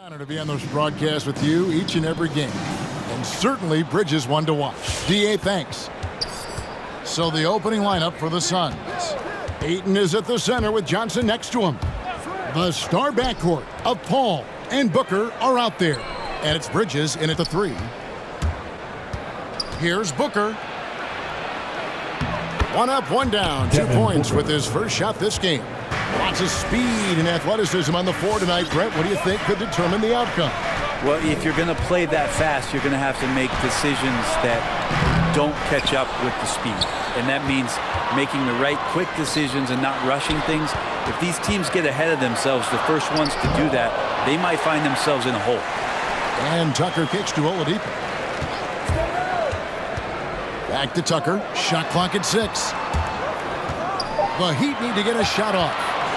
Honor to be on this broadcast with you each and every game. And certainly Bridges one to watch. DA, thanks. So the opening lineup for the Suns. Ayton is at the center with Johnson next to him. The star backcourt of Paul and Booker are out there. And it's Bridges in at the three. Here's Booker. One up, one down. 2 points with his first shot this game. Lots of speed and athleticism on the floor tonight. Brett, what do you think could determine the outcome? Well, if you're going to play that fast, you're going to have to make decisions that don't catch up with the speed. And that means making the right quick decisions and not rushing things. If these teams get ahead of themselves, the first ones to do that, they might find themselves in a hole. And Tucker kicks to Oladipo. Back to Tucker. Shot clock at 6. The Heat need to get a shot off.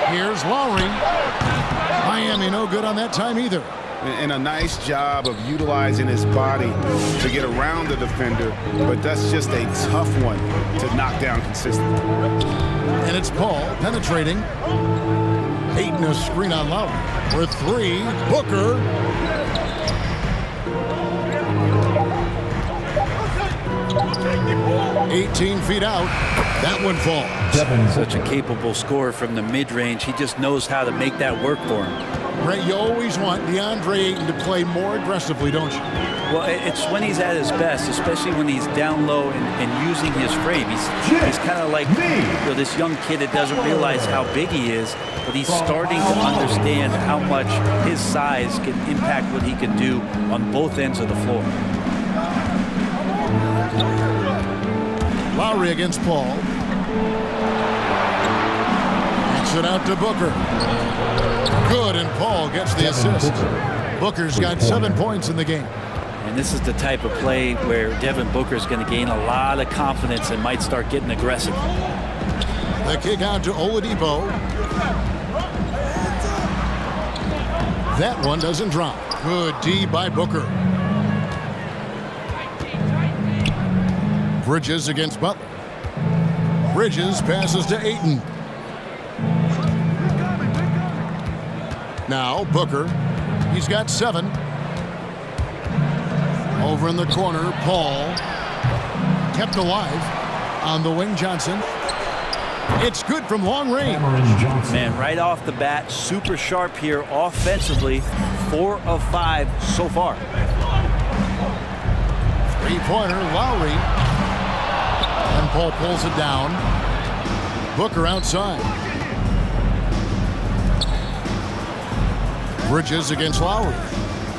Here's Lowry. Miami no good on that time either. And a nice job of utilizing his body to get around the defender, but that's just a tough one to knock down consistently. And it's Paul penetrating. Ayton a screen on Lowry. For 3, Booker. "18 feet out." That one falls. Such a capable scorer from the mid-range. He just knows how to make that work for him. Brett, you always want DeAndre Ayton to play more aggressively, don't you? Well, it's when he's at his best, especially when he's down low and using his frame. He's kind of like this young kid that doesn't realize how big he is, but he's starting to understand how much his size can impact what he can do on both ends of the floor. Lowry against Paul. Kicks it out to Booker. Good, and Paul gets the assist. Booker's got 7 points in the game. And this is the type of play where Devin Booker's going to gain a lot of confidence and might start getting aggressive. The kick out to Oladipo. That one doesn't drop. Good D by Booker. Bridges against Butler. Bridges passes to Ayton. Now Booker. He's got 7. Over in the corner, Paul. Kept alive on the wing, Johnson. It's good from long range. Man, right off the bat, super sharp here offensively. 4 of 5 so far. 3-pointer, Lowry. And Paul pulls it down. Booker outside. Bridges against Lowry.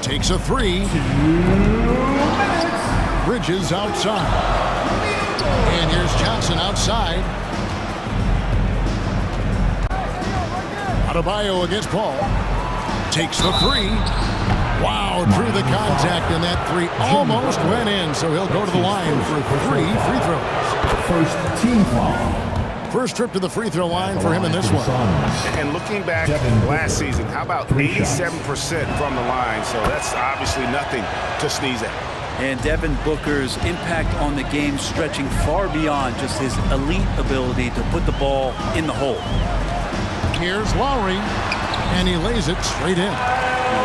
Takes a 3. Bridges outside. And here's Johnson outside. Adebayo against Paul. Takes the 3. Wow, through the contact, and that 3 almost went in, so he'll go to the line for 3 free throws. First team foul. First trip to the free throw line for him in this one. And looking back last season, how about 87% from the line? So that's obviously nothing to sneeze at. And Devin Booker's impact on the game stretching far beyond just his elite ability to put the ball in the hole. Here's Lowry, and he lays it straight in.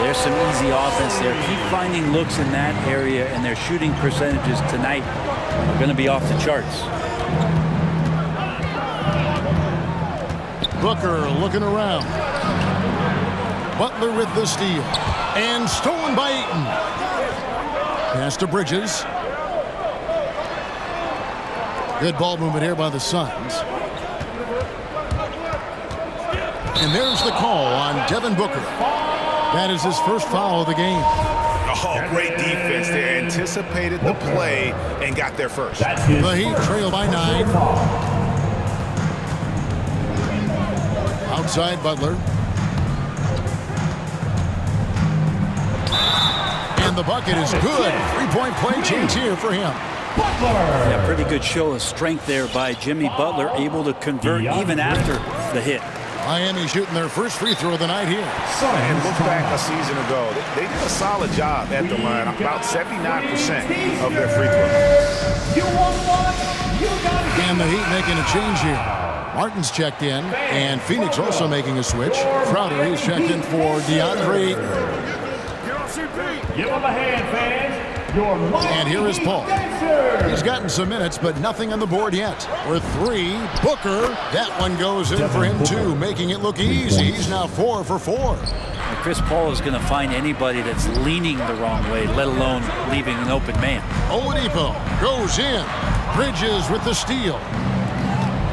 There's some easy offense there. Keep finding looks in that area, and their shooting percentages tonight are going to be off the charts. Booker looking around. Butler with the steal. And stolen by Ayton. Pass to Bridges. Good ball movement here by the Suns. And there's the call on Devin Booker. That is his first foul of the game. Oh, great defense there. Anticipated the play and got there first. The Heat trail by 9. Outside Butler. And the bucket is good. 3-point play chance here for him. Yeah, pretty good show of strength there by Jimmy Butler, able to convert even after the hit. Miami shooting their first free throw of the night here. And look back a season ago. They did a solid job at the line. About 79% of their free throws. And the Heat making a change here. Martin's checked in, and Phoenix also making a switch. Crowder is checked in for DeAndre. Give him a hand, fans. Your And here is Paul. He's gotten some minutes, but nothing on the board yet. For 3, Booker. That one goes in for him, too, making it look easy. He's now 4 for 4. And Chris Paul is going to find anybody that's leaning the wrong way, let alone leaving an open man. Oladipo goes in. Bridges with the steal.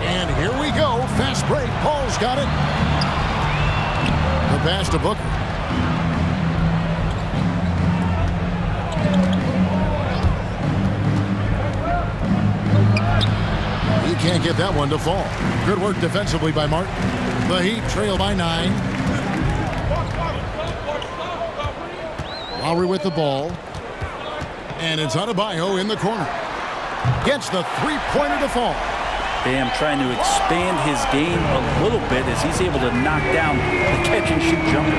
And here we go. Fast break. Paul's got it. The pass to Booker. He can't get that one to fall. Good work defensively by Martin. The Heat trail by 9. Lowry with the ball. And it's Adebayo in the corner. Gets the three-pointer to fall. Bam trying to expand his game a little bit as he's able to knock down the catch-and-shoot jumper.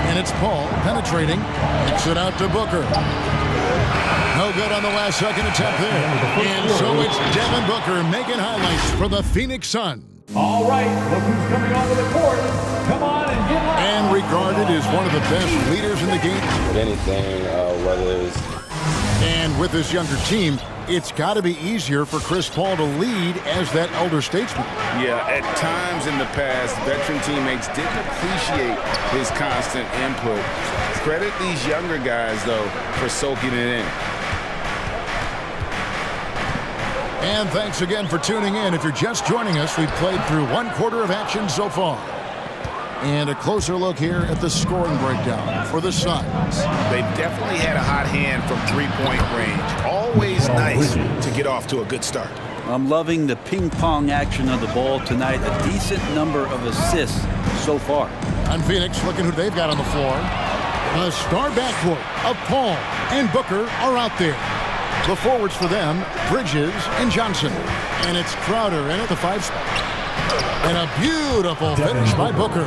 And it's Paul penetrating. Kicks it out to Booker. No good on the last second attempt there. And so it's Devin Booker making highlights for the Phoenix Suns. All right, look who's coming onto the court. Come on and get loud. And regarded as one of the best leaders in the game. With anything, whether it's... And with this younger team, it's got to be easier for Chris Paul to lead as that elder statesman. Yeah, at times in the past, veteran teammates didn't appreciate his constant input. Credit these younger guys, though, for soaking it in. And thanks again for tuning in. If you're just joining us, we've played through 1/4 of action so far. And a closer look here at the scoring breakdown for the Suns. They've definitely had a hot hand from three-point range. Always nice to get off to a good start. I'm loving the ping-pong action of the ball tonight. A decent number of assists so far. On Phoenix, looking who they've got on the floor. The star backcourt of Paul and Booker are out there. The forwards for them, Bridges and Johnson. And it's Crowder in at the 5 spot. And a beautiful finish by Booker.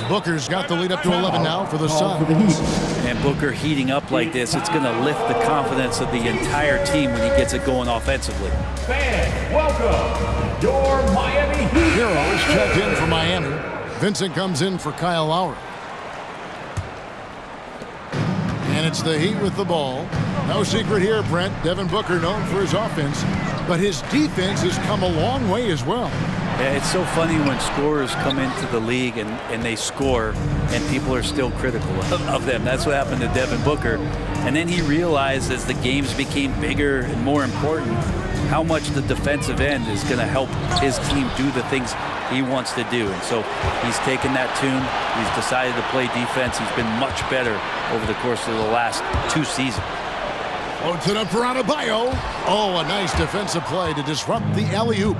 Booker's got the lead up to 11 now for the Suns. And Booker heating up like this, it's going to lift the confidence of the entire team when he gets it going offensively. Fans, welcome your Miami Heat. Hero is checked in for Miami. Vincent comes in for Kyle Lowry. And it's the Heat with the ball. No secret here, Brent. Devin Booker known for his offense, but his defense has come a long way as well. Yeah, it's so funny when scorers come into the league and they score and people are still critical of them. That's what happened to Devin Booker. And then he realized as the games became bigger and more important, how much the defensive end is going to help his team do the things he wants to do. And so he's taken that tune. He's decided to play defense. He's been much better over the course of the last 2 seasons. Floats it up for Adebayo. Oh, a nice defensive play to disrupt the alley-oop.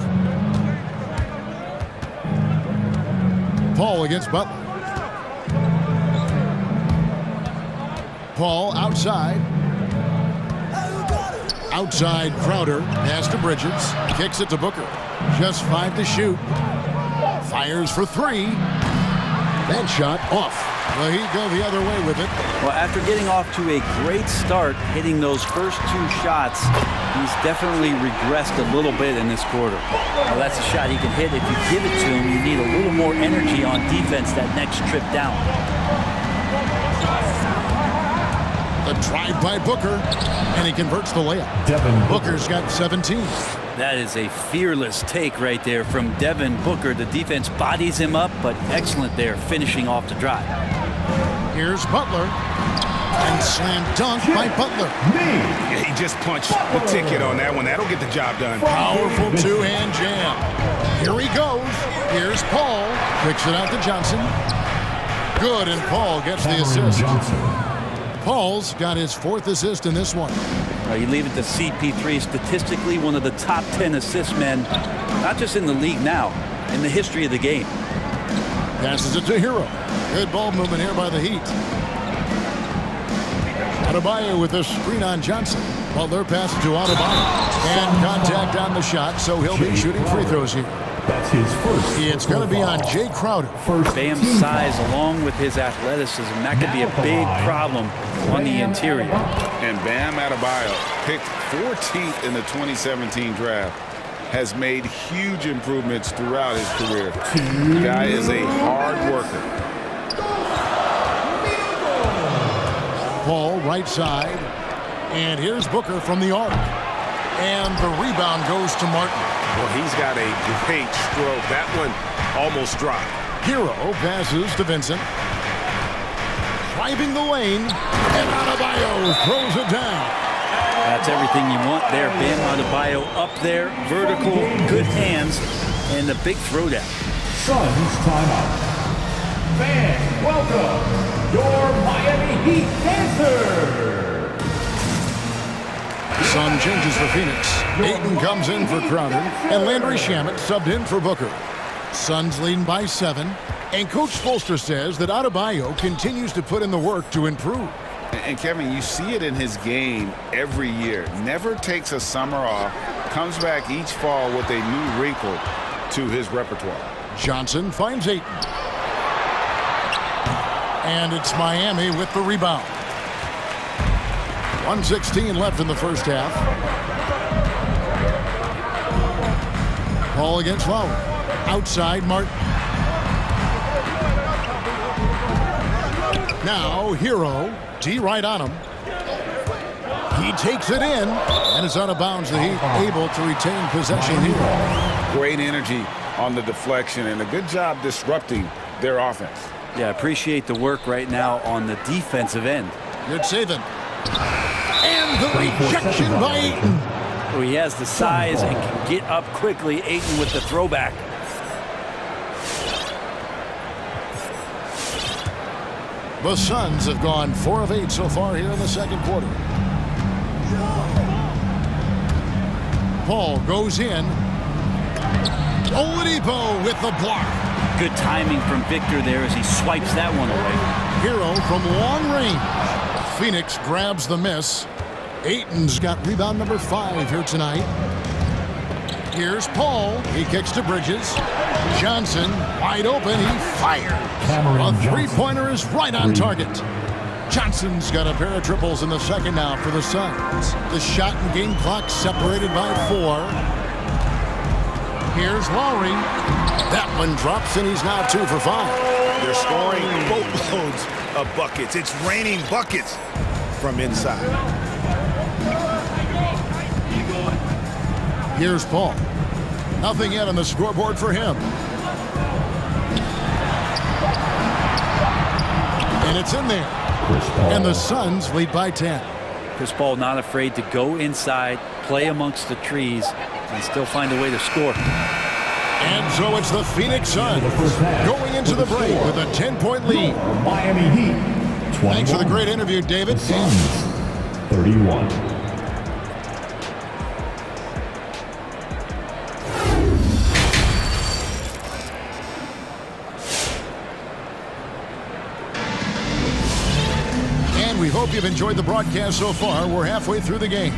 Paul against Butler. Paul outside. Outside Crowder. Pass to Bridges. Kicks it to Booker. Just 5 to shoot. Fires for 3. That shot off. The Heat go the other way with it. Well, after getting off to a great start, hitting those first 2 shots, he's definitely regressed a little bit in this quarter. Well, that's a shot he can hit. If you give it to him, you need a little more energy on defense that next trip down. The drive by Booker, and he converts the layup. Booker's got 17. That is a fearless take right there from Devin Booker. The defense bodies him up, but excellent there, finishing off the drive. Here's Butler. And slam dunk by Butler. Yeah, he just punched the ticket on that one. That'll get the job done. Powerful 2-hand jam. Here he goes. Here's Paul. Kicks it out to Johnson. Good, and Paul gets the assist. Paul's got his 4th assist in this one. You leave it to CP3, statistically one of the top 10 assist men, not just in the league now, in the history of the game. Passes it to Hero. Good ball movement here by the Heat. Adebayo with a screen on Johnson. Butler passes to Adebayo. And contact on the shot, so he'll be shooting free throws here. That's his first. It's going to be on Jay Crowder. Bam's size along with his athleticism, that could be a big problem on the interior. And Bam Adebayo, picked 14th in the 2017 draft, has made huge improvements throughout his career. The guy is a hard worker. right side. And here's Booker from the arc. And the rebound goes to Martin. Well, he's got a great stroke. That one almost dropped. Hero passes to Vincent. Driving the lane. And Adebayo throws it down. That's everything you want there. Bam Adebayo up there, vertical, good hands, and the big throwdown. Suns timeout. Fans, welcome your Miami Heat dancer. Sun changes for Phoenix. Ayton comes in for Crowder, and Landry Shamet subbed in for Booker. Suns leading by 7, and Coach Spoelstra says that Adebayo continues to put in the work to improve. And Kevin, you see it in his game every year. Never takes a summer off, comes back each fall with a new wrinkle to his repertoire. Johnson finds Ayton. And it's Miami with the rebound. 1:16 left in the first half. Ball against Lowry. Outside Martin. Now Hero. D right on him. He takes it in, and it's out of bounds. The Heat able to retain possession here. Great energy on the deflection, and a good job disrupting their offense. Yeah, appreciate the work right now on the defensive end. Good saving. And the rejection by Ayton. Oh, he has the size and can get up quickly. Ayton with the throwback. The Suns have gone 4 of 8 so far here in the second quarter. Paul goes in. Oladipo with the block. Good timing from Victor there as he swipes that one away. Hero from long range. Phoenix grabs the miss. Ayton's got rebound number 5 here tonight. Here's Paul. He kicks to Bridges. Johnson wide open. He fires. A three-pointer is right on target. Johnson's got a pair of triples in the second now for the Suns. The shot and game clock separated by 4. Here's Lowry. That one drops, and he's now 2 for 5. They're scoring boatloads of buckets. It's raining buckets from inside. Here's Paul. Nothing yet on the scoreboard for him. And it's in there. And the Suns lead by 10. Chris Paul not afraid to go inside, play amongst the trees, and still find a way to score. And so it's the Phoenix Suns going into the break with a 10-point lead. Miami Heat. 21. Thanks for the great interview, David. Suns 31. We hope you've enjoyed the broadcast so far. We're halfway through the game.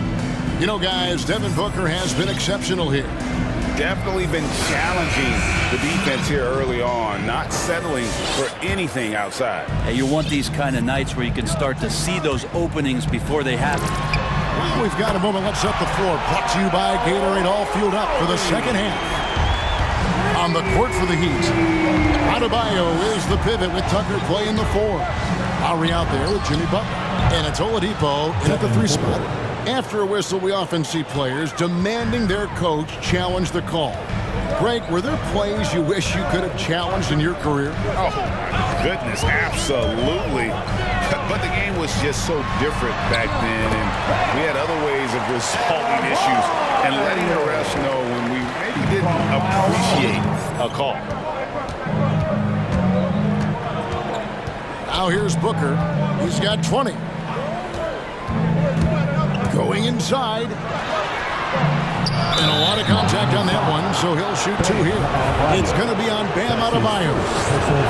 You know, guys, Devin Booker has been exceptional here. Definitely been challenging the defense here early on, not settling for anything outside. Hey, you want these kind of nights where you can start to see those openings before they happen. Well, we've got a moment. Let's set the floor. Brought to you by Gatorade, all fueled up for the second half. On the court for the Heat, Adebayo is the pivot with Tucker playing the 4. Lowry out there with Jimmy Butler. And it's Oladipo in at the 3 spot. After a whistle, we often see players demanding their coach challenge the call. Greg, were there plays you wish you could have challenged in your career? Oh, my goodness, absolutely. But the game was just so different back then, and we had other ways of resolving issues and letting the refs know when we maybe didn't appreciate a call. Now here's Booker. He's got 20. Going inside. And a lot of contact on that one, so he'll shoot 2 here. It's going to be on Bam Adebayo.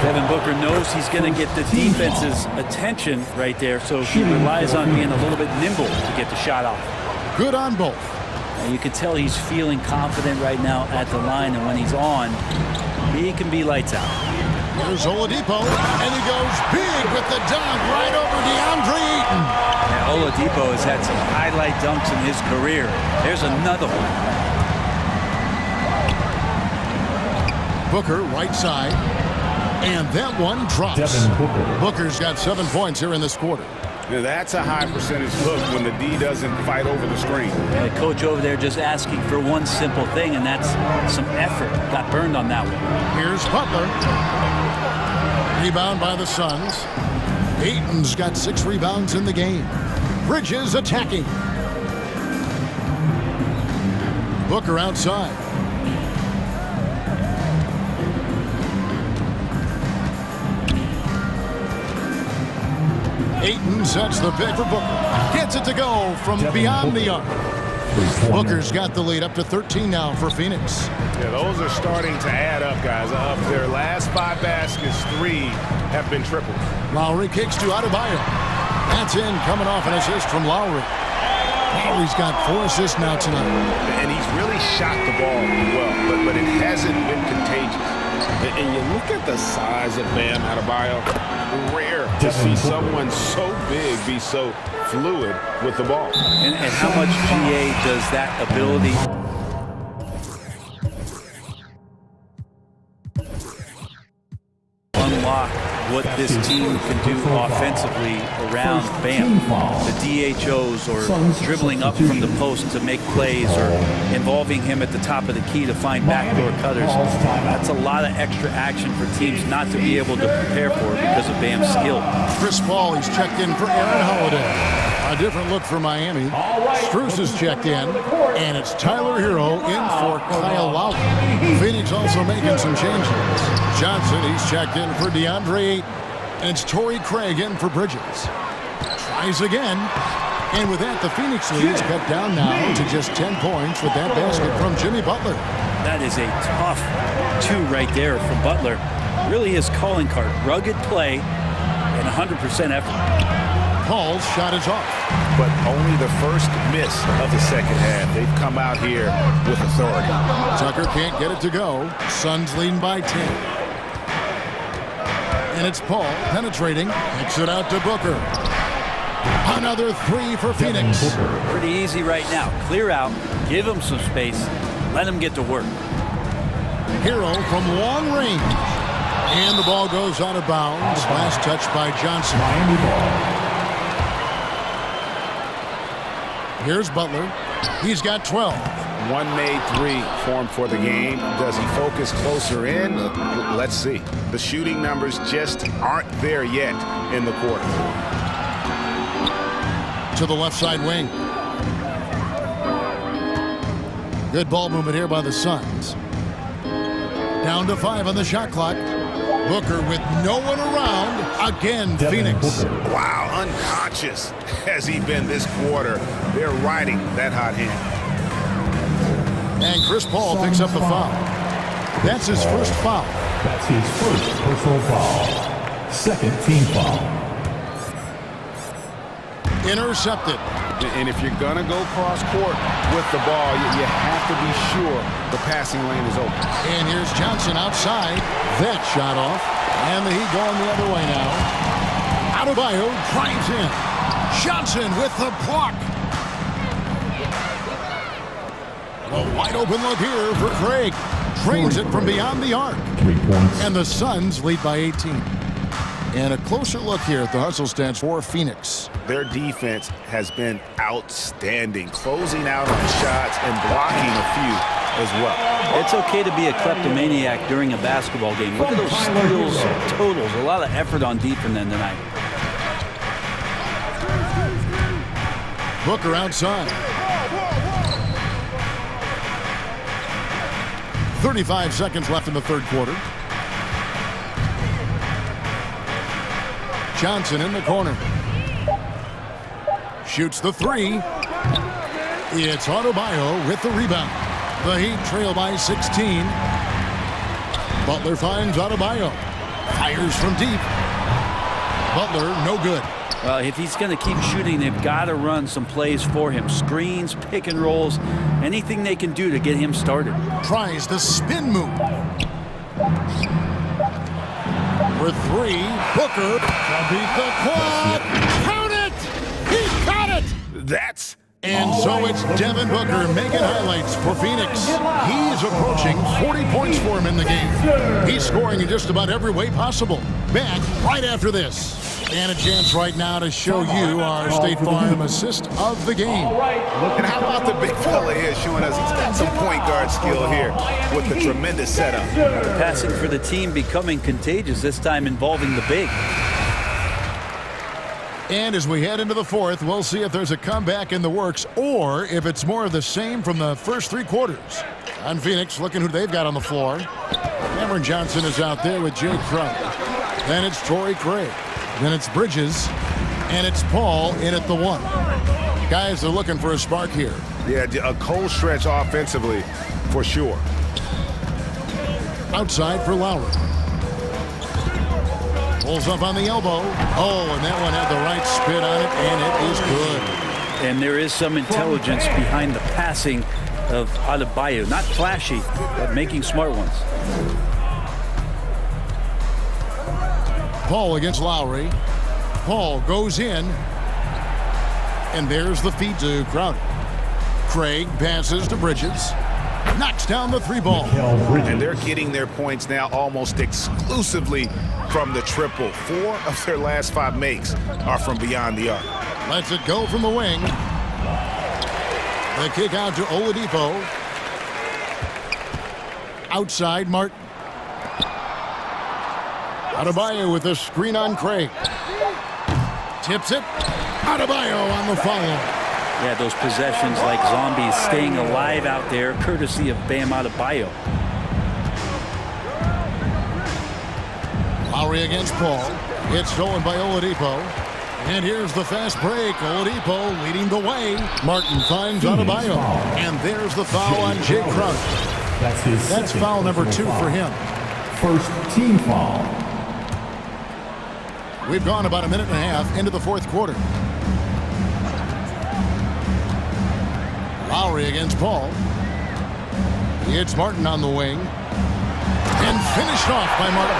Devin Booker knows he's going to get the defense's attention right there, so he relies on being a little bit nimble to get the shot off. Good on both. And you can tell he's feeling confident right now at the line, and when he's on, he can be lights out. Here's Oladipo, and he goes big with the dunk right over DeAndre Ayton. And Oladipo has had some highlight dunks in his career. There's another one. Booker, right side, and that one drops. Devin Booker. Booker's got 7 points here in this quarter. Now, that's a high percentage look when the D doesn't fight over the screen. The coach over there just asking for one simple thing, and that's some effort. Got burned on that one. Here's Butler. Rebound by the Suns. Ayton's got 6 rebounds in the game. Bridges attacking. Booker outside. Ayton sets the pick for Booker. Gets it to go from beyond the arc. Booker's got the lead up to 13 now for Phoenix. Yeah, those are starting to add up, guys. Of their last 5 baskets, 3 have been tripled. Lowry kicks to Adebayo. That's in, coming off an assist from Lowry. Lowry's got 4 assists now tonight. And he's really shot the ball well, but it hasn't been contagious. And you look at the size of Bam Adebayo, rare to see someone so big be so fluid with the ball. And how much GA does that ability unlock what this team can do offensively around Bam? The DHOs or dribbling up from the post to make plays or involving him at the top of the key to find backdoor cutters. That's a lot of extra action for teams not to be able to prepare for because of Bam's skill. Chris Paul, he's checked in for Aaron Holiday. A different look for Miami. Strus is checked in, and it's Tyler Hero in for Kyle Lowry. Phoenix also making some changes. Johnson, he's checked in for DeAndre Ayton, and it's Torrey Craig in for Bridges. Tries again, and with that, the Phoenix lead's cut down now to just 10 points with that basket from Jimmy Butler. That is a tough 2 right there from Butler. Really his calling card. Rugged play and 100% effort. Paul's shot is off. But only the first miss of the second half. They've come out here with authority. Tucker can't get it to go. Suns leading by 10. And it's Paul penetrating. Kicks it out to Booker. Another 3 for Phoenix. Pretty easy right now. Clear out. Give him some space. Let him get to work. Hero from long range. And the ball goes out of bounds. Last touch by Johnson. Here's Butler. He's got 12. 1 made 3 formed for the game. Does he focus closer in? Let's see. The shooting numbers just aren't there yet in the quarter. To the left side wing. Good ball movement here by the Suns. Down to 5 on the shot clock. Booker with no one around. Again, Phoenix. Wow, unconscious has he been this quarter. They're riding that hot hand. And Chris Paul picks up the foul. That's his first foul. That's his first personal foul. Second team foul. Intercepted. And if you're going to go cross court with the ball, you have to be sure the passing lane is open. And here's Johnson outside. That shot off. And the Heat going the other way now. Adebayo drives in. Johnson with the block. A wide open look here for Craig. Drains it from beyond the arc. 3 points. And the Suns lead by 18. And a closer look here at the hustle stats for Phoenix. Their defense has been outstanding, closing out on shots and blocking a few as well. It's okay to be a kleptomaniac during a basketball game. Look at those steals, totals, a lot of effort on deep from them tonight. Booker outside. 35 seconds left in the third quarter. Johnson in the corner. Shoots the 3. It's Adebayo with the rebound. The Heat trail by 16. Butler finds Adebayo. Fires from deep. Butler, no good. Well, if he's going to keep shooting, they've got to run some plays for him. Screens, pick and rolls, anything they can do to get him started. Tries the spin move. For 3, Booker to beat the quad. Count it! He got it! That's And so it's Devin Booker making highlights for Phoenix. He's approaching 40 points for him in the game. He's scoring in just about every way possible. Back right after this. And a chance right now to show you our State Farm assist of the game. And how about the big fella here showing us he's got some point guard skill here with the tremendous setup. Passing for the team becoming contagious, this time involving the big. And as we head into the fourth, we'll see if there's a comeback in the works or if it's more of the same from the first three quarters. On Phoenix, looking who they've got on the floor. Cameron Johnson is out there with Jay Crowder. Then it's Torrey Craig. Then it's Bridges. And it's Paul in at the one. Guys are looking for a spark here. Yeah, a cold stretch offensively, for sure. Outside for Lowry. Pulls up on the elbow. Oh, and that one had the right spin on it, and it is good. And there is some intelligence behind the passing of Adebayo. Not flashy, but making smart ones. Paul against Lowry. Paul goes in. And there's the feed to Crowder. Craig passes to Bridges. Knocks down the three ball. And they're getting their points now almost exclusively from the triple. 4 of their last 5 makes are from beyond the arc. Lets it go from the wing. The kick out to Oladipo. Outside Martin. Adebayo with the screen on Craig. Tips it. Adebayo on the follow. Yeah, those possessions like zombies staying alive out there, courtesy of Bam Adebayo. Lowry against Paul. It's stolen by Oladipo. And here's the fast break. Oladipo leading the way. Martin finds Adebayo. And there's the foul on Jay Crowder. That's foul number 2 for him. First team foul. We've gone about a minute and a half into the fourth quarter. Lowry against Paul. It's Martin on the wing. And finished off by Martin.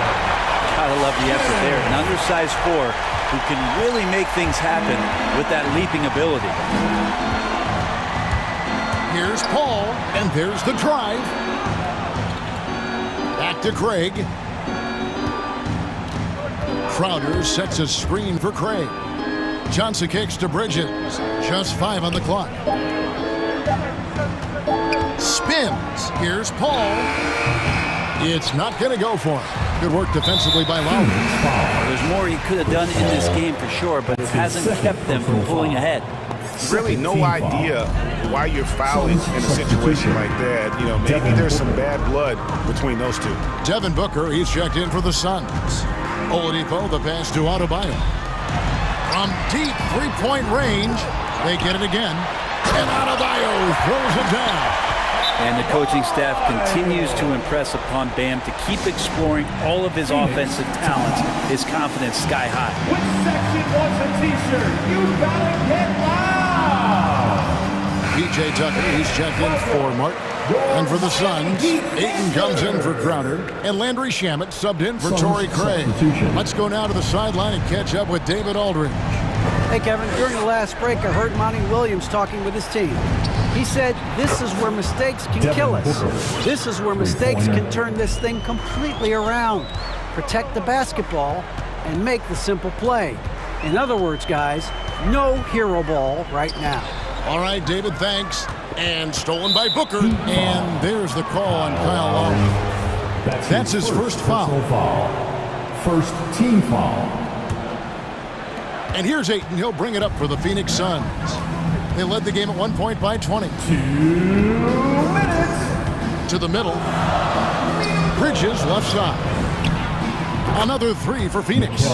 Gotta love the effort there. An undersized 4 who can really make things happen with that leaping ability. Here's Paul, and there's the drive. Back to Craig. Crowder sets a screen for Craig. Johnson kicks to Bridges. Just 5 on the clock. Spins. Here's Paul. It's not going to go for him. Good work defensively by Lowry. There's more he could have done in this game for sure, but it hasn't kept them from pulling ahead. Really no idea why you're fouling in a situation like that. You know, maybe there's some bad blood between those two. Devin Booker, he's checked in for the Suns. Oladipo, the pass to Adebayo. From deep three-point range, they get it again. And Adebayo throws it down. And the coaching staff continues to impress upon Bam to keep exploring all of his offensive talents, his confidence sky high. Which section wants a t-shirt? You gotta get loud! PJ Tucker, he's checked in for Martin. And for the Suns, Ayton comes in for Crowder. And Landry Shamet subbed in for Torrey Craig. Let's go now to the sideline and catch up with David Aldridge. Hey, Kevin, during the last break, I heard Monty Williams talking with his team. He said, this is where mistakes can kill us. This is where mistakes can turn this thing completely around. Protect the basketball and make the simple play. In other words, guys, no hero ball right now. All right, David, thanks. And stolen by Booker. And there's the call on Kyle Lowry. That's his first foul. First team foul. And here's Ayton. He'll bring it up for the Phoenix Suns. They led the game at 1 point by 20. 2 minutes. To the middle. Bridges left side. Another 3 for Phoenix.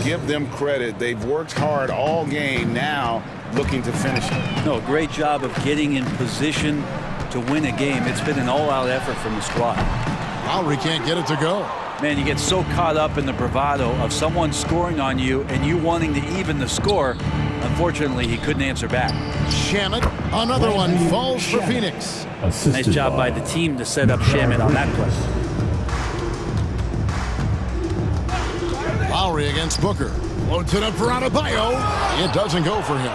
Give them credit. They've worked hard all game, now looking to finish it. No, great job of getting in position to win a game. It's been an all-out effort from the squad. Lowry can't get it to go. Man, you get so caught up in the bravado of someone scoring on you and you wanting to even the score. Unfortunately, he couldn't answer back. Shamet, another one falls for Phoenix. Nice job by the team to set up Shamet on that play. Lowry against Booker. Floats it up for Adebayo. It doesn't go for him.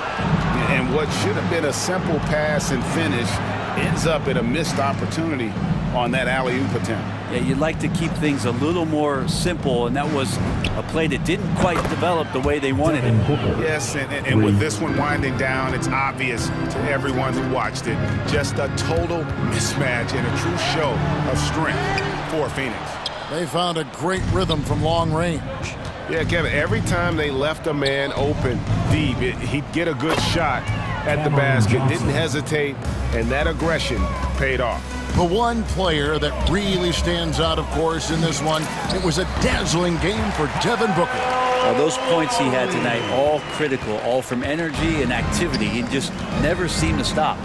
And what should have been a simple pass and finish ends up at a missed opportunity on that alley-oop attempt. Yeah, you'd like to keep things a little more simple, and that was a play that didn't quite develop the way they wanted it. Yes, and with this one winding down, it's obvious to everyone who watched it. Just a total mismatch and a true show of strength for Phoenix. They found a great rhythm from long range. Yeah, Kevin, every time they left a man open deep, he'd get a good shot at the basket, didn't hesitate, and that aggression paid off. The one player that really stands out, of course, in this one, it was a dazzling game for Devin Booker. Those points he had tonight, all critical, all from energy and activity. He just never seemed to stop.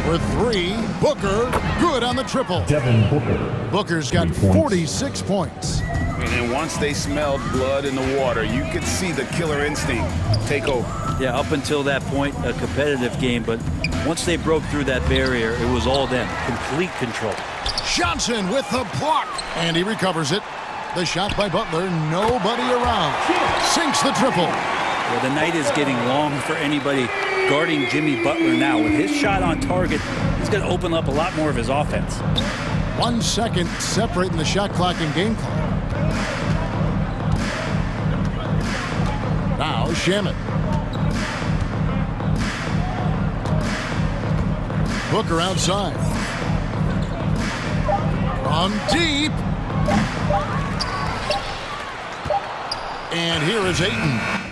With three, Booker, good on the triple. Devin Booker. Booker's got 46 points. And once they smelled blood in the water, you could see the killer instinct take over. Yeah, up until that point, a competitive game, but once they broke through that barrier, it was all them. Complete control. Johnson with the block, and he recovers it. The shot by Butler, nobody around. Sinks the triple. Well, the night is getting long for anybody guarding Jimmy Butler now. With his shot on target, he's going to open up a lot more of his offense. 1 second separating the shot clock and game clock. Now Shaman. Booker outside. From deep. And here is Ayton.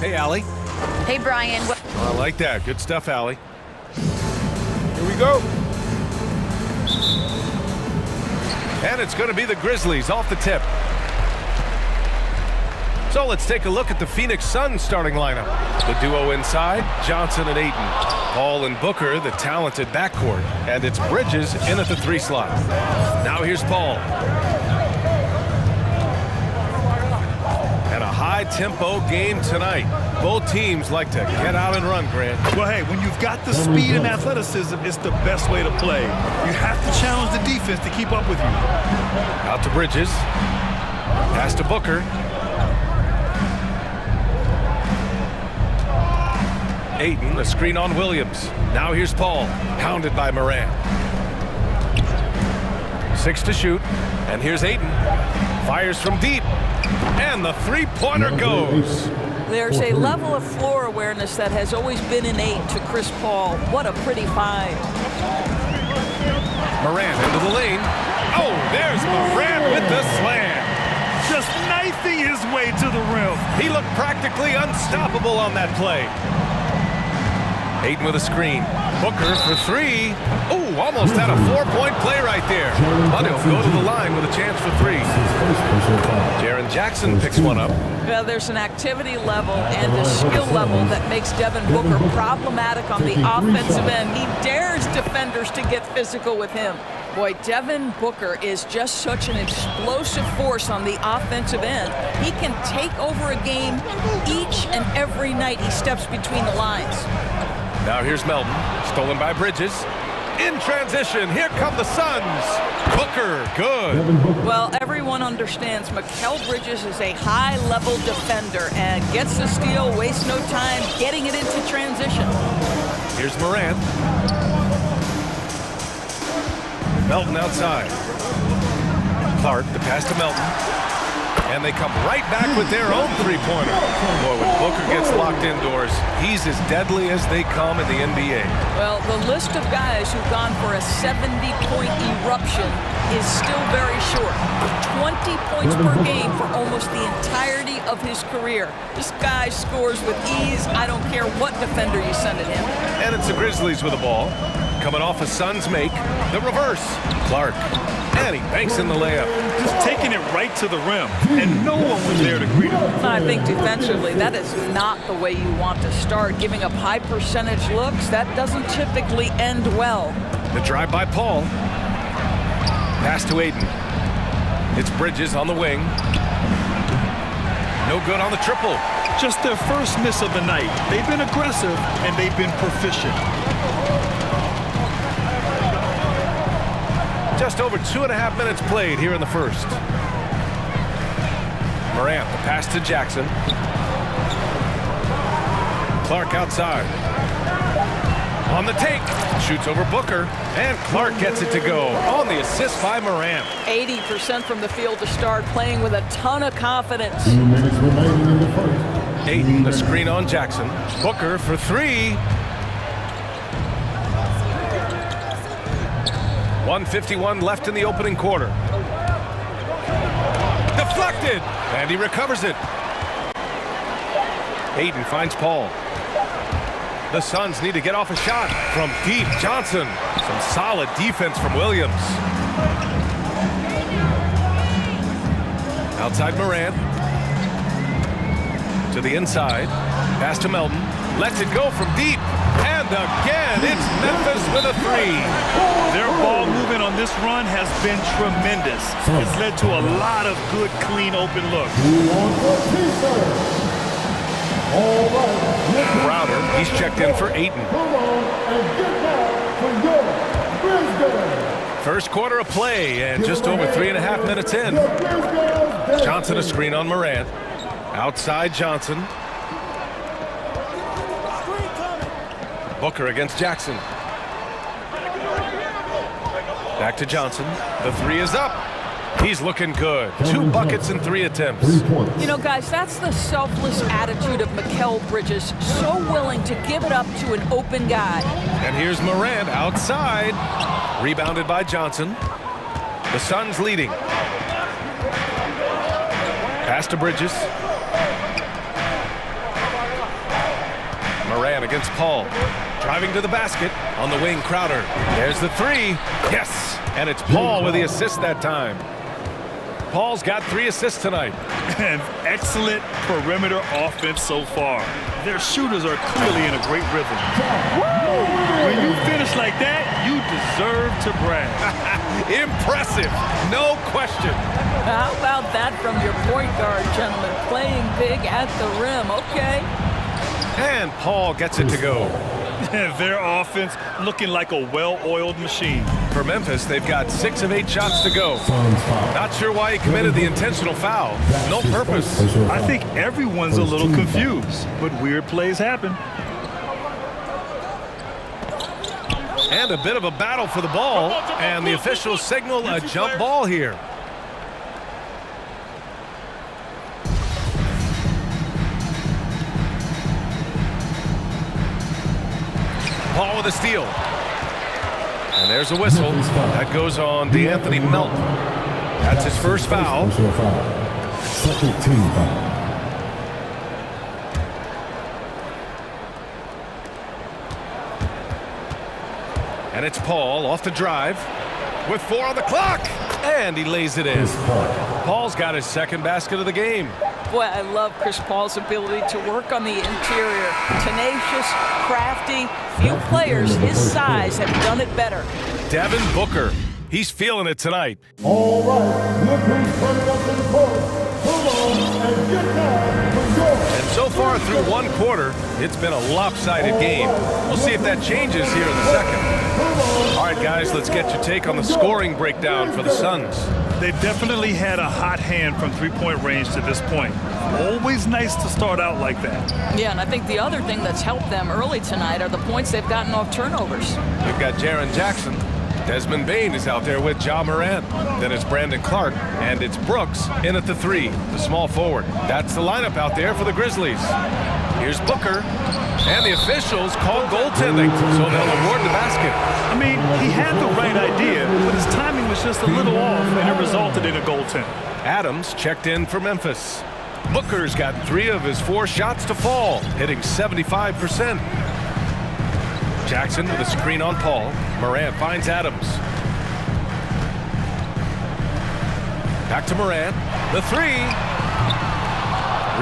Hey, Allie. Hey, Brian. I like that. Good stuff, Allie. Here we go. And it's going to be the Grizzlies off the tip. So let's take a look at the Phoenix Suns starting lineup. The duo inside, Johnson and Ayton. Paul and Booker, the talented backcourt. And it's Bridges in at the 3 slot. Now here's Paul. And a high-tempo game tonight. Both teams like to get out and run, Grant. Well, hey, when you've got the speed and athleticism, it's the best way to play. You have to challenge the defense to keep up with you. Out to Bridges. Pass to Booker. Ayton, a screen on Williams. Now here's Paul, hounded by Morant. 6 to shoot, and here's Ayton. Fires from deep, and the three-pointer goes. There's a level of floor awareness that has always been innate to Chris Paul. What a pretty find. Morant into the lane. Oh, there's Morant with the slam. Just knifing his way to the rim. He looked practically unstoppable on that play. Ayton with a screen. Booker for 3. Oh, almost had a 4-point play right there. But he'll go to the line with a chance for 3. Jaren Jackson picks one up. Well, there's an activity level and a skill level that makes Devin Booker problematic on the offensive end. He dares defenders to get physical with him. Boy, Devin Booker is just such an explosive force on the offensive end. He can take over a game each and every night he steps between the lines. Now here's Melton, stolen by Bridges. In transition, here come the Suns. Booker, good. Well, everyone understands Mikal Bridges is a high-level defender and gets the steal, wastes no time getting it into transition. Here's Morant. Melton outside. Clark, the pass to Melton. And they come right back with their own three-pointer. Boy, when Booker gets locked indoors, he's as deadly as they come in the NBA. Well, the list of guys who've gone for a 70-point eruption is still very short. 20 points per game for almost the entirety of his career. This guy scores with ease. I don't care what defender you send at him. And it's the Grizzlies with the ball. Coming off a Suns make. The reverse. Clark. And he banks in the layup. Just taking it right to the rim, and no one was there to greet him. I think defensively, that is not the way you want to start. Giving up high percentage looks, that doesn't typically end well. The drive by Paul. Pass to Ayton. It's Bridges on the wing. No good on the triple. Just their first miss of the night. They've been aggressive, and they've been proficient. Just over 2.5 minutes played here in the first. Morant, the pass to Jackson. Clark outside. On the take. Shoots over Booker. And Clark gets it to go. On the assist by Morant. 80% from the field to start, playing with a ton of confidence. 2 minutes remaining in the first. Ayton, the screen on Jackson. Booker for 3. 1:51 left in the opening quarter. Deflected, and he recovers it. Ayton finds Paul. The Suns need to get off a shot from deep. Johnson. Some solid defense from Williams. Outside Morant. To the inside. Pass to Melton. Lets it go from deep. And again, it's Memphis with a 3. Their ball movement on this run has been tremendous. It's led to a lot of good, clean, open looks. Crowder, he's checked in for Ayton. First quarter of play, and just over 3.5 minutes in. Johnson a screen on Morant. Outside Johnson. Booker against Jackson. Back to Johnson. The 3 is up. He's looking good. 2 buckets in 3 attempts. You know, guys, that's the selfless attitude of Mikal Bridges. So willing to give it up to an open guy. And here's Morant outside. Rebounded by Johnson. The Suns leading. Pass to Bridges. Moran against Paul. Driving to the basket on the wing, Crowder. There's the three. Yes! And it's Paul with the assist that time. Paul's got 3 assists tonight. And excellent perimeter offense so far. Their shooters are clearly in a great rhythm. When you finish like that, you deserve to brag. Impressive, no question. How about that from your point guard, gentlemen? Playing big at the rim, okay. And Paul gets it to go. Their offense looking like a well-oiled machine. For Memphis, they've got 6 of 8 shots to go. Not sure why he committed the intentional foul. No purpose. I think everyone's a little confused, but weird plays happen. And a bit of a battle for the ball, and the officials signal a jump ball here. Paul with a steal. And there's a whistle. That goes on DeAnthony Melton. That's his first foul. Second team foul. And it's Paul off the drive with 4 on the clock. And he lays it in. Paul's got his second basket of the game. Boy, I love Chris Paul's ability to work on the interior. Tenacious, crafty. Few players his size have done it better. Devin Booker. He's feeling it tonight. All right, look who's coming up to the court. Come on and get down for yours. And so far through one quarter, it's been a lopsided game. We'll see if that changes here in the second. All right, guys, let's get your take on the scoring breakdown for the Suns. They definitely had a hot hand from three-point range to this point. Always nice to start out like that. Yeah, and I think the other thing that's helped them early tonight are the points they've gotten off turnovers. We've got Jaren Jackson. Desmond Bane is out there with Ja Morant. Then it's Brandon Clark, and it's Brooks in at the 3, the small forward. That's the lineup out there for the Grizzlies. Here's Booker, and the officials call goaltending, so they'll award the basket. I mean, he had the right idea, but his timing was just a little off, and it resulted in a goaltend. Adams checked in for Memphis. Booker's got 3 of his 4 shots to fall, hitting 75%. Jackson with a screen on Paul. Morant finds Adams. Back to Morant. The 3.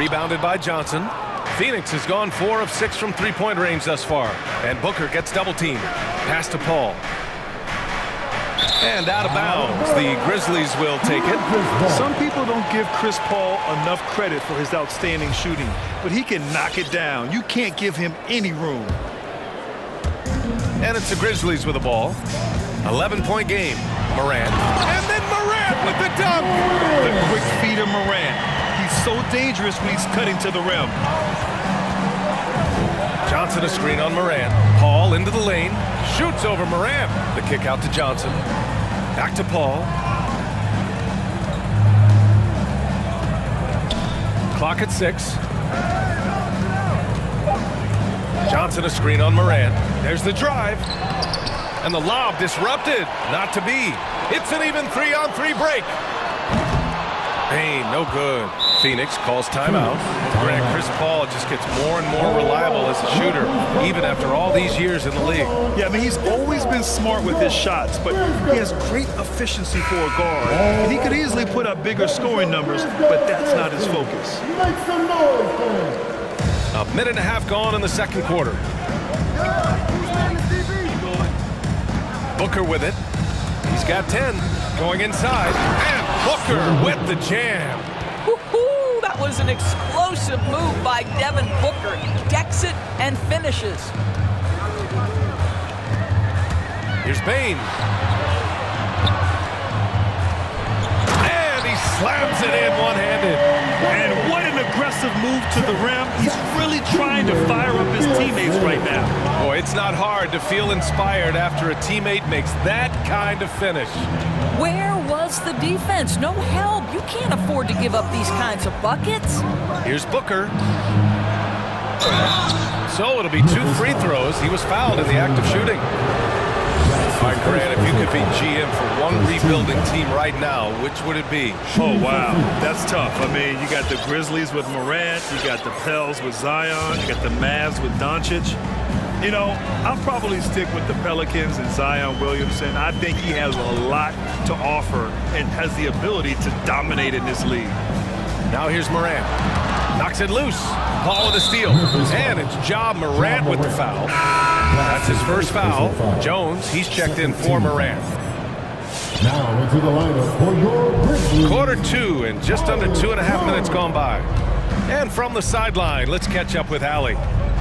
Rebounded by Johnson. Phoenix has gone 4 of 6 from three-point range thus far. And Booker gets double-teamed. Pass to Paul. And out of bounds. The Grizzlies will take it. Some people don't give Chris Paul enough credit for his outstanding shooting, but he can knock it down. You can't give him any room. And it's the Grizzlies with the ball. 11-point game. Morant. And then Morant with the dunk. The quick feet of Morant. He's so dangerous when he's cutting to the rim. Johnson a screen on Morant. Paul into the lane. Shoots over Morant. The kick out to Johnson. Back to Paul. Clock at 6. Johnson a screen on Morant. There's the drive. And the lob disrupted. Not to be. It's an even 3-on-3 break. Bane, no good. Phoenix calls timeout. Grant, Chris Paul just gets more and more reliable as a shooter, even after all these years in the league. Yeah, I mean, he's always been smart with his shots, but he has great efficiency for a guard. And he could easily put up bigger scoring numbers, but that's not his focus. Make some noise for him. A minute and a half gone in the second quarter. Booker with it. He's got 10. Going inside. And Booker with the jam. Woo-hoo! That was an explosive move by Devin Booker. Decks it and finishes. Here's Bane. And he slams it in one-handed. And what an aggressive move to the rim. He's really trying to fire up his teammates right now. Boy, it's not hard to feel inspired after a teammate makes that kind of finish. Where was the defense? No help. You can't afford to give up these kinds of buckets. Here's Booker. So it'll be 2 free throws. He was fouled in the act of shooting. All right, Grant, if you could be GM for one rebuilding team right now, which would it be? Oh, wow. That's tough. I mean, you got the Grizzlies with Morant, you got the Pels with Zion, you got the Mavs with Doncic. You know, I'll probably stick with the Pelicans and Zion Williamson. I think he has a lot to offer and has the ability to dominate in this league. Now here's Morant. Knocks it loose. Paul with a steal. And it's Ja Morant with the foul. That's his first foul. Jones, he's checked in for Morant. Now into the lineup for your Grizzlies. Quarter two and just under 2.5 minutes gone by. And from the sideline, let's catch up with Allie.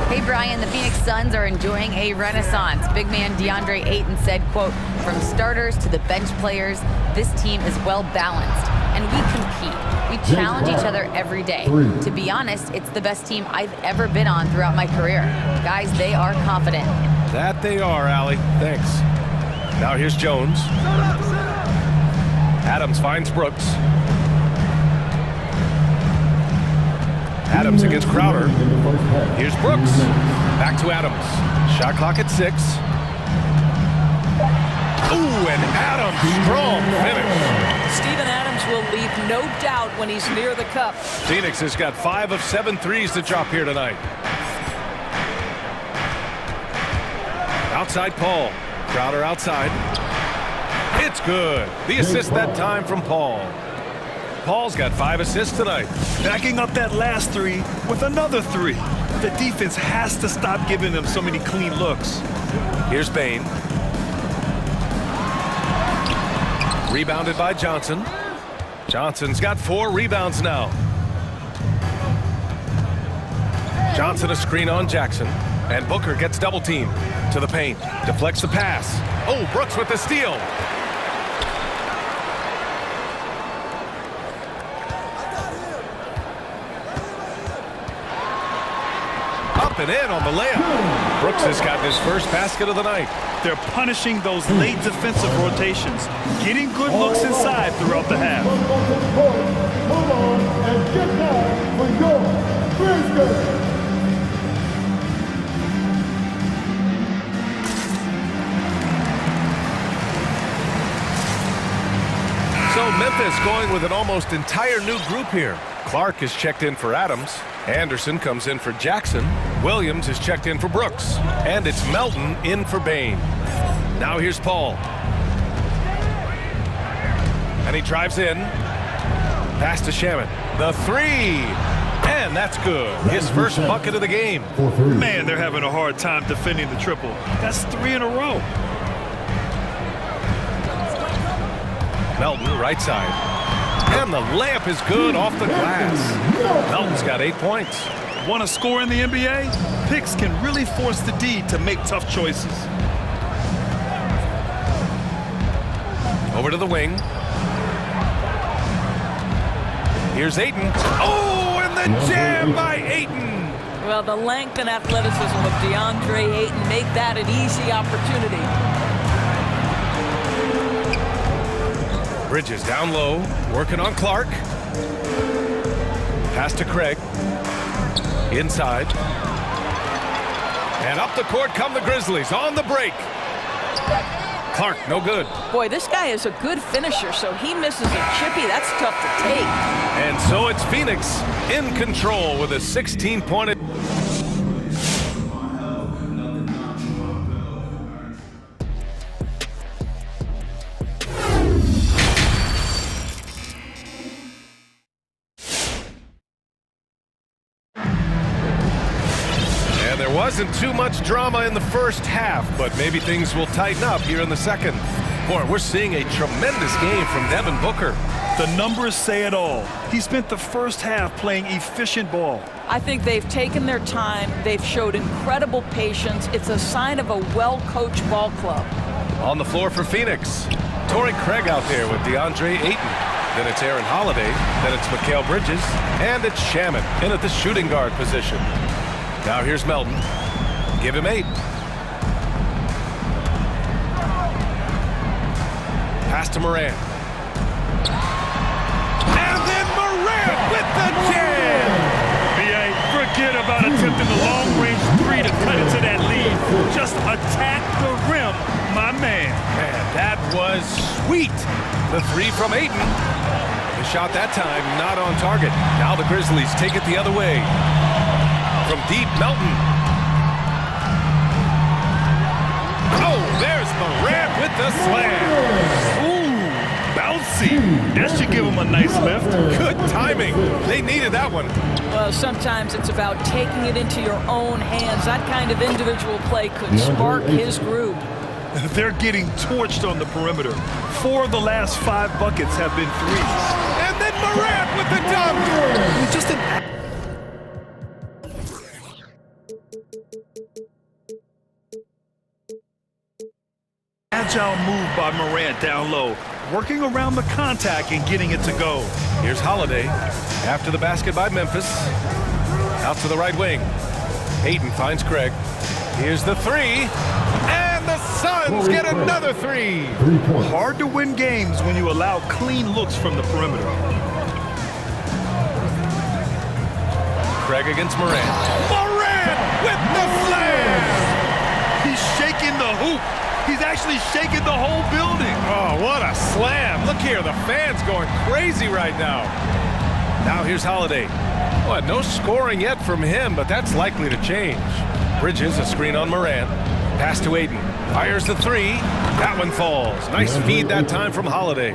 Hey, Brian, the Phoenix Suns are enjoying a renaissance. Big man DeAndre Ayton said, quote, "From starters to the bench players, this team is well balanced, and we compete. We challenge each other every day. To be honest, it's the best team I've ever been on throughout my career. Guys, they are confident." That they are, Allie. Thanks. Now here's Jones. Adams finds Brooks. Adams against Crowder. Here's Brooks. Back to Adams. Shot clock at 6. Ooh, and Adams, strong finish. Steven Adams will leave no doubt when he's near the cup. Phoenix has got 5 of 7 threes to drop here tonight. Outside Paul. Crowder outside. It's good. The assist that time from Paul. Paul's got 5 assists tonight. Backing up that last 3 with another 3. The defense has to stop giving them so many clean looks. Here's Bane. Rebounded by Johnson. Johnson's got 4 rebounds now. Johnson a screen on Jackson. And Booker gets double teamed. To the paint. Deflects the pass. Oh, Brooks with the steal. And in on the layup. Brooks has gotten his first basket of the night. They're punishing those late defensive rotations, getting good looks inside throughout the half. Hold on and get down for your Grizzlies. So Memphis going with an almost entire new group here. Clark is checked in for Adams. Anderson comes in for Jackson. Williams is checked in for Brooks. And it's Melton in for Bane. Now here's Paul. And he drives in. Pass to Shaman. The 3. And that's good. His first bucket of the game. Man, they're having a hard time defending the triple. That's 3 in a row. Melton, right side. And the layup is good off the glass. Melton's got 8 points. Want to score in the NBA? Picks can really force the D to make tough choices. Over to the wing. Here's Ayton. Oh, and the jam by Ayton. Well, the length and athleticism of DeAndre Ayton make that an easy opportunity. Bridges down low, working on Clark. Pass to Craig. Inside. And up the court come the Grizzlies on the break. Clark, no good. Boy, this guy is a good finisher, so he misses a chippy. That's tough to take. And so it's Phoenix in control with a 16-point. Wasn't too much drama in the first half, but maybe things will tighten up here in the second. Boy, we're seeing a tremendous game from Devin Booker. The numbers say it all. He spent the first half playing efficient ball. I think they've taken their time. They've showed incredible patience. It's a sign of a well-coached ball club. On the floor for Phoenix, Torrey Craig out there with DeAndre Ayton. Then it's Aaron Holiday. Then it's Mikal Bridges. And it's Shaman in at the shooting guard position. Now here's Melton. Give him 8. Pass to Morant. And then Morant with the jam! B.A., forget about attempting the long-range 3 to cut into that lead. Just attack the rim, my man. was sweet. The three from Ayton. The shot that time not on target. Now the Grizzlies take it the other way. From deep, Melton. Oh, there's Morant with the slam. Ooh, bouncy. That should give him a nice lift. Good timing. They needed that one. Well, sometimes it's about taking it into your own hands. That kind of individual play could spark his group. They're getting torched on the perimeter. 4 of the last 5 buckets have been threes. And then Morant with the dunk. Just an... Agile move by Morant down low, working around the contact and getting it to go. Here's Holiday after the basket by Memphis. Out to the right wing. Ayton finds Craig. Here's the three. And the Suns get another three. Hard to win games when you allow clean looks from the perimeter. Craig against Morant. Morant with the slam. He's shaking the hoop. He's actually shaking the whole building. Oh, what a slam. Look here, the fans going crazy right now. Now here's Holiday. Well, no scoring yet from him, but that's likely to change. Bridges, a screen on Morant. Pass to Ayton. Fires the three. That one falls. Nice feed that time from Holiday.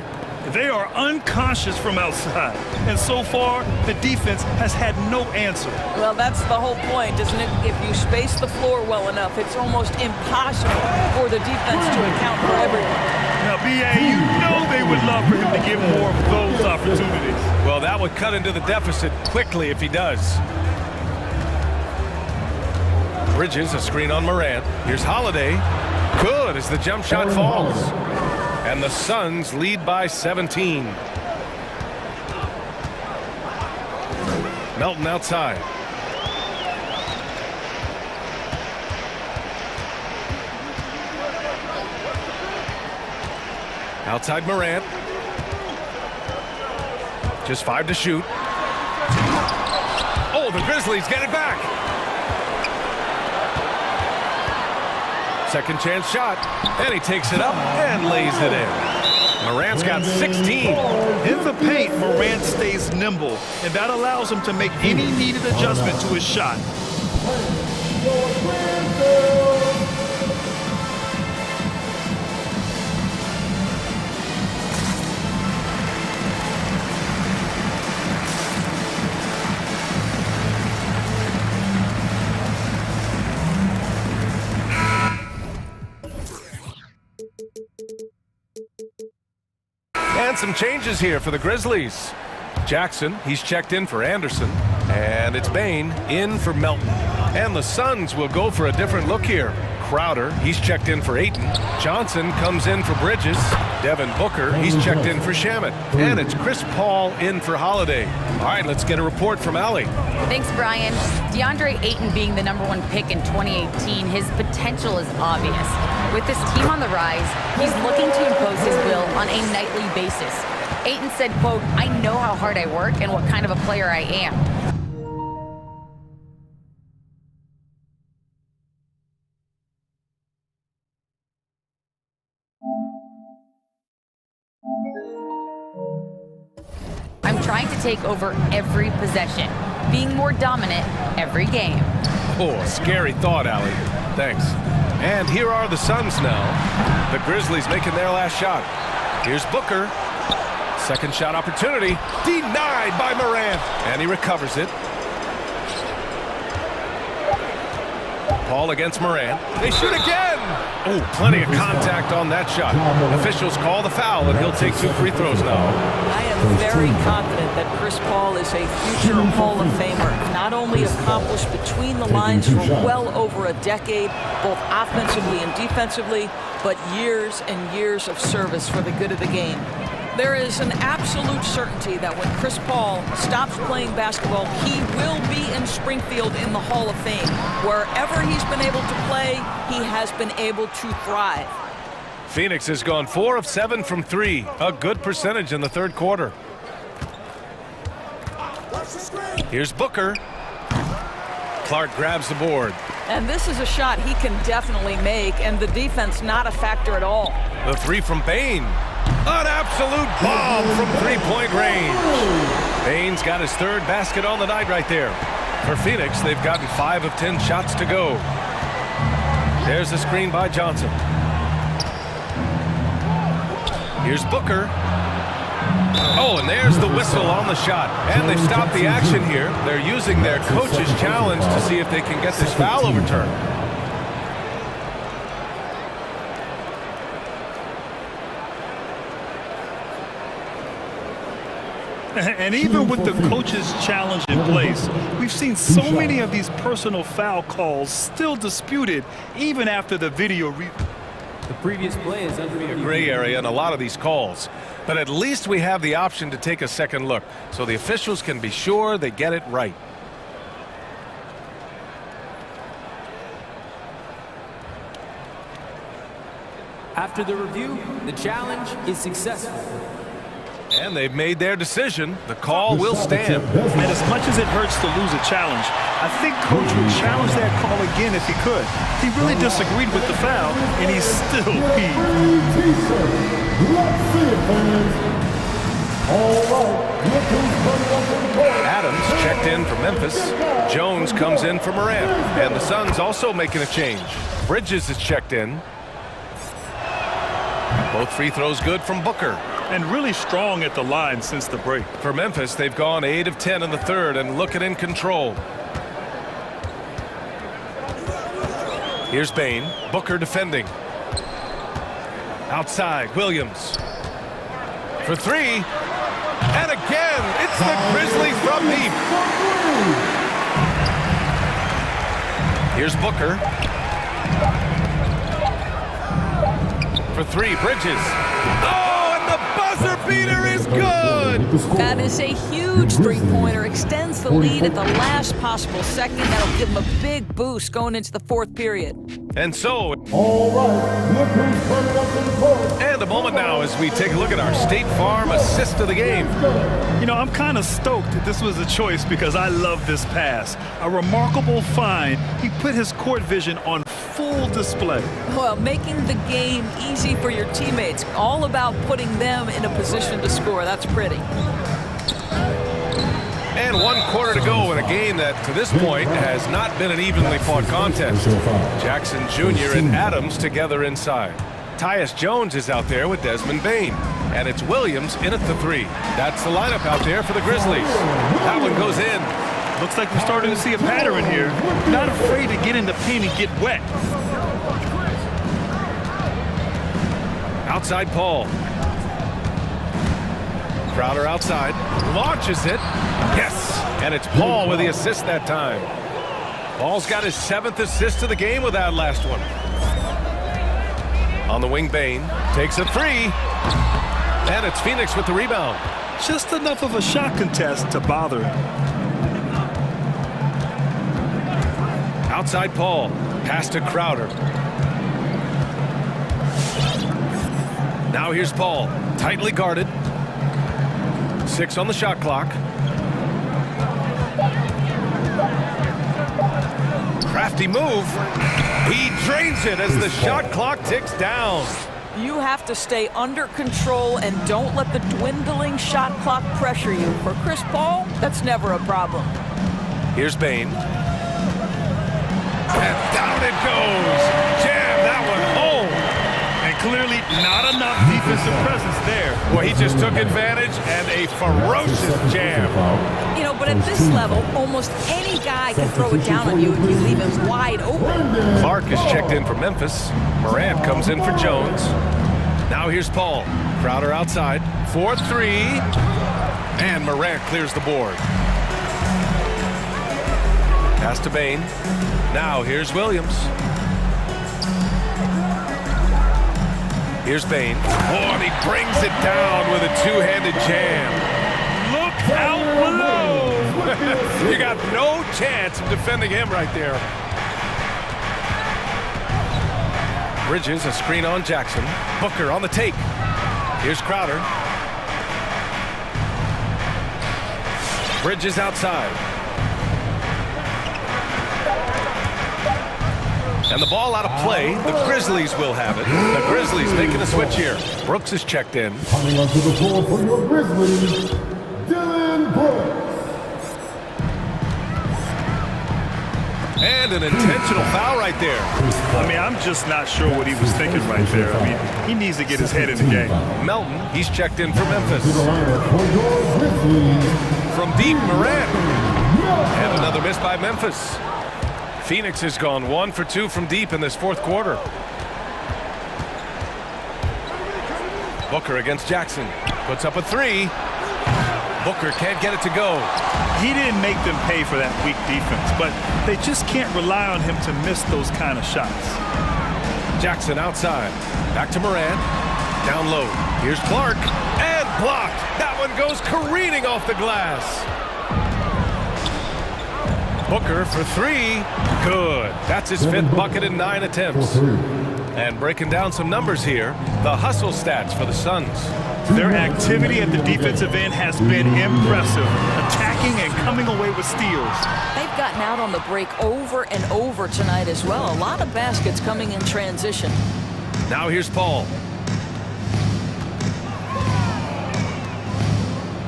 They are unconscious from outside, and so far, the defense has had no answer. Well, that's the whole point, isn't it? If you space the floor well enough, it's almost impossible for the defense to account for everything. Now, B.A., you know they would love for him to get more of those opportunities. Well, that would cut into the deficit quickly if he does. Bridges, a screen on Morant. Here's Holiday. Good as the jump shot falls. And the Suns lead by 17. Melton outside. Outside Morant. Just 5 to shoot. Oh, the Grizzlies get it back. Second chance shot, and he takes it up and lays it in. Morant's got 16. In the paint, Morant stays nimble, and that allows him to make any needed adjustment to his shot. And some changes here for the Grizzlies. Jackson, he's checked in for Anderson. And it's Bain in for Melton. And the Suns will go for a different look here. Crowder, he's checked in for Ayton. Johnson comes in for Bridges. Devin Booker, he's checked in for Shamet. And it's Chris Paul in for Holiday. All right, let's get a report from Allie. Thanks, Brian. DeAndre Ayton being the #1 pick in 2018, his potential is obvious. With this team on the rise, he's looking to impose his will on a nightly basis. Ayton said, quote, "I know how hard I work and what kind of a player I am." I'm trying to take over every possession, being more dominant every game. Oh, scary thought, Allie. Thanks. And here are the Suns now. The Grizzlies making their last shot. Here's Booker. Second shot opportunity. Denied by Morant. And he recovers it. Paul against Morant. They shoot again. Oh, plenty of contact on that shot. Officials call the foul, and he'll take 2 free throws now. I am very confident that Chris Paul is a future Hall of Famer. Not only accomplished between the lines for well over a decade, both offensively and defensively, but years and years of service for the good of the game. There is an absolute certainty that when Chris Paul stops playing basketball, he will be in Springfield in the Hall of Fame. Wherever he's been able to play, he has been able to thrive. Phoenix has gone 4 of 7 from 3. A good percentage in the third quarter. Here's Booker. Clark grabs the board. And this is a shot he can definitely make, and the defense not a factor at all. The three from Bain. An absolute bomb from three-point range. Bain's got his third basket on the night right there. For Phoenix, they've gotten 5 of 10 shots to go. There's the screen by Johnson. Here's Booker. Oh, and there's the whistle on the shot. And they've stopped the action here. They're using their coach's challenge to see if they can get this foul overturned. And even with the coach's challenge in place, we've seen so many of these personal foul calls still disputed even after the video review. The previous play is under a gray area in a lot of these calls. But at least we have the option to take a second look, so the officials can be sure they get it right. After the review, the challenge is successful. And they've made their decision. The call will stand. And as much as it hurts to lose a challenge, I think Coach would challenge that call again if he could. He really disagreed with the foul, and he's still peeved. Adams checked in for Memphis. Jones comes in for Morant. And the Suns also making a change. Bridges is checked in. Both free throws good from Booker. And really strong at the line since the break. For Memphis, they've gone 8 of 10 in the third and looking in control. Here's Bain. Booker defending. Outside, Williams. For three. And again, it's the Grizzlies from deep. Here's Booker. For three, Bridges. Oh, and the buzzer beater is good! That is a huge three-pointer. Extends the lead at the last possible second. That'll give him a big boost going into the fourth period. And so, all right, look who's turning up in court. And a moment now as we take a look at our State Farm assist of the game. You know, I'm kind of stoked that this was a choice because I love this pass. A remarkable find. He put his court vision on full display. Well, making the game easy for your teammates. All about putting them in a position to score. That's pretty. And 1 quarter to go in a game that, to this point, has not been an evenly fought contest. Jackson Jr. and Adams together inside. Tyus Jones is out there with Desmond Bain. And it's Williams in at the three. That's the lineup out there for the Grizzlies. That one goes in. Looks like we're starting to see a pattern here. Not afraid to get in the paint and get wet. Outside Paul. Crowder outside. Launches it. Yes! And it's Paul with the assist that time. Paul's got his 7th assist of the game with that last one. On the wing, Bain takes a three. And it's Phoenix with the rebound. Just enough of a shot contest to bother him. Outside Paul. Pass to Crowder. Now here's Paul. Tightly guarded. 6 on the shot clock. Crafty move. He drains it as the shot clock ticks down. You have to stay under control and don't let the dwindling shot clock pressure you. For Chris Paul, that's never a problem. Here's Bain. And down it goes. Jam that one home. And clearly not enough defensive presence there. Well, he just took advantage and a ferocious jam. You know, but at this level, almost any guy can throw it down on you if you leave him wide open. Clark is checked in for Memphis. Morant comes in for Jones. Now here's Paul. Crowder outside. 4-3. And Morant clears the board. Pass to Bain. Now here's Williams. Here's Bain. Oh, and he brings it down with a two-handed jam. Look out below! You got no chance of defending him right there. Bridges, a screen on Jackson. Booker on the take. Here's Crowder. Bridges outside. And the ball out of play. The Grizzlies will have it. The Grizzlies making a switch here. Brooks is checked in. Coming onto the floor for your Grizzlies, Dylan Brooks. And an intentional foul right there. I mean, I'm just not sure what he was thinking right there. I mean, he needs to get his head in the game. Melton, he's checked in for Memphis. To the lineup for your Grizzlies, From deep, Morant. And another miss by Memphis. Phoenix has gone 1 for 2 from deep in this fourth quarter. Booker against Jackson. Puts up a three. Booker can't get it to go. He didn't make them pay for that weak defense, but they just can't rely on him to miss those kind of shots. Jackson outside. Back to Morant. Down low. Here's Clark. And blocked. That one goes careening off the glass. Booker for three. Good. That's his fifth bucket in 9 attempts. And breaking down some numbers here, the hustle stats for the Suns. Their activity at the defensive end has been impressive, attacking and coming away with steals. They've gotten out on the break over and over tonight as well. A lot of baskets coming in transition. Now here's Paul.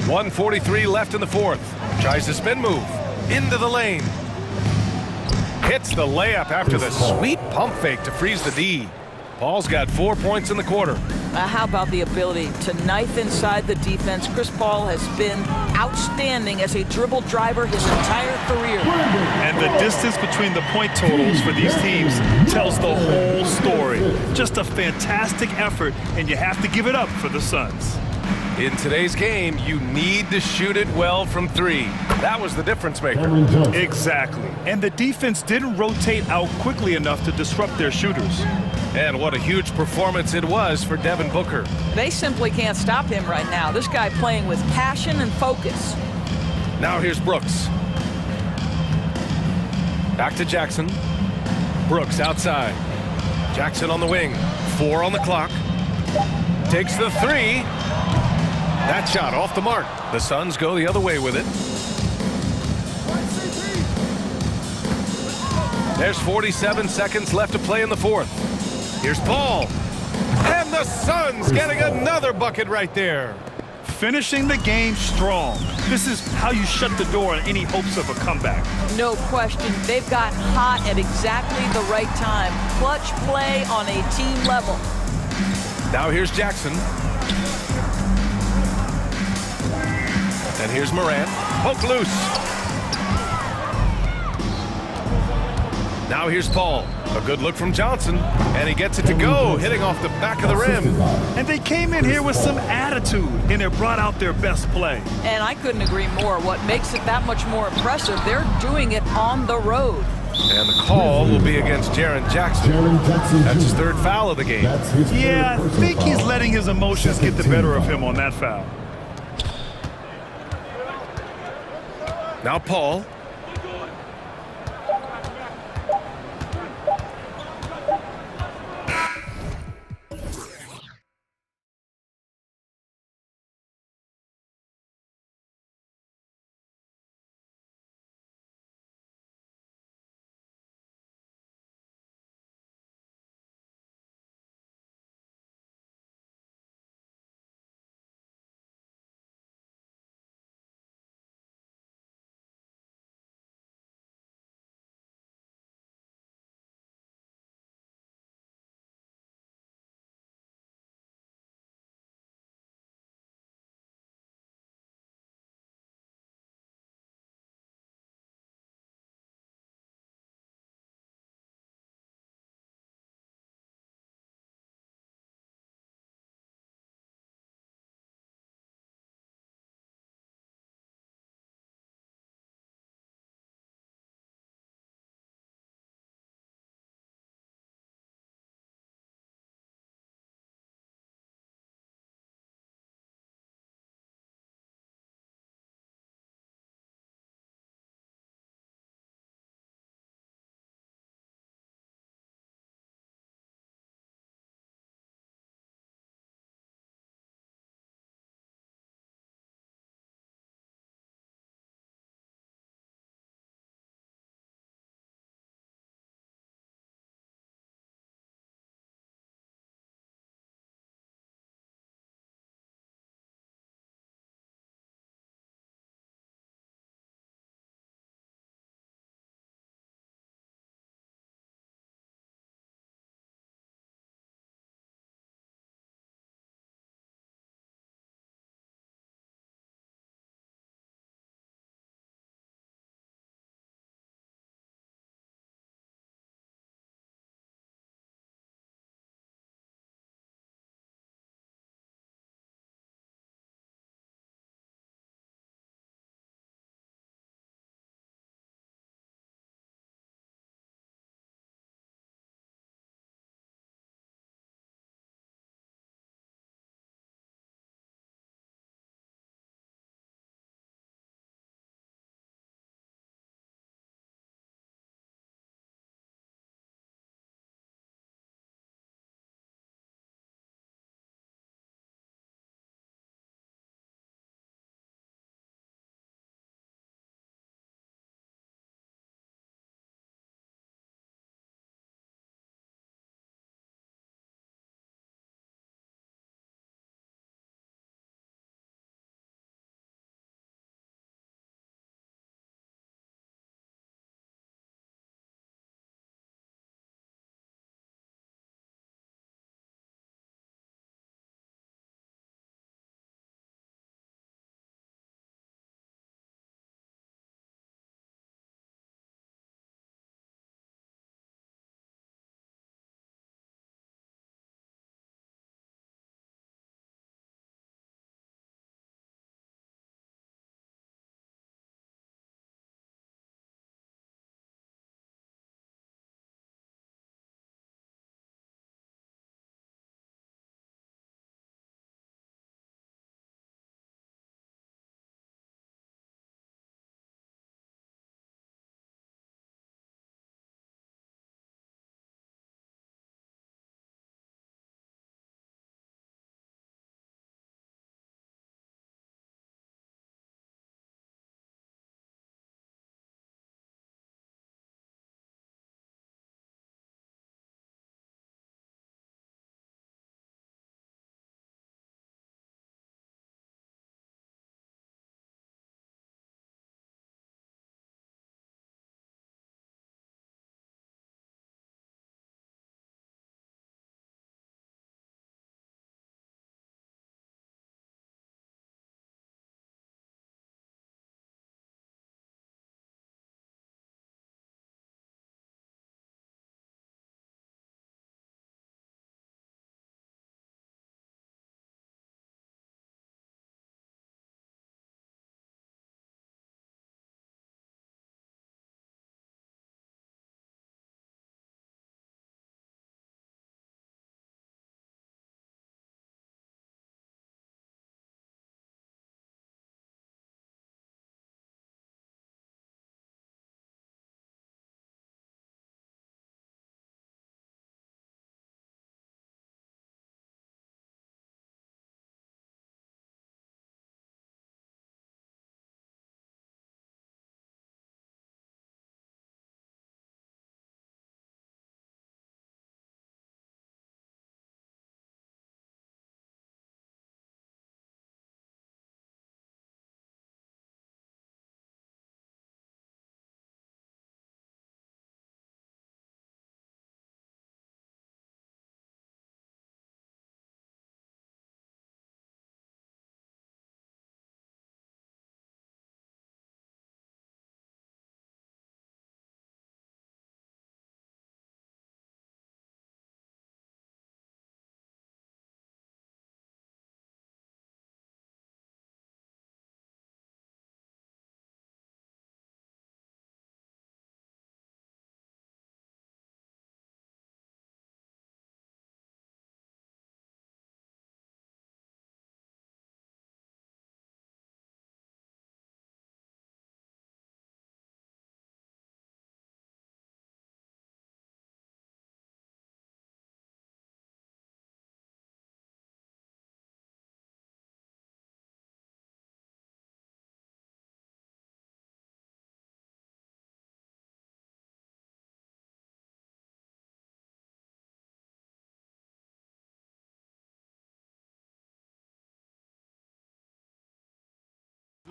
1:43 left in the fourth. Tries the spin move. Into the lane. Hits the layup after the sweet pump fake to freeze the D. Paul's got 4 points in the quarter. How about the ability to knife inside the defense? Chris Paul has been outstanding as a dribble driver his entire career. And the distance between the point totals for these teams tells the whole story. Just a fantastic effort, and you have to give it up for the Suns. In today's game, you need to shoot it well from three. That was the difference maker. Exactly. And the defense didn't rotate out quickly enough to disrupt their shooters. And what a huge performance it was for Devin Booker. They simply can't stop him right now. This guy playing with passion and focus. Now here's Brooks. Back to Jackson. Brooks outside. Jackson on the wing. 4 on the clock. Takes the three. That shot off the mark. The Suns go the other way with it. There's 47 seconds left to play in the fourth. Here's Paul. And the Suns getting another bucket right there. Finishing the game strong. This is how you shut the door on any hopes of a comeback. No question. They've gotten hot at exactly the right time. Clutch play on a team level. Now here's Jackson. And here's Morant. Poke loose. Now here's Paul. A good look from Johnson. And he gets it to go, hitting off the back of the rim. And they came in here with some attitude, and it brought out their best play. And I couldn't agree more. What makes it that much more impressive, they're doing it on the road. And the call will be against Jaren Jackson. That's his third foul of the game. Yeah, I think he's letting his emotions get the better of him on that foul. Now Paul.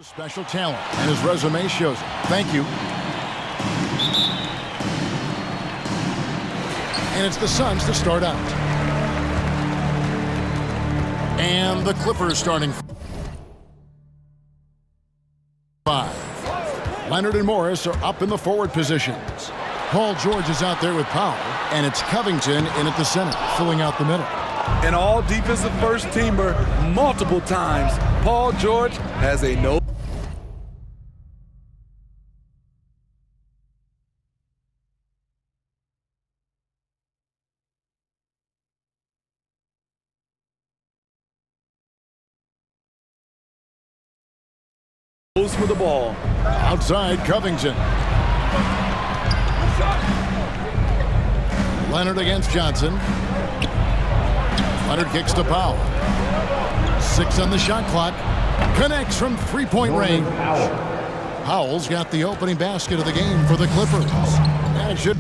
Special talent, and his resume shows it. Thank you. And it's the Suns to start out. And the Clippers starting 5. Leonard and Morris are up in the forward positions. Paul George is out there with Powell, and it's Covington in at the center, filling out the middle. An all-defensive first-teamer multiple times. Paul George has a no... for the ball. Outside, Covington. Leonard against Johnson. Leonard kicks to Powell. 6 on the shot clock. Connects from three-point range. Powell's got the opening basket of the game for the Clippers. And it should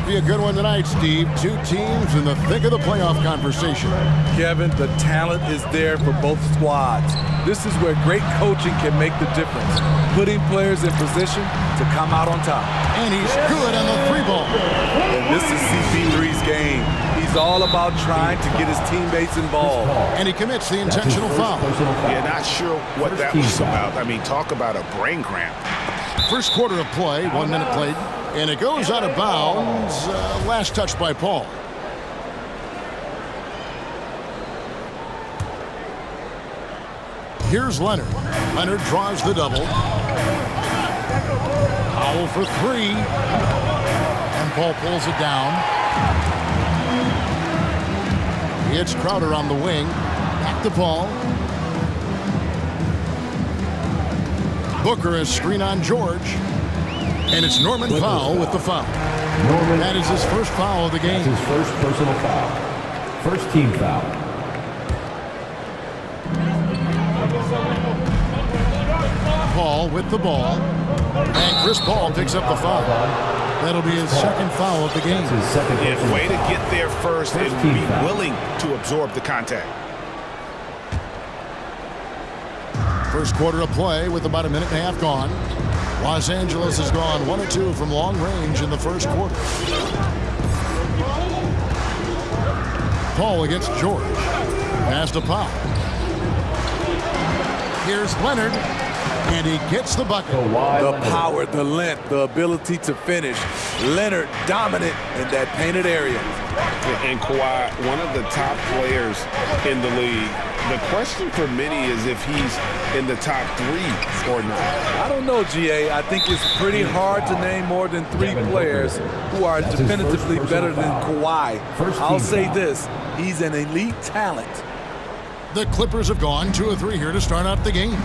be a good one tonight, Steve. Two teams in the thick of the playoff conversation. Kevin, the talent is there for both squads. This is where great coaching can make the difference, putting players in position to come out on top. And he's good on the three ball. And this is CP3's game. He's all about trying to get his teammates involved. And he commits the intentional foul. Yeah, not sure what that was about. I mean, talk about a brain cramp. First quarter of play, 1 minute played, and it goes out of bounds. Last touch by Paul. Here's Leonard. Leonard draws the double. Powell for 3. And Paul pulls it down. It's Crowder on the wing. Back to Paul. Booker has screen on George. And it's Norman Powell with the foul. That is his first foul of the game. That's his first personal foul. First team foul. Paul with the ball. And Chris Paul picks up the foul. That'll be his second foul of the game. Yeah, way to get there first and be willing to absorb the contact. First quarter of play with about a minute and a half gone. Los Angeles has gone 1 of 2 from long range in the first quarter. Paul against George. Pass to Powell. Here's Leonard. And he gets the bucket. The power, the length, the ability to finish. Leonard dominant in that painted area. And Kawhi, one of the top players in the league. The question for many is if he's in the top 3 or not. I don't know, GA. I think it's pretty hard to name more than 3 players who are definitively better than Kawhi. I'll say this, he's an elite talent. The Clippers have gone 2 of 3 here to start out the game.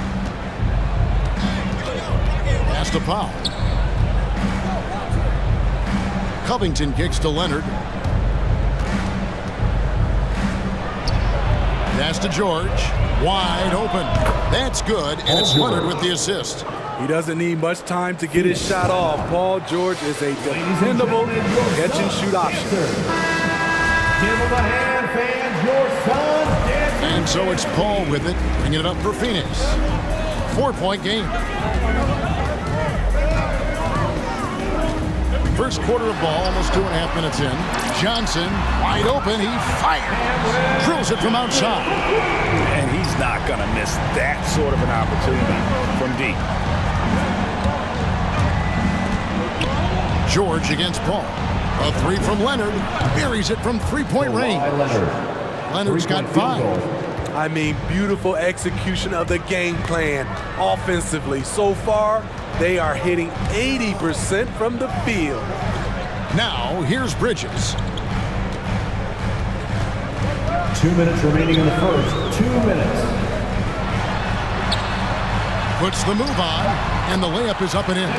Pass to Powell. Covington kicks to Leonard. Pass to George. Wide open. That's good, and it's Leonard with the assist. He doesn't need much time to get his shot off. Paul George is a dependable catch-and-shoot option. Give him a hand, fans. Your son. And so it's Paul with it, bringing it up for Phoenix. 4-point game. First quarter of ball, almost 2.5 minutes in. Johnson, wide open, he fires. Drills it from outside. And he's not going to miss that sort of an opportunity from deep. George against Paul. A 3 from Leonard. Buries it from three-point range. Leonard's got 5. I mean, beautiful execution of the game plan offensively. So far, they are hitting 80% from the field. Now, here's Bridges. 2 minutes remaining in the first. 2 minutes. Puts the move on, and the layup is up and in.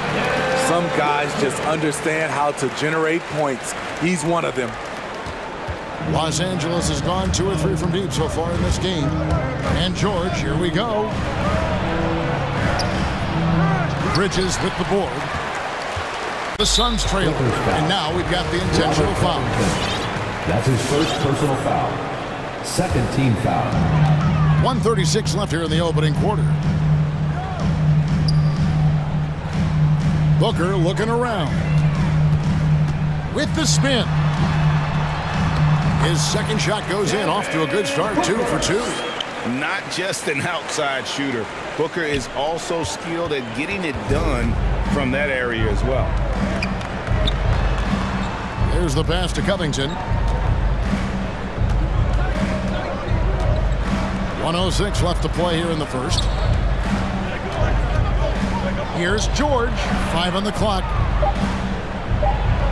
Some guys just understand how to generate points. He's one of them. Los Angeles has gone 2 or 3 from deep so far in this game. And George, here we go. Bridges with the board. The Suns trail. And now we've got the intentional foul. That's his first personal foul. Second team foul. 1:36 left here in the opening quarter. Booker looking around. With the spin. His second shot goes in, off to a good start, 2 for 2. Not just an outside shooter. Booker is also skilled at getting it done from that area as well. There's the pass to Covington. 1:06 left to play here in the first. Here's George. 5 on the clock.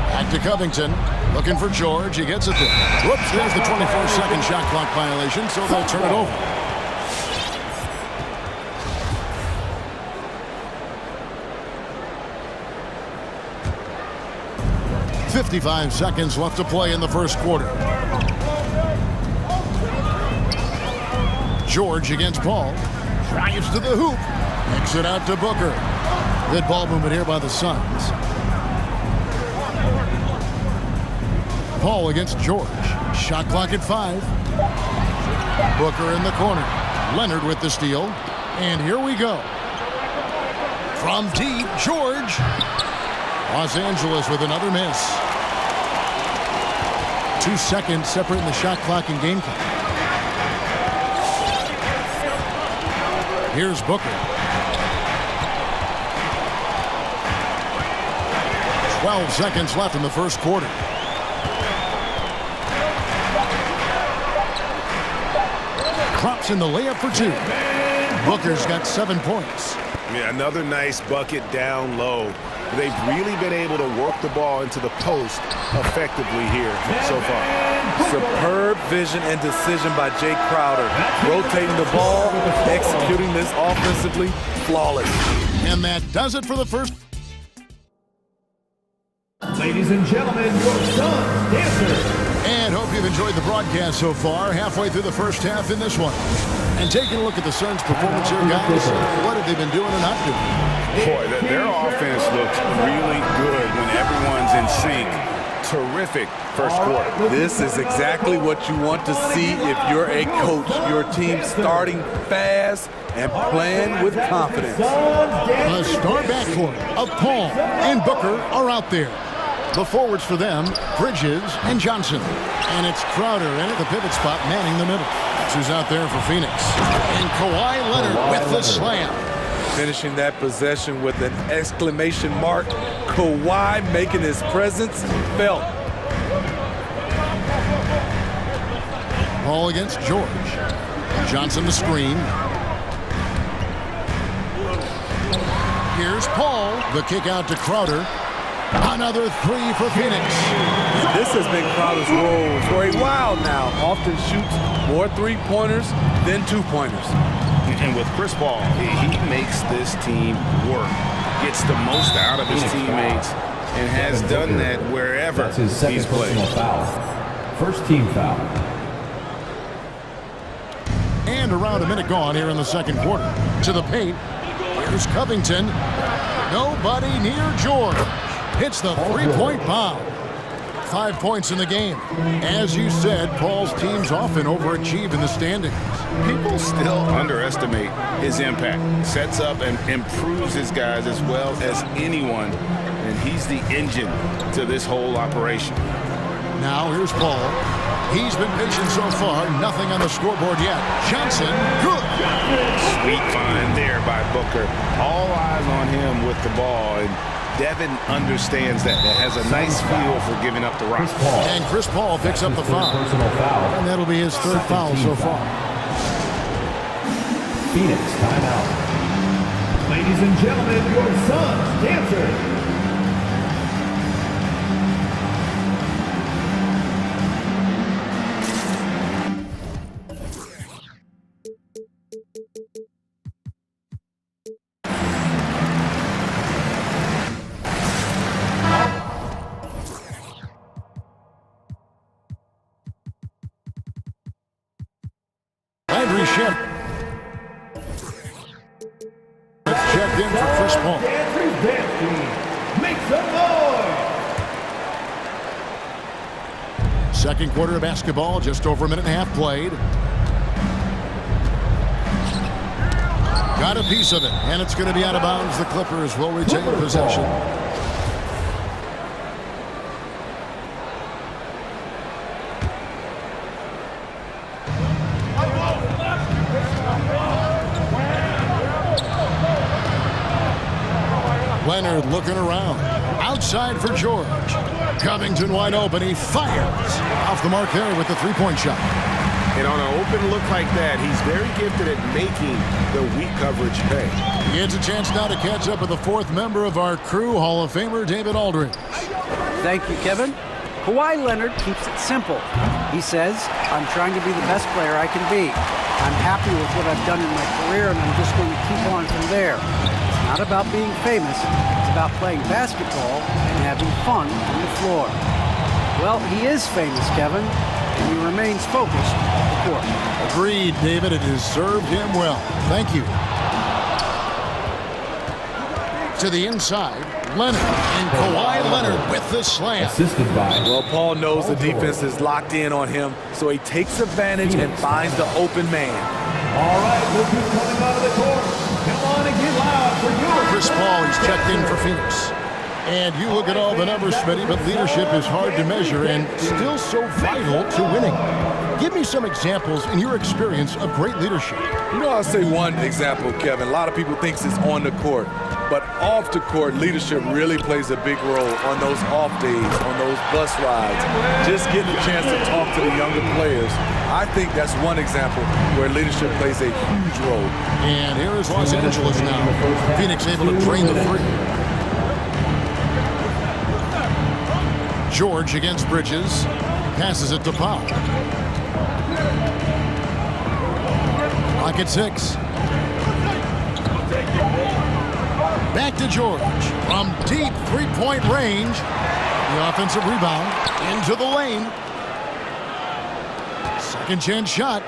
Back to Covington. Looking for George. He gets it there. Whoops, there's the 24-second shot clock violation, so they'll turn it over. 55 seconds left to play in the first quarter. George against Paul. Drives to the hoop. Kicks it out to Booker. Good ball movement here by the Suns. Paul against George. Shot clock at 5. Booker in the corner. Leonard with the steal. And here we go. From deep, George. Los Angeles with another miss. 2 seconds separating the shot clock and game clock. Here's Booker. 12 seconds left in the first quarter. Drops in the layup for 2. Booker's got 7 points. Yeah, another nice bucket down low. They've really been able to work the ball into the post effectively here so far. Superb vision and decision by Jay Crowder. Rotating the ball, executing this offensively, flawless. And that does it for the first. Ladies and gentlemen, your Suns dancers. And hope you've enjoyed the broadcast so far. Halfway through the first half in this one. And taking a look at the Suns' performance here, guys. What have they been doing and not doing? Boy, their offense looks really good when everyone's in sync. Terrific first quarter. This is exactly what you want to see if you're a coach. Your team starting fast and playing with confidence. The star backcourt of Paul and Booker are out there. The forwards for them, Bridges and Johnson. And it's Crowder in at the pivot spot, manning the middle. That's who's out there for Phoenix. And Kawhi Leonard with the slam. Finishing that possession with an exclamation mark. Kawhi making his presence felt. Paul against George. Johnson the screen. Here's Paul. The kick out to Crowder. Another 3 for Phoenix. This has been Crowder's role for a while now. Often shoots more 3-pointers than 2-pointers. And with Chris Paul, he makes this team work. Gets the most out of his teammates and has done that wherever That's his second he's played. Foul. First team foul. And around a minute gone here in the second quarter. To the paint. Here's Covington. Nobody near George. Hits the 3-point bomb. 5 points in the game. As you said, Paul's teams often overachieve in the standings. People still underestimate his impact. Sets up and improves his guys as well as anyone. And he's the engine to this whole operation. Now here's Paul. He's been patient so far. Nothing on the scoreboard yet. Johnson, good. Sweet find there by Booker. All eyes on him with the ball. And Devin understands that. Has a nice feel for giving up the rock. And Chris Paul picks up the foul. And that'll be his 3rd foul so far. Phoenix timeout. Ladies and gentlemen, your Suns dancers. Checked in for Chris Paul. Make some noise. Second quarter of basketball, just over a minute and a half played. Got a piece of it, and it's going to be out of bounds. The Clippers will retain possession. Leonard looking around. Outside for George. Covington wide open. He fires. Off the mark there with the three-point shot. And on an open look like that, he's very gifted at making the weak coverage pay. He gets a chance now to catch up with the fourth member of our crew, Hall of Famer David Aldridge. Thank you, Kevin. Kawhi Leonard keeps it simple. He says, I'm trying to be the best player I can be. I'm happy with what I've done in my career, and I'm just going to keep on from there. It's not about being famous. It's about playing basketball and having fun on the floor. Well, he is famous, Kevin, and he remains focused on the court. Agreed, David. It has served him well. Thank you. To the inside, Leonard, and Kawhi Leonard with the slam. Assisted by. Well, Paul knows the defense is locked in on him, so he takes advantage and finds the open man. All right, look who's coming out of the court. Come on and get loud for yours. Chris Paul, he's checked in for Phoenix. And you look at all the numbers, Smitty, but leadership is hard to measure and still so vital to winning. Give me some examples in your experience of great leadership. You know, I'll say one example, Kevin. A lot of people think it's on the court. But off the court, leadership really plays a big role on those off days, on those bus rides. Just getting a chance to talk to the younger players. I think that's one example where leadership plays a huge role. And here is Los Angeles now. Phoenix able to drain the three. George against Bridges. Passes it to Powell. Clock at 6. Back to George. From deep three-point range. The offensive rebound into the lane. Second chance shot.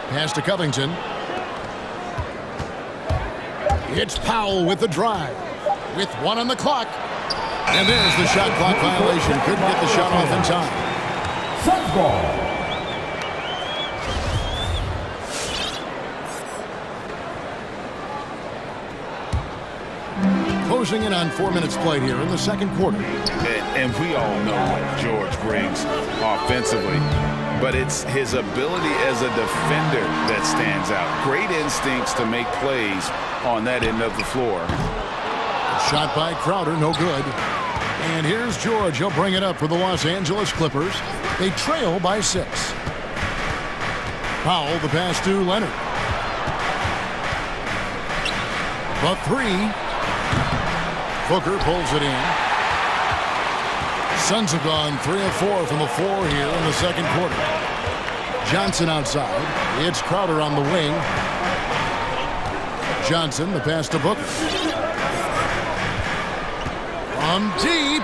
Pass to Covington. It's Powell with the drive. With one on the clock. And there's the shot clock violation. Couldn't get the shot off in time. Suns ball. Closing in on 4 minutes played here in the second quarter. And we all know what George brings offensively, but it's his ability as a defender that stands out. Great instincts to make plays on that end of the floor. Shot by Crowder, no good. And here's George. He'll bring it up for the Los Angeles Clippers. They trail by 6. Powell, the pass to Leonard. The three. Booker pulls it in. Suns have gone 3 of 4 from the floor here in the second quarter. Johnson outside. It's Crowder on the wing. Johnson, the pass to Booker. From deep.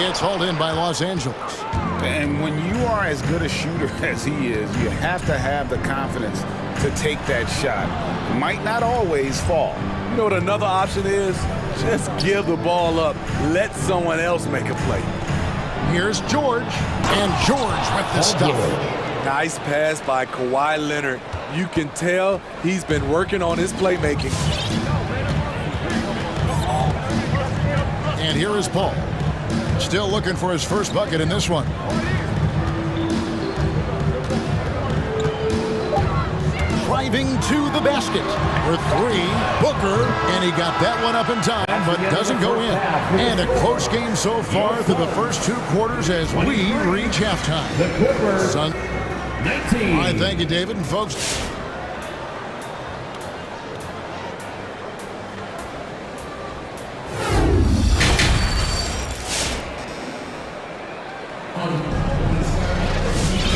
It's hauled in by Los Angeles. And when you are as good a shooter as he is, you have to have the confidence to take that shot. Might not always fall. You know what another option is? Just give the ball up. Let someone else make a play. Here's George. And George with the stuff. Nice pass by Kawhi Leonard. You can tell he's been working on his playmaking. And here is Paul. Still looking for his first bucket in this one. Driving to the basket for 3, Booker, and he got that one up in time, but doesn't go in. And a close game so far through the first 2 quarters as we reach halftime. The Clippers, 19. All right, thank you, David. And folks,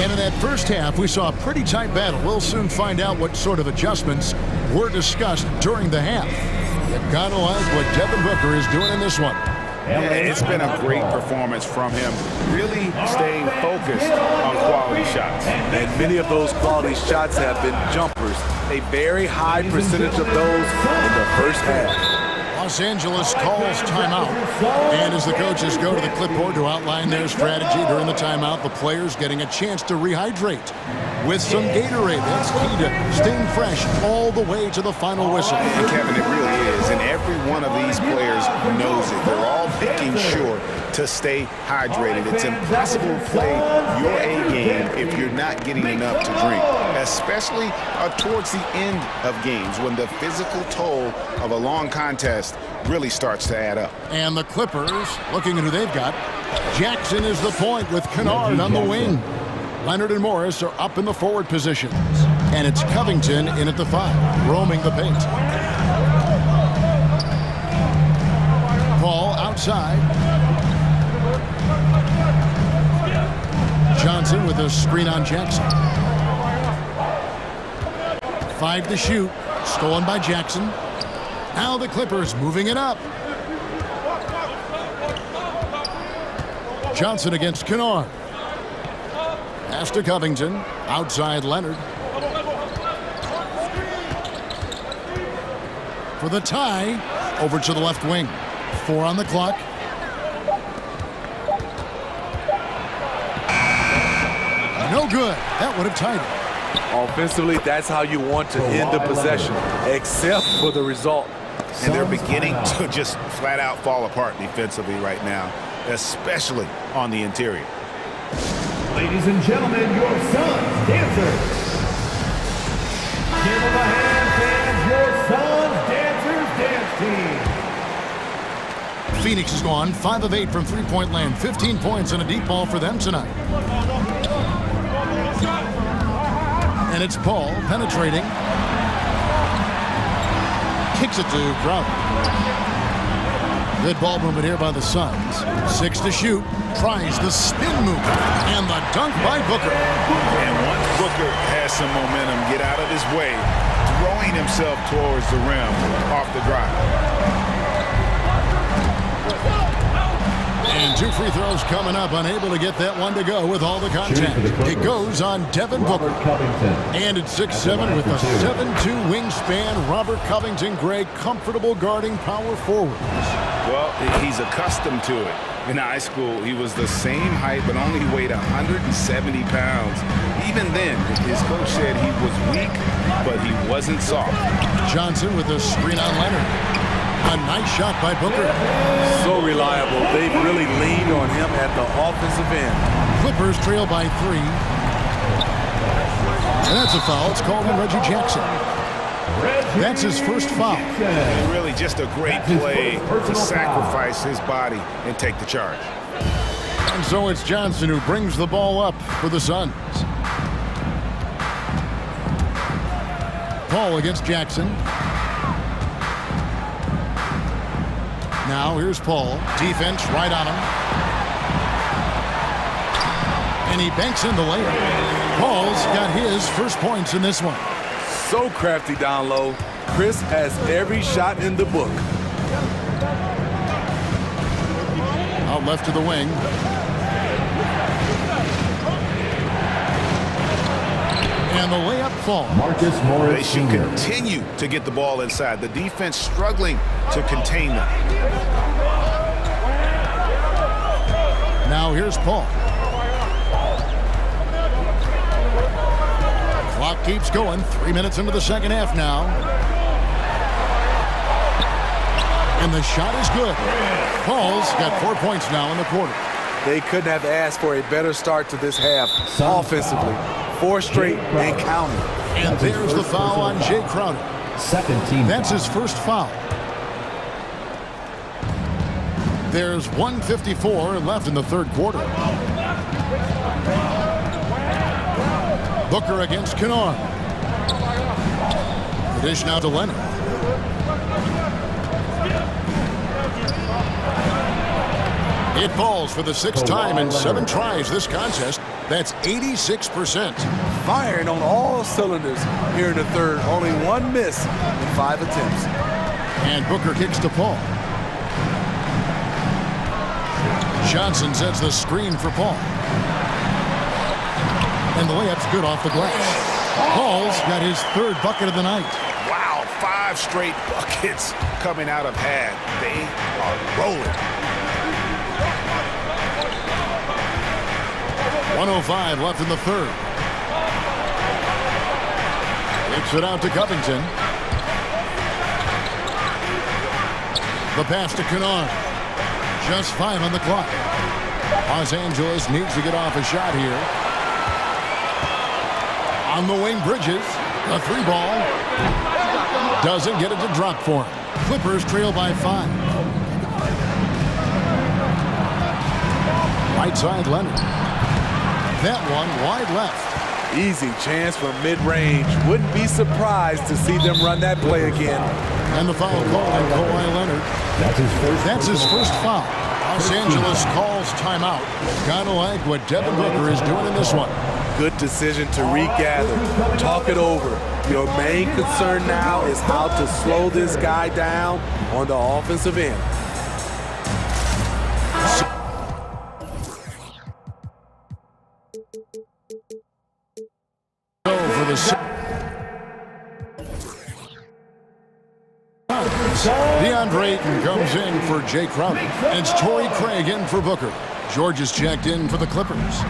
and in that first half, we saw a pretty tight battle. We'll soon find out what sort of adjustments were discussed during the half. You've got to like what Devin Booker is doing in this one. It's been a great performance from him, really staying focused on quality shots. And many of those quality shots have been jumpers. A very high percentage of those in the first half. Los Angeles calls timeout. And as the coaches go to the clipboard to outline their strategy during the timeout, the players getting a chance to rehydrate with some Gatorade. That's key to staying fresh all the way to the final whistle. And Kevin, it really is. And every one of these players knows it. They're all making sure to stay hydrated. It's impossible to play your A game if you're not getting enough to drink, especially towards the end of games when the physical toll of a long contest really starts to add up. And the Clippers, looking at who they've got, Jackson is the point with Kennard on the wing. Leonard and Morris are up in the forward positions. And it's Covington in at the 5, roaming the paint. Paul outside. Johnson with a screen on Jackson. 5 to shoot. Stolen by Jackson. Now the Clippers moving it up. Johnson against Kennard. Pass to Covington. Outside Leonard. For the tie. Over to the left wing. 4 on the clock. No good. That would have tied it. Offensively, that's how you want to end the possession, except for the result. And they're beginning to just flat out fall apart defensively right now, especially on the interior. Ladies and gentlemen, your sons, dancers. Give them a hand, fans, your sons, dancers, dance team. Phoenix has gone 5 of 8 from three-point land. 15 points and a deep ball for them tonight. And it's Paul penetrating. Kicks it to Crowder. Good ball movement here by the Suns. 6 to shoot. Tries the spin move. And the dunk by Booker. And once Booker has some momentum, get out of his way, throwing himself towards the rim off the drive. And 2 free throws coming up, unable to get that one to go with all the contact. It goes on Devin Booker. And it's 6'7" with a 7'2" wingspan. Robert Covington, Gray, comfortable guarding power forwards. Well, he's accustomed to it. In high school, he was the same height, but only weighed 170 pounds. Even then, his coach said he was weak, but he wasn't soft. Johnson with a screen on Leonard. A nice shot by Booker. So reliable. They've really leaned on him at the offensive end. Clippers trail by 3. And that's a foul. It's called on Reggie Jackson. That's his first foul. And really just a great play to sacrifice his body and take the charge. And so it's Johnson who brings the ball up for the Suns. Paul against Jackson. Now here's Paul. Defense right on him. And he banks in the layup. Paul's got his first points in this one. So crafty down low. Chris has every shot in the book. Out left to the wing. And the layup falls. Marcus Morris They should continue to get the ball inside. The defense struggling to contain them. Now here's Paul. Clock keeps going. 3 minutes into the second half now. And the shot is good. Paul's got 4 points now in the quarter. They couldn't have asked for a better start to this half offensively. 4 straight and counting. And there's the foul on Jay Crowder. Second team. That's his first foul. There's 1:54 left in the third quarter. Booker against Kennard. The dish now to Leonard. It falls for the 6th time in 7 tries this contest. That's 86%. Firing on all cylinders here in the third. Only 1 miss in 5 attempts. And Booker kicks to Paul. Johnson sets the screen for Paul. And the layup's good off the glass. Paul's got his 3rd bucket of the night. Wow, 5 5 straight buckets coming out of Had. They are rolling. 1:05 left in the third. Kicks it out to Covington. The pass to Kennard. Just 5 on the clock. Los Angeles needs to get off a shot here. On the wing, Bridges. A 3 ball. Doesn't get it to drop for him. Clippers trail by 5. Right side, Leonard. That one wide left. Easy chance from mid-range. Wouldn't be surprised to see them run that play again. And the foul called on Kawhi Leonard. That's his first foul. Los Angeles calls timeout. Gotta like what Devin Booker is doing in this one. Good decision to regather. Talk it over. Your main concern now is how to slow this guy down on the offensive end. For the DeAndre Ayton comes in for Jay Crowder. And it's Torrey Craig in for Booker. George is checked in for the Clippers.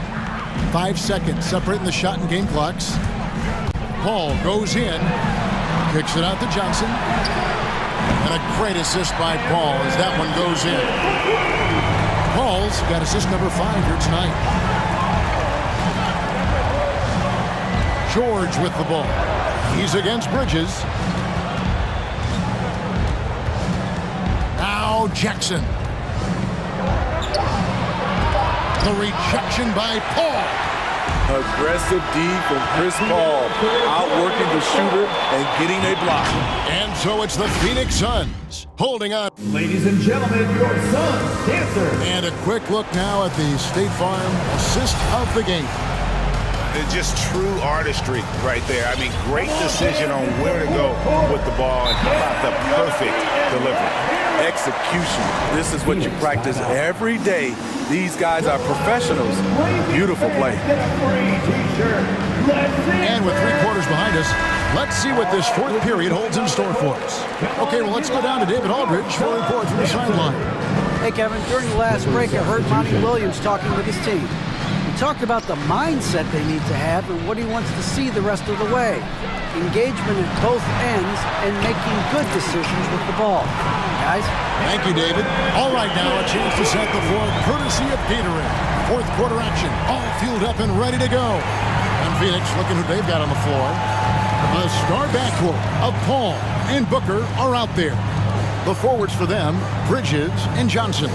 5 seconds separating the shot and game clocks. Paul goes in, kicks it out to Johnson. And a great assist by Paul as that one goes in. Paul's got assist number 5 here tonight. George with the ball. He's against Bridges. Now Jackson. The rejection by Paul. Aggressive D from Chris Paul, outworking the shooter and getting a block. And so it's the Phoenix Suns holding on. Ladies and gentlemen, your Suns dancer. And a quick look now at the State Farm assist of the game. It's just true artistry right there. I mean, great decision on where to go with the ball and how about the perfect delivery. Execution. This is what you practice every day. These guys are professionals. Beautiful play. And with 3 quarters behind us, let's see what this 4th period holds in store for us. Okay, well, let's go down to David Aldridge for a report from the sideline. Hey, Kevin, during the last break, I heard Monty Williams talking with his team. He talked about the mindset they need to have and what he wants to see the rest of the way. Engagement at both ends and making good decisions with the ball. Guys? Thank you, David. All right, now a chance to set the floor courtesy of Gatorade. 4th quarter action, all fueled up and ready to go. And Phoenix, looking who they've got on the floor. The star backcourt of Paul and Booker are out there. The forwards for them, Bridges and Johnson.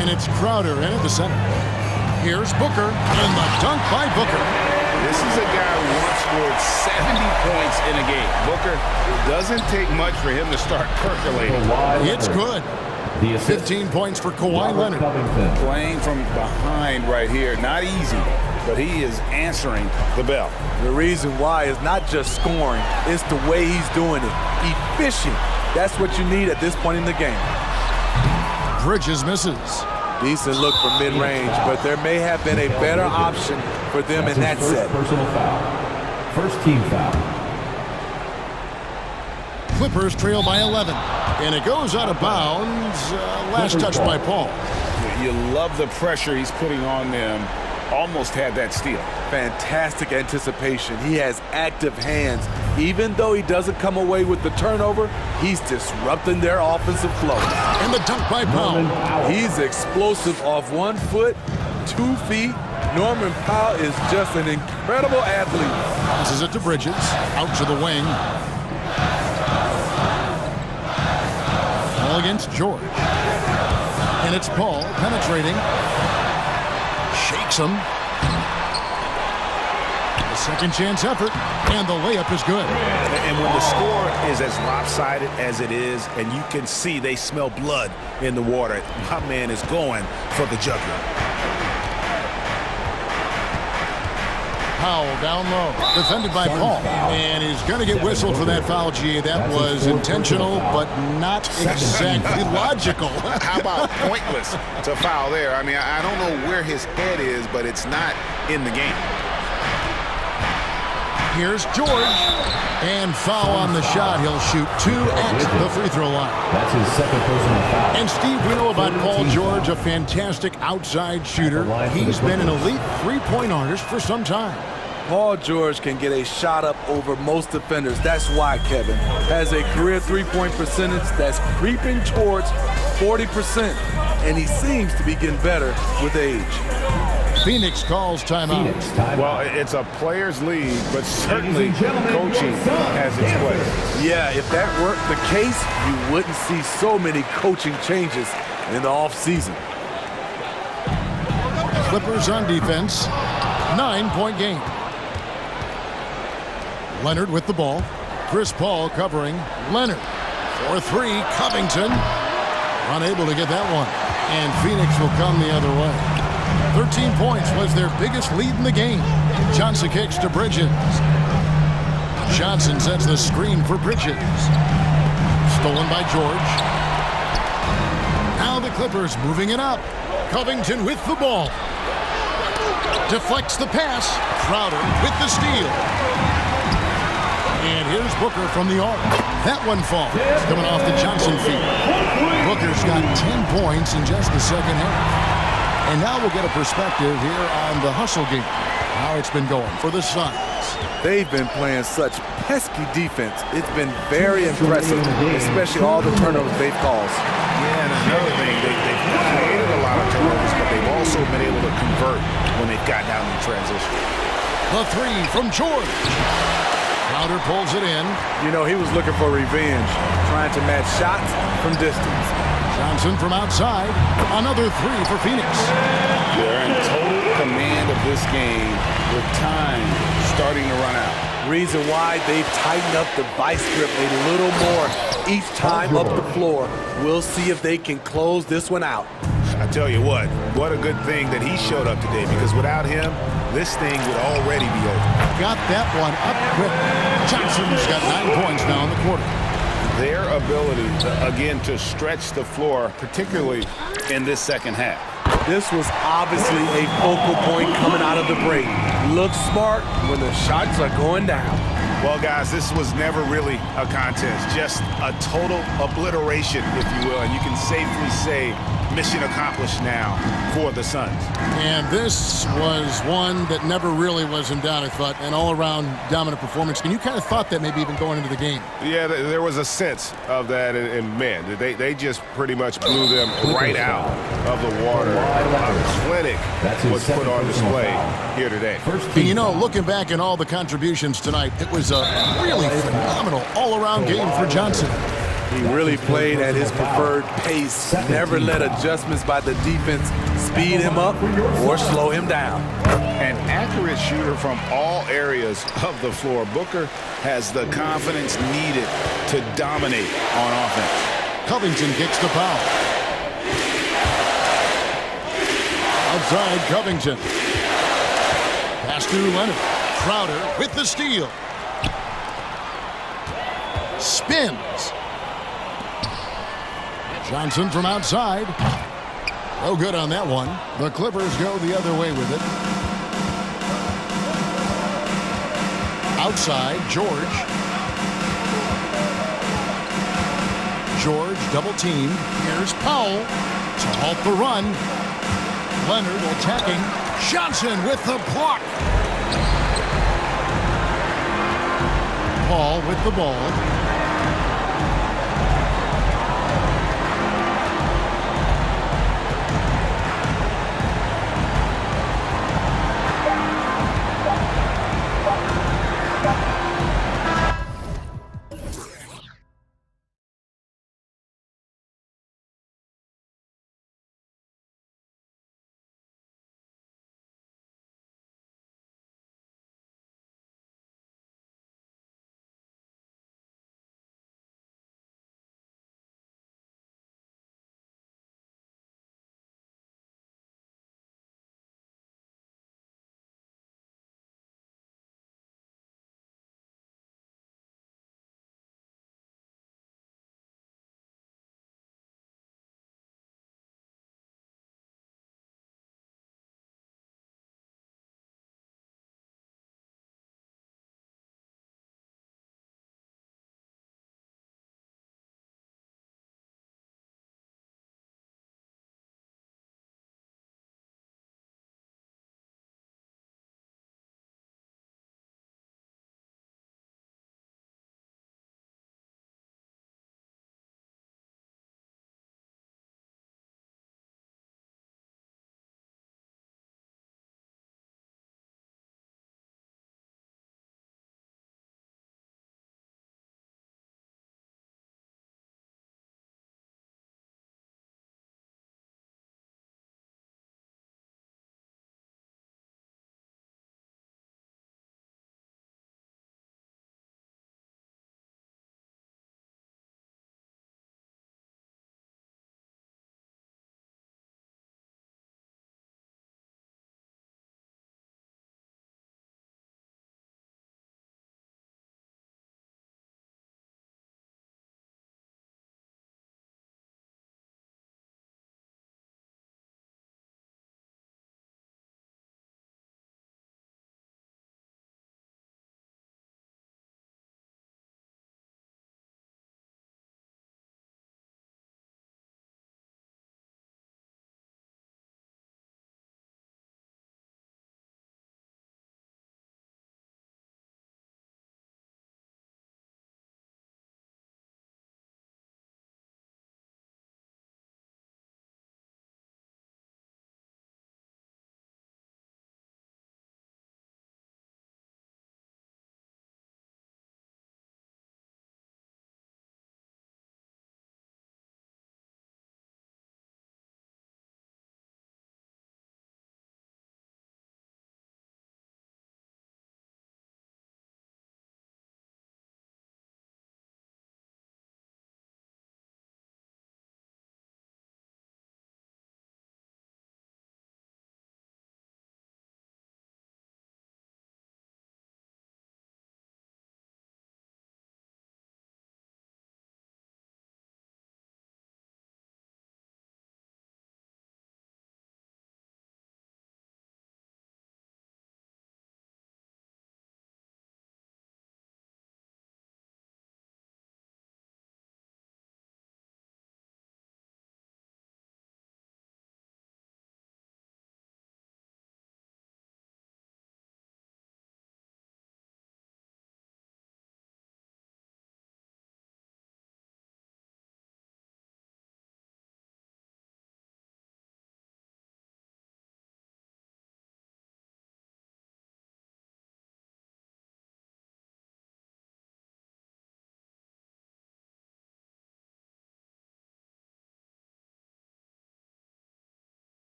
And it's Crowder in at the center. Here's Booker, and the dunk by Booker. This is a guy who once scored 70 points in a game. Booker, it doesn't take much for him to start percolating. It's good. 15 points for Kawhi Leonard. Playing from behind right here, not easy, but he is answering the bell. The reason why is not just scoring, it's the way he's doing it. Efficient. That's what you need at this point in the game. Bridges misses. Decent look from mid-range, but there may have been a better option for them in that set. Personal foul. First team foul. Clippers trail by 11. And it goes out of bounds. Last touch by Paul. You love the pressure he's putting on them. Almost had that steal. Fantastic anticipation. He has active hands. Even though he doesn't come away with the turnover, he's disrupting their offensive flow. And the dunk by Powell. He's explosive off 1 foot, 2 feet. Norman Powell is just an incredible athlete. Passes it to Bridges. Out to the wing. Ball against George. And it's Paul penetrating. Shakes him. A second chance effort, and the layup is good. And when the score is as lopsided as it is, and you can see they smell blood in the water, my man is going for the jugular. Powell down low, defended by Paul, and he's going to get whistled for that foul, G. That was intentional, but not exactly logical. How about pointless to foul there? I mean, I don't know where his head is, but it's not in the game. Here's George. And foul on the shot. He'll shoot 2 at the free throw line. That's his second personal foul. And Steve, we know about Paul George, a fantastic outside shooter. He's been an elite three-point artist for some time. Paul George can get a shot up over most defenders. That's why Kevin has a career three-point percentage that's creeping towards 40%. And he seems to be getting better with age. Phoenix calls timeout. Well, it's a players' league, but certainly coaching has its place. Yeah, if that weren't the case, you wouldn't see so many coaching changes in the offseason. Clippers on defense. 9-point game. Leonard with the ball. Chris Paul covering Leonard. For 3, Covington. Unable to get that one. And Phoenix will come the other way. 13 points was their biggest lead in the game. Johnson kicks to Bridges. Johnson sets the screen for Bridges. Stolen by George. Now the Clippers moving it up. Covington with the ball. Deflects the pass. Crowder with the steal. And here's Booker from the arc. That one falls. Coming off the Johnson feed. Booker's got 10 points in just the second half. And now we'll get a perspective here on the hustle game. How it's been going for the Suns. They've been playing such pesky defense. It's been very impressive, especially all the turnovers they've caused. Yeah, and another thing, they've created a lot of turnovers, but they've also been able to convert when they've got down in transition. The 3 from George. Crowder pulls it in. You know, he was looking for revenge, trying to match shots from distance. Johnson from outside. Another 3 for Phoenix. They're in total command of this game with time starting to run out. Reason why they've tightened up the vice grip a little more each time up the floor. We'll see if they can close this one out. I tell you what a good thing that he showed up today, because without him, this thing would already be over. Got that one up quick. Johnson's got 9 points now in the quarter. Their ability, again, to stretch the floor, particularly in this second half. This was obviously a focal point coming out of the break. Looks smart when the shots are going down. Well, guys, this was never really a contest, just a total obliteration, if you will, and you can safely say mission accomplished now for the Suns. And this was one that never really was in doubt, I thought, an all-around dominant performance. And you kind of thought that maybe even going into the game. Yeah, there was a sense of that, and man, they just pretty much blew them right out of the water. A clinic was put on display here today. And you know, looking back at all the contributions tonight, it was a really phenomenal all-around game for Johnson. He really played at his preferred pace, never let adjustments by the defense speed him up or slow him down. An accurate shooter from all areas of the floor. Booker has the confidence needed to dominate on offense. Covington kicks the foul. Outside Covington. Pass to Leonard. Crowder with the steal. Spins. Johnson from outside. No good on that one. The Clippers go the other way with it. Outside, George. George double teamed. Here's Powell to halt the run. Leonard attacking. Johnson with the block. Paul with the ball.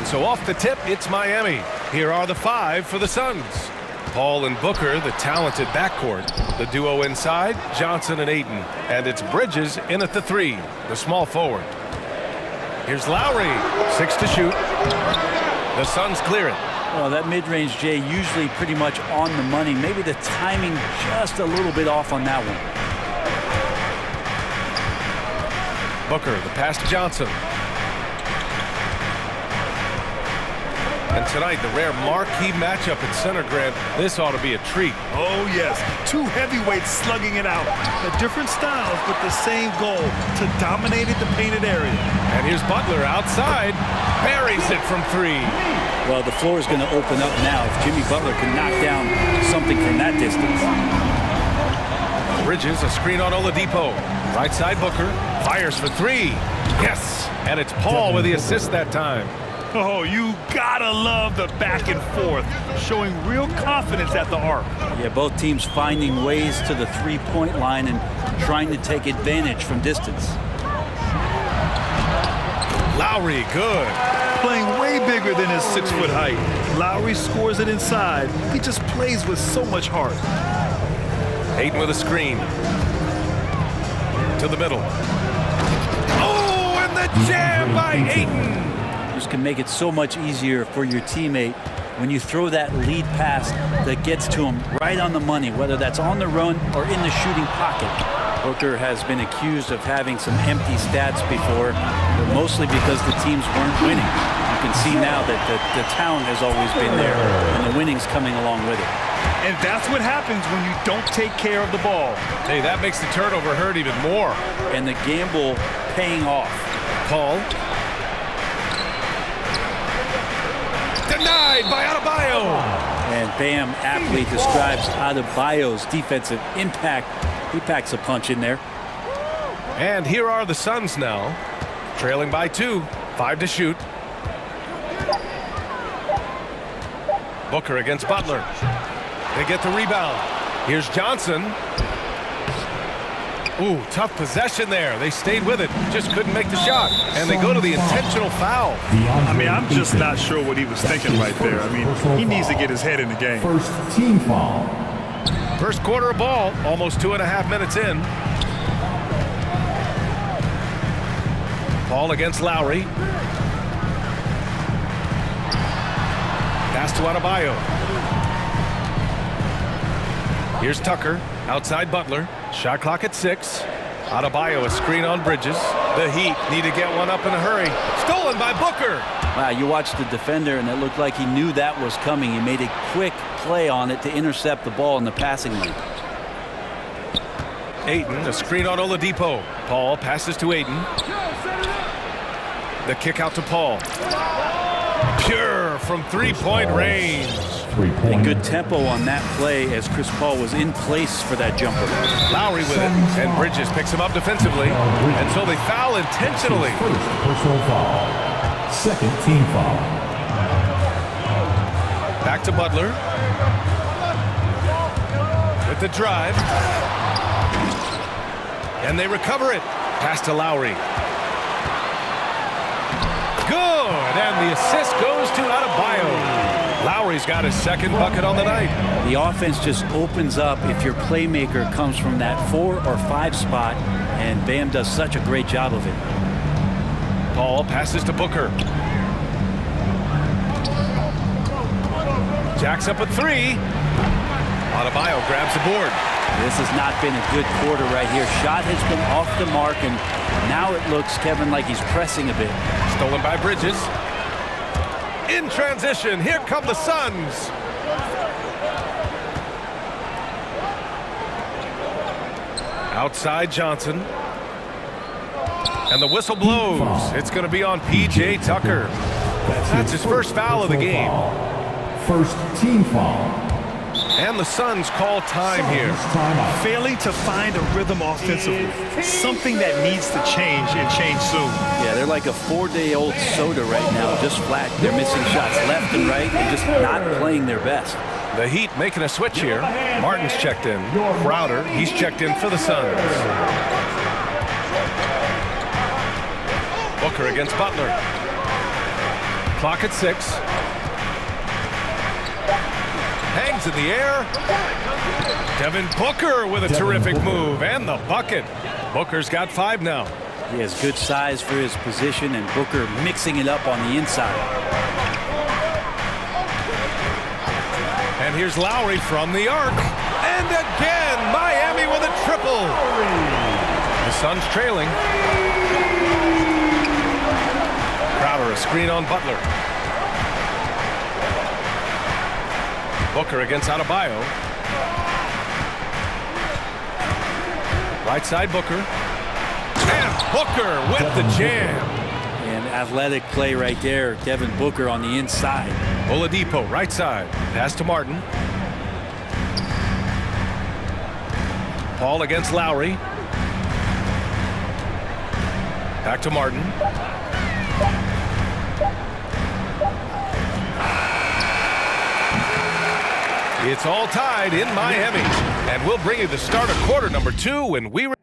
So off the tip, it's Miami. Here are the 5 for the Suns. Paul and Booker, the talented backcourt. The duo inside, Johnson and Ayton. And it's Bridges in at the 3, the small forward. Here's Lowry, 6 to shoot. The Suns clear it. Well, that mid-range, Jay, usually pretty much on the money. Maybe the timing just a little bit off on that one. Booker, the pass to Johnson. And tonight, the rare marquee matchup at Center Grant. This ought to be a treat. Oh, yes. 2 heavyweights slugging it out. The different styles, but the same goal, to dominate the painted area. And here's Butler outside. Buries it from 3. Well, the floor is going to open up now if Jimmy Butler can knock down something from that distance. Bridges, a screen on Oladipo. Right side Booker. Fires for 3. Yes. And it's Paul with the assist that time. Oh, you gotta love the back and forth, showing real confidence at the arc. Yeah, both teams finding ways to the three-point line and trying to take advantage from distance. Lowry, good. Playing way bigger than his 6-foot height. Lowry scores it inside. He just plays with so much heart. Ayton with a screen. To the middle. Oh, and the jam by Ayton. Just can make it so much easier for your teammate when you throw that lead pass that gets to him right on the money, whether that's on the run or in the shooting pocket. Booker has been accused of having some empty stats before, but mostly because the teams weren't winning. You can see now that the talent has always been there, and the winning's coming along with it. And that's what happens when you don't take care of the ball. Hey, that makes the turnover hurt even more. And the gamble paying off. Paul. Denied by Adebayo. And Bam aptly describes Adebayo's defensive impact. He packs a punch in there. And here are the Suns now. Trailing by 2. 5 to shoot. Booker against Butler. They get the rebound. Here's Johnson. Ooh, tough possession there. They stayed with it. Just couldn't make the shot. And they go to the intentional foul. I mean, I'm just not sure what he was thinking right there. I mean, he needs to get his head in the game. First team foul. First quarter of ball, almost 2.5 minutes in. Paul against Lowry. Pass to Adebayo. Here's Tucker, outside Butler. Shot clock at 6. Adebayo, a screen on Bridges. The Heat need to get one up in a hurry. Stolen by Booker. Wow, you watched the defender, and it looked like he knew that was coming. He made a quick play on it to intercept the ball in the passing lane. Ayton, a screen on Oladipo. Paul passes to Ayton. The kick out to Paul. Pure from three-point range. A good tempo on that play as Chris Paul was in place for that jumper. Lowry with it, and Bridges picks him up defensively, and so they foul intentionally. First personal foul. Second team foul. Back to Butler. With the drive. And they recover it. Pass to Lowry. Good, and the assist goes to Adebayo. Lowry's got his second bucket on the night. The offense just opens up if your playmaker comes from that 4 or 5 spot, and Bam does such a great job of it. Paul passes to Booker. Jacks up at 3. Adebayo grabs the board. This has not been a good quarter right here. Shot has been off the mark, and now it looks, Kevin, like he's pressing a bit. Stolen by Bridges. In transition, here come the Suns. Outside Johnson. And the whistle blows. It's going to be on P.J. Tucker. That's his first foul of the game. First team foul. And the Suns call time here. Failing to find a rhythm offensively. Something that needs to change and change soon. Yeah, they're like a 4-day-old soda right now, just flat. They're missing shots left and right and just not playing their best. The Heat making a switch here. Martin's checked in. Crowder, he's checked in for the Suns. Booker against Butler. Clock at 6. Hangs in the air. Devin Booker with a terrific move and the bucket. Booker's got 5 now. He has good size for his position, and Booker mixing it up on the inside. And here's Lowry from the arc. And again, Miami with a triple. The Suns trailing. Crowder, a screen on Butler. Booker against Adebayo. Right side Booker. And Booker with the jam. And athletic play right there. Devin Booker on the inside. Oladipo, right side. Pass to Martin. Paul against Lowry. Back to Martin. It's all tied in Miami. And we'll bring you the start of quarter number 2 when we... All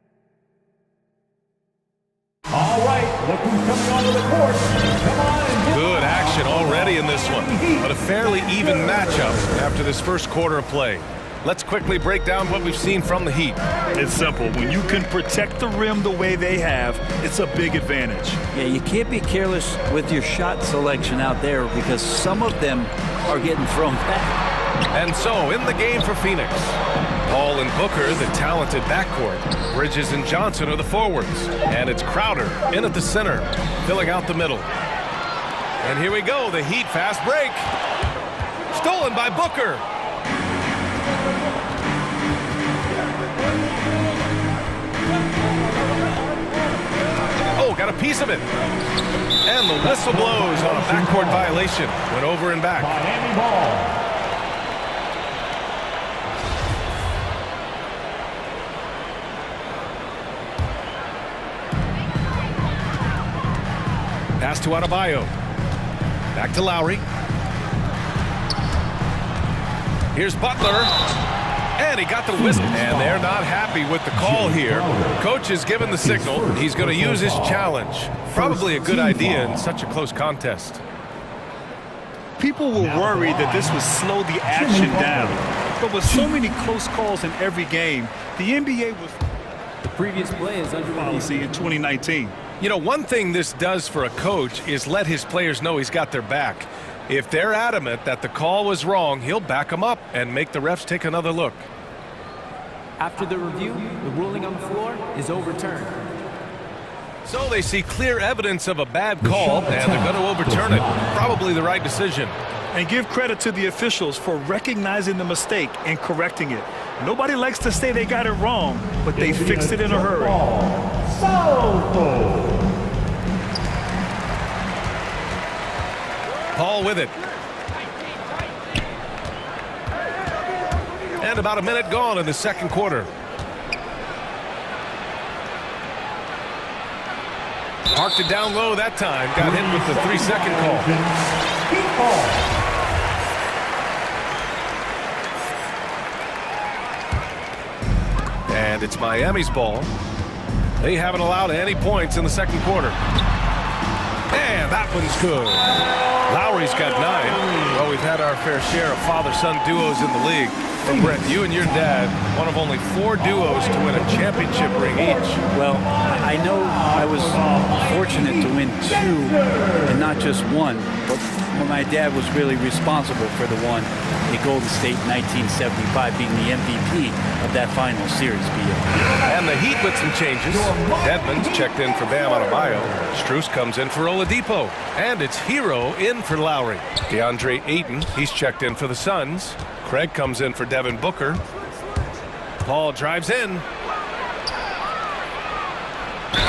right, look who's coming onto the court. Come on and Good action already in this one, but a fairly even matchup after this first quarter of play. Let's quickly break down what we've seen from the Heat. It's simple. When you can protect the rim the way they have, it's a big advantage. Yeah, you can't be careless with your shot selection out there because some of them are getting thrown back. And so, in the game for Phoenix, Paul and Booker, the talented backcourt. Bridges and Johnson are the forwards. And it's Crowder in at the center, filling out the middle. And here we go, the Heat fast break. Stolen by Booker. Oh, got a piece of it. And the whistle blows on a backcourt violation. Went over and back. Miami ball. Pass to Adebayo. Back to Lowry. Here's Butler. And he got the whistle. And they're not happy with the call here. Coach has given the signal. He's going to use his challenge. Probably a good idea in such a close contest. People were worried that this would slow the action down. But with so many close calls in every game, the NBA was the previous play is under policy in 2019. You know, one thing this does for a coach is let his players know he's got their back. If they're adamant that the call was wrong, he'll back them up and make the refs take another look. After the review, the ruling on the floor is overturned. So they see clear evidence of a bad call, and they're going to overturn it. Probably the right decision. And give credit to the officials for recognizing the mistake and correcting it. Nobody likes to say they got it wrong, but they fixed it in a hurry. Paul with it. And about a minute gone in the second quarter. Parked it down low that time. Got hit with the 3-second call. And it's Miami's ball. They haven't allowed any points in the second quarter. And that one's good. Lowry's got 9. Well, we've had our fair share of father-son duos in the league. But Brett, you and your dad, one of only 4 duos to win a championship ring each. Well, I know I was fortunate to win 2 and not just 1, but my dad was really responsible for the one in Golden State in 1975, being the MVP of that final series. And the Heat with some changes. Edmonds checked in for Bam Adebayo. Strus comes in for Oladipo. And it's Hero in for Lowry. DeAndre Ayton, he's checked in for the Suns. Craig comes in for Devin Booker. Paul drives in.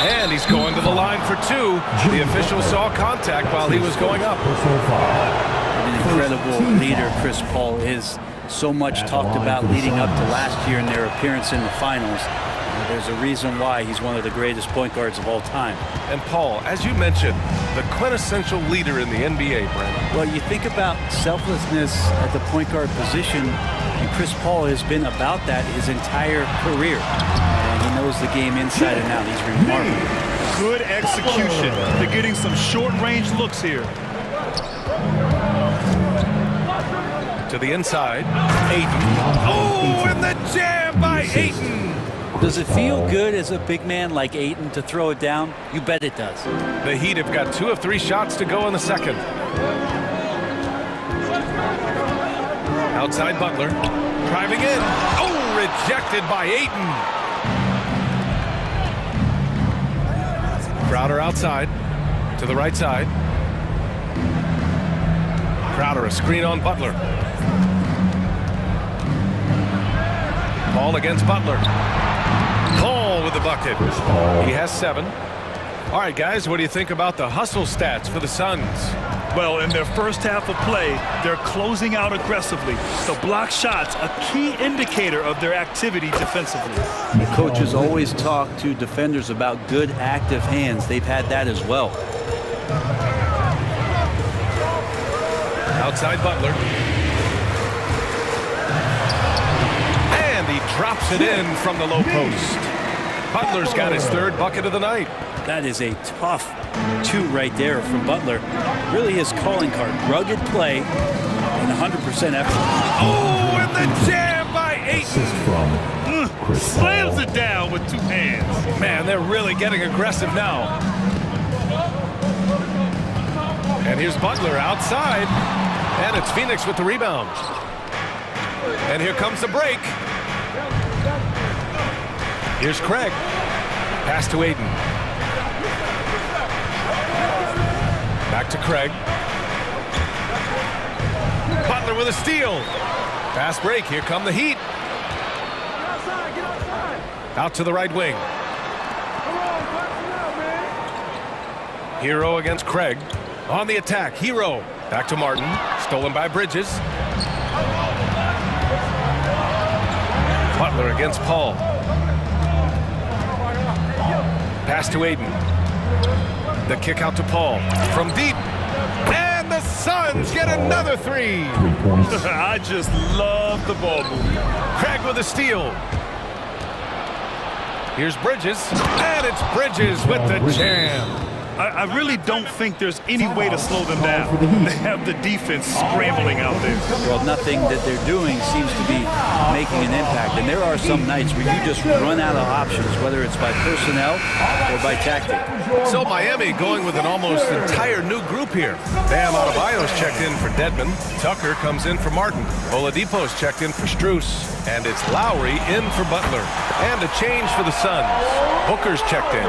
And he's going to the line for 2. The official saw contact while he was going up. An incredible leader Chris Paul is. So much talked about leading up to last year in their appearance in the finals. There's a reason why he's one of the greatest point guards of all time. And Paul, as you mentioned, the quintessential leader in the NBA, Brent. Well, you think about selflessness at the point guard position, and Chris Paul has been about that his entire career. And he knows the game inside and out. He's remarkable. Good execution. They're getting some short-range looks here. To the inside. Ayton. Oh, and the jam by Ayton. Does it feel good as a big man like Ayton to throw it down? You bet it does. The Heat have got 2 of 3 shots to go in the second. Outside Butler. Driving in. Oh, rejected by Ayton. Crowder outside. To the right side. Crowder, a screen on Butler. Ball against Butler. Paul with the bucket. He has 7. All right, guys, what do you think about the hustle stats for the Suns? Well, in their first half of play, they're closing out aggressively. The block shots, a key indicator of their activity defensively. Coaches always talk to defenders about good active hands. They've had that as well. Outside Butler. And he drops it in from the low post. Butler's got his 3rd bucket of the night. That is a tough 2 right there from Butler. Really his calling card. Rugged play and 100% effort. Oh, and the jam by Ayton. Slams it down with 2 hands. Man, they're really getting aggressive now. And here's Butler outside. And it's Phoenix with the rebound. And here comes the break. Here's Craig. Pass to Ayton. Back to Craig. Butler with a steal. Fast break. Here come the Heat. Out to the right wing. Hero against Craig. On the attack. Hero. Back to Martin. Stolen by Bridges. Butler against Paul. Pass to Ayton. The kick out to Paul. From deep. And the Suns get another 3. I just love the ball movement. Craig with a steal. Here's Bridges. And it's Bridges with the jam. I really don't think there's any way to slow them down. They have the defense scrambling out there. Well, nothing that they're doing seems to be making an impact. And there are some nights where you just run out of options, whether it's by personnel or by tactic. So Miami going with an almost entire new group here. Bam Adebayo's checked in for Dedmon. Tucker comes in for Martin. Oladipo's checked in for Strus. And it's Lowry in for Butler. And a change for the Suns. Booker's checked in.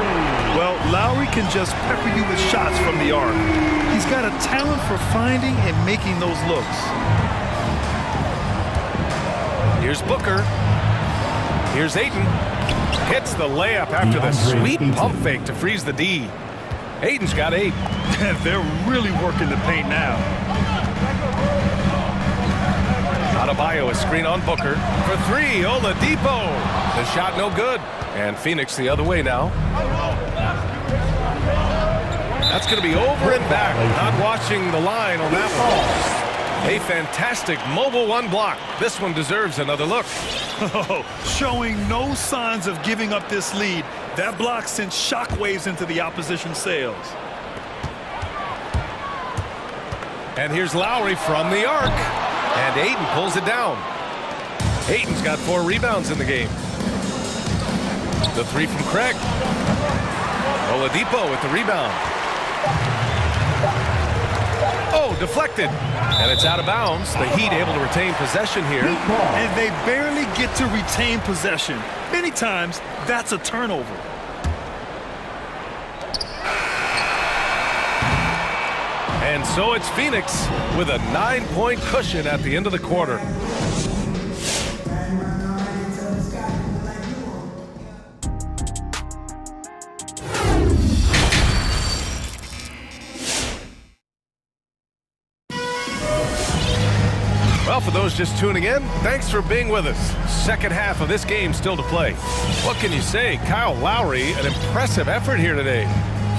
Well, Lowry can just pepper you with shots from the arc. He's got a talent for finding and making those looks. Here's Booker. Here's Ayton. Hits the layup after the sweet pump fake to freeze the D. Ayton's got 8. They're really working the paint now. Adebayo a screen on Booker. For 3, Oladipo. The shot no good. And Phoenix the other way now. That's going to be over and back. Not watching the line on that one. A fantastic mobile 1 block. This one deserves another look. Showing no signs of giving up this lead. That block sent shockwaves into the opposition sails. And here's Lowry from the arc. And Ayton pulls it down. Ayton's got 4 rebounds in the game. The 3 from Craig. Oladipo with the rebound. Oh, deflected. And it's out of bounds. The Heat able to retain possession here. And they barely get to retain possession. Many times, that's a turnover. And so it's Phoenix with a 9-point cushion at the end of the quarter. Well, for those just tuning in, thanks for being with us. Second half of this game still to play. What can you say? Kyle Lowry, an impressive effort here today.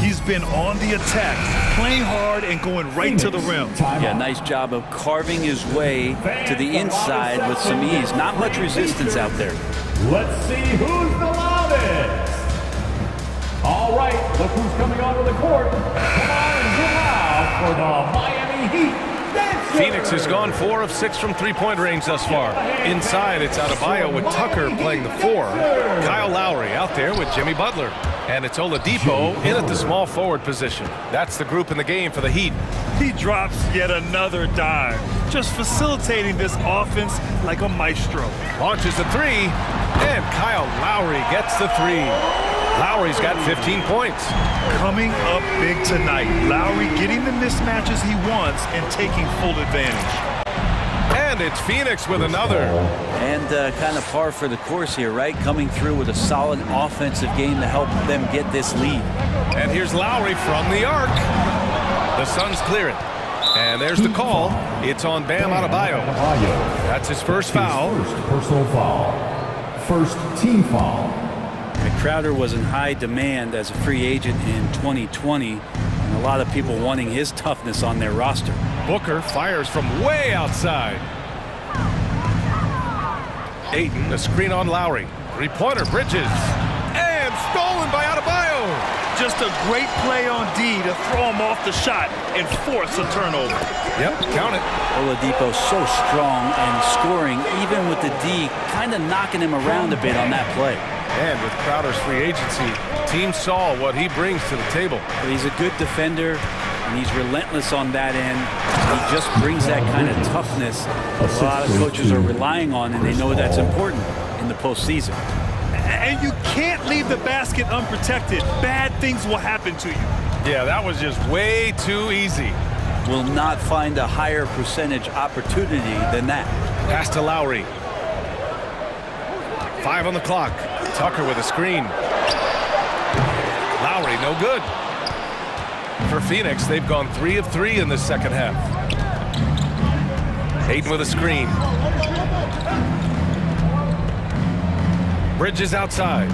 He's been on the attack, playing hard and going right to the rim. Yeah, nice job of carving his way to the inside with some ease. Not much resistance out there. Let's see who's the loudest. All right, look who's coming onto the court. Come on and get loud for the Miami Heat. Phoenix has gone 4 of 6 from three-point range thus far. Inside, it's Adebayo with Tucker playing the 4. Kyle Lowry out there with Jimmy Butler. And it's Oladipo in at the small forward position. That's the group in the game for the Heat. He drops yet another dime, just facilitating this offense like a maestro. Launches a 3, and Kyle Lowry gets the 3. Lowry's got 15 points. Coming up big tonight. Lowry getting the mismatches he wants and taking full advantage. And it's Phoenix with another. And kind of par for the course here, right? Coming through with a solid offensive game to help them get this lead. And here's Lowry from the arc. The Suns clear it. And there's the call. It's on Bam Adebayo. That's his first foul. First personal foul. First team foul. And Crowder was in high demand as a free agent in 2020, and a lot of people wanting his toughness on their roster. Booker fires from way outside. Ayton, a screen on Lowry. Three-pointer, Bridges. And stolen by Adebayo. Just a great play on D to throw him off the shot and force a turnover. Yep, count it. Oladipo so strong and scoring, even with the D kind of knocking him around a bit on that play. And with Crowder's free agency, teams saw what he brings to the table. But he's a good defender, and he's relentless on that end. He just brings that kind of toughness a lot of coaches are relying on, and they know that's important in the postseason. And you can't leave the basket unprotected. Bad things will happen to you. Yeah, that was just way too easy. Will not find a higher percentage opportunity than that. Pass to Lowry. 5 on the clock. Tucker with a screen. Lowry, no good. For Phoenix, they've gone 3 of 3 in the second half. Ayton with a screen. Bridges outside.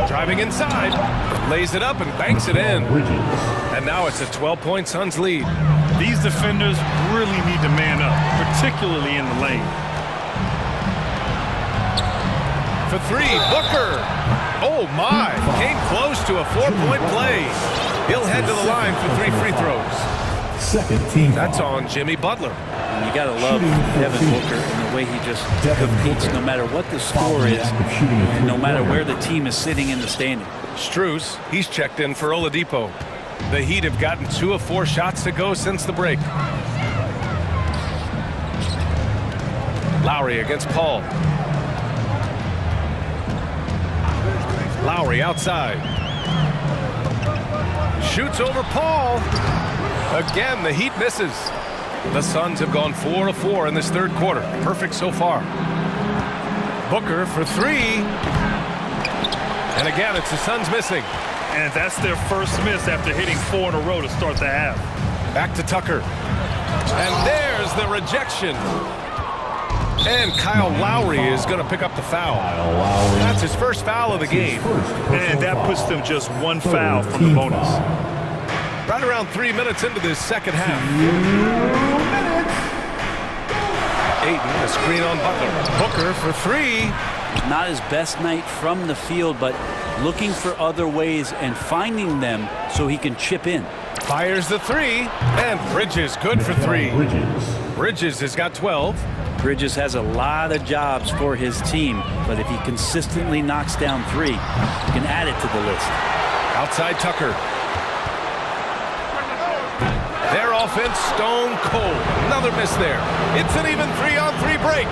Driving inside. Lays it up and banks it in. And now it's a 12-point Suns lead. These defenders really need to man up, particularly in the lane. For 3, Booker. Oh my, came close to a 4-point play. He'll head to the line for 3 free throws. Second team. That's on Jimmy Butler. And you gotta love Devin Booker and the way he just competes no matter what the score is and no matter where the team is sitting in the standing. Strus, he's checked in for Oladipo. The Heat have gotten 2 of 4 shots to go since the break. Lowry against Paul. Lowry outside. Shoots over Paul. Again, the Heat misses. The Suns have gone 4 of 4 in this third quarter. Perfect so far. Booker for 3. And again, it's the Suns missing. And that's their first miss after hitting 4 in a row to start the half. Back to Tucker. And there's the rejection. And Kyle Lowry is going to pick up the foul. That's his first foul of the game. And that puts them just 1 foul from the bonus. Right around 3 minutes into this second half. Ayton, a screen on Butler. Booker for 3. Not his best night from the field, but looking for other ways and finding them so he can chip in. Fires the 3, and Bridges good for 3. Bridges has got 12. Bridges has a lot of jobs for his team, but if he consistently knocks down 3, he can add it to the list. Outside Tucker. Their offense stone cold. Another miss there. It's an even 3-on-3 break.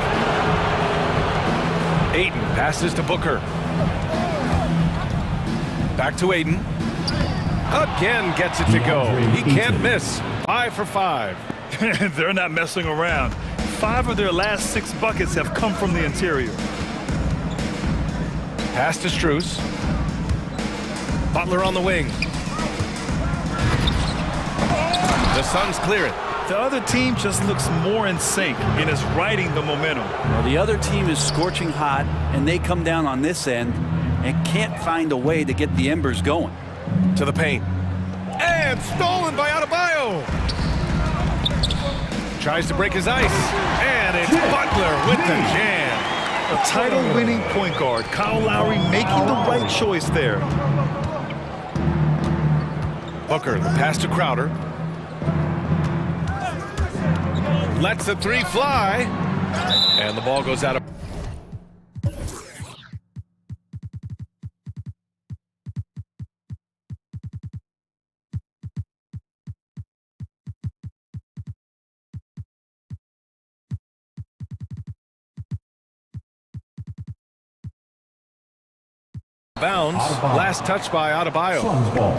Ayton passes to Booker. Back to Ayton. Again gets it to go. He can't miss. 5 for 5. They're not messing around. 5 of their last 6 buckets have come from the interior. Pass to Strus. Butler on the wing. The Suns clear it. The other team just looks more in sync and is riding the momentum. Well, the other team is scorching hot, and they come down on this end and can't find a way to get the embers going. To the paint. And stolen by Adebayo. Tries to break his ice. And it's Butler with the jam. A title-winning point guard, Kyle Lowry making the right choice there. Booker, the pass to Crowder. Lets the three fly. And the ball goes out of bounds. Last touch by Adebayo.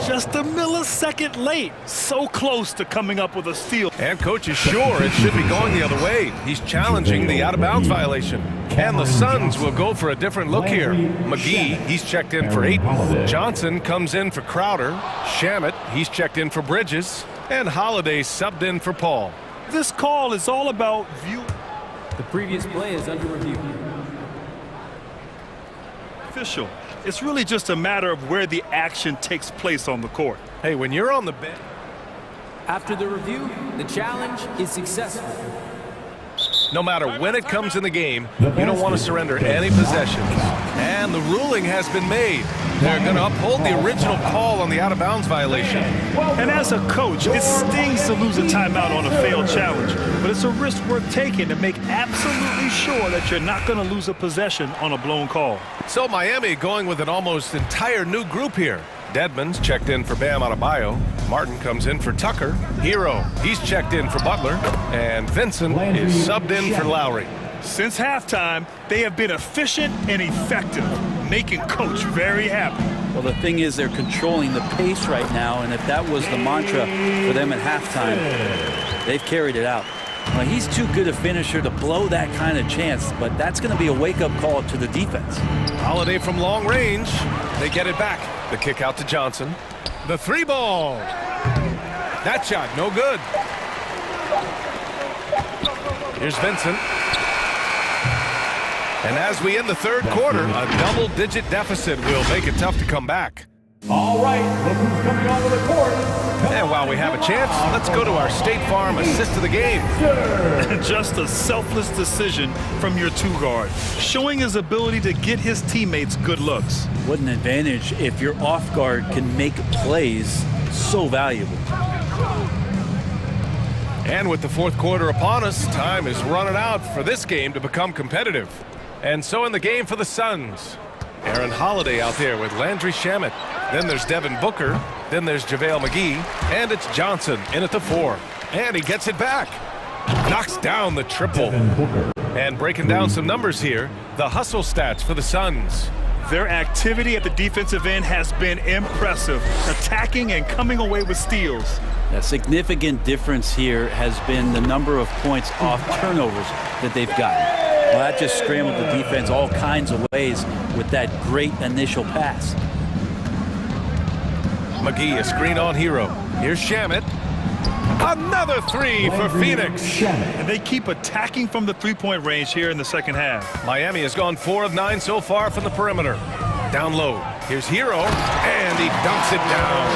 Just a millisecond late. So close to coming up with a steal. And coach is sure it should be going the other way. He's challenging the out-of-bounds violation. And the Suns will go for a different look here. McGee, he's checked in for Ayton. Johnson comes in for Crowder. Shamet, he's checked in for Bridges. And Holiday subbed in for Paul. This call is all about view. The previous play is under review. Official. It's really just a matter of where the action takes place on the court. Hey, when you're on the bench. After the review, the challenge is successful. No matter when it comes in the game, you don't want to surrender any possessions. And the ruling has been made. They're going to uphold the original call on the out-of-bounds violation. And as a coach, it stings to lose a timeout on a failed challenge. But it's a risk worth taking to make absolutely sure that you're not going to lose a possession on a blown call. So Miami going with an almost entire new group here. Dedmon's checked in for Bam Adebayo. Martin comes in for Tucker. Hero, he's checked in for Butler. And Vincent is subbed in for Lowry. Since halftime, they have been efficient and effective, making coach very happy. Well, the thing is they're controlling the pace right now, and if that was the mantra for them at halftime, they've carried it out. Well, he's too good a finisher to blow that kind of chance, but that's going to be a wake-up call to the defense. Holiday from long range. They get it back. The kick out to Johnson. The three ball. That shot, no good. Here's Vincent. And as we end the third quarter, a double-digit deficit will make it tough to come back. All right, look who's coming onto the court. And while we have a chance, let's go to our State Farm assist of the game. Just a selfless decision from your two-guard, showing his ability to get his teammates good looks. What an advantage if your off-guard can make plays so valuable. And with the fourth quarter upon us, time is running out for this game to become competitive. And so in the game for the Suns, Aaron Holiday out there with Landry Shamet. Then there's Devin Booker. Then there's JaVale McGee. And it's Johnson in at the 4. And he gets it back. Knocks down the triple. And breaking down some numbers here, the hustle stats for the Suns. Their activity at the defensive end has been impressive, attacking and coming away with steals. A significant difference here has been the number of points off turnovers that they've gotten. Well, that just scrambled the defense all kinds of ways with that great initial pass. McGee, a screen on Hero. Here's Shamet. Another three for Phoenix. And they keep attacking from the three-point range here in the second half. Miami has gone 4 of 9 so far from the perimeter. Down low. Here's Hero, and he dunks it down.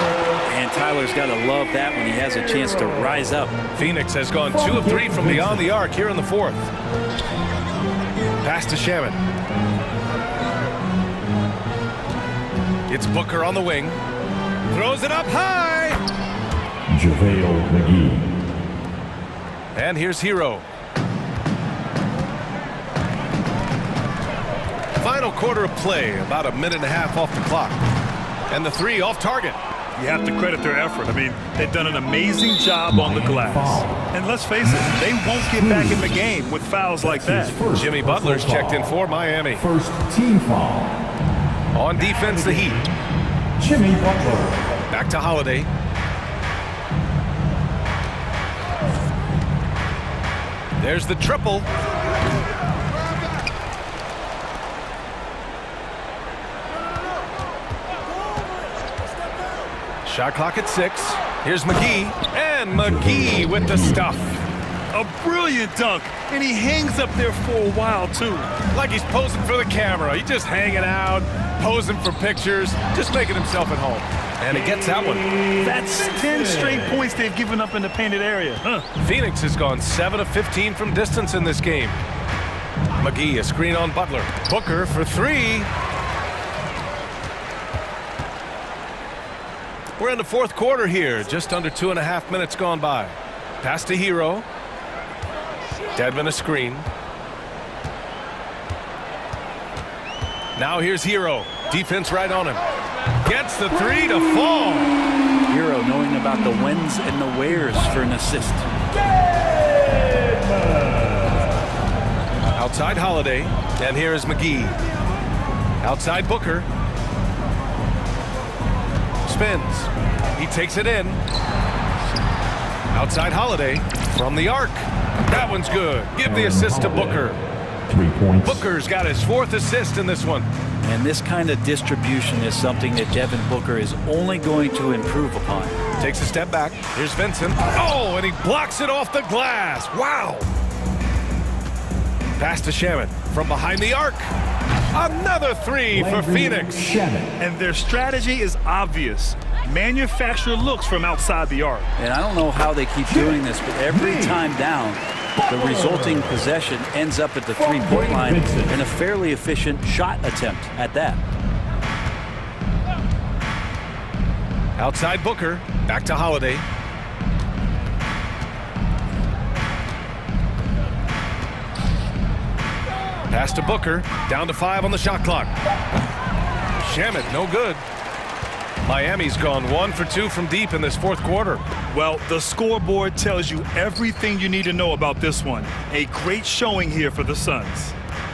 And Tyler's got to love that when he has a chance to rise up. Phoenix has gone 2 of 3 from beyond the arc here in the fourth. Pass to Shamet. It's Booker on the wing. Throws it up high. JaVale McGee. And here's Hero. Final quarter of play, about a minute and a half off the clock. And the three off target. You have to credit their effort. I mean, they've done an amazing job on the glass. And let's face it, they won't get back in the game with fouls like that. Jimmy Butler's checked in for Miami. First team foul. On defense, the Heat. Jimmy Butler. Back to Holiday. There's the triple. Shot clock at 6. Here's McGee. And McGee with the stuff. A brilliant dunk. And he hangs up there for a while, too. Like he's posing for the camera. He's just hanging out, posing for pictures, just making himself at home. And he gets that one. That's 10 straight points they've given up in the painted area. Phoenix has gone 7 of 15 from distance in this game. McGee, a screen on Butler. Booker for three. We're in the fourth quarter here. Just under 2.5 minutes gone by. Pass to Hero. Dedmon a screen. Now here's Hero. Defense right on him. Gets the three to fall. Hero knowing about the whens and the wheres for an assist. Outside Holiday. And here is McGee. Outside Booker. Spins. He takes it in. Outside Holiday from the arc. That one's good. Give the assist to Booker. 3 points. Booker's got his 4th assist in this one. And this kind of distribution is something that Devin Booker is only going to improve upon. Takes a step back. Here's Vincent. Oh, and he blocks it off the glass. Wow. Pass to Shaman from behind the arc. Another three for Phoenix. And their strategy is obvious. Manufacture looks from outside the arc. And I don't know how they keep doing this, but every time down, the resulting possession ends up at the three-point line in a fairly efficient shot attempt at that. Outside Booker. Back to Holiday. Pass to Booker. Down to 5 on the shot clock. Shamet, no good. Miami's gone 1 for 2 from deep in this fourth quarter. Well, the scoreboard tells you everything you need to know about this one. A great showing here for the Suns.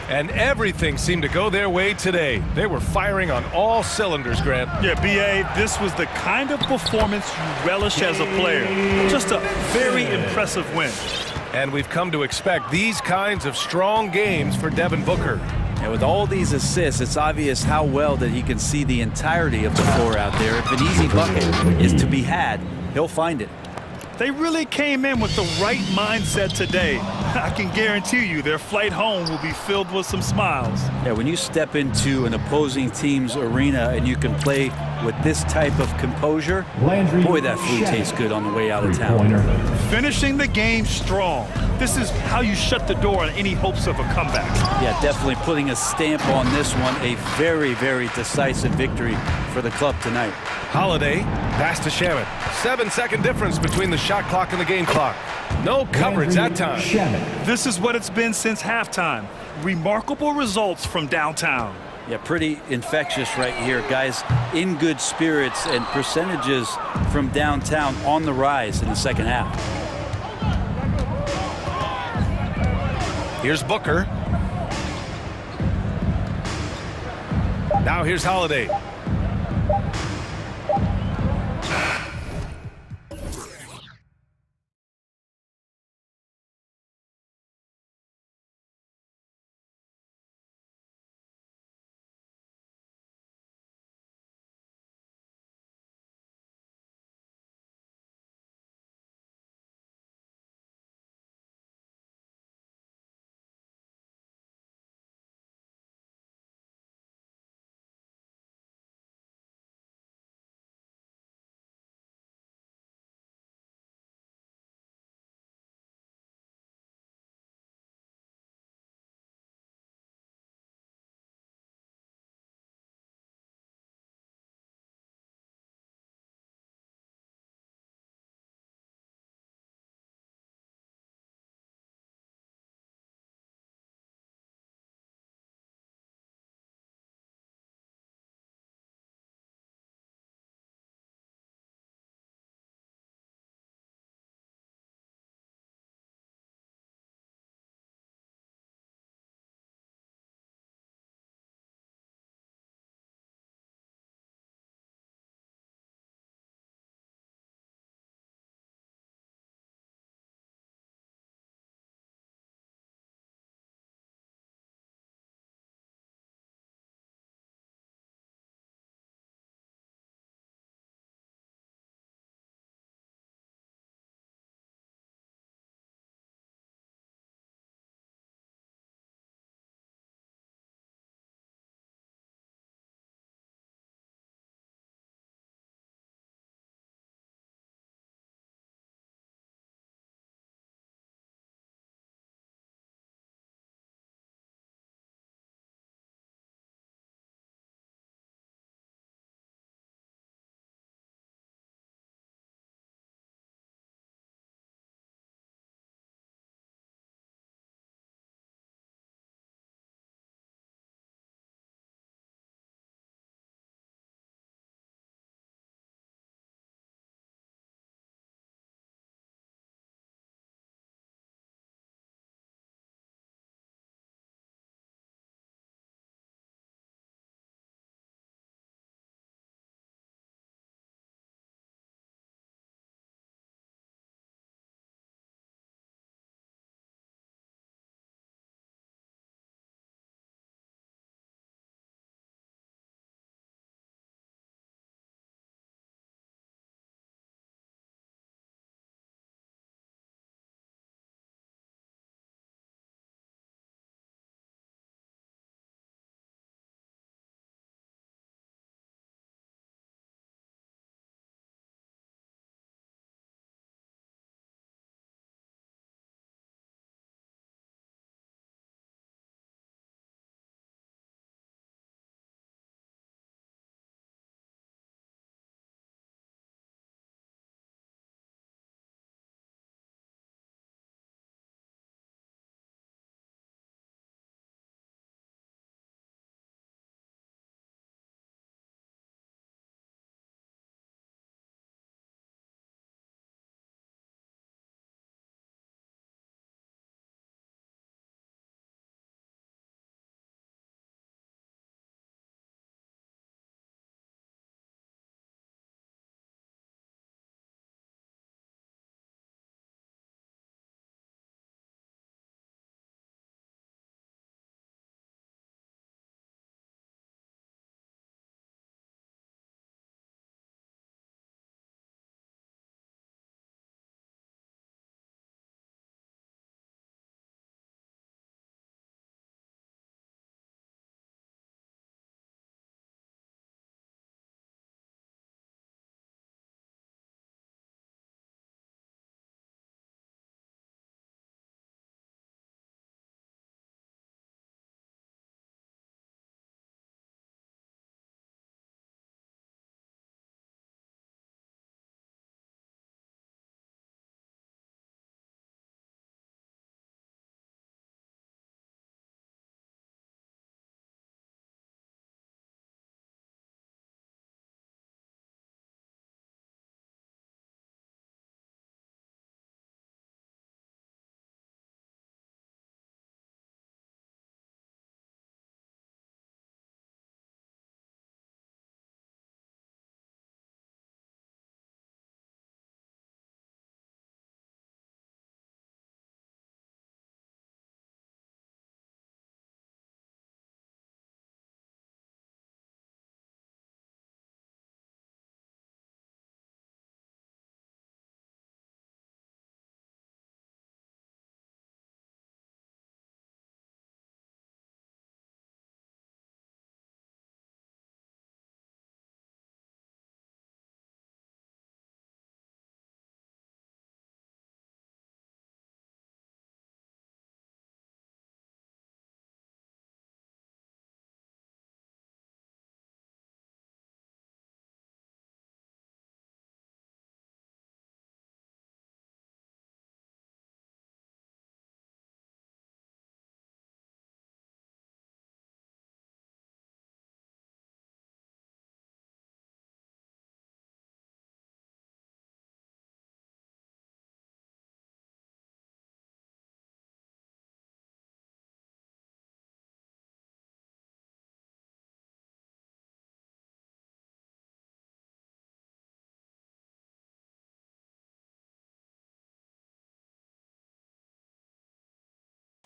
And everything seemed to go their way today. They were firing on all cylinders, Grant. Yeah, B.A., this was the kind of performance you relish as a player. Just a very impressive win. And we've come to expect these kinds of strong games for Devin Booker. And with all these assists, it's obvious how well that he can see the entirety of the floor out there. If an easy bucket is to be had, he'll find it. They really came in with the right mindset today. I can guarantee you their flight home will be filled with some smiles. Yeah, when you step into an opposing team's arena and you can play with this type of composure, boy, that food tastes good on the way out of town. Finishing the game strong. This is how you shut the door on any hopes of a comeback. Yeah, definitely putting a stamp on this one. A very, very decisive victory for the club tonight. Holiday, pass to Shaman. 7-second difference between the shot clock and the game clock. No coverage that time. This is what it's been since halftime. Remarkable results from downtown. Yeah, pretty infectious right here. Guys in good spirits and percentages from downtown on the rise in the second half. Here's Booker. Now here's Holiday.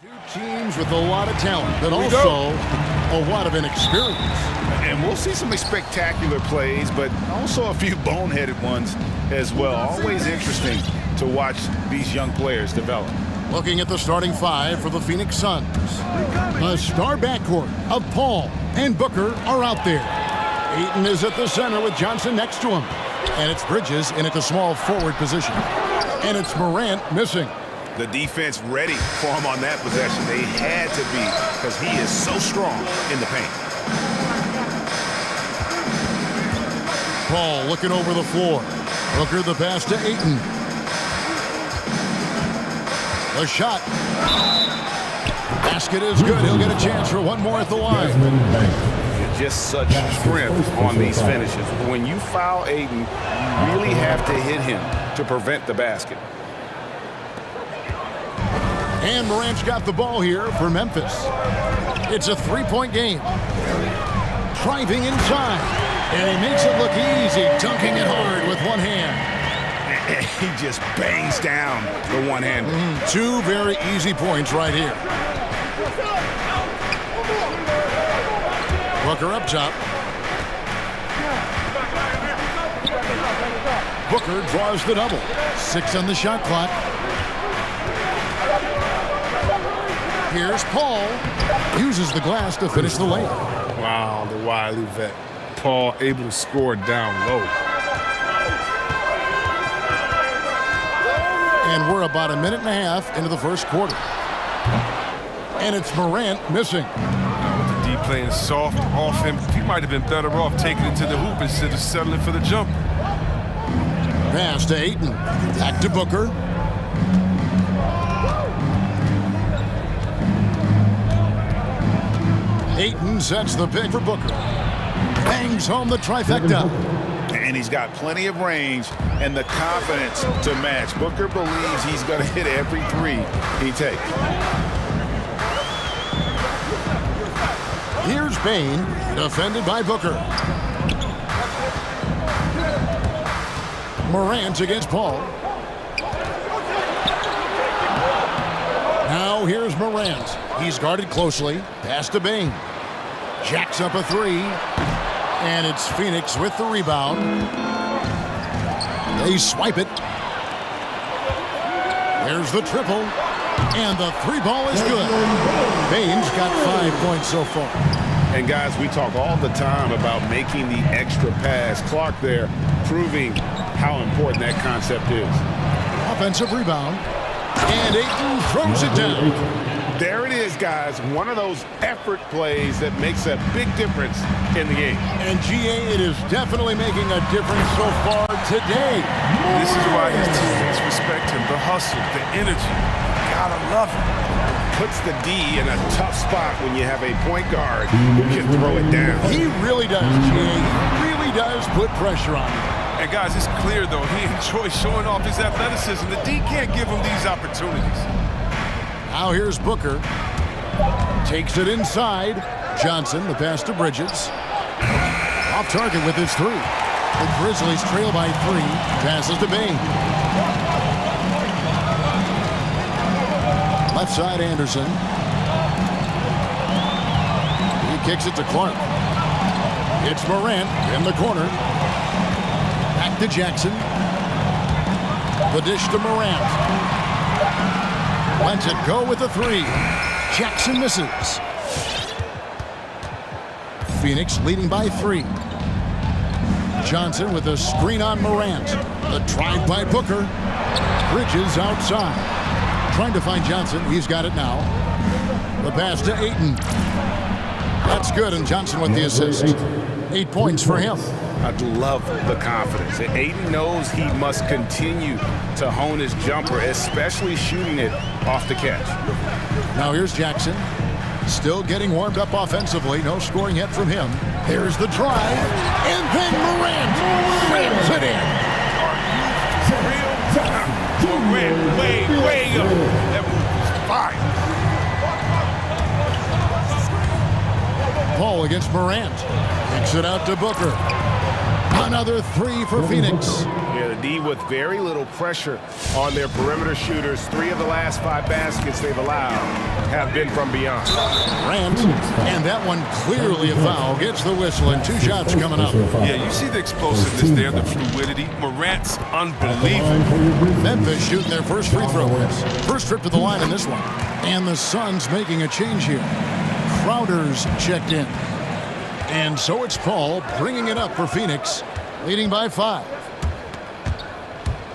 Two teams with a lot of talent, but also a lot of inexperience. And we'll see some spectacular plays, but also a few boneheaded ones as well. Always interesting to watch these young players develop. Looking at the starting five for the Phoenix Suns. The star backcourt of Paul and Booker are out there. Ayton is at the center with Johnson next to him. And it's Bridges in at the small forward position. And it's Morant missing. The defense ready for him on that possession. They had to be, because he is so strong in the paint. Paul looking over the floor. Booker the pass to Ayton. The shot. Basket is good. He'll get a chance for one more at the line. Just such strength on these finishes. When you foul Ayton, you really have to hit him to prevent the basket. And Morant's got the ball here for Memphis. It's a three-point game. Driving inside. And he makes it look easy, dunking it hard with one hand. He just bangs down the one-hander. Two very easy points right here. Booker up top. Booker draws the double. 6 on the shot clock. Here's Paul. Uses the glass to finish the lane. Wow, the wily vet. Paul able to score down low. And we're about a minute and a half into the first quarter. And it's Morant missing. With the D playing soft off him, he might have been better off taking it to the hoop instead of settling for the jumper. Pass to Ayton. Back to Booker. Ayton sets the pick for Booker. Bangs home the trifecta. And he's got plenty of range and the confidence to match. Booker believes he's going to hit every three he takes. Here's Bain, defended by Booker. Morant against Paul. Now here's Morant. He's guarded closely. Pass to Bain. Jacks up a three. And it's Phoenix with the rebound. They swipe it. There's the triple. And the three ball is good. Bain's got 5 points so far. And guys, we talk all the time about making the extra pass. Clark there proving how important that concept is. Offensive rebound. And Ayton throws it down. There it is, guys. One of those effort plays that makes a big difference in the game. And GA, it is definitely making a difference so far today. This is why his teammates respect him. The hustle, the energy. Gotta love it. Puts the D in a tough spot when you have a point guard who can throw it down. He really does, GA. He really does put pressure on him. And guys, it's clear, though, he enjoys showing off his athleticism. The D can't give him these opportunities. Now here's Booker. Takes it inside. Johnson, the pass to Bridges. Off target with his three. The Grizzlies trail by 3. Passes to Bain. Left side, Anderson. He kicks it to Clark. It's Morant in the corner. Back to Jackson. The dish to Morant. Lets it go with a 3. Jackson misses. Phoenix leading by 3. Johnson with a screen on Morant. The drive by Booker. Bridges outside. Trying to find Johnson. He's got it now. The pass to Ayton. That's good, and Johnson with the assist. 8 points for him. I love the confidence. Ayton knows he must continue to hone his jumper, especially shooting it off the catch. Now here's Jackson. Still getting warmed up offensively. No scoring yet from him. Here's the drive. And then Morant slams it in. Morant, way up. That was fire. Paul against Morant. Kicks it out to Booker. Another 3 for Phoenix. Yeah, the D with very little pressure on their perimeter shooters. 3 of the last 5 baskets they've allowed have been from beyond. Grant, and that one clearly a foul. Gets the whistle, and 2 shots coming up. Yeah, you see the explosiveness there, the fluidity. Morant's unbelievable. Memphis shooting their first free throws. First trip to the line in this one. And the Suns making a change here. Crowder's checked in. And so it's Paul bringing it up for Phoenix, leading by 5.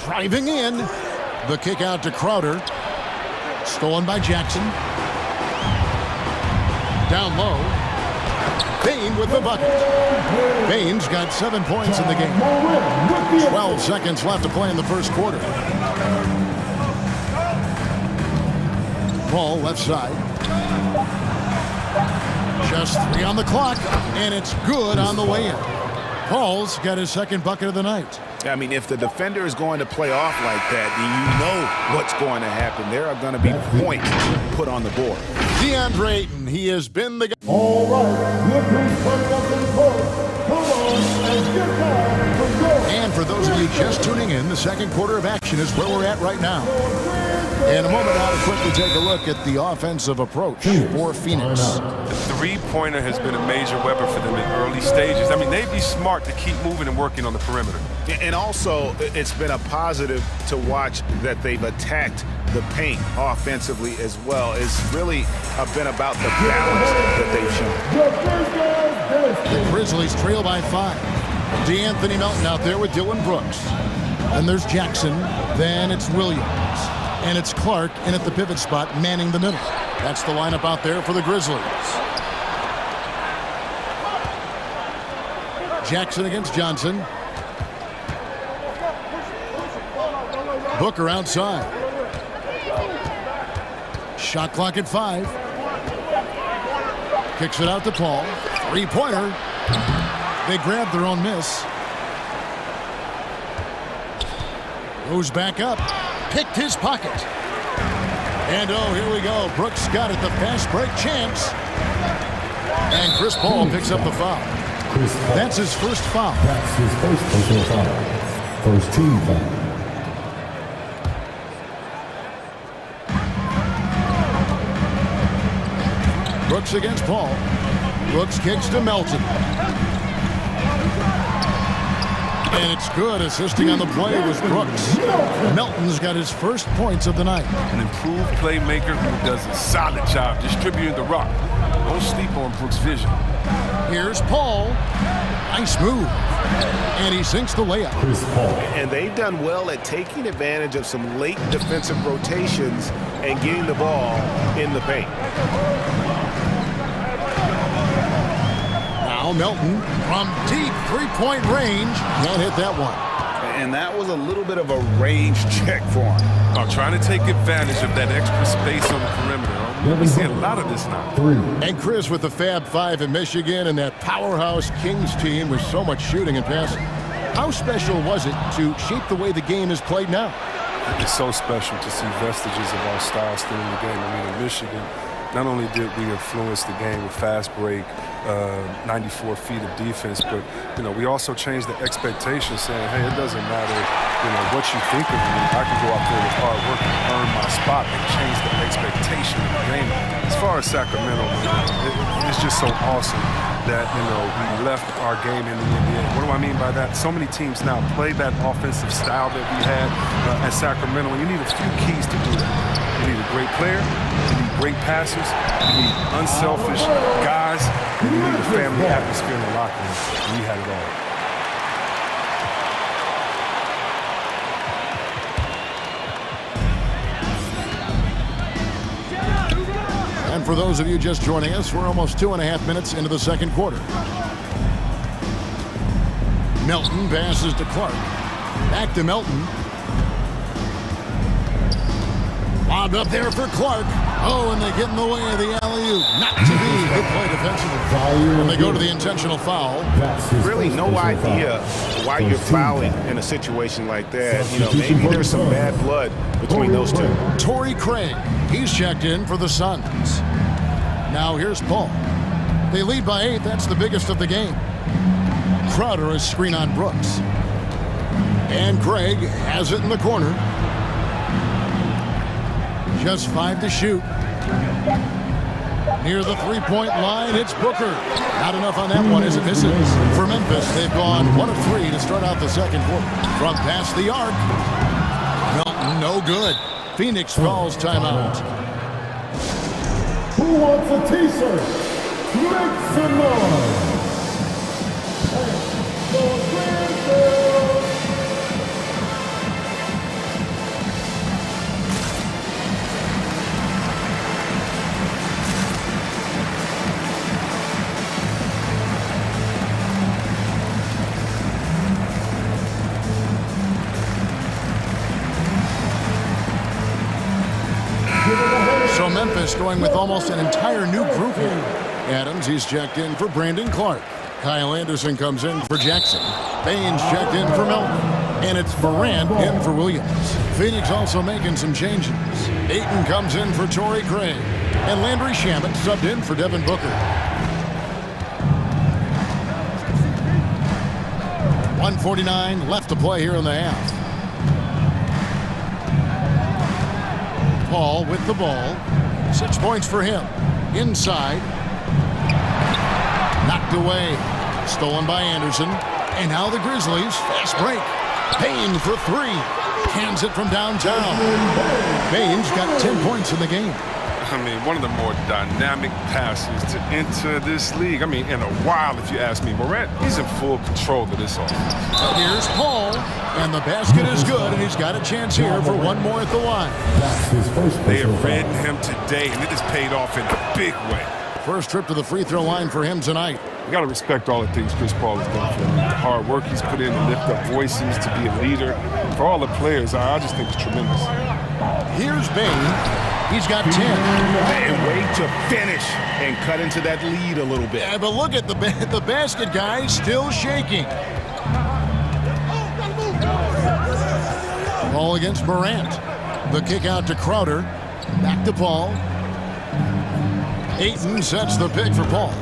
Driving in. The kick out to Crowder. Stolen by Jackson. Down low. Bain with the bucket. Bain's got 7 points in the game. 12 seconds left to play in the first quarter. Ball left side. Just 3 on the clock, and it's good on the way in. Paul's got his second bucket of the night. I mean, if the defender is going to play off like that, then you know what's going to happen. There are going to be points put on the board. DeAndre Ayton, he has been the guy. All right, look who's coming up in the court. Come on and get down for goal. And for those of you just tuning in, the second quarter of action is where we're at right now. In a moment now to quickly take a look at the offensive approach for Phoenix. The three-pointer has been a major weapon for them in early stages. I mean, they'd be smart to keep moving and working on the perimeter. And also, it's been a positive to watch that they've attacked the paint offensively as well. It's really been about the balance that they've shown. The Grizzlies trail by 5. DeAnthony Melton out there with Dylan Brooks. And there's Jackson. Then it's Williams. And it's Clark in at the pivot spot, manning the middle. That's the lineup out there for the Grizzlies. Jackson against Johnson. Booker outside. Shot clock at 5. Kicks it out to Paul. 3-pointer. They grab their own miss. Goes back up. Picked his pocket. And oh, here we go. Brooks got it. The fast break chance. And Chris Paul picks up the foul. That's his first foul. That's his first personal foul. First team foul. Brooks against Paul. Brooks kicks to Melton. And it's good. Assisting on the play was Brooks. Melton's got his first points of the night. An improved playmaker who does a solid job distributing the rock. Don't sleep on Brooks' vision. Here's Paul. Nice move. And he sinks the layup. And they've done well at taking advantage of some late defensive rotations and getting the ball in the paint. Now Melton from deep 3-point range. Can't hit that one. And that was a little bit of a range check for him. Trying to take advantage of that extra space on the perimeter. We see a lot of this now. And Chris with the Fab 5 in Michigan and that powerhouse Kings team with so much shooting and passing. How special was it to shape the way the game is played now? It's so special to see vestiges of our style still in the game. I mean, in Michigan, not only did we influence the game with fast break, 94 feet of defense, but, you know, we also changed the expectation, saying, hey, it doesn't matter, you know, what you think of me. I can go out there with hard work and earn my spot and change the expectation of the game. As far as Sacramento, it's just so awesome that, you know, we left our game in the NBA. What do I mean by that? So many teams now play that offensive style that we had at Sacramento, and you need a few keys to do that. You need a great player, you need great passers, you need unselfish guys, and you need a family atmosphere in the locker room. We had it all. And for those of you just joining us, we're almost 2.5 minutes into the second quarter. Melton passes to Clark. Back to Melton. Lobbed up there for Clark. Oh, and they get in the way of the alley-oop. Not to be. Good play defensively. And they go to the intentional foul. Really no idea why you're fouling in a situation like that. You know, maybe there's some bad blood between those two. Torrey Craig. He's checked in for the Suns. Now here's Paul. They lead by 8. That's the biggest of the game. Crowder is screen on Brooks. And Craig has it in the corner. Just 5 to shoot. Near the three-point line, it's Booker. Not enough on that one as it misses. For Memphis, they've gone 1 of 3 to start out the second quarter. From past the arc. No good. Phoenix calls timeout. Who wants a t-shirt? Make some noise. So Memphis going with almost an entire new group here. Adams, he's checked in for Brandon Clark. Kyle Anderson comes in for Jackson. Baines checked in for Melton. And it's Morant in for Williams. Phoenix also making some changes. Ayton comes in for Torrey Craig. And Landry Shamet subbed in for Devin Booker. 1:49 left to play here in the half. Paul with the ball. 6 points for him. Inside. Knocked away. Stolen by Anderson. And now the Grizzlies. Fast break. Payne for 3. Cans it from downtown. Baines got 10 points in the game. I mean, one of the more dynamic passes to enter this league. I mean, in a while, if you ask me. Morant, he's in full control of this offense. Here's Paul, and the basket is good, and he's got a chance here for one more at the line. They have ridden him today, and it has paid off in a big way. First trip to the free throw line for him tonight. You got to respect all the things Chris Paul has done for him. The hard work he's put in to lift up voices, to be a leader. For all the players, I just think it's tremendous. Here's Bain. He's got 10. And way to finish and cut into that lead a little bit. Yeah, but look at the basket guy still shaking. Ball against Morant. The kick out to Crowder. Back to Paul. Ayton sets the pick for Paul.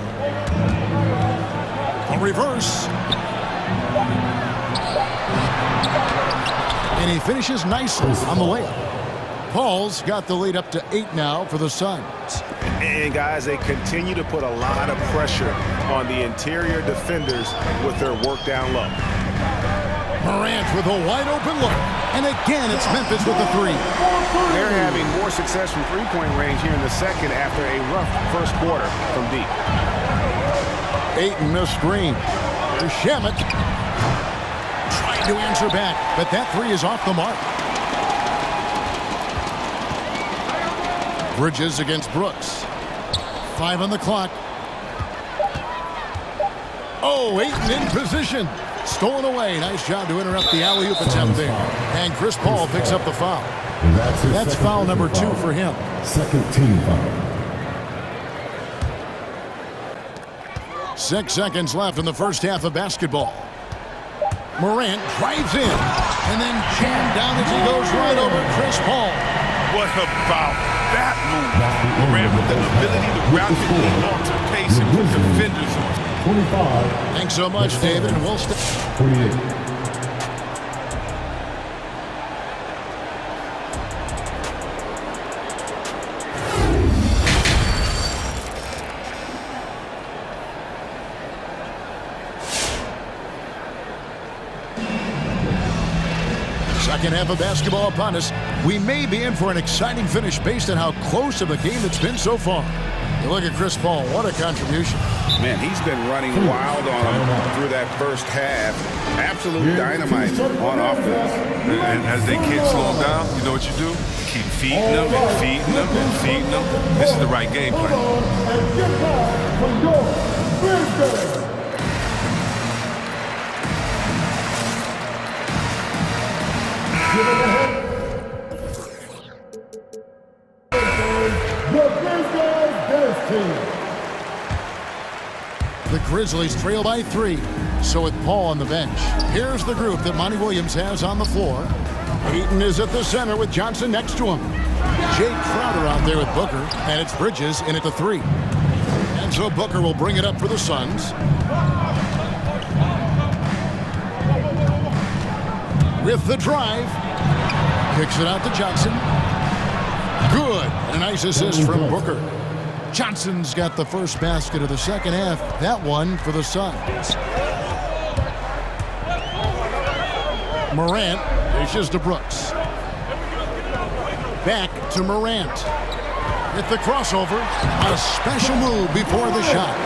A reverse. And he finishes nicely on the layup. Paul's got the lead up to 8 now for the Suns. And guys, they continue to put a lot of pressure on the interior defenders with their work down low. Morant with a wide open look. And again, it's Memphis with the 3. They're having more success from three-point range here in the second after a rough first quarter from deep. Ayton a screen. Shamet trying to answer back, but that 3 is off the mark. Bridges against Brooks. 5 on the clock. Oh, Ayton in position. Stolen away. Nice job to interrupt the alley-oop attempt there. And Chris Paul picks up the foul. That's foul number 2 for him. Second team foul. 6 seconds left in the first half of basketball. Morant drives in and then jammed down as he goes right over Chris Paul. What about that move? Morant with the ability to rapidly alter pace and put defenders on. 25. Thanks so much, David, and we'll stay. 28. Second half of basketball upon us. We may be in for an exciting finish based on how close of a game it's been so far. You look at Chris Paul, what a contribution. Man, he's been running wild on him through that first half. Absolute dynamite on offense. And as they can't slow him down, you know what you do? Keep feeding them and feeding them and feeding them. This is the right game plan. The Grizzlies trail by 3. So with Paul on the bench, here's the group that Monty Williams has on the floor. Ayton is at the center with Johnson next to him. Jake Crowder out there with Booker, and it's Bridges in at the 3. And so Booker will bring it up for the Suns. with the drive. Kicks it out to Johnson. Good. And a nice assist from Booker. Johnson's got the first basket of the second half. That one for the Suns. Morant dishes to Brooks. Back to Morant. With the crossover. A special move before the shot.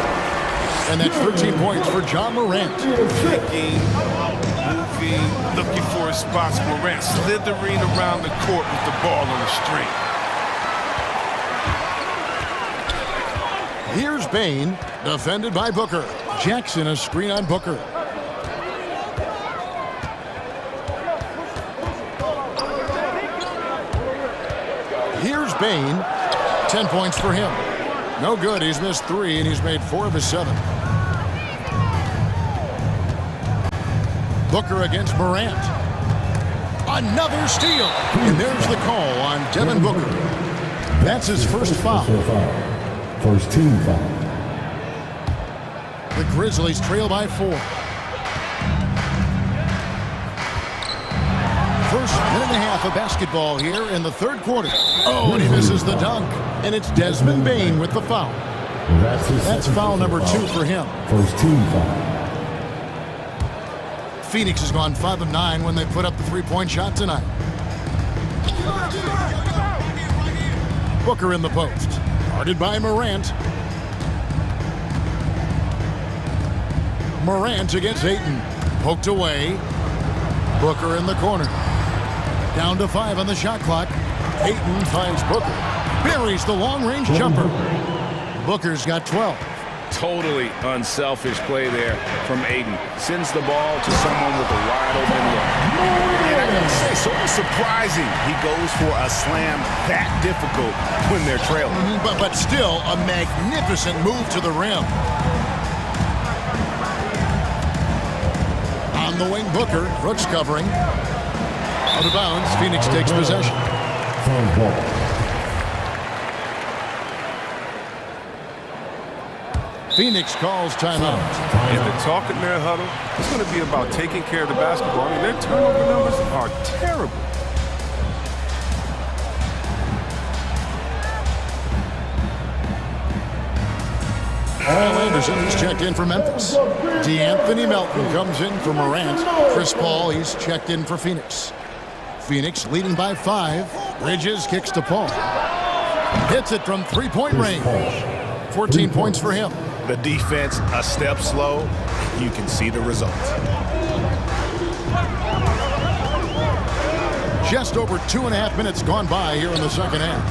And that's 13 points for John Morant. Moving, looking for his spots. Morant slithering around the court with the ball on the string. Here's Bain, defended by Booker. Jackson, a screen on Booker. Here's Bain, 10 points for him. No good, he's missed 3 and he's made 4 of his 7. Booker against Morant. Another steal. And there's the call on Devin Booker. That's his first foul. First team foul. The Grizzlies trail by 4. First minute and a half of basketball here in the third quarter. Oh, and he misses the dunk. And it's Desmond Bain with the foul. That's foul number 2 for him. First team foul. Phoenix has gone 5 of 9 when they put up the three-point shot tonight. Booker in the post. Guarded by Morant. Morant against Ayton. Poked away. Booker in the corner. Down to 5 on the shot clock. Ayton finds Booker. Buries the long-range jumper. Booker's got 12. Totally unselfish play there from Ayton. Sends the ball to someone with a wide open look. And I gotta say, sort of surprising he goes for a slam that difficult when they're trailing. But still a magnificent move to the rim. On the wing, Booker. Brooks covering. Out of bounds. Phoenix takes possession. Phoenix calls timeout. If they're talking their huddle, it's going to be about taking care of the basketball. I mean, their turnover numbers are terrible. Paul Anderson, he's checked in for Memphis. DeAnthony Melton comes in for Morant. Chris Paul, he's checked in for Phoenix. Phoenix leading by 5. Bridges kicks to Paul. Hits it from three-point range. 14 points for him. The defense a step slow. You can see the result. Just over 2.5 minutes gone by here in the second half.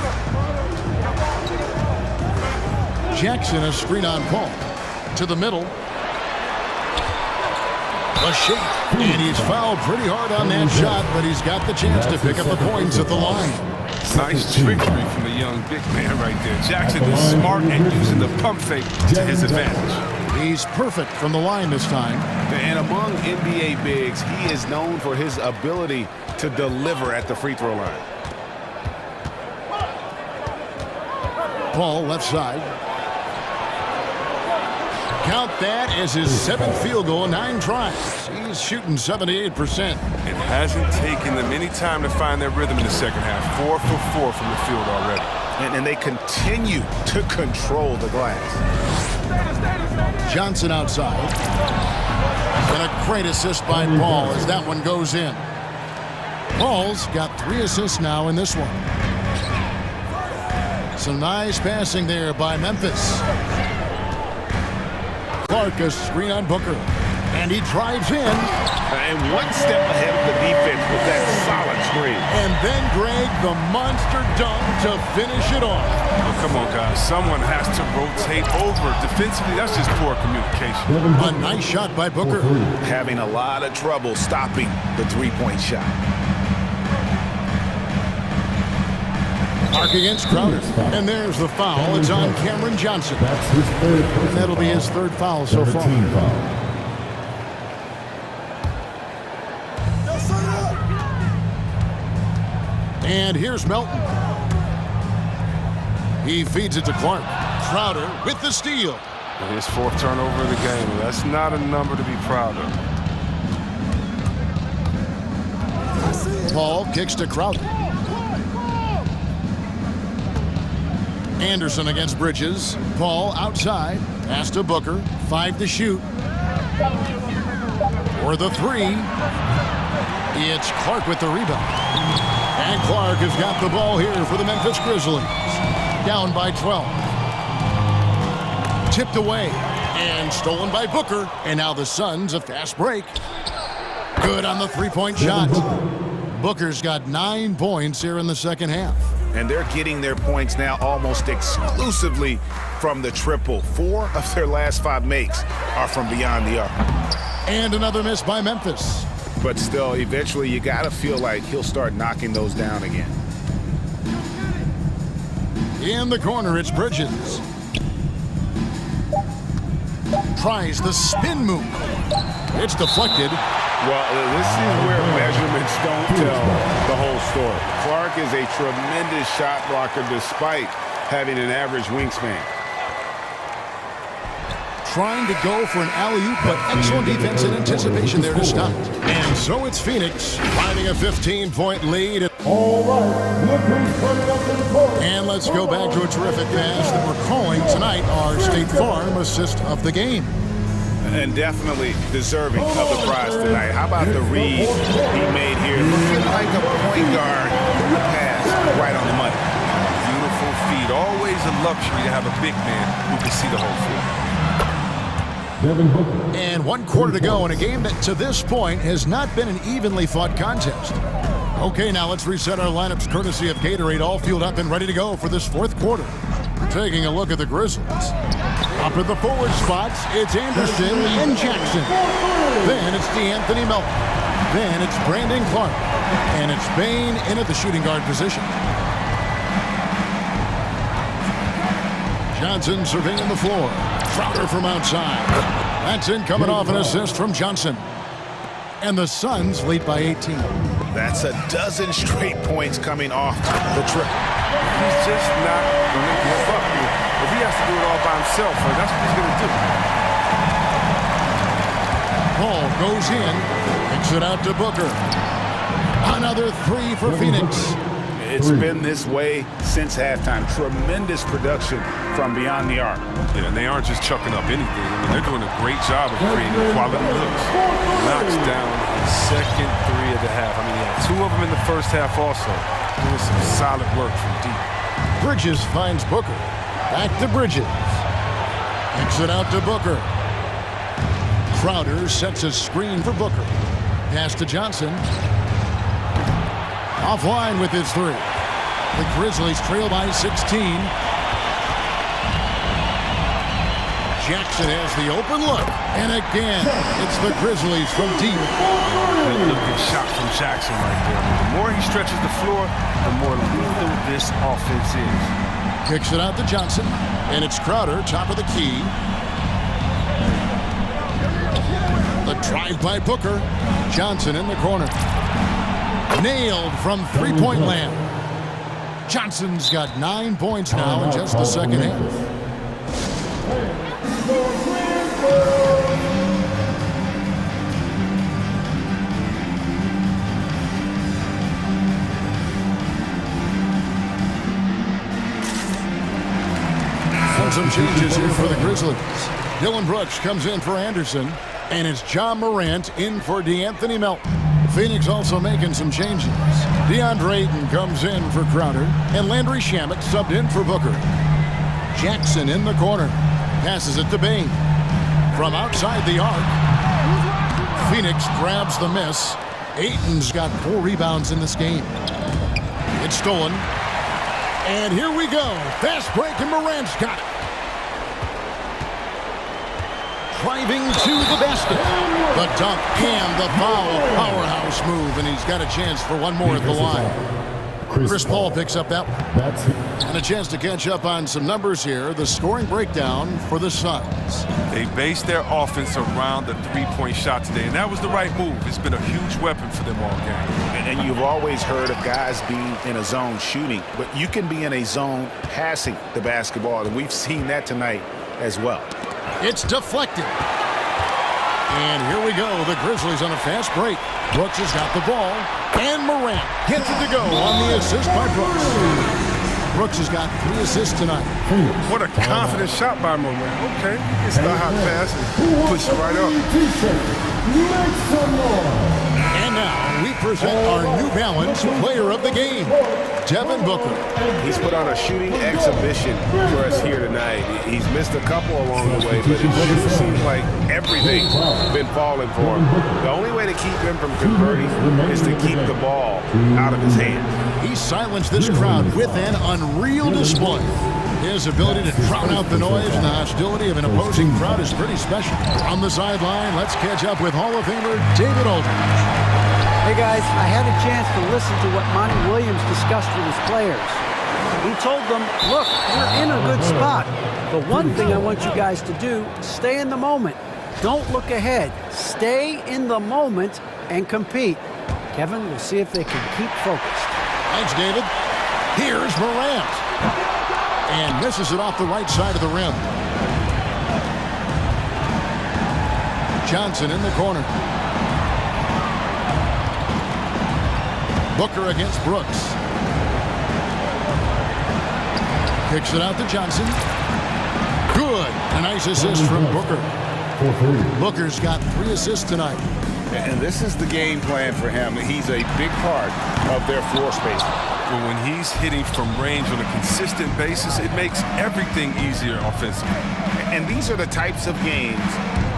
Jackson, a screen on Paul. To the middle. A shot. And he's fouled pretty hard on that shot, but he's got the chance to pick up the points at the line. Nice trickery from the young big man right there. Jackson is smart at using the pump fake to his advantage. He's perfect from the line this time. And among NBA bigs, he is known for his ability to deliver at the free throw line. Paul left side. Count that as his 7th field goal, 9 tries. He's shooting 78%. It hasn't taken them any time to find their rhythm in the second half. 4 for 4 from the field already. And they continue to control the glass. Johnson outside. And a great assist by Paul as that one goes in. Paul's got 3 assists now in this one. Some nice passing there by Memphis. Clark, a screen on Booker. And he drives in. And one step ahead of the defense with that solid screen. And then Greg, the monster dunk to finish it off. Oh, come on, guys. Someone has to rotate over. Defensively, that's just poor communication. A nice shot by Booker. Having a lot of trouble stopping the three-point shot. Mark against Crowder. And there's the foul. It's on Cameron Johnson. And that'll be his 3rd foul so far. And here's Melton. He feeds it to Clark. Crowder with the steal. And his 4th turnover of the game. That's not a number to be proud of. Paul kicks to Crowder. Anderson against Bridges. Paul outside. Pass to Booker. 5 to shoot. For the 3. It's Clark with the rebound. And Clark has got the ball here for the Memphis Grizzlies. Down by 12. Tipped away. And stolen by Booker. And now the Suns a fast break. Good on the three-point shot. Booker's got 9 points here in the second half. And they're getting their points now almost exclusively from the triple. 4 of their last 5 makes are from beyond the arc. And another miss by Memphis. But still, eventually you gotta feel like he'll start knocking those down again. In the corner, it's Bridges. Tries the spin move. It's deflected. Well, this is where measurements don't tell the whole story. Clark is a tremendous shot blocker despite having an average wingspan. Trying to go for an alley-oop, but excellent defense and anticipation there to stop. And so it's Phoenix riding a 15-point lead. All right, look who's coming up in court. And let's go back to a terrific pass that we're calling tonight our State Farm assist of the game. And definitely deserving of the prize tonight. How about the read he made here? Looking like a point guard with the pass right on the money. Beautiful feed. Always a luxury to have a big man who can see the whole field. And 1 quarter to go in a game that to this point has not been an evenly fought contest. Okay, now let's reset our lineups courtesy of Gatorade, all fueled up and ready to go for this 4th quarter. Taking a look at the Grizzlies. Up at the forward spots, it's Anderson and Jackson. Then it's DeAnthony Melton. Then it's Brandon Clark. And it's Bain in at the shooting guard position. Johnson surveying the floor. Crowder from outside. That's in coming off an assist from Johnson. And the Suns lead by 18. That's a dozen straight points coming off the trip. He's just not going to give up here. If he has to do it all by himself, that's what he's going to do. Paul goes in, kicks it out to Booker. Another 3 for Phoenix. It's been this way since halftime. Tremendous production from beyond the arc. Yeah, and they aren't just chucking up anything. I mean, they're doing a great job of creating quality looks. Knocks down the second 3 of the half. I mean, he had 2 of them in the first half also. Doing some solid work from deep. Bridges finds Booker. Back to Bridges. Kicks it out to Booker. Crowder sets a screen for Booker. Pass to Johnson. Offline with his 3. The Grizzlies trail by 16. Jackson has the open look. And again, it's the Grizzlies from deep. Good looking shot from Jackson right there. The more he stretches the floor, the more lethal this offense is. Kicks it out to Johnson. And it's Crowder, top of the key. The drive by Booker. Johnson in the corner. Nailed from three-point land. Johnson's got 9 points now in just the second half. And some changes here for the Grizzlies. Dylan Brooks comes in for Anderson, and it's John Morant in for DeAnthony Melton. Phoenix also making some changes. DeAndre Ayton comes in for Crowder, and Landry Shamet subbed in for Booker. Jackson in the corner. Passes it to Bain. From outside the arc, Phoenix grabs the miss. Ayton's got 4 rebounds in this game. It's stolen. And here we go. Fast break, and Morant's got it. Driving to the basket. The dunk and the foul. Powerhouse move, and he's got a chance for one more at the line. Chris Paul picks up that one. And a chance to catch up on some numbers here. The scoring breakdown for the Suns. They based their offense around the three-point shot today, and that was the right move. It's been a huge weapon for them all game. And you've always heard of guys being in a zone shooting, but you can be in a zone passing the basketball, and we've seen that tonight as well. It's deflected. And here we go. The Grizzlies on a fast break. Brooks has got the ball. And Morant gets it to go on the assist by Brooks. Brooks has got 3 assists tonight. What a confident shot by Morant. Okay, it's the hot pass and push it right up. And now we present our New Balance Player of the Game, Devin Booker. He's put on a shooting exhibition for us here tonight. He's missed a couple along the way, but it seems like everything's been falling for him. The only way to keep him from converting is to keep the ball out of his hands. He silenced this crowd with an unreal display. His ability to drown out the noise and the hostility of an opposing crowd is pretty special. On the sideline, let's catch up with Hall of Famer David Aldridge. Hey guys, I had a chance to listen to what Monty Williams discussed with his players. He told them, look, we're in a good spot. The one thing I want you guys to do, stay in the moment. Don't look ahead. Stay in the moment and compete. Kevin, we'll see if they can keep focused. Thanks, David. Here's Morant. And misses it off the right side of the rim. Johnson in the corner. Booker against Brooks. Kicks it out to Johnson. Good. A nice assist from Booker. Booker's got 3 assists tonight. And this is the game plan for him. He's a big part of their floor space. But when he's hitting from range on a consistent basis, it makes everything easier offensively. And these are the types of games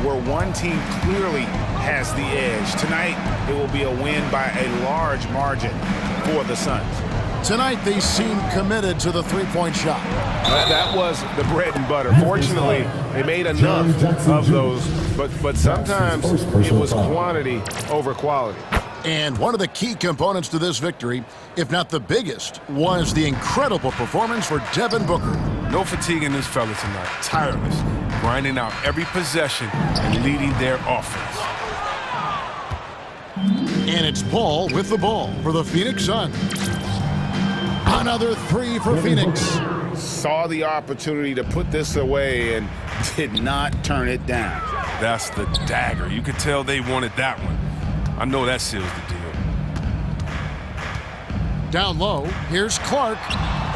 where one team clearly has the edge. Tonight, it will be a win by a large margin for the Suns. Tonight, they seem committed to the three-point shot. That was the bread and butter. Fortunately, they made enough of those, but sometimes it was quantity over quality. And one of the key components to this victory, if not the biggest, was the incredible performance for Devin Booker. No fatigue in this fella tonight. Tireless, grinding out every possession and leading their offense. And it's Paul with the ball for the Phoenix Suns. Another 3 for Phoenix. Saw the opportunity to put this away and did not turn it down. That's the dagger. You could tell they wanted that one. I know that seals the deal. Down low, here's Clark,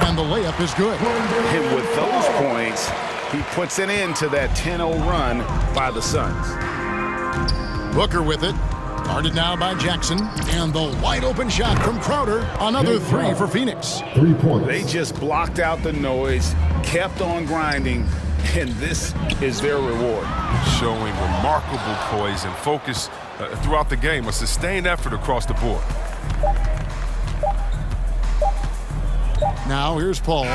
and the layup is good. And with those points, he puts an end to that 10-0 run by the Suns. Booker with it. Guarded now by Jackson. And the wide open shot from Crowder. Another 3 for Phoenix. 3 points. They just blocked out the noise, kept on grinding, and this is their reward. Showing remarkable poise and focus throughout the game. A sustained effort across the board. Now here's Paul.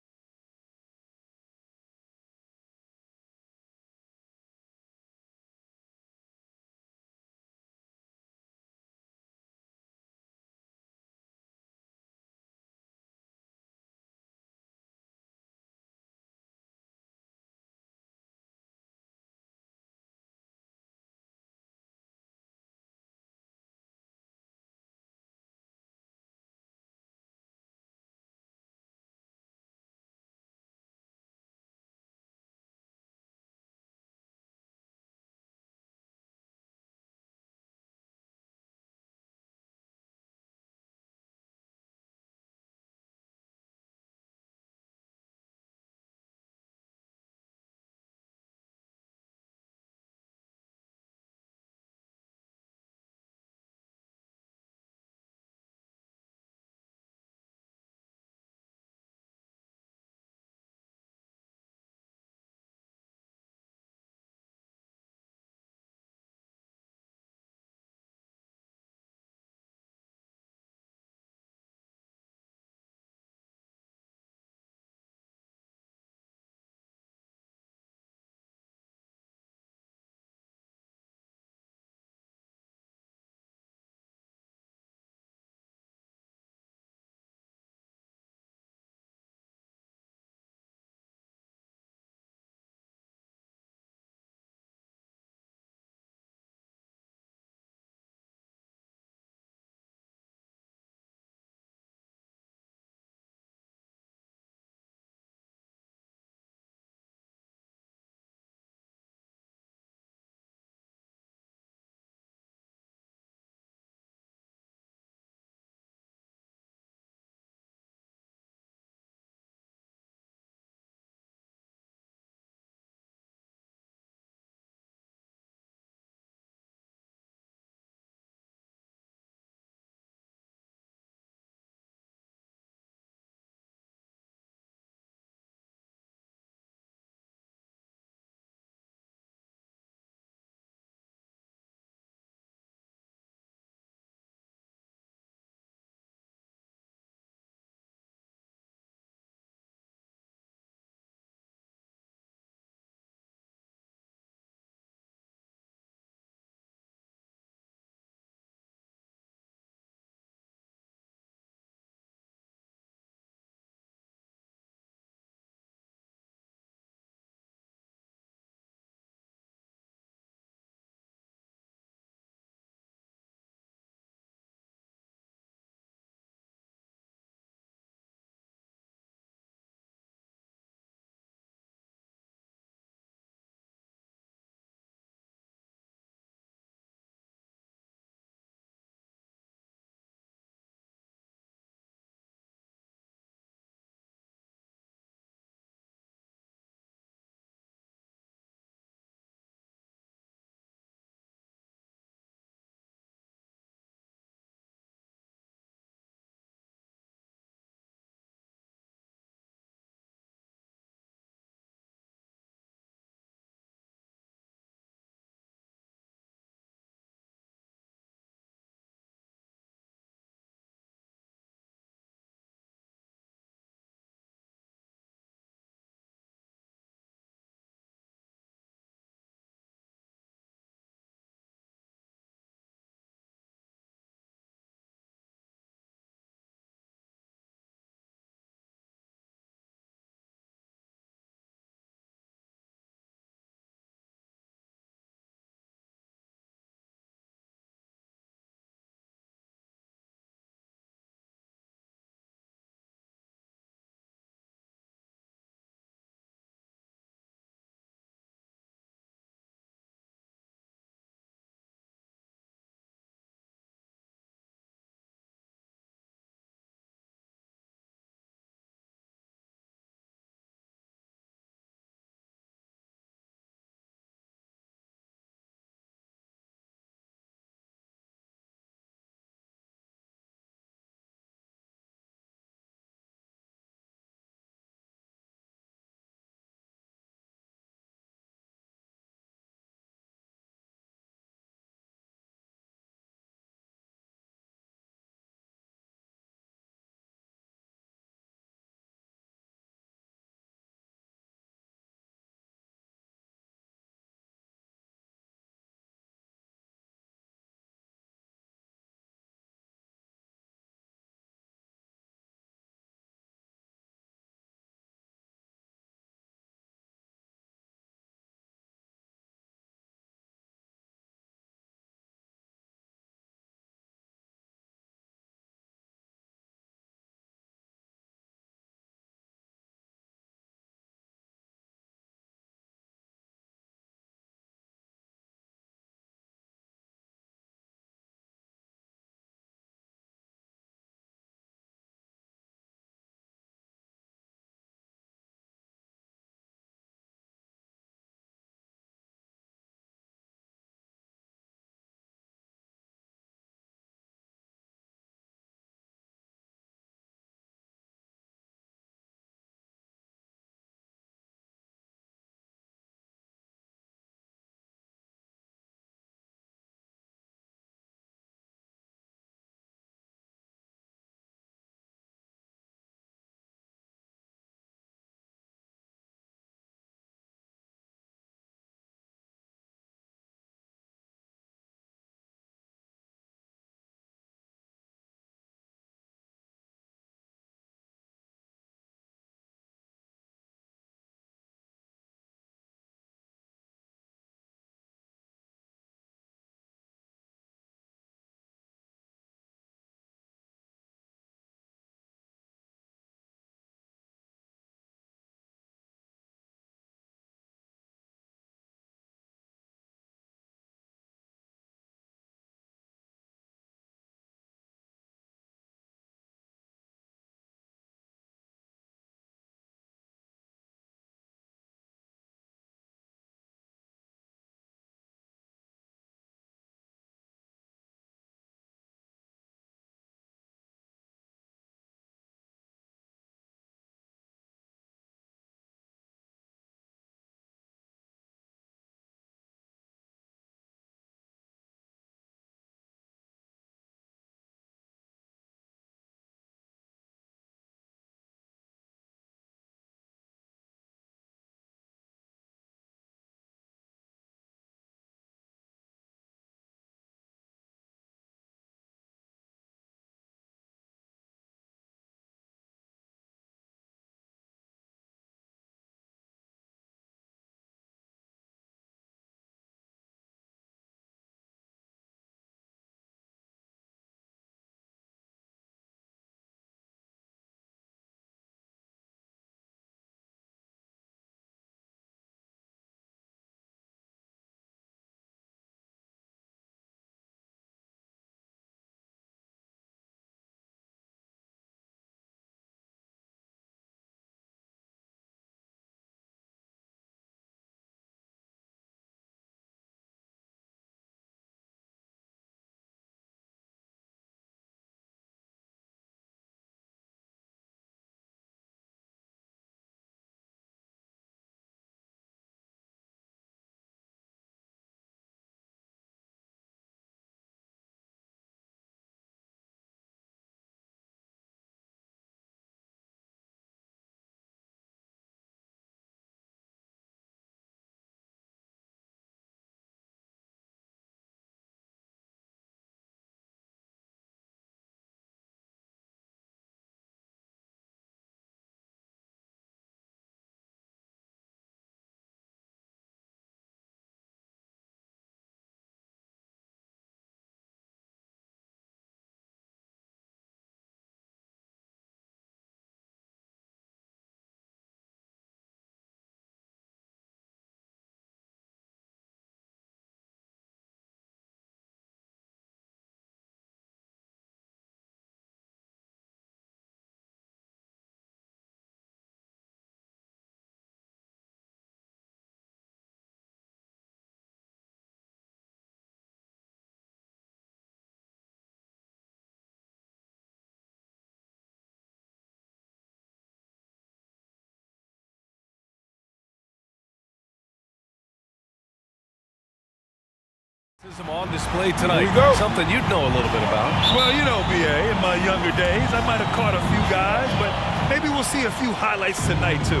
On display tonight. Something you'd know a little bit about. Well, you know, BA, in my younger days, I might have caught a few guys, but maybe we'll see a few highlights tonight, too.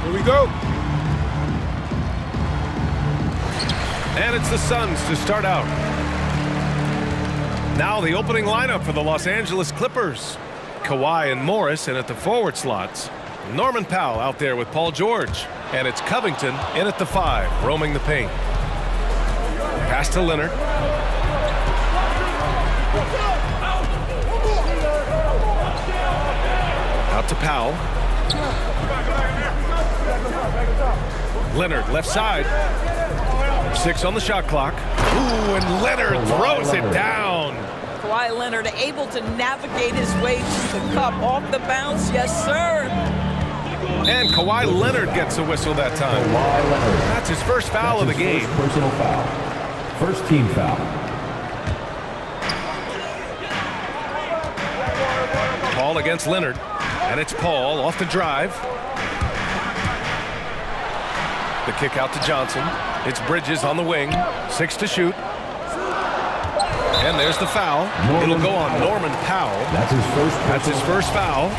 Here we go. And it's the Suns to start out. Now the opening lineup for the Los Angeles Clippers. Kawhi and Morris in at the forward slots. Norman Powell out there with Paul George. And it's Covington in at the 5, roaming the paint. Pass to Leonard. Out to Powell. Leonard, left side. 6 on the shot clock. Ooh, and Leonard throws it down. Kawhi Leonard able to navigate his way to the cup off the bounce. Yes, sir. And Kawhi Leonard gets a whistle that time. That's his first foul of the game. Personal foul. First team foul. Paul against Leonard. And it's Paul off the drive. The kick out to Johnson. It's Bridges on the wing. 6 to shoot. And there's the foul. It'll go on Norman Powell. That's his first foul.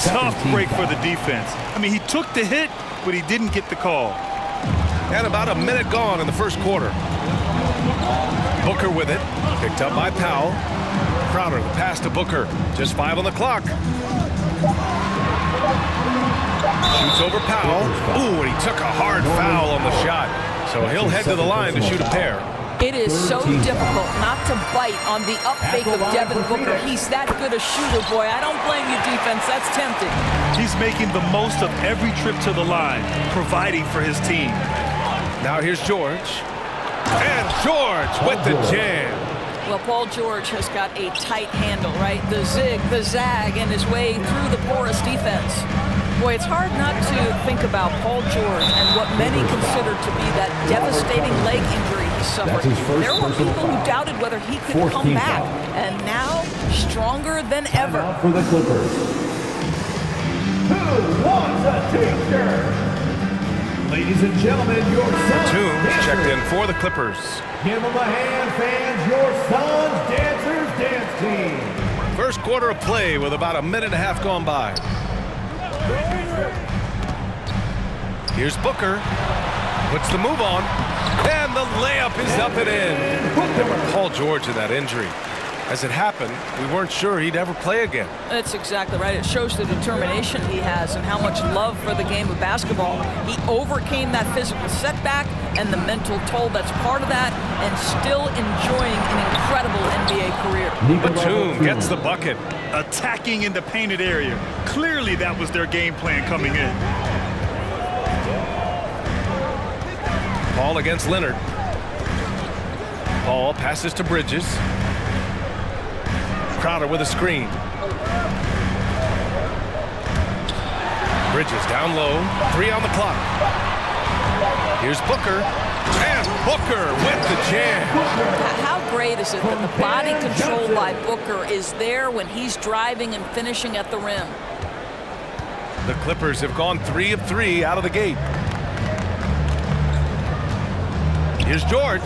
Tough break for the defense. I mean, he took the hit, but he didn't get the call. And about a minute gone in the first quarter. Booker with it. Picked up by Powell. Crowder, the pass to Booker. Just 5 on the clock. Shoots over Powell. Ooh, and he took a hard foul on the shot. So he'll head to the line to shoot a pair. It is so difficult not to bite on the up fake of Devin Booker. He's that good a shooter, boy. I don't blame you, defense. That's tempting. He's making the most of every trip to the line, providing for his team. Now here's George. And George with the jam. Well, Paul George has got a tight handle, right? The zig, the zag, and his way through the porous defense. Boy, it's hard not to think about Paul George and what many consider to be that devastating leg injury he suffered. There were people who doubted whether he could come back, and now stronger than ever. For the Clippers. Who wants a t-shirt? Ladies and gentlemen, your Suns Toombs checked in for the Clippers. Give them a hand, fans. Your Suns Dancers Dance Team. First quarter of play with about a minute and a half gone by. Here's Booker. Puts the move on. And the layup is up and in. There were Paul George in that injury. As it happened, we weren't sure he'd ever play again. That's exactly right. It shows the determination he has and how much love for the game of basketball. He overcame that physical setback and the mental toll that's part of that, and still enjoying an incredible NBA career. Batum gets the bucket. Attacking in the painted area. Clearly that was their game plan coming in. Paul against Leonard. Paul passes to Bridges. Crowder with a screen. Bridges down low. 3 on the clock. Here's Booker. And Booker with the jam. How great is it that the body control by Booker is there when he's driving and finishing at the rim? The Clippers have gone 3 of 3 out of the gate. Here's George.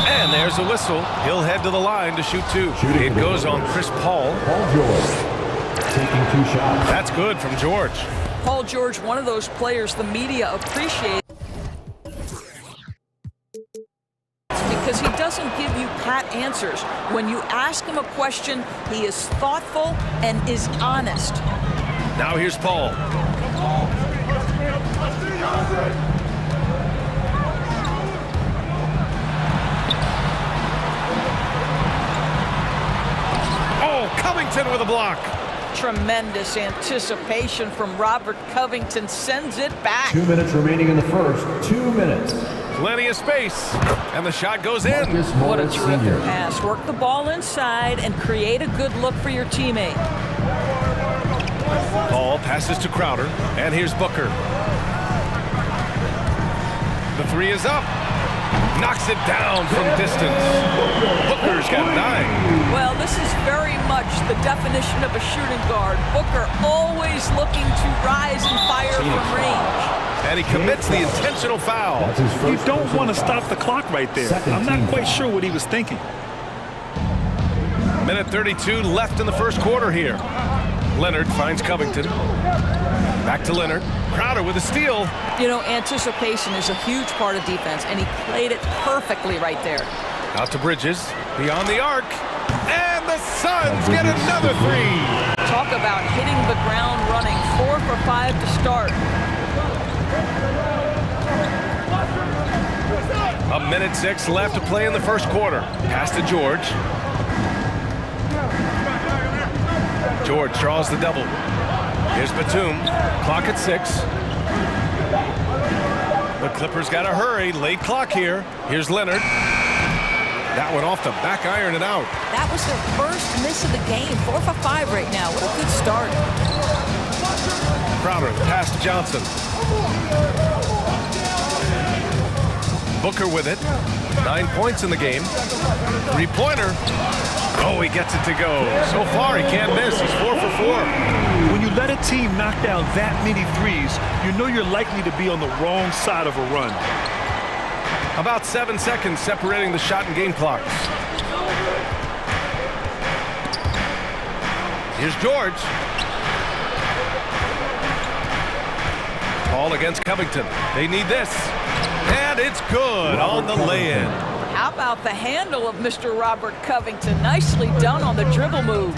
And there's a whistle. He'll head to the line to shoot 2. It goes on Chris Paul. Paul George taking 2 shots. That's good from George. Paul George, one of those players the media appreciates because he doesn't give you pat answers. When you ask him a question, he is thoughtful and is honest. Now here's Paul. Covington with a block. Tremendous anticipation from Robert Covington. Sends it back. 2 minutes remaining in the first. 2 minutes. Plenty of space. And the shot goes in. What a terrific pass. Work the ball inside and create a good look for your teammate. Paul passes to Crowder. And here's Booker. The 3 is up. Knocks it down from distance. Booker's got 9. Well, this is very much the definition of a shooting guard. Booker always looking to rise and fire from range. And he commits the intentional foul. You don't want to stop the clock right there. I'm not quite sure what he was thinking. Minute 32 left in the first quarter here. Leonard finds Covington. Back to Leonard. Crowder with a steal. You know, anticipation is a huge part of defense, and he played it perfectly right there. Out to Bridges. Beyond the arc. And the Suns get another three. Talk about hitting the ground running. 4 for 5 to start. A minute 6 left to play in the first quarter. Pass to George. George draws the double. Here's Batum. Clock at 6. The Clippers got to hurry. Late clock here. Here's Leonard. That one off the back iron and out. That was their first miss of the game. 4 for 5 right now. What a good start. Crowder, the pass to Johnson. Booker with it. 9 points in the game. Three-pointer. Oh, he gets it to go. So far, he can't miss. He's 4 for 4. When you let a team knock down that many threes, you know you're likely to be on the wrong side of a run. About 7 seconds separating the shot and game clocks. Here's George. Ball against Covington. They need this. And it's good on the lay-in. How about the handle of Mr. Robert Covington? Nicely done on the dribble move.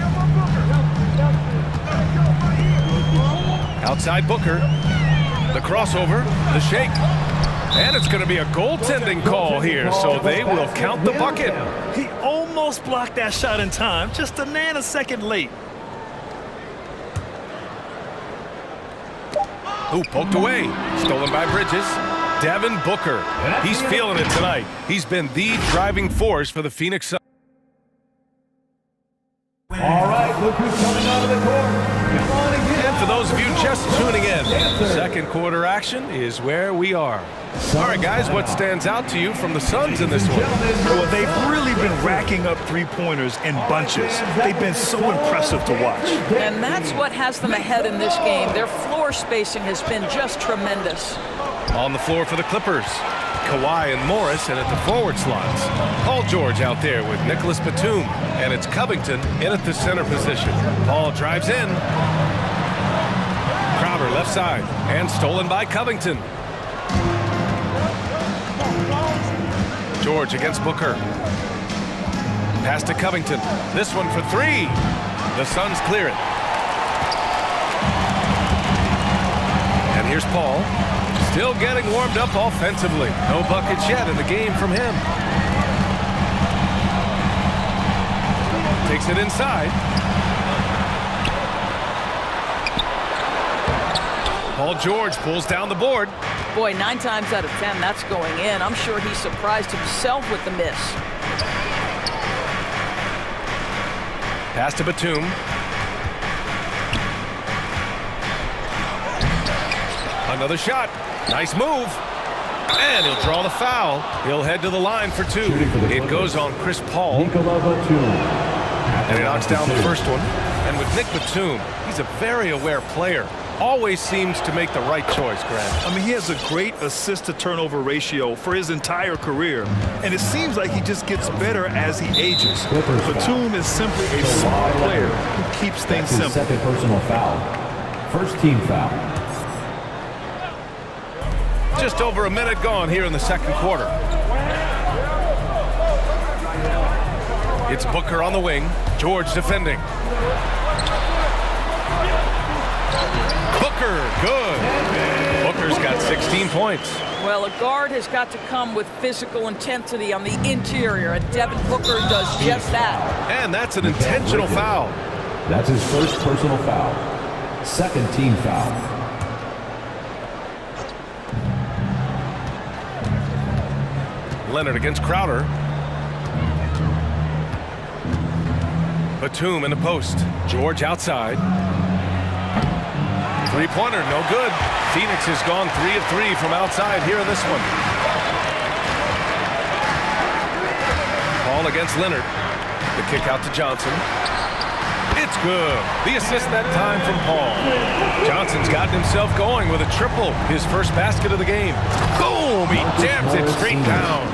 Outside Booker. The crossover. The shake. And it's going to be a goaltending call here, so they will count the bucket. He almost blocked that shot in time, just a nanosecond late. Ooh, poked away. Stolen by Bridges. Devin Booker. He's feeling it tonight. He's been the driving force for the Phoenix Suns. All right, look who's coming out of the court. Come on again. And for those of you just tuning in, second quarter action is where we are. All right, guys, what stands out to you from the Suns in this one? Well, they've really been racking up three-pointers in bunches. They've been so impressive to watch. And that's what has them ahead in this game. Their floor spacing has been just tremendous. On the floor for the Clippers, Kawhi and Morris, and at the forward slots, Paul George out there with Nicholas Batum, and it's Covington in at the center position. Paul drives in. Crowder left side, and stolen by Covington. George against Booker. Pass to Covington. This one for 3. The Suns clear it. And here's Paul. Still getting warmed up offensively. No buckets yet in the game from him. Takes it inside. Paul George pulls down the board. Boy, 9 times out of 10, that's going in. I'm sure he surprised himself with the miss. Pass to Batum. Another shot. Nice move. And he'll draw the foul. He'll head to the line for 2. It goes on Chris Paul. And he knocks down the first one. And with Nick Batum, he's a very aware player. Always seems to make the right choice, Grant. I mean, he has a great assist-to-turnover ratio for his entire career. And it seems like he just gets better as he ages. Batum is simply a smart player who keeps things simple. Second personal foul. First team foul. Just over a minute gone here in the second quarter. It's Booker on the wing. George defending. Booker, good. Booker's got 16 points. Well, a guard has got to come with physical intensity on the interior, and Devin Booker does just that. And that's an intentional foul. That's his first personal foul. Second team foul. Leonard against Crowder. Batum in the post. George outside. Three-pointer, no good. Phoenix has gone 3 of 3 from outside here in this one. Paul against Leonard. The kick out to Johnson. It's That's good. The assist that time from Paul. Johnson's gotten himself going with a triple. His first basket of the game. Boom! He jams it straight down.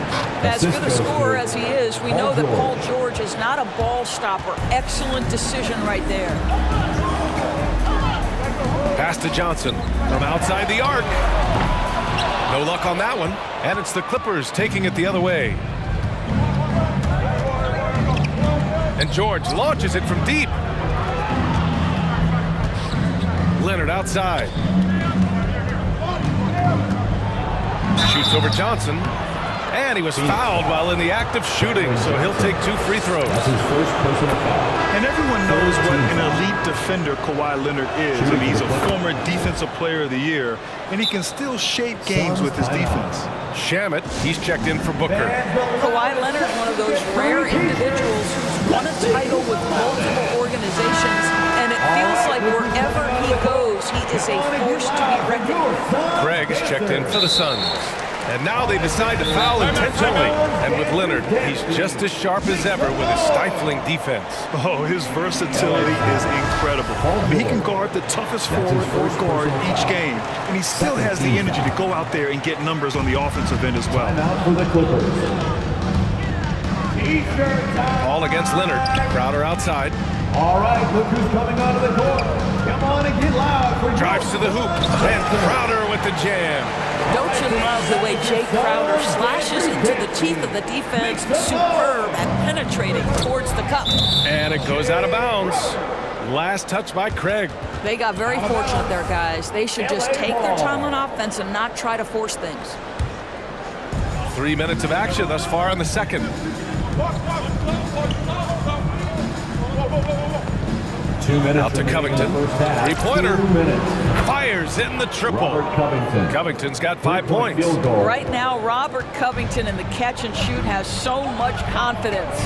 As good a scorer as he is, we know that Paul George is not a ball stopper. Excellent decision right there. Pass to Johnson from outside the arc. No luck on that one. And it's the Clippers taking it the other way. And George launches it from deep. Leonard outside. Shoots over Johnson. And he was fouled while in the act of shooting, so he'll take 2 free throws. That's his first personal foul. And everyone knows what an elite defender Kawhi Leonard is. I mean, he's a former Defensive Player of the Year, and he can still shape games with his defense. Shamet, he's checked in for Booker. Kawhi Leonard is one of those rare individuals who's won a title with multiple organizations, and it feels like wherever he goes, he is a force to be reckoned with. Craig is checked in for the Suns. And now they decide to foul intentionally. And with Leonard, he's just as sharp as ever with his stifling defense. Oh, his versatility is incredible. He can guard the toughest forward or guard each game, and he still has the energy to go out there and get numbers on the offensive end as well. All against Leonard. Crowder outside. All right, look who's coming onto the court. Come on and get loud for drives to the hoop. And Crowder with the jam. Don't you love the way Jay Crowder slashes into the teeth of the defense, superb at penetrating towards the cup. And it goes out of bounds. Last touch by Craig. They got very fortunate there, guys. They should just take their time on offense and not try to force things. 3 minutes of action thus far in the second. 2 minutes. Out to Covington. 3-pointer. Fires in the triple. Covington's got 5 points. Right now, Robert Covington in the catch and shoot has so much confidence.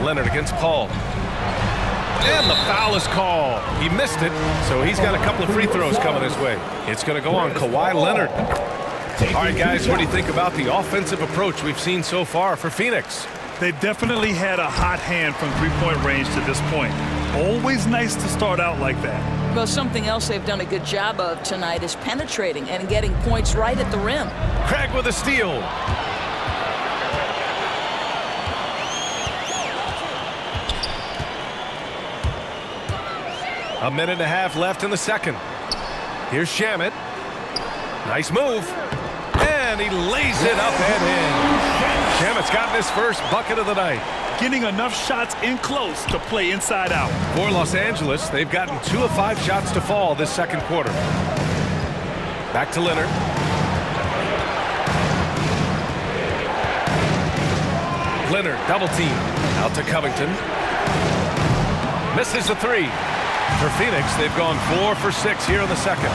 Leonard against Paul. And the foul is called. He missed it, so he's got a couple of free throws coming his way. It's going to go on Kawhi Leonard. All right, guys, what do you think about the offensive approach we've seen so far for Phoenix? They definitely had a hot hand from three-point range to this point. Always nice to start out like that. Well, something else they've done a good job of tonight is penetrating and getting points right at the rim. Craig with a steal. A minute and a half left in the second. Here's Shamet. Nice move. And he lays it up and in. Shamet's gotten his first bucket of the night. Getting enough shots in close to play inside out. For Los Angeles, they've gotten 2 of 5 shots to fall this second quarter. Back to Leonard. Leonard, double team. Out to Covington. Misses the 3. For Phoenix, they've gone 4 for 6 here in the second.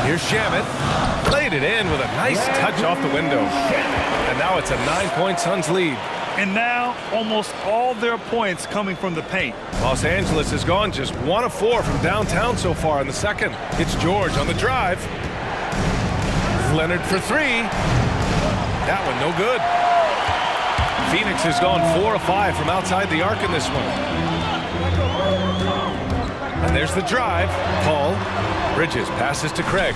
Here's Shamet. Laid it in with a nice touch off the window. And now it's a 9-point Suns lead. And now almost all their points coming from the paint. Los Angeles has gone just 1 of 4 from downtown so far in the second. It's George on the drive. Leonard for 3. That one no good. Phoenix has gone 4 of 5 from outside the arc in this one. And there's the drive. Paul. Bridges passes to Craig.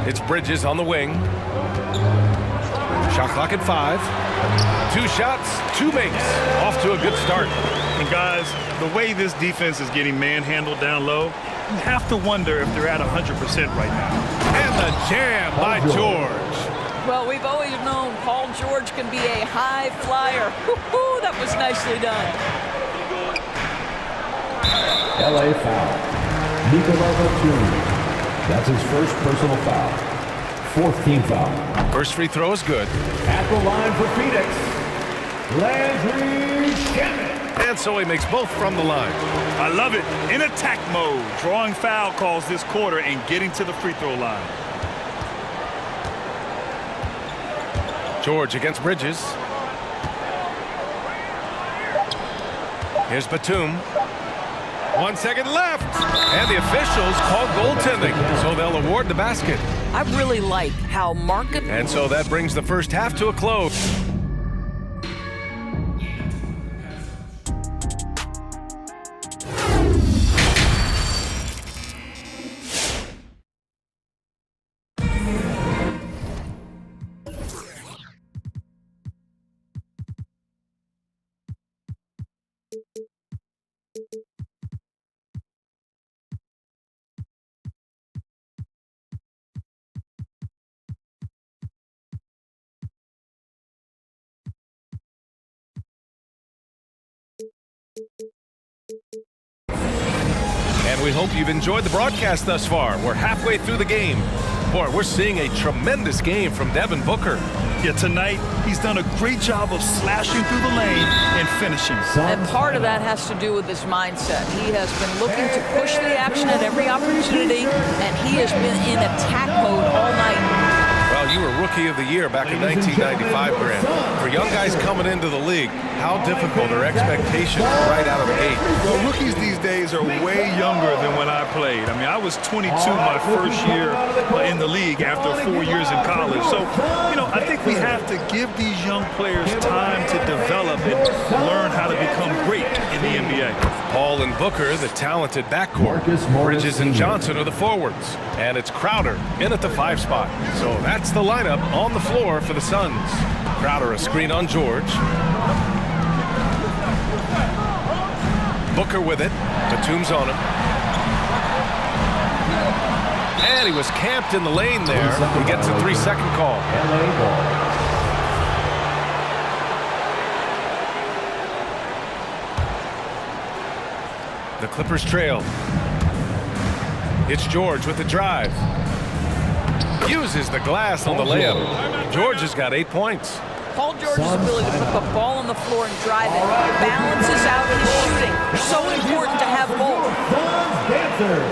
It's Bridges on the wing. Shot clock at 5. 2 shots, 2 makes. Off to a good start. And guys, the way this defense is getting manhandled down low, you have to wonder if they're at 100% right now. And the jam by George. Well, we've always known Paul George can be a high flyer. Woo-hoo, that was nicely done. LA foul. Nicolás Jr. That's his first personal foul. 4th team foul. First free throw is good. At the line for Phoenix, Landry Shamet. And so he makes both from the line. I love it. In attack mode, drawing foul calls this quarter and getting to the free throw line. George against Bridges. Here's Batum. 1 second left. And the officials call goaltending, so they'll award the basket. I really like how market... And so that brings the first half to a close. And we hope you've enjoyed the broadcast thus far. We're halfway through the game. Boy, we're seeing a tremendous game from Devin Booker. Yeah, tonight he's done a great job of slashing through the lane and finishing. And part of that has to do with his mindset. He has been looking to push the action at every opportunity, and he has been in attack mode all night. Well, you were Rookie of the Year back in 1995, Grant. For young guys coming into the league, how difficult are expectations right out of the gate? Well, rookies these days are way younger than when I played. I mean, I was 22 my first year in the league after 4 years in college. So, you know, I think we have to give these young players time to develop and learn how to become great in the NBA. Paul and Booker, the talented backcourt. Bridges and Johnson are the forwards. And it's Crowder in at the 5 spot. So that's the lineup on the floor for the Suns. Crowder a screen on George. Booker with it. Batum's on him. And he was camped in the lane there. He gets a 3-second call. The Clippers trail. It's George with the drive. Uses the glass on the layup. George has got 8 points. Paul George's ability to put the ball on the floor and drive it balances out his shooting. So important to have both. Suns dancers.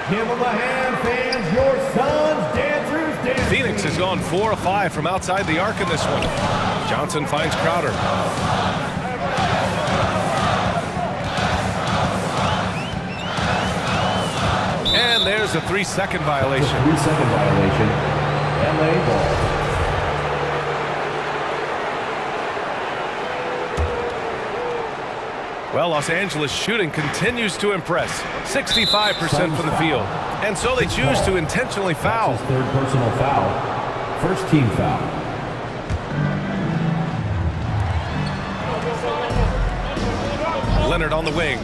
Give them a hand, fans. Your Suns dancers dancing. Phoenix has gone 4 of 5 from outside the arc in this one. Johnson finds Crowder. And there's a 3-second violation. 3-second violation. LA ball. Well, Los Angeles shooting continues to impress. 65% from the field. And so they choose to intentionally foul. That's his third personal foul. First team foul. Leonard on the wing.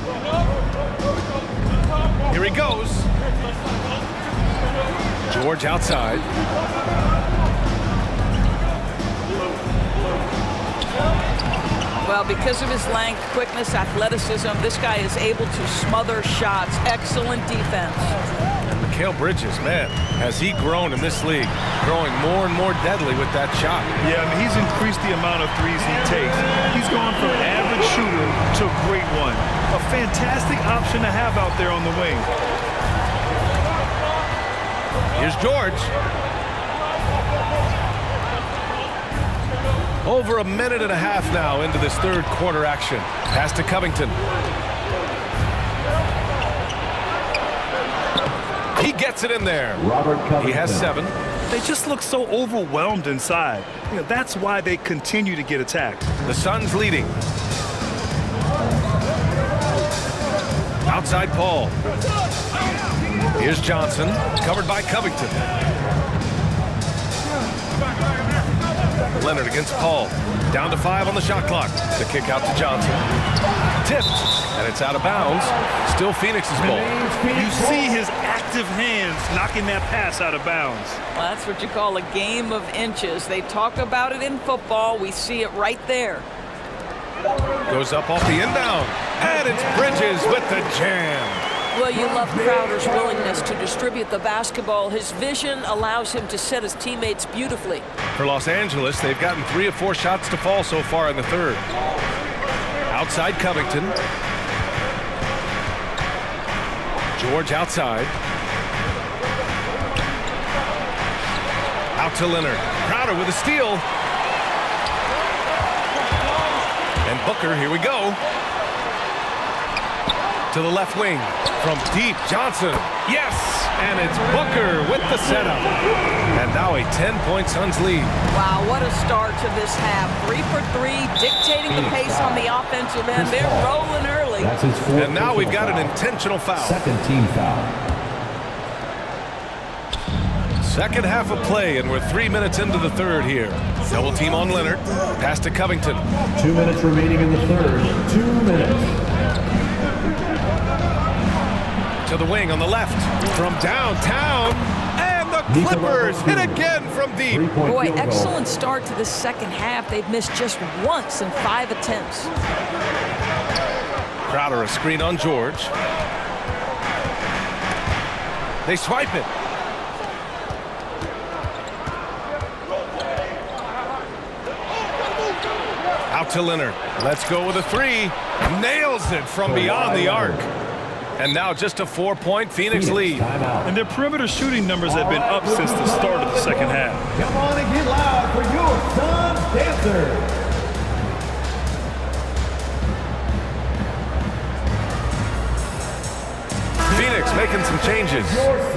Here he goes. George outside. Well, because of his length, quickness, athleticism, this guy is able to smother shots. Excellent defense. And Mikal Bridges, man, has he grown in this league, growing more and more deadly with that shot. Yeah, I mean, he's increased the amount of threes he takes. He's gone from average shooter to a great one. A fantastic option to have out there on the wing. Here's George. Over a minute and a half now into this third quarter action. Pass to Covington. He gets it in there. Robert Covington. He has 7. They just look so overwhelmed inside. You know, that's why they continue to get attacked. The Suns leading. Outside Paul. Here's Johnson, covered by Covington. Leonard against Paul. Down to 5 on the shot clock. The kick out to Johnson. Tipped, and it's out of bounds. Still Phoenix's ball. You see his active hands knocking that pass out of bounds. Well, that's what you call a game of inches. They talk about it in football. We see it right there. Goes up off the inbound. And it's Bridges with the jam. Well, you love Crowder's willingness to distribute the basketball. His vision allows him to set his teammates beautifully. For Los Angeles, they've gotten 3 of 4 shots to fall so far in the third. Outside Covington. George outside. Out to Leonard. Crowder with a steal. And Booker, here we go. To the left wing. From deep, Johnson. Yes! And it's Booker with the setup. And now a 10-point Suns lead. Wow, what a start to this half. 3 for 3, dictating the pace on the offensive end. They're rolling early. That's his fourth. And now we've got an intentional foul. Second team foul. Second half of play, and we're 3 minutes into the third here. Double team on Leonard. Pass to Covington. 2 minutes remaining in the third. 2 minutes. To the wing on the left. From downtown. And the Clippers hit again from deep. Boy, excellent start to the second half. They've missed just once in 5 attempts. Crowder a screen on George. They swipe it. Out to Leonard. Let's go with a 3. Nails it from beyond the arc. And now just a 4-point Phoenix lead. And their perimeter shooting numbers have been up since the start of the second half. Come on and get loud for your Suns Dancers. Phoenix making some changes.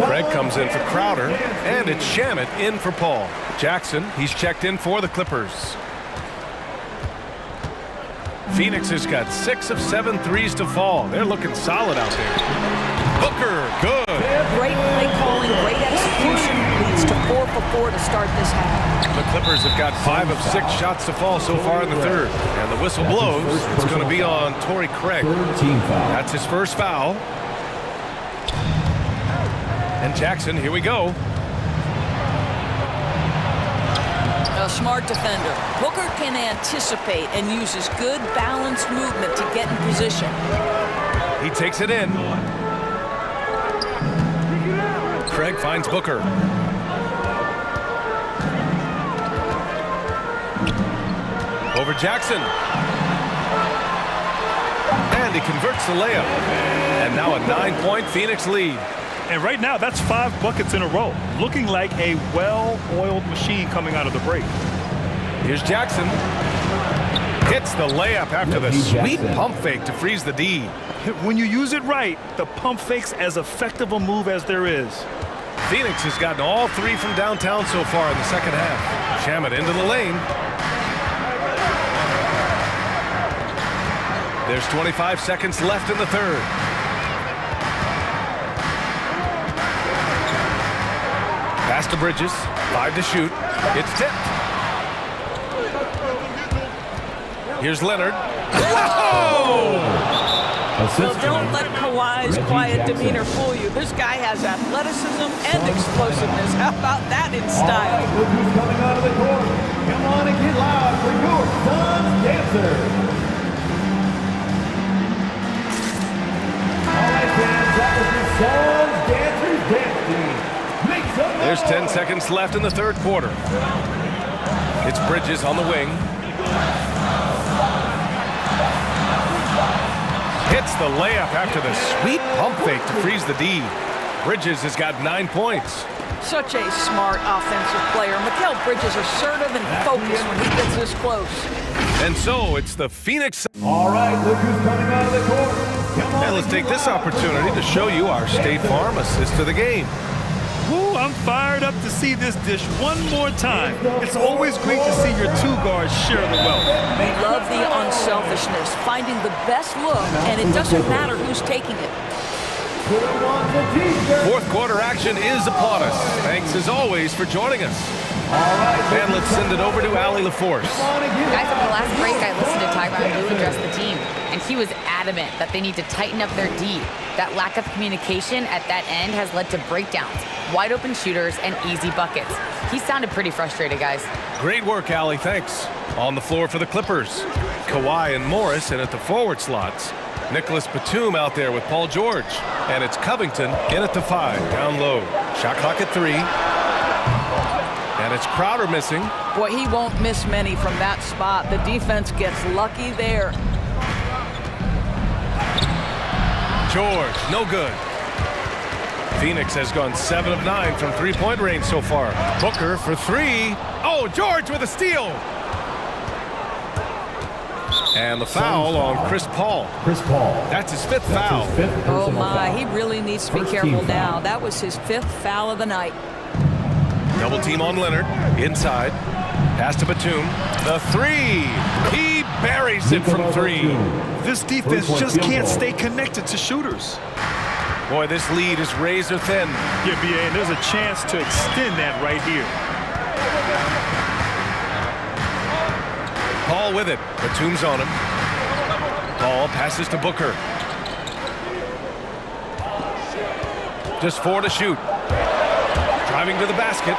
Greg comes in for Crowder, and it's Shamet in for Paul. Jackson, he's checked in for the Clippers. Phoenix has got 6 of 7 threes to fall. They're looking solid out there. Booker, good. Great play calling, great execution. Leads to 4 for 4 to start this half. The Clippers have got 5 of 6 shots to fall so far in the third. And the whistle blows. It's going to be on Torrey Craig. That's his first foul. And Jackson, here we go. A smart defender. Booker can anticipate and uses good balanced movement to get in position. He takes it in. Craig finds Booker. Over Jackson. And he converts the layup. And now a 9-point Phoenix lead. And right now, that's 5 buckets in a row. Looking like a well-oiled machine coming out of the break. Here's Jackson. Hits the layup after the sweet pump fake to freeze the D. When you use it right, the pump fake's as effective a move as there is. Phoenix has gotten all 3 from downtown so far in the second half. Shamet into the lane. There's 25 seconds left in the third. Pass to Bridges. 5 to shoot. It's tipped. Here's Leonard. Whoa! Well, don't let Kawhi's quiet demeanor fool you. This guy has athleticism and explosiveness. How about that in style? Look who's coming out of the court. Come on and get loud for your Suns Dancers. All right, fans, that was your Suns Dancers dance team. Make some noise. There's 10 seconds left in the third quarter. It's Bridges on the wing. Hits the layup after the sweet pump fake to freeze the D. Bridges has got 9 points. Such a smart offensive player. Mikal Bridges assertive and focused when he gets this close. And so it's the Phoenix. All right, look who's coming out of the court. Come on. And let's take this opportunity to show you our State Farm assist to the game. Woo, I'm fired up to see this dish one more time. It's always great to see your 2 guards share the wealth. We love the unselfishness, finding the best look, and it doesn't matter who's taking it. Fourth quarter action is upon us. Thanks as always for joining us. And let's send it over to Allie LaForce. Guys, at the last break, I listened to Tyronn Lue address the team, and he was adamant that they need to tighten up their D. That lack of communication at that end has led to breakdowns, wide open shooters, and easy buckets. He sounded pretty frustrated, guys. Great work, Allie. Thanks. On the floor for the Clippers. Kawhi and Morris in at the forward slots. Nicholas Batum out there with Paul George. And it's Covington in at the 5, down low. Shot clock at 3. And it's Crowder missing. Boy, he won't miss many from that spot. The defense gets lucky there. George, no good. Phoenix has gone 7 of 9 from 3-point range so far. Booker for 3. Oh, George with a steal. And the foul on Chris Paul. Chris Paul. That's his fifth foul. Oh my, he really needs to be careful now. That was his fifth foul of the night. Double team on Leonard. Inside. Pass to Batum. The three. He buries it from three. This defense just can't stay connected to shooters. Boy, this lead is razor thin. Yeah, BA, and there's a chance to extend that right here. Paul with it. Batum's on him. Paul passes to Booker. Just 4 to shoot. Driving to the basket.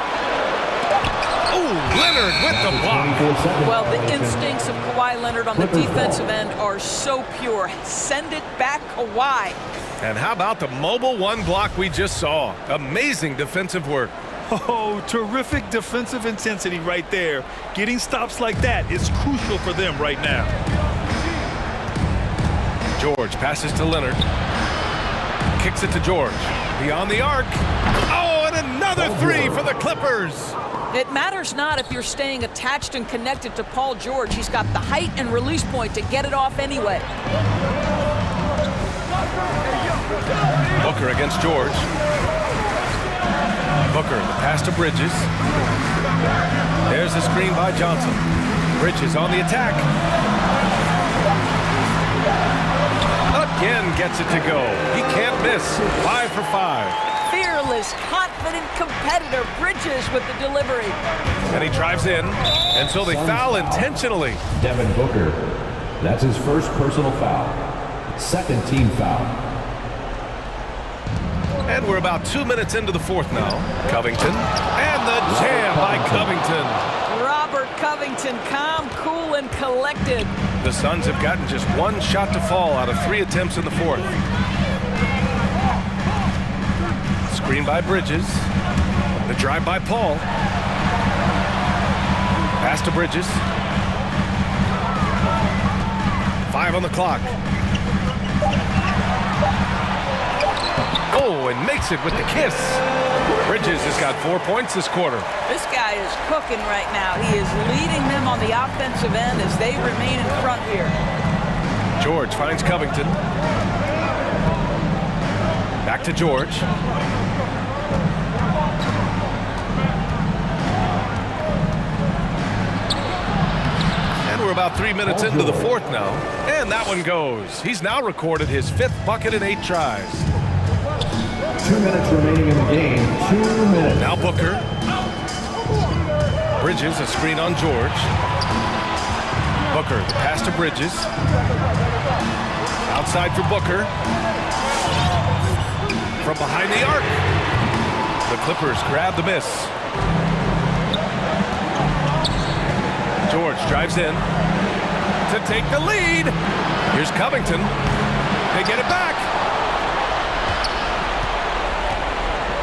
Oh, Leonard with the block. Well, the instincts of Kawhi Leonard on the defensive end are so pure. Send it back, Kawhi. And how about the mobile one block we just saw? Amazing defensive work. Oh, terrific defensive intensity right there. Getting stops like that is crucial for them right now. George passes to Leonard. Kicks it to George. Beyond the arc. Oh, and another three for the Clippers. It matters not if you're staying attached and connected to Paul George. He's got the height and release point to get it off anyway. Booker against George. Booker, the pass to Bridges. There's the screen by Johnson. Bridges on the attack. Again gets it to go. He can't miss. 5 for 5. Fearless, confident competitor. Bridges with the delivery. And he drives in. And so they foul intentionally. Devin Booker. That's his first personal foul. Second team foul. And we're about 2 minutes into the fourth now. Covington. And the jam by Covington. Robert Covington, calm, cool, and collected. The Suns have gotten just one shot to fall out of 3 attempts in the fourth. Screen by Bridges. The drive by Paul. Pass to Bridges. 5 on the clock. Oh, and makes it with the kiss. Bridges has got 4 points this quarter. This guy is cooking right now. He is leading them on the offensive end as they remain in front here. George finds Covington. Back to George. And we're about 3 minutes into the fourth now. And that one goes. He's now recorded his 5th bucket in 8 tries. 2 minutes remaining in the game. 2 minutes. Now Booker. Bridges, a screen on George. Booker, the pass to Bridges. Outside for Booker. From behind the arc. The Clippers grab the miss. George drives in to take the lead. Here's Covington. They get it back.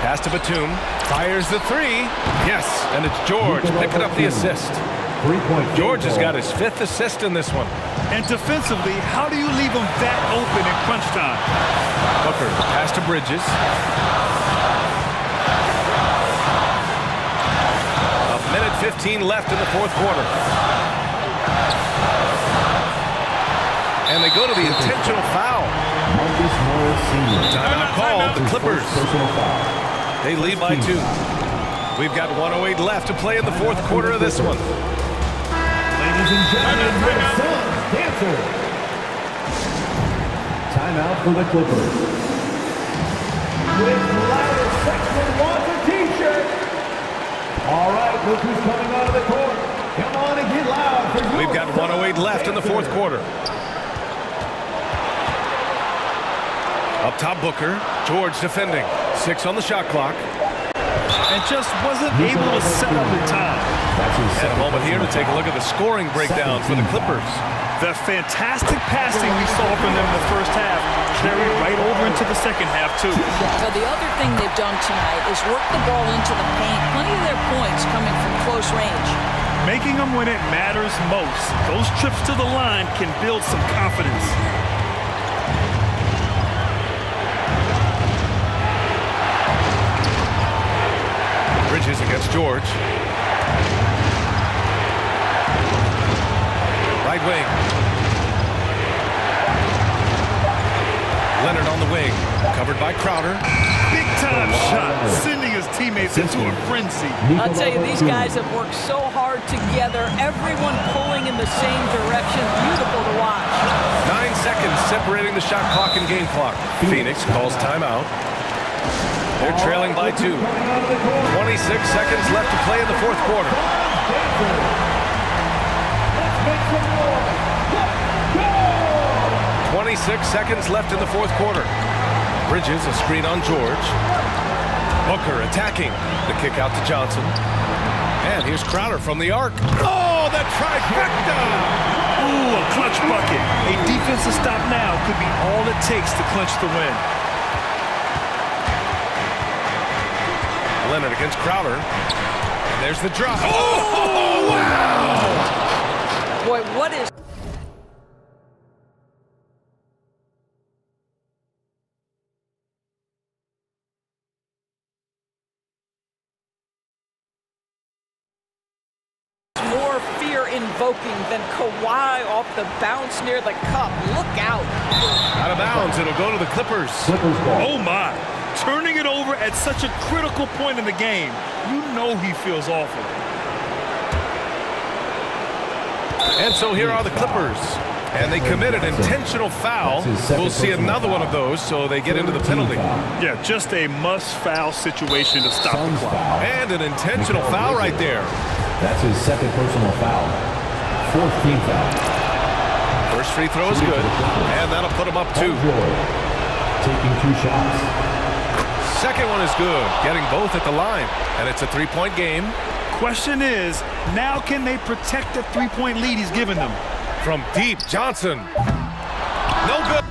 Pass to Batum. Fires the three. Yes, and it's George picking up the assist. George has got his 5th assist in this one. And defensively, how do you leave them that open in crunch time? Booker, pass to Bridges. A minute 15 left in the fourth quarter. And they go to the intentional foul. Timeout called. The Clippers. They lead by 2. We've got 1:08 left to play in the fourth quarter of this one. Ladies and gentlemen, your Suns dancer. Timeout for the Clippers. With loudest section wants a t-shirt. All right, look who's coming out of the court. Come on and get loud. For We've got 1:08 left in the fourth quarter. Up top, Booker. George defending. 6 on the shot clock. And just wasn't able to set up in time. And a moment here to take a look at the scoring breakdown for the Clippers. The fantastic passing we saw from them in the first half carried right over into the second half, too. So the other thing they've done tonight is work the ball into the paint. Plenty of their points coming from close range. Making them when it matters most. Those trips to the line can build some confidence. Bridges against George. Right wing. Covered by Crowder. Big time shot, sending his teammates into a frenzy. I'll tell you, these guys have worked so hard together, everyone pulling in the same direction. Beautiful to watch. 9 seconds separating the shot clock and game clock. Phoenix calls timeout. They're trailing by 2. 26 seconds left to play in the fourth quarter. 26 seconds left in the fourth quarter. Bridges, a screen on George. Booker attacking. The kick out to Johnson. And here's Crowder from the arc. Oh, that trifecta! Ooh, a clutch bucket. A defensive stop now could be all it takes to clinch the win. Leonard against Crowder. And there's the drop. Oh, wow! Boy, what is... more fear-invoking than Kawhi off the bounce near the cup. Look out. Out of bounds, it'll go to the Clippers. Oh, my. Turning it over at such a critical point in the game. You know he feels awful. And so here are the Clippers. And they committed an intentional foul. We'll see another one of those, so they get into the penalty. Yeah, just a must-foul situation to stop the clock. And an intentional foul right there. That's his second personal foul. 4th team foul. First free throw is good, and that'll put him up 2. Taking 2 shots. Second one is good, getting both at the line, and it's a 3-point game. Question is, now can they protect the 3-point lead he's given them? From deep, Johnson. No good.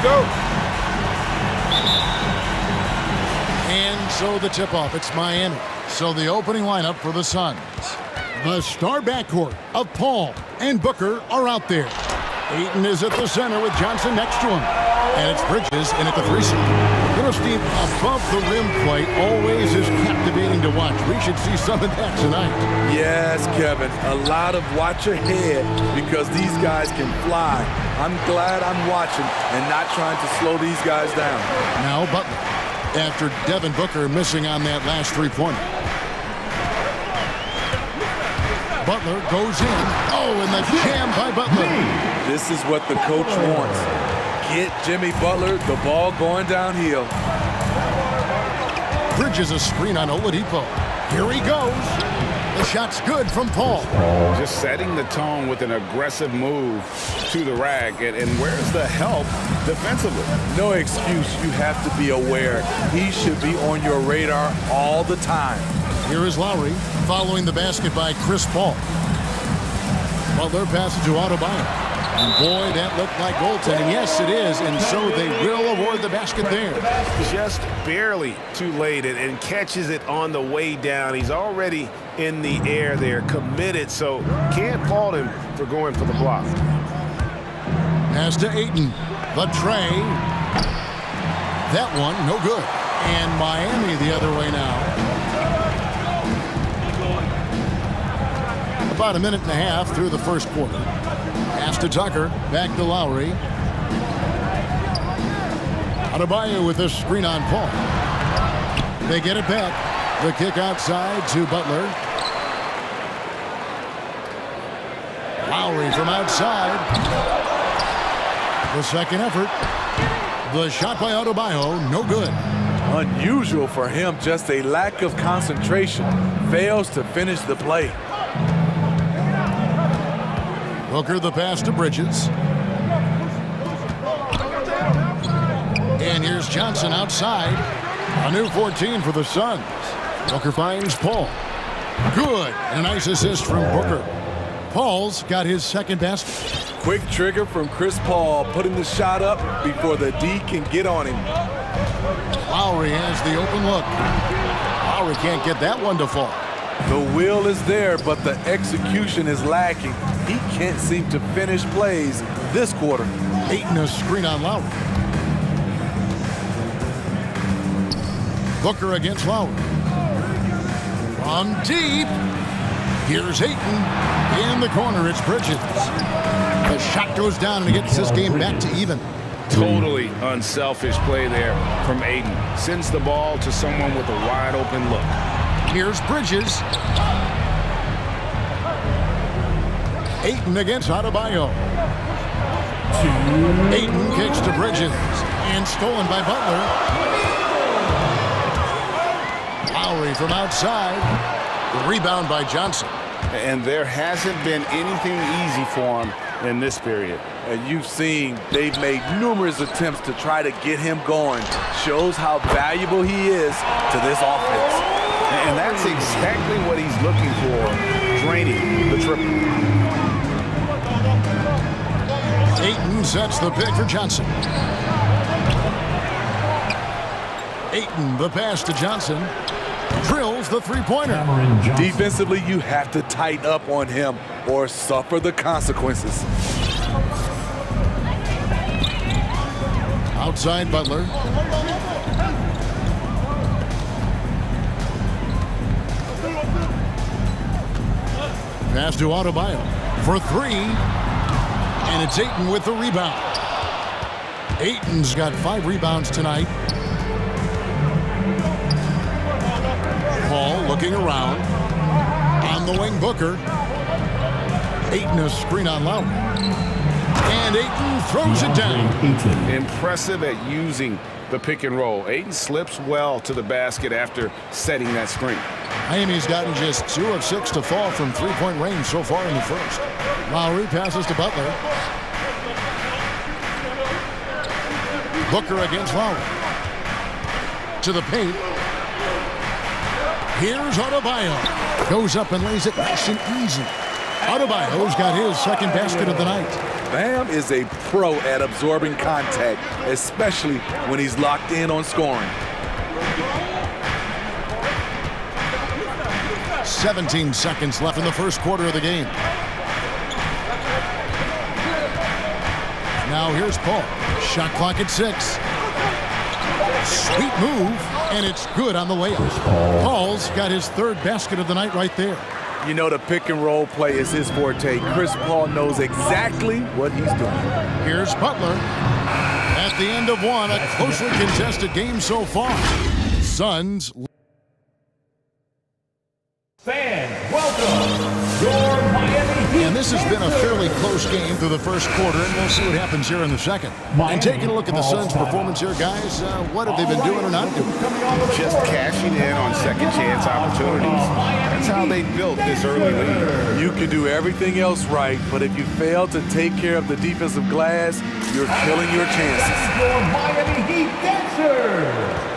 go. And so the tip-off, it's Miami. So the opening lineup for the Suns. The star backcourt of Paul and Booker are out there. Ayton is at the center with Johnson next to him. And it's Bridges in at the 3 spot. You know, Steve, above the rim play always is captivating to watch. We should see some of that tonight. Yes, Kevin. A lot of watch ahead because these guys can fly. I'm glad I'm watching and not trying to slow these guys down. Now Butler, after Devin Booker missing on that last three-pointer. Butler goes in. Oh, and the jam by Butler. This is what the coach wants. Get Jimmy Butler the ball going downhill. Bridges a screen on Oladipo. Here he goes. The shot's good from Paul. Just setting the tone with an aggressive move to the rack. And where's the help defensively? No excuse. You have to be aware. He should be on your radar all the time. Here is Lowry following the basket by Chris Paul. Butler passes to Adebayo. And boy, that looked like goaltending. Yes, it is. And so they will award the basket there. Just barely too late and catches it on the way down. He's already in the air there, committed, so can't fault him for going for the block. Pass to Ayton. The tray. That one, no good. And Miami the other way now. About a minute and a half through the first quarter. Pass to Tucker, back to Lowry. Adebayo with this screen on Paul. They get it back. The kick outside to Butler. Lowry from outside. The second effort. The shot by Adebayo, no good. Unusual for him, just a lack of concentration. Fails to finish the play. Booker the pass to Bridges. And here's Johnson outside. A new 14 for the Suns. Booker finds Paul. Good. And a nice assist from Booker. Paul's got his second basket. Quick trigger from Chris Paul, putting the shot up before the D can get on him. Lowry has the open look. Lowry can't get that one to fall. The will is there, but the execution is lacking. He can't seem to finish plays this quarter. Ayton a screen on Lowry. Booker against Lowry. From deep. Here's Ayton. In the corner, it's Bridges. The shot goes down and it gets this game back to even. Totally unselfish play there from Ayton. Sends the ball to someone with a wide open look. Here's Bridges. Ayton against Adebayo. Ayton kicks to Bridges. And stolen by Butler. Lowry from outside. The rebound by Johnson. And there hasn't been anything easy for him in this period. And you've seen they've made numerous attempts to try to get him going. Shows how valuable he is to this offense. And that's exactly what he's looking for, draining the triple. Ayton sets the pick for Johnson. Ayton, the pass to Johnson. Drills the three-pointer. Defensively, you have to tighten up on him or suffer the consequences. Outside Butler. Pass to Adebayo for three. And it's Ayton with the rebound. Ayton's got 5 rebounds tonight. Paul looking around. On the wing, Booker. Ayton a screen on Lowry. And Ayton throws it down. Impressive at using the pick and roll. Ayton slips well to the basket after setting that screen. Miami's gotten just 2 of 6 to fall from three-point range so far in the first. Lowry passes to Butler. Booker against Lowry. To the paint. Here's Adebayo. Goes up and lays it nice and easy. Adebayo's got his second basket of the night. Bam is a pro at absorbing contact, especially when he's locked in on scoring. 17 seconds left in the first quarter of the game. Now here's Paul. Shot clock at 6. Sweet move, and it's good on the layup. Paul's got his third basket of the night right there. You know, the pick and roll play is his forte. Chris Paul knows exactly what he's doing. Here's Butler. At the end of one, a closely contested game so far. Suns. Fans, welcome your Miami Heat. And this has been a fairly close game through the first quarter, and we'll see what happens here in the second. And taking a look at the Suns' performance here, guys, what have they been doing or not doing? Just cashing in on second chance opportunities. That's how they built this early lead. You can do everything else right, but if you fail to take care of the defensive glass, you're killing your chances. Your Miami Heat dancer.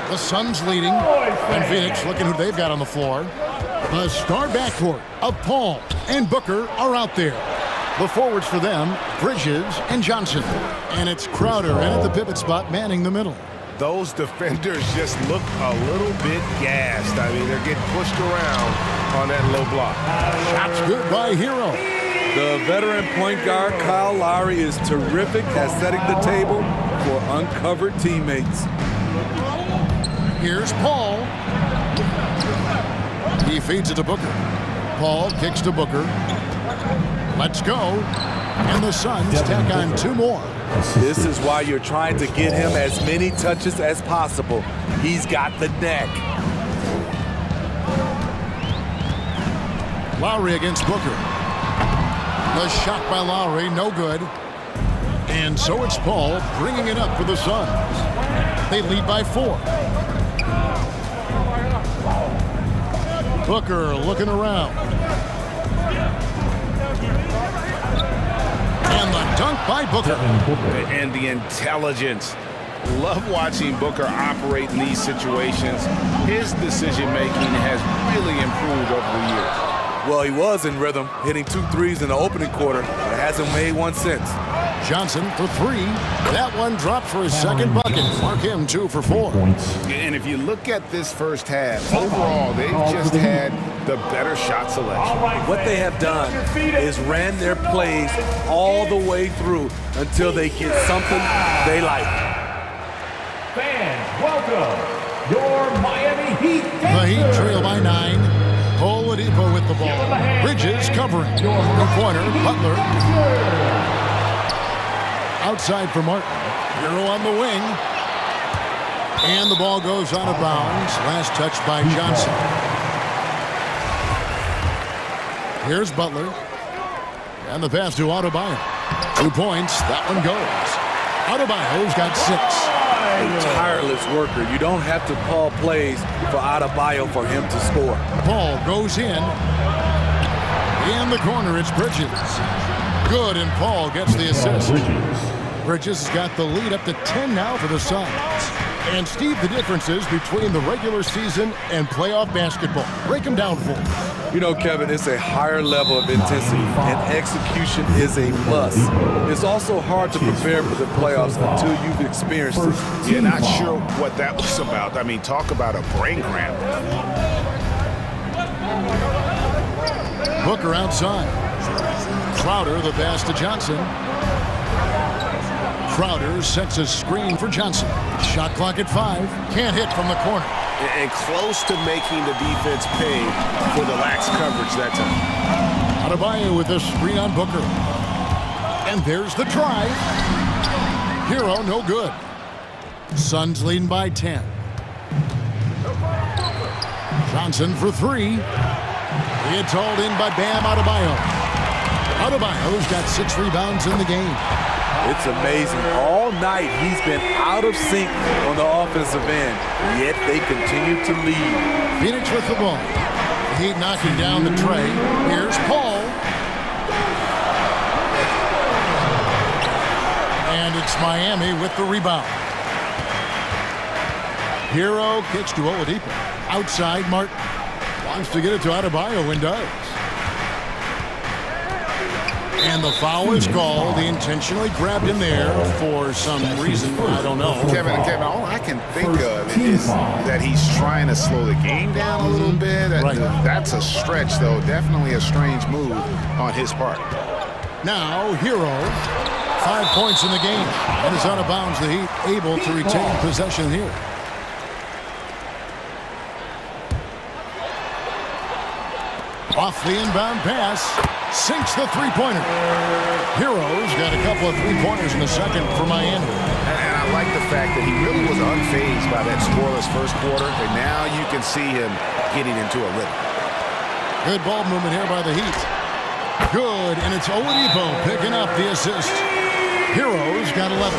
The Suns leading, and Phoenix looking who they've got on the floor. The star backcourt of Paul and Booker are out there. The forwards for them, Bridges and Johnson. And it's Crowder in at the pivot spot, manning the middle. Those defenders just look a little bit gassed. I mean, they're getting pushed around on that low block. Shots good by Hero. The veteran point guard, Kyle Lowry, is terrific at setting the table for uncovered teammates. Here's Paul. He feeds it to Booker. Paul kicks to Booker. Let's go. And the Suns tack on 2 more. This is why you're trying to get him as many touches as possible. He's got the neck. Lowry against Booker. The shot by Lowry, no good. And so it's Paul bringing it up for the Suns. They lead by 4. Booker looking around. And the dunk by Booker. And the intelligence. Love watching Booker operate in these situations. His decision-making has really improved over the years. Well, he was in rhythm, hitting 2 threes in the opening quarter, but hasn't made one since. Johnson for 3. That one dropped for his second bucket. Mark him 2 for 4. And if you look at this first half, overall, they've just had the better shot selection. What they have done is ran their plays all the way through until they get something they like. Fans, welcome your Miami Heat dancer. The Heat trail by 9. Oladipo with the ball. Bridges covering. Three-pointer, Butler. Outside for Martin. Hero on the wing. And the ball goes out of bounds. Last touch by Johnson. Here's Butler. And the pass to Adebayo. 2 points. That one goes. Adebayo's got 6. A tireless worker. You don't have to call plays for Adebayo for him to score. Paul goes in. In the corner, it's Bridges. Good, and Paul gets the assist. Bridges has got the lead up to 10 now for the Suns. And Steve, the differences between the regular season and playoff basketball. Break them down for us. You know, Kevin, it's a higher level of intensity, and execution is a must. It's also hard to prepare for the playoffs until you've experienced it. You're not sure what that was about. I mean, talk about a brain cramp. Booker outside. Crowder, the pass to Johnson. Crowder sets a screen for Johnson. Shot clock at 5. Can't hit from the corner. And close to making the defense pay for the lax coverage that time. Adebayo with the screen on Booker. And there's the drive. Hero, no good. Suns leading by 10. Johnson for 3. It's hauled in by Bam Adebayo. Adebayo's got 6 rebounds in the game. It's amazing. All night he's been out of sync on the offensive end, yet they continue to lead. Phoenix with the ball. The Heat knocking down the tray. Here's Paul. And it's Miami with the rebound. Hero kicks to Oladipo. Outside, Martin. Wants to get it to Adebayo and does. And the foul is called. He intentionally grabbed him there for some reason. I don't know. Kevin, all I can think of is that he's trying to slow the game down a little bit. Right. That's a stretch, though. Definitely a strange move on his part. Now, Hero, 5 points in the game. And is out of bounds. The Heat able to retain possession here. Off the inbound pass. Sinks the three-pointer. Hero's got a couple of three-pointers in the second for Miami. And I like the fact that he really was unfazed by that scoreless first quarter. And now you can see him getting into a rhythm. Good ball movement here by the Heat. Good, and it's Oladipo picking up the assist. Hero's got 11.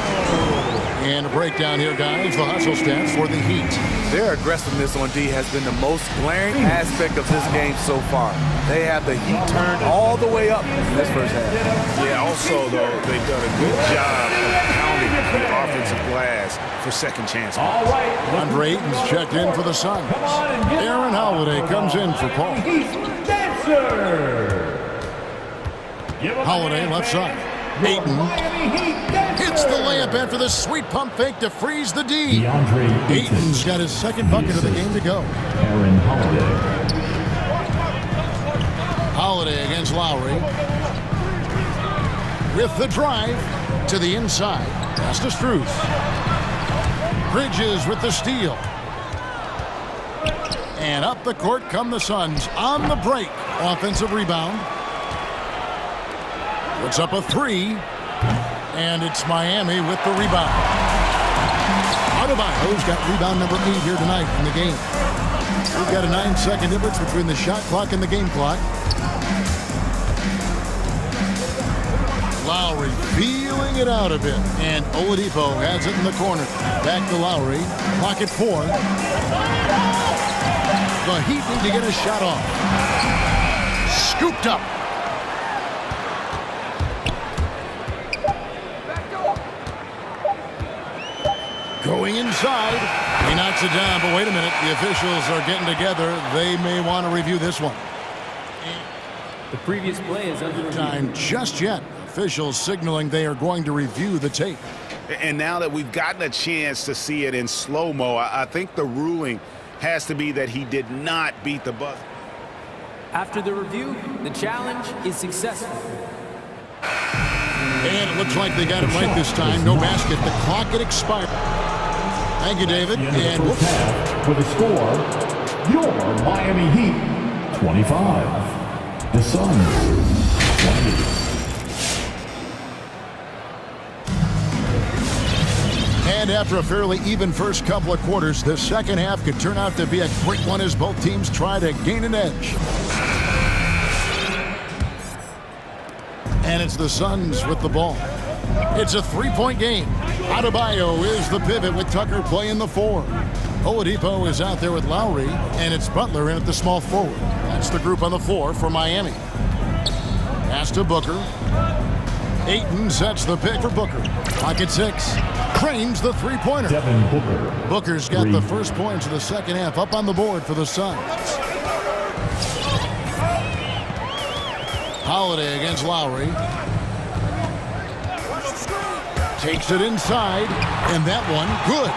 And a breakdown here, guys. The hustle stats for the Heat. Their aggressiveness on D has been the most glaring aspect of this game so far. They have the Heat turned all the way up in this first half. Yeah, also, though, they've done a good job of pounding the offensive glass for second chance. All right. Andre Ayton's checked in for the Suns. Aaron Holiday comes in for Paul. Holiday left side. Ayton hits the layup after the sweet pump fake to freeze the D. Ayton's got his second bucket of the game to go. Aaron Holiday. Holiday against Lowry. With the drive to the inside. Pass to Struth. Bridges with the steal. And up the court come the Suns on the break. Offensive rebound. Puts up a three. And it's Miami with the rebound. Adebayo's got rebound number 8 here tonight in the game. We've got a 9-second difference between the shot clock and the game clock. Lowry feeling it out a bit. And Oladipo has it in the corner. Back to Lowry. Clock at 4. The Heat need to get a shot off. Scooped up. Going inside. He knocks it down, but wait a minute. The officials are getting together. They may want to review this one. The previous play is under time just yet. Officials signaling they are going to review the tape. And now that we've gotten a chance to see it in slow-mo, I think the ruling has to be that he did not beat the buzzer. After the review, the challenge is successful. And it looks like they got it right this time. No basket. The clock had expired. Thank you, David. And with a score, your Miami Heat 25. The Suns 20. And after a fairly even first couple of quarters, the second half could turn out to be a great one as both teams try to gain an edge. And it's the Suns with the ball. It's a three-point game. Adebayo is the pivot with Tucker playing the 4. Oladipo is out there with Lowry, and it's Butler in at the small forward. That's the group on the floor for Miami. Pass to Booker. Ayton sets the pick for Booker. Clock at 6. Cranes the three-pointer. Booker's got the first points of the second half up on the board for the Suns. Holiday against Lowry. Takes it inside, and that one, good.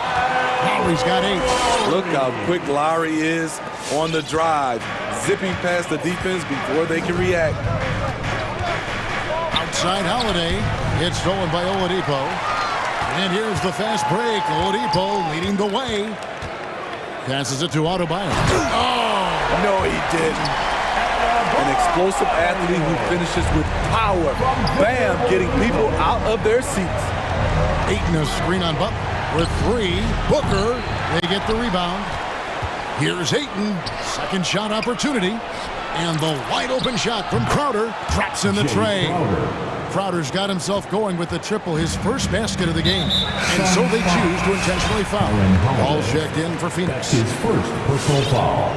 Lowry's got 8. Look how quick Lowry is on the drive, zipping past the defense before they can react. Outside Holiday, it's stolen by Oladipo. And here's the fast break. Oladipo leading the way. Passes it to Adebayo. Oh! No, he didn't. An explosive athlete who finishes with power. Bam, getting people out of their seats. Ayton a screen on Butler with 3. Booker, they get the rebound. Here's Ayton, second shot opportunity. And the wide open shot from Crowder drops in the tray. Crowder's got himself going with the triple, his first basket of the game. And so they choose to intentionally foul. Ball checked in for Phoenix. His first personal foul.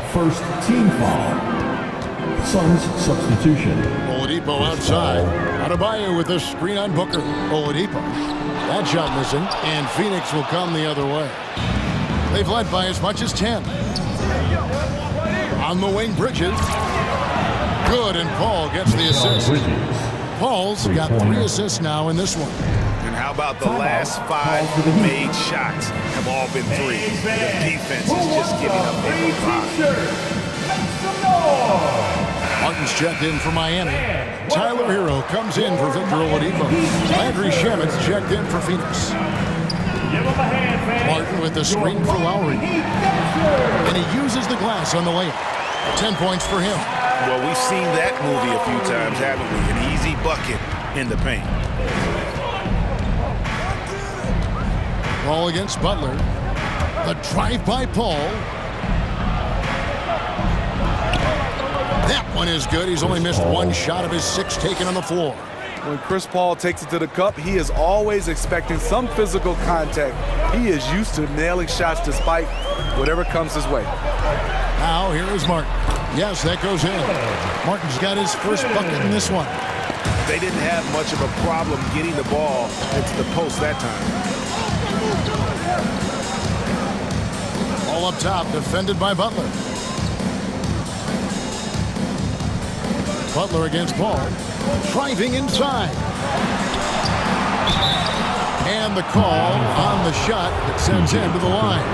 First team foul. Suns substitution. Oladipo outside. Adebayo with a screen on Booker. Oladipo. That shot missing, and Phoenix will come the other way. They've led by as much as 10. On the wing, Bridges. Good, and Paul gets the assist. Paul's got 3 assists now in this one. And how about the last 5 made shots have all been 3? The defense is just giving up big five. Martin's checked in for Miami. Tyler Hero comes in for Victor Oladipo. Landry Shamit's checked in for Phoenix. Martin with the screen for Lowry. And he uses the glass on the layup. 10 points for him. Well, we've seen that movie a few times, haven't we? An easy bucket in the paint. Ball against Butler. The drive by Paul. That one is good. He's only missed 1 shot of his 6 taken on the floor. When Chris Paul takes it to the cup, he is always expecting some physical contact. He is used to nailing shots despite whatever comes his way. Now here is Martin. Yes, that goes in. Martin's got his first bucket in this one. They didn't have much of a problem getting the ball into the post that time. All up top, defended by Butler. Butler against Paul. Driving inside. And the call on the shot that sends him to the line.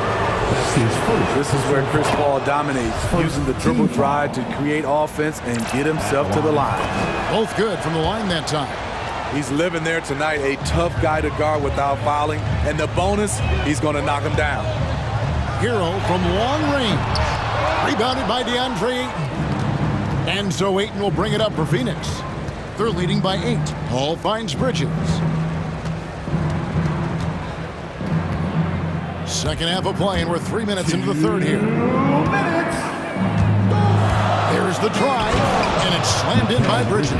This is where Chris Paul dominates, using the dribble drive to create offense and get himself to the line. Both good from the line that time. He's living there tonight, a tough guy to guard without fouling. And the bonus, he's going to knock him down. Hero from long range. Rebounded by DeAndre Ayton. And so Ayton will bring it up for Phoenix. They're leading by 8. Paul finds Bridges. Second half of play, and we're 3 minutes into the third here. 2 minutes. There's the drive, and it's slammed in by Bridges.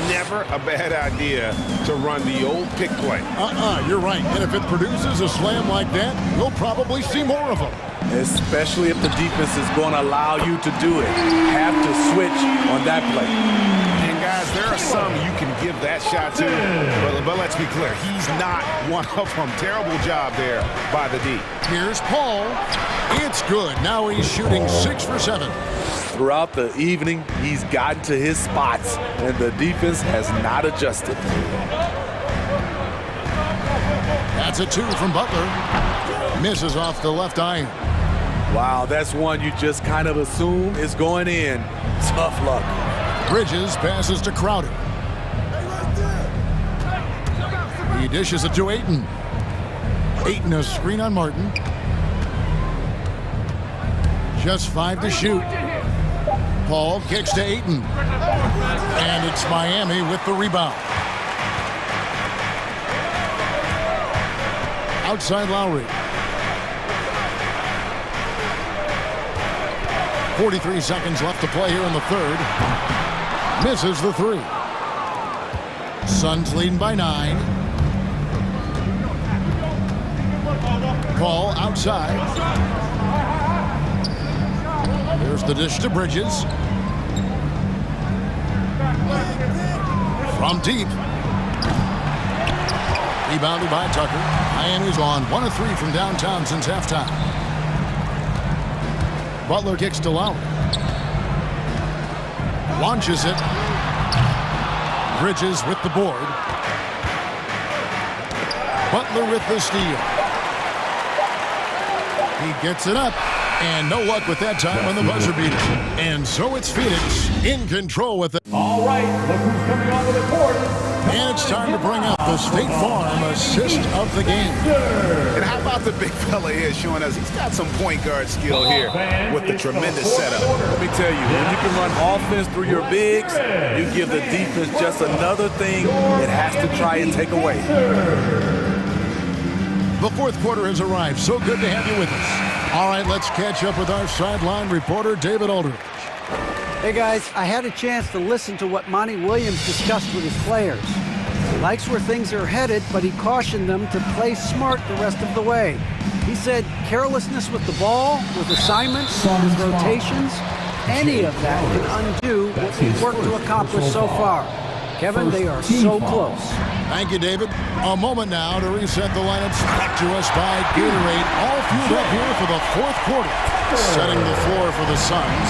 Never a bad idea to run the old pick play. You're right. And if it produces a slam like that, we'll probably see more of them. Especially if the defense is going to allow you to do it. Have to switch on that play. And guys, there are some you can give that shot to, but let's be clear, he's not one of them. Terrible job there by the D. Here's Paul. It's good. Now he's shooting 6 for 7. Throughout the evening, he's gotten to his spots, and the defense has not adjusted. That's a 2 from Butler. Misses off the left iron. Wow, that's one you just kind of assume is going in. Tough luck. Bridges passes to Crowder. He dishes it to Ayton. Ayton a screen on Martin. Just 5 to shoot. Paul kicks to Ayton. And it's Miami with the rebound. Outside Lowry. 43 seconds left to play here in the third. Misses the 3. Suns leading by 9. Paul outside. There's the dish to Bridges. From deep. Rebounded by Tucker. Miami's on 1 of 3 from downtown since halftime. Butler kicks to Lowry. Launches it. Bridges with the board. Butler with the steal. He gets it up. And no luck with that time on the buzzer beater. And so it's Phoenix in control with it. All right, look who's coming onto the court. And it's time to bring up the State Farm assist of the game. And how about the big fella here showing us he's got some point guard skill here with the tremendous setup. Let me tell you, when you can run offense through your bigs, you give the defense just another thing it has to try and take away. The fourth quarter has arrived. So good to have you with us. All right, let's catch up with our sideline reporter, David Aldridge. Hey, guys, I had a chance to listen to what Monty Williams discussed with his players. He likes where things are headed, but he cautioned them to play smart the rest of the way. He said carelessness with the ball, with assignments, with rotations, any of that can undo what we've worked to accomplish so far. Kevin, they are so close. Thank you, David. A moment now to reset the lineups brought to us by Gatorade. All fueled up here for the fourth quarter. Setting the floor for the Suns.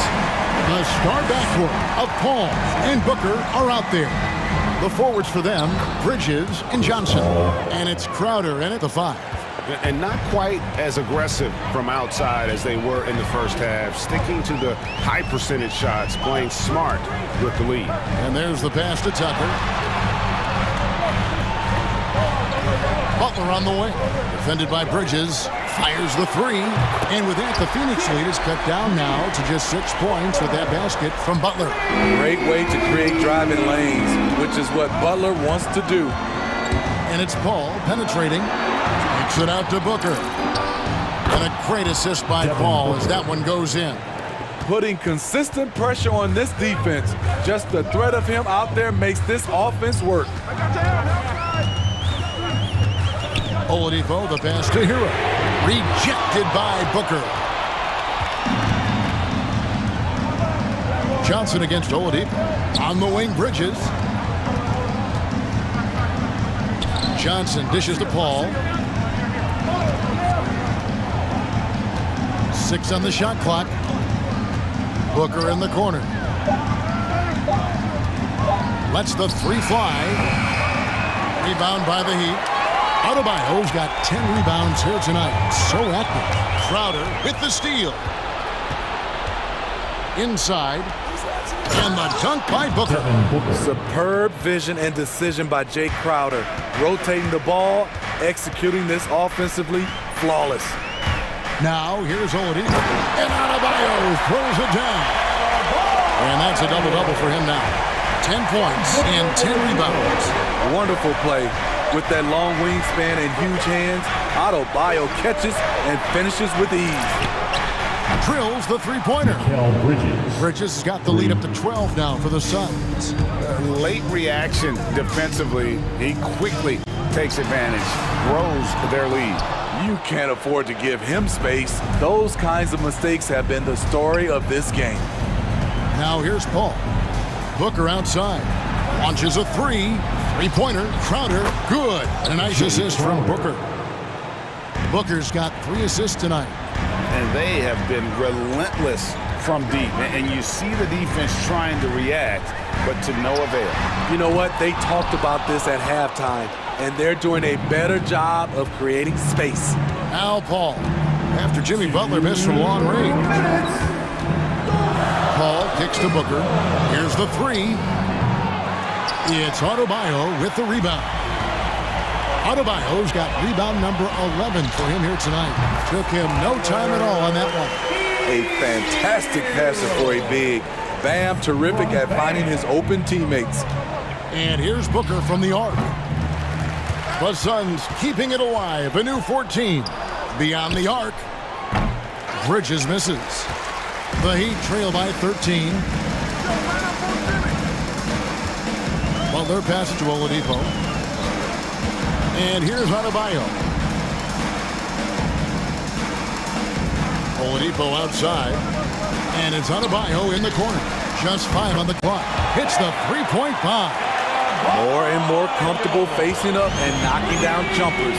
The star backcourt of Paul and Booker are out there. The forwards for them, Bridges and Johnson. And it's Crowder in at the 5. And not quite as aggressive from outside as they were in the first half, sticking to the high percentage shots, playing smart with the lead. And there's the pass to Tucker. Butler on the wing, defended by Bridges, fires the 3, and with that, the Phoenix lead is cut down now to just 6 points with that basket from Butler. Great way to create driving lanes, which is what Butler wants to do. And it's Paul penetrating, takes it out to Booker. And a great assist by Paul as that one goes in. Putting consistent pressure on this defense. Just the threat of him out there makes this offense work. Oladipo, the pass to Hero. Rejected by Booker. Johnson against Oladipo. On the wing, Bridges. Johnson dishes to Paul. 6 on the shot clock. Booker in the corner. Lets the 3 fly. Rebound by the Heat. Adebayo's got 10 rebounds here tonight. So active. Crowder with the steal. Inside. And the dunk by Booker. Superb vision and decision by Jay Crowder. Rotating the ball, executing this offensively, flawless. Now, here's Oladipo. And Adebayo throws it down. And that's a double-double for him now. 10 points and 10 rebounds. Wonderful play. With that long wingspan and huge hands, Adebayo catches and finishes with ease. Drills the 3-pointer. Bridges has got the lead up to 12 now for the Suns. Late reaction defensively. He quickly takes advantage, grows their lead. You can't afford to give him space. Those kinds of mistakes have been the story of this game. Now here's Paul. Booker outside. Launches a 3. 3-pointer. Crowder. Good. And a nice assist from Booker. Booker's got 3 assists tonight. And they have been relentless from deep. And you see the defense trying to react, but to no avail. You know what? They talked about this at halftime, and they're doing a better job of creating space. Al Paul, after Jimmy Butler missed from long range. Paul kicks to Booker. Here's the 3. It's Adebayo with the rebound. Adebayo's got rebound number 11 for him here tonight. Took him no time at all on that one. A fantastic passer for a big. Bam, terrific at finding his open teammates. And here's Booker from the arc. The Suns keeping it alive. A new 14. Beyond the arc. Bridges misses. The Heat trail by 13. Butler passes to Oladipo. And here's Adebayo. Oladipo outside. And it's Adebayo in the corner. Just 5 on the clock. Hits the 3-point bomb. More and more comfortable facing up and knocking down jumpers.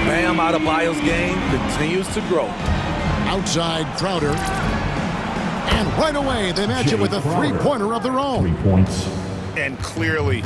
Bam, Adebayo's game continues to grow. Outside Crowder. And right away they match it with a 3-pointer of their own. 3 points. And clearly,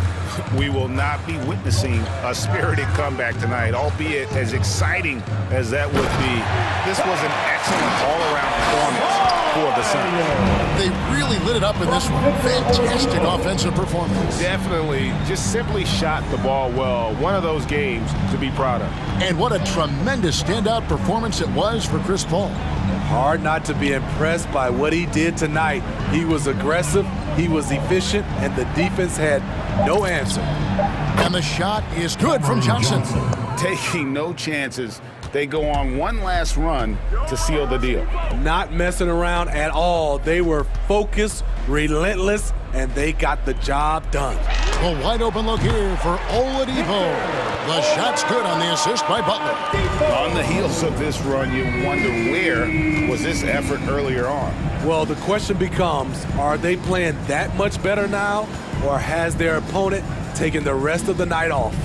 we will not be witnessing a spirited comeback tonight, albeit as exciting as that would be. This was an excellent all-around performance for the Suns. They really lit it up in this one. Fantastic offensive performance. Definitely, just simply shot the ball well. One of those games to be proud of. And what a tremendous standout performance it was for Chris Paul. Hard not to be impressed by what he did tonight. He was aggressive, he was efficient, and the defense had no answer. And the shot is good from Johnson. Taking no chances. They go on one last run to seal the deal. Not messing around at all. They were focused, relentless, and they got the job done. A wide open look here for Oladipo. The shot's good on the assist by Butler. On the heels of this run, you wonder where was this effort earlier on? Well, the question becomes, are they playing that much better now, or has their opponent taken the rest of the night off?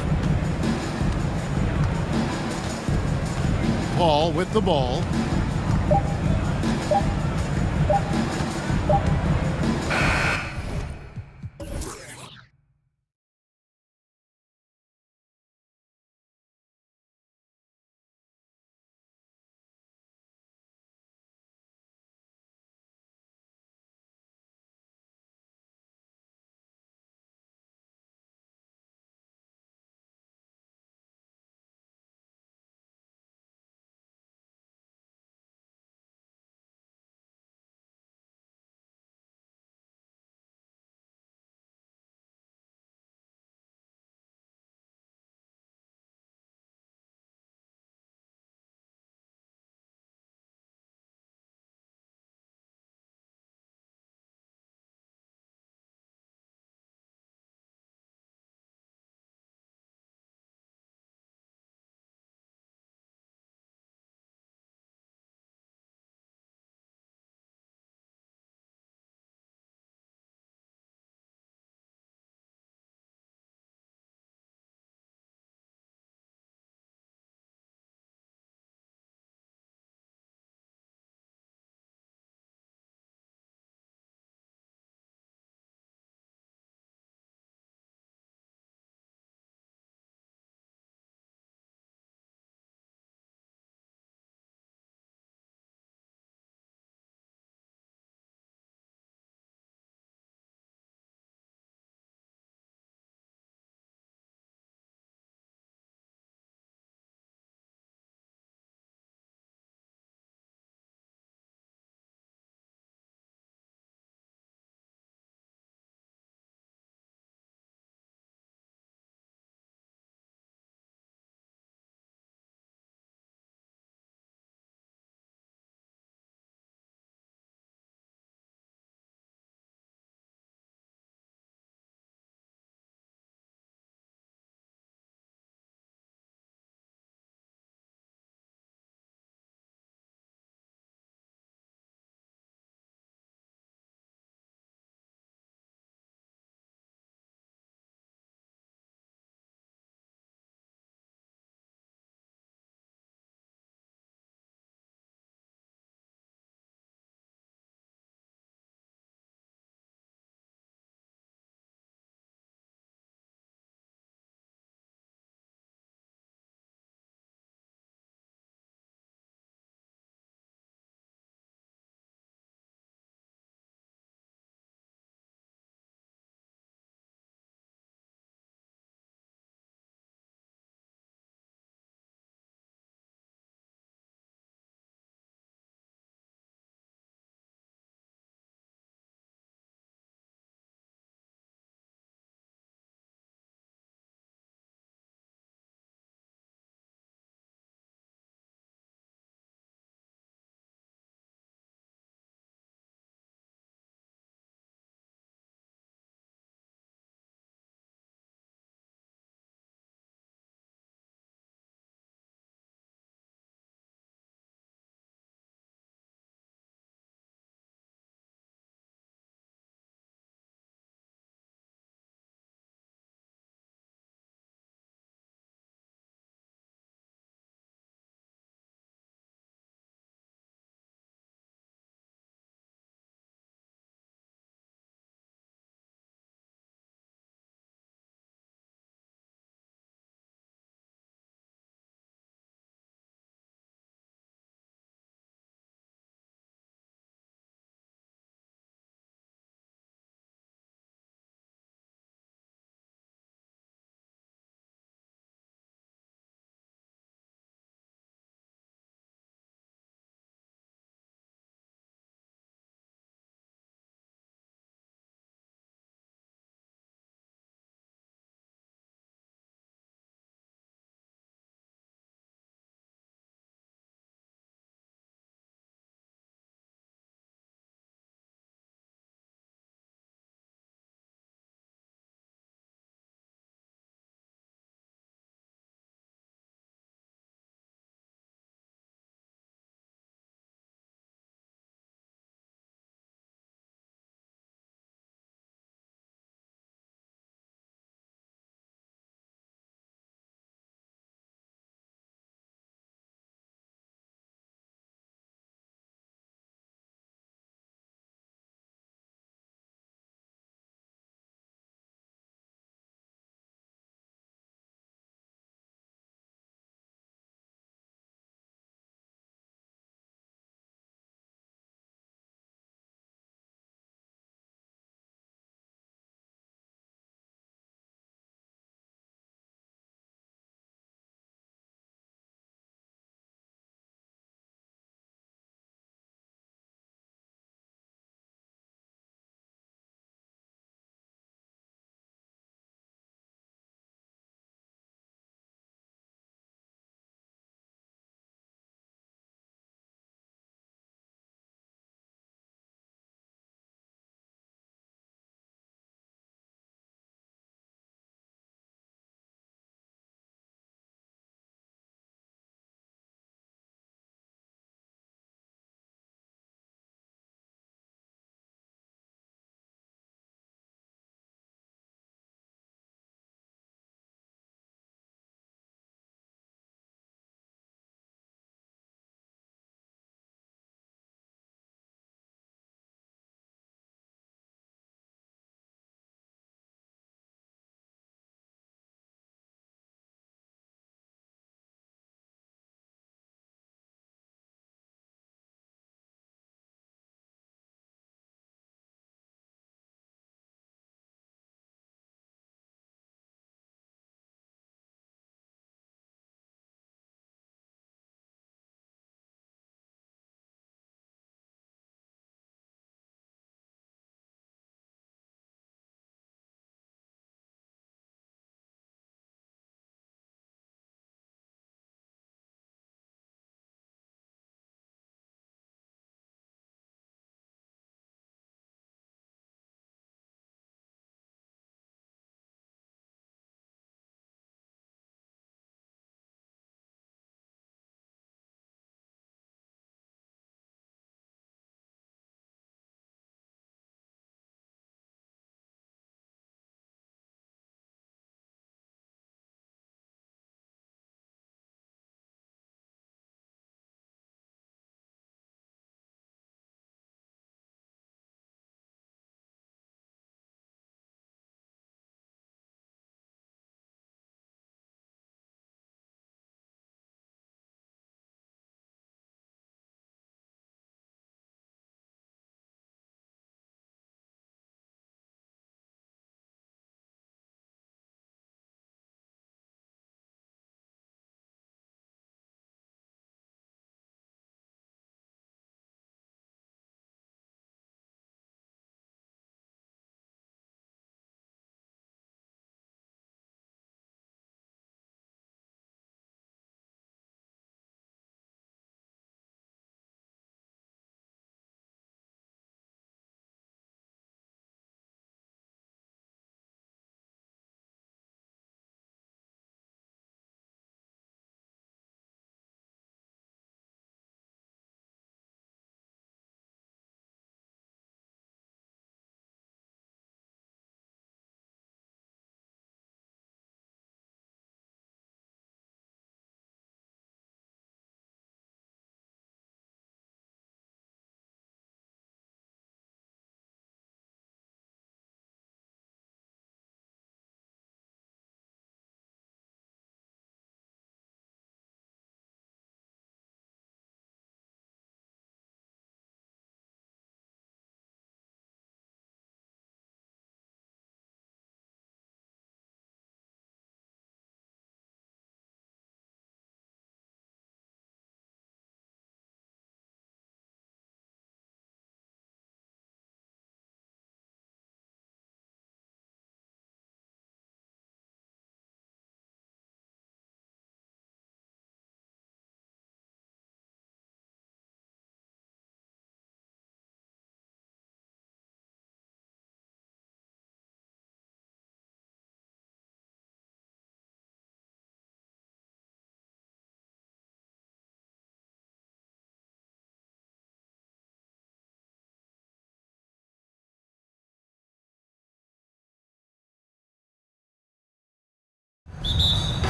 Paul with the ball.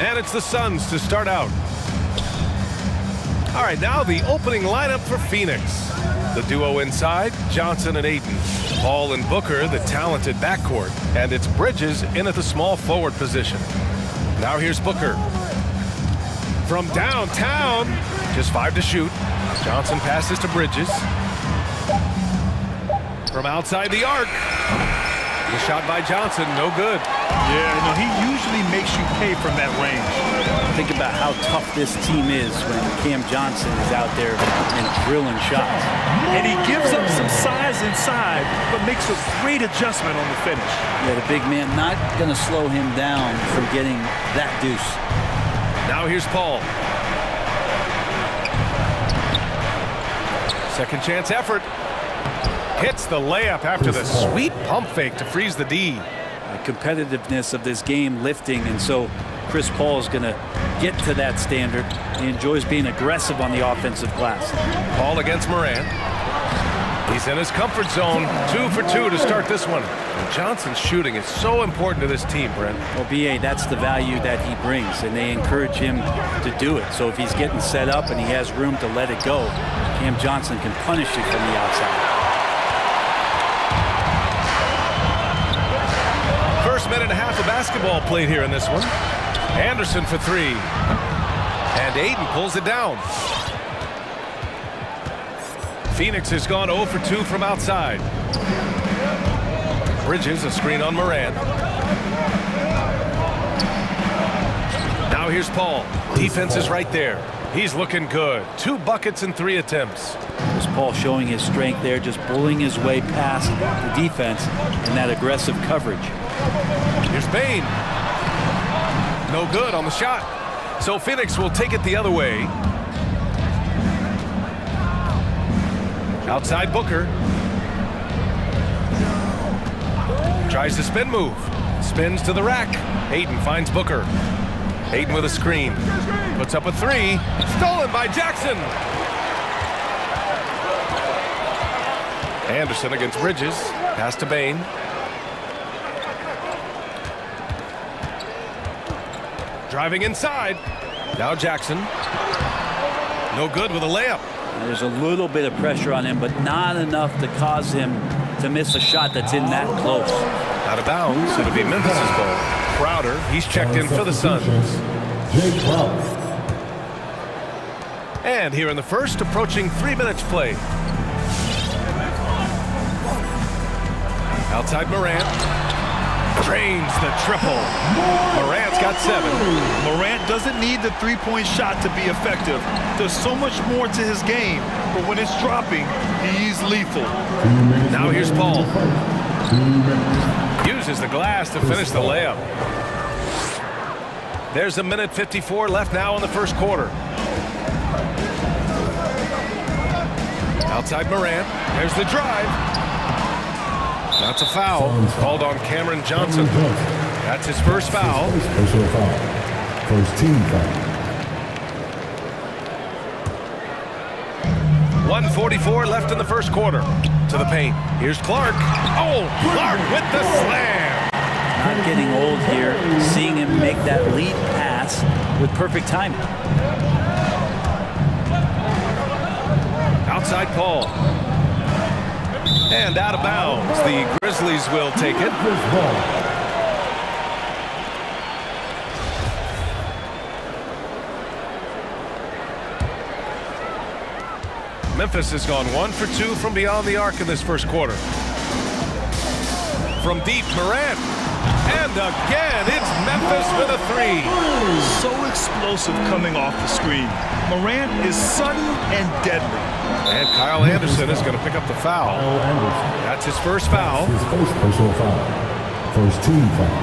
And it's the Suns to start out. All right, now the opening lineup for Phoenix. The duo inside, Johnson and Ayton. Paul and Booker, the talented backcourt. And it's Bridges in at the small forward position. Now here's Booker. From downtown, just 5 to shoot. Johnson passes to Bridges. From outside the arc. The shot by Johnson, no good. Yeah, no, he usually makes you pay from that range. Think about how tough this team is when Cam Johnson is out there and drilling shots. And he gives up some size inside, but makes a great adjustment on the finish. Yeah, the big man not going to slow him down from getting that deuce. Now here's Paul. Second chance effort. Hits the layup after the sweet pump fake to freeze the D. The competitiveness of this game lifting, and so Chris Paul is going to get to that standard. He enjoys being aggressive on the offensive glass. Paul against Morant. He's in his comfort zone. 2 for 2 to start this one. And Johnson's shooting is so important to this team, Brent. Well, B.A., that's the value that he brings, and they encourage him to do it. So if he's getting set up and he has room to let it go, Cam Johnson can punish you from the outside. First minute and a half of basketball played here in this one. Anderson for 3. And Ayton pulls it down. Phoenix has gone 0 for 2 from outside. Bridges, a screen on Morant. Now here's Paul. Defense is right there. He's looking good. 2 buckets and 3 attempts. There's Paul showing his strength there, just bullying his way past the defense and that aggressive coverage. Here's Bain. No good on the shot. So Phoenix will take it the other way. Outside Booker. Tries to spin move. Spins to the rack. Ayton finds Booker. Ayton with a screen. Puts up a 3. Stolen by Jackson. Anderson against Bridges. Pass to Bain. Driving inside. Now Jackson. No good with a layup. There's a little bit of pressure on him, but not enough to cause him to miss a shot that's in that close. Out of bounds. It'll be Memphis' ball. Crowder, he's checked in for the Suns. And here in the first, approaching 3 minutes played. Outside Morant. Drains the triple. Morant's got 7. Morant doesn't need the three-point shot to be effective. There's so much more to his game, but when it's dropping, he's lethal. Now here's Paul. Uses the glass to finish the layup. There's a minute 54 left now in the first quarter. Outside Morant. There's the drive. That's a foul called on Cameron Johnson. That's his first foul. Personal foul. First team foul. 1:44 left in the first quarter. To the paint. Here's Clark. Oh, Clark with the slam. Not getting old here. Seeing him make that lead pass with perfect timing. Outside Paul. And out of bounds. The Grizzlies will take it. Memphis has gone 1 for 2 from beyond the arc in this first quarter. From deep, Morant. And again, it's Memphis with a 3. So explosive coming off the screen. Morant is sudden and deadly. And Kyle Anderson is going to pick up the foul. That's his first foul. His first personal foul. First team foul.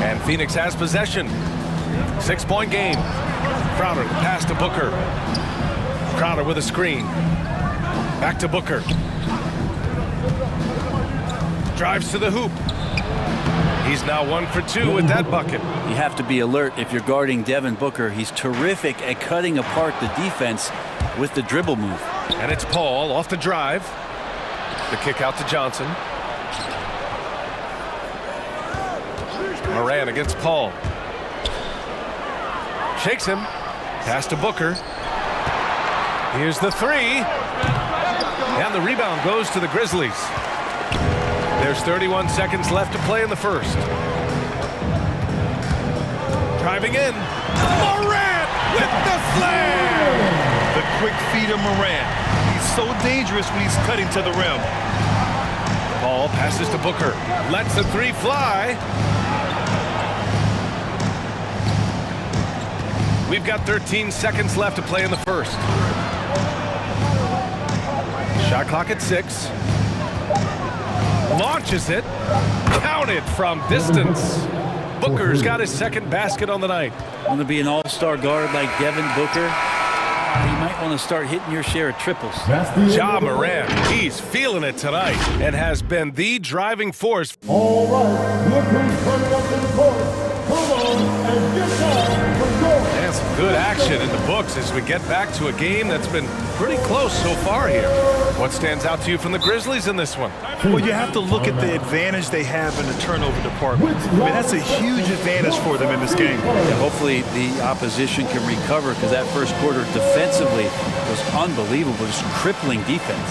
And Phoenix has possession. 6-point game. Crowder, the pass to Booker. Crowder with a screen. Back to Booker. Drives to the hoop. He's now 1 for 2 with that bucket. You have to be alert if you're guarding Devin Booker. He's terrific at cutting apart the defense with the dribble move. And it's Paul off the drive. The kick out to Johnson. Morant against Paul. Shakes him. Pass to Booker. Here's the three. And the rebound goes to the Grizzlies. There's 31 seconds left to play in the first. Driving in. Morant with the slam! The quick feed of Morant. He's so dangerous when he's cutting to the rim. Ball passes to Booker. Lets the three fly. We've got 13 seconds left to play in the first. Shot clock at 6. Launches it. Counted from distance. Booker's got his second basket on the night. Want to be an all-star guard like Devin Booker? You might want to start hitting your share of triples. Ja Morant, he's feeling it tonight and has been the driving force. All right, look who's turning up in the court. Come on and get down from goal. And some good action in the books as we get back to a game that's been pretty close so far here. What stands out to you from the Grizzlies in this one? Well, you have to look at the advantage they have in the turnover department. I mean, that's a huge advantage for them in this game. Yeah, hopefully the opposition can recover because that first quarter defensively was unbelievable. Just crippling defense.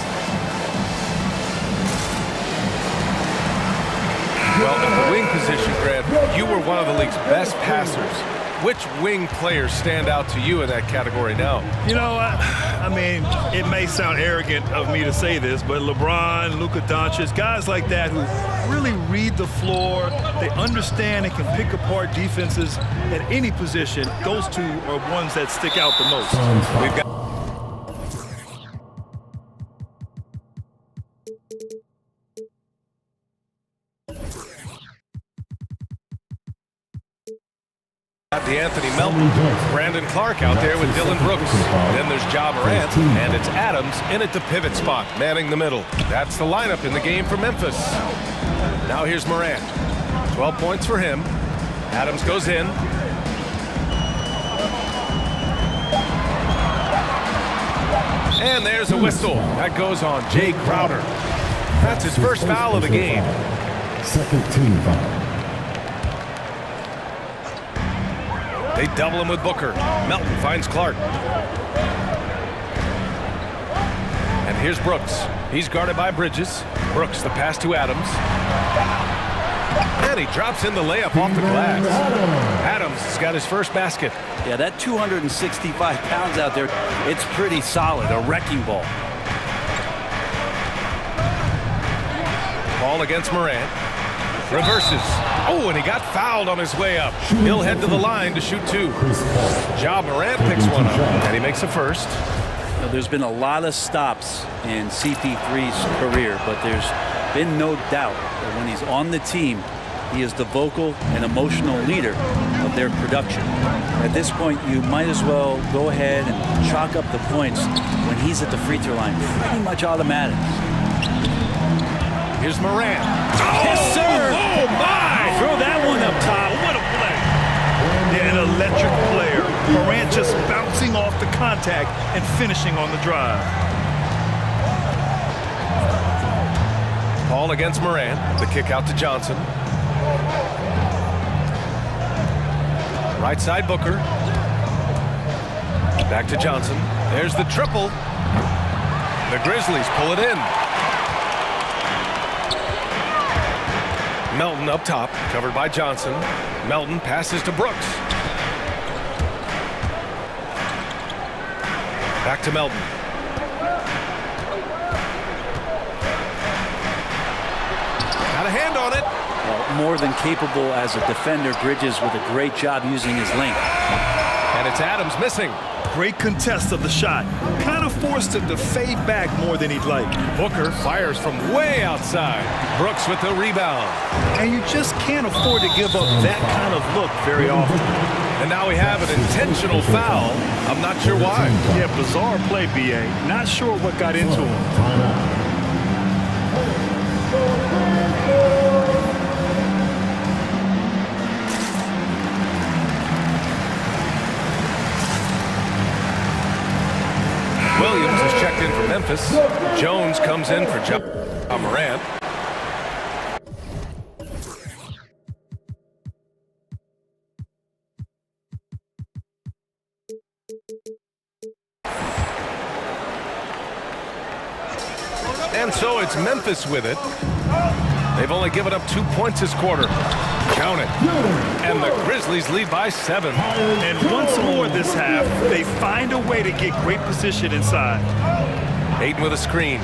Well, in the wing position, Grant, you were one of the league's best passers. Which wing players stand out to you in that category now? You know, I mean, it may sound arrogant of me to say this, but LeBron, Luka Doncic, guys like that who really read the floor, they understand and can pick apart defenses at any position, those two are ones that stick out the most. We've got Anthony Melton, Brandon Clark out there with Dylan Brooks. Then there's Ja Morant, and it's Adams in at the pivot spot, manning the middle. That's the lineup in the game for Memphis. Now here's Morant. 12 points for him. Adams goes in. And there's a whistle. That goes on Jay Crowder. That's his first foul of the game. Second team foul. They double him with Booker. Melton finds Clark. And here's Brooks. He's guarded by Bridges. Brooks, the pass to Adams. And he drops in the layup off the glass. Adams has got his first basket. Yeah, that 265 pounds out there, it's pretty solid, a wrecking ball. Ball against Morant. Reverses. Oh, and he got fouled on his way up. He'll head to the line to shoot two. Ja Morant picks one up, and he makes a first. Now, there's been a lot of stops in CP3's career, but there's been no doubt that when he's on the team, he is the vocal and emotional leader of their production. At this point, you might as well go ahead and chalk up the points when he's at the free throw line. Pretty much automatic. Here's Morant. Yes, sir! Oh, my! Throw that one up top. What a play. Yeah, an electric player. Morant just bouncing off the contact and finishing on the drive. Ball against Morant. The kick out to Johnson. Right side Booker. Back to Johnson. There's the triple. The Grizzlies pull it in. Melton up top, covered by Johnson. Melton passes to Brooks. Back to Melton. Got a hand on it. Well, more than capable as a defender. Bridges with a great job using his length. And it's Adams missing. Great contest of the shot. Kind of forced him to fade back more than he'd like. Booker fires from way outside. Brooks with the rebound. And you just can't afford to give up that kind of look very often. And now we have an intentional foul. I'm not sure why. Yeah, bizarre play, B.A. Not sure what got into him. Williams is checked in for Memphis. Jones comes in for Ja Morant. it's Memphis with it. They've only given up 2 points this quarter. Count it. And the Grizzlies lead by 7. And once more this half, they find a way to get great position inside. Ayton with a screen.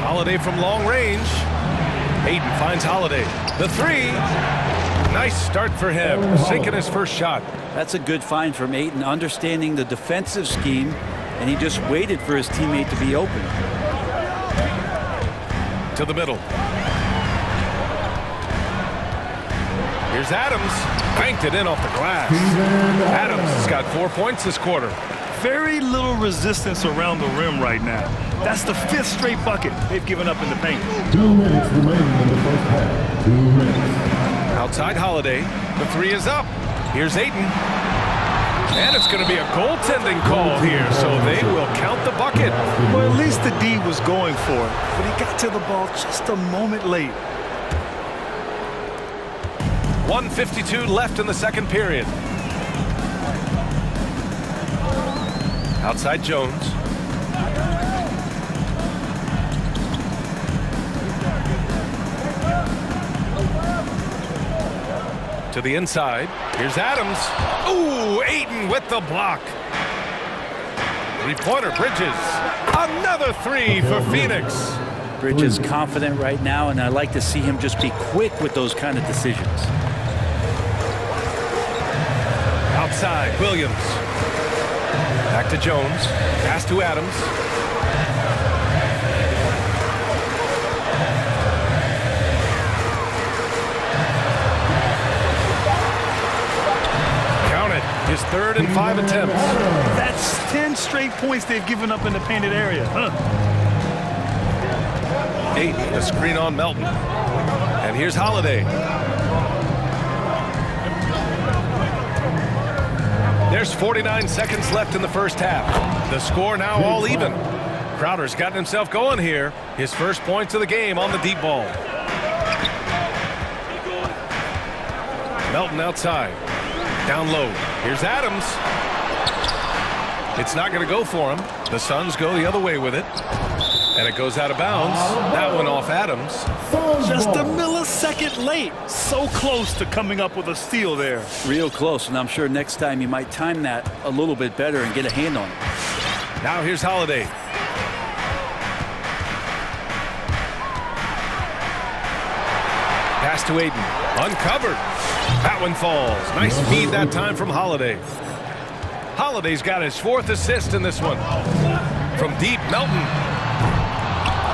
Holiday from long range. Ayton finds Holiday. The three. Nice start for him, sinking his first shot. That's a good find from Ayton, understanding the defensive scheme, and he just waited for his teammate to be open. To the middle. Here's Adams. Banked it in off the glass. Adams has got 4 points this quarter. Very little resistance around the rim right now. That's the 5th straight bucket they've given up in the paint. 2 minutes remaining in the first half. 2 minutes. Outside Holiday. The three is up. Here's Ayton. And it's going to be a goaltending call here, so they will count the bucket. Well, at least the D was going for it, but he got to the ball just a moment late. 1:52 left in the second period. Outside Jones. To the inside. Here's Adams. Ooh, Ayton with the block. Three-pointer, Bridges. Another three for Phoenix. Bridges confident right now, and I like to see him just be quick with those kind of decisions. Outside, Williams. Back to Jones. Pass to Adams. Count it. His 3rd and 5 attempts. That's 10 straight points they've given up in the painted area. Huh? Ayton, a screen on Melton. And here's Holiday. There's 49 seconds left in the first half. The score now all even. Crowder's gotten himself going here. His first points of the game on the deep ball. Melton outside. Down low. Here's Adams. It's not going to go for him. The Suns go the other way with it. And it goes out of bounds. That one off Adams. Just a millisecond late. So close to coming up with a steal there. Real close, and I'm sure next time you might time that a little bit better and get a hand on it. Now here's Holiday. Pass to Ayton. Uncovered. That one falls. Nice feed that time from Holiday. Holiday's got his 4th assist in this one. From deep, Melton.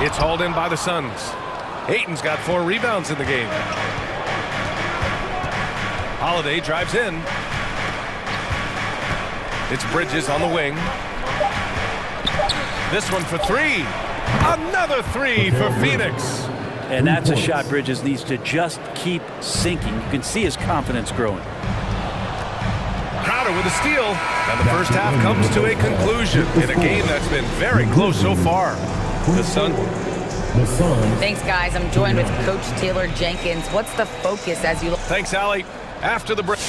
It's hauled in by the Suns. Ayton's got 4 rebounds in the game. Holiday drives in. It's Bridges on the wing. This one for 3. Another 3 for Phoenix. And that's a shot Bridges needs to just keep sinking. You can see his confidence growing. Crowder with a steal. And the first half comes to a conclusion in a game that's been very close so far. The Suns. Thanks, guys. I'm joined with Coach Taylor Jenkins. What's the focus as you look? Thanks, Allie. After the break.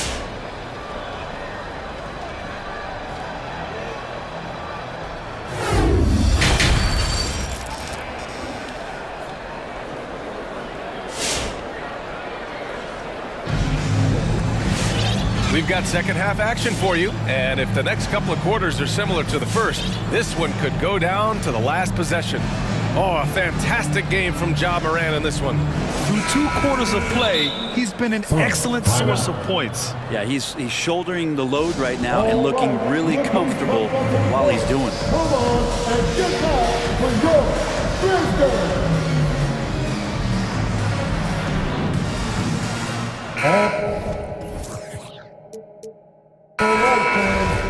We've got second half action for you, and if the next couple of quarters are similar to the first, this one could go down to the last possession. Oh, a fantastic game from Ja Morant in this one. Through 2 quarters of play, he's been an excellent source of points. Yeah, he's shouldering the load right now and looking really comfortable while he's doing it. Come on and get back for your Grizzlies.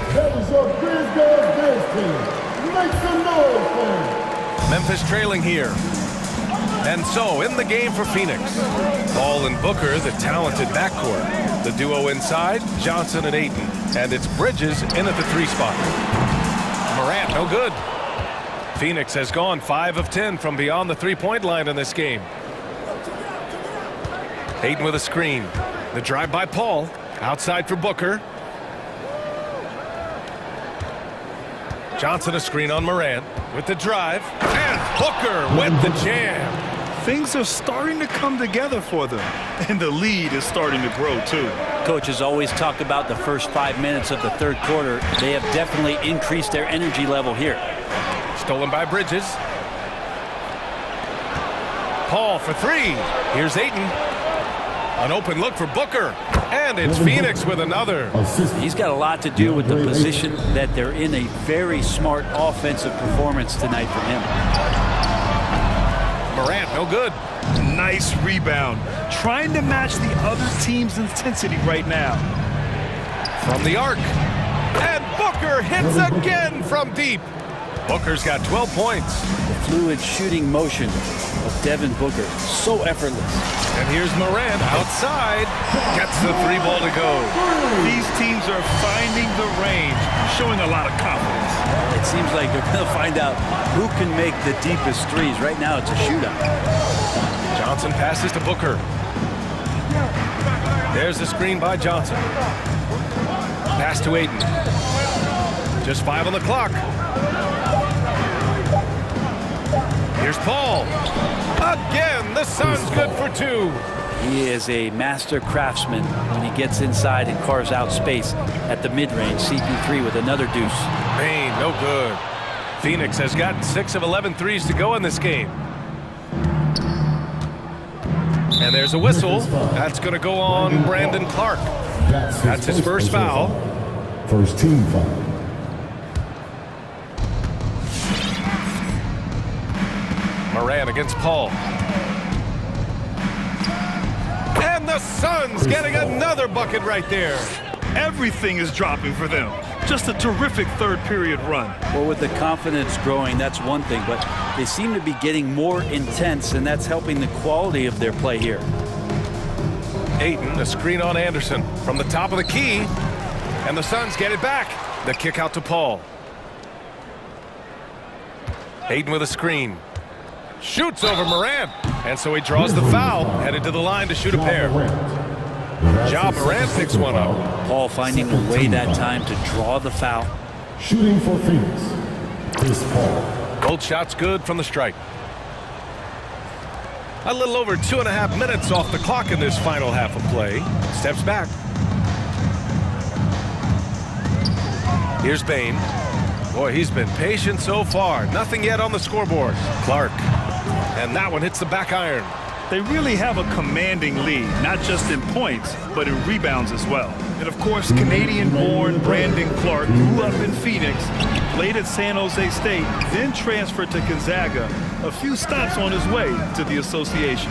That is your Grizzlies team. Make some noise, fans. Memphis trailing here. And so, in the game for Phoenix, Ball and Booker, the talented backcourt. The duo inside, Johnson and Ayton. And it's Bridges in at the 3 spot. Morant, no good. Phoenix has gone 5 of 10 from beyond the 3-point line in this game. Ayton with a screen. The drive by Paul. Outside for Booker. Johnson a screen on Morant with the drive. And Booker with the jam. Things are starting to come together for them, and the lead is starting to grow too. Coaches always talk about the first 5 minutes of the third quarter. They have definitely increased their energy level here. Stolen by Bridges. Paul for three. Here's Ayton. An open look for Booker. And it's Phoenix with another. He's got a lot to do with the position that they're in. A very smart offensive performance tonight for him. Morant, no good. Nice rebound. Trying to match the other team's intensity right now. From the arc. And Booker hits again from deep. Booker's got 12 points. The fluid shooting motion of Devin Booker, so effortless. And here's Morant outside. Gets the three ball to go. These teams are finding the range, showing a lot of confidence. It seems like they're going to find out who can make the deepest threes. Right now, it's a shootout. Johnson passes to Booker. There's the screen by Johnson. Pass to Ayton. Just 5 on the clock. Here's Paul. Again, the Suns good for two. He is a master craftsman when he gets inside and carves out space at the mid-range. CP3 with another deuce. Bain, no good. Phoenix has gotten 6 of 11 threes to go in this game. And there's a whistle. That's going to go on Brandon Clark. That's his first foul. First team foul. Morant against Paul. And the Suns getting another bucket right there. Everything is dropping for them. Just a terrific third period run. Well, with the confidence growing, that's one thing, but they seem to be getting more intense, and that's helping the quality of their play here. Ayton, a screen on Anderson from the top of the key, and the Suns get it back. The kick out to Paul. Ayton with a screen. Shoots over Morant, and so he draws the foul, headed to the line to shoot a pair. Ja Morant picks one up. Paul finding a way that time to draw the foul. Shooting for Phoenix is Paul. Both shots good from the strike. A little over 2.5 minutes off the clock in this final half of play. Steps back. Here's Bain. Boy, he's been patient so far. Nothing yet on the scoreboard. Clark. And that one hits the back iron. They really have a commanding lead, not just in points, but in rebounds as well. And of course, Canadian-born Brandon Clark grew up in Phoenix, played at San Jose State, then transferred to Gonzaga. A few stops on his way to the association.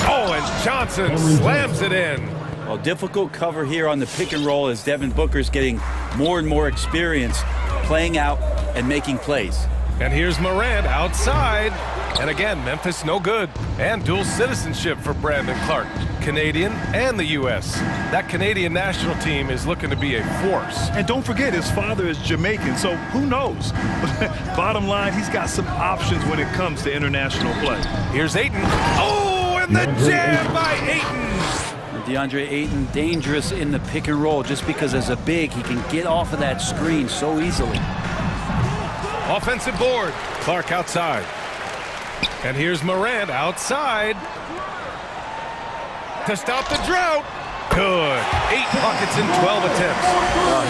Oh, and Johnson slams it in. Well, difficult cover here on the pick and roll as Devin Booker's getting more and more experience playing out and making plays. And here's Morant outside. And again, Memphis no good. And dual citizenship for Brandon Clark. Canadian and the U.S. That Canadian national team is looking to be a force. And don't forget, his father is Jamaican, so who knows? Bottom line, he's got some options when it comes to international play. Here's Ayton. Oh, and the jam by Ayton. DeAndre Ayton dangerous in the pick and roll just because as a big, he can get off of that screen so easily. Offensive board. Clark outside. And here's Morant outside to stop the drought. Good. 8 buckets in 12 attempts.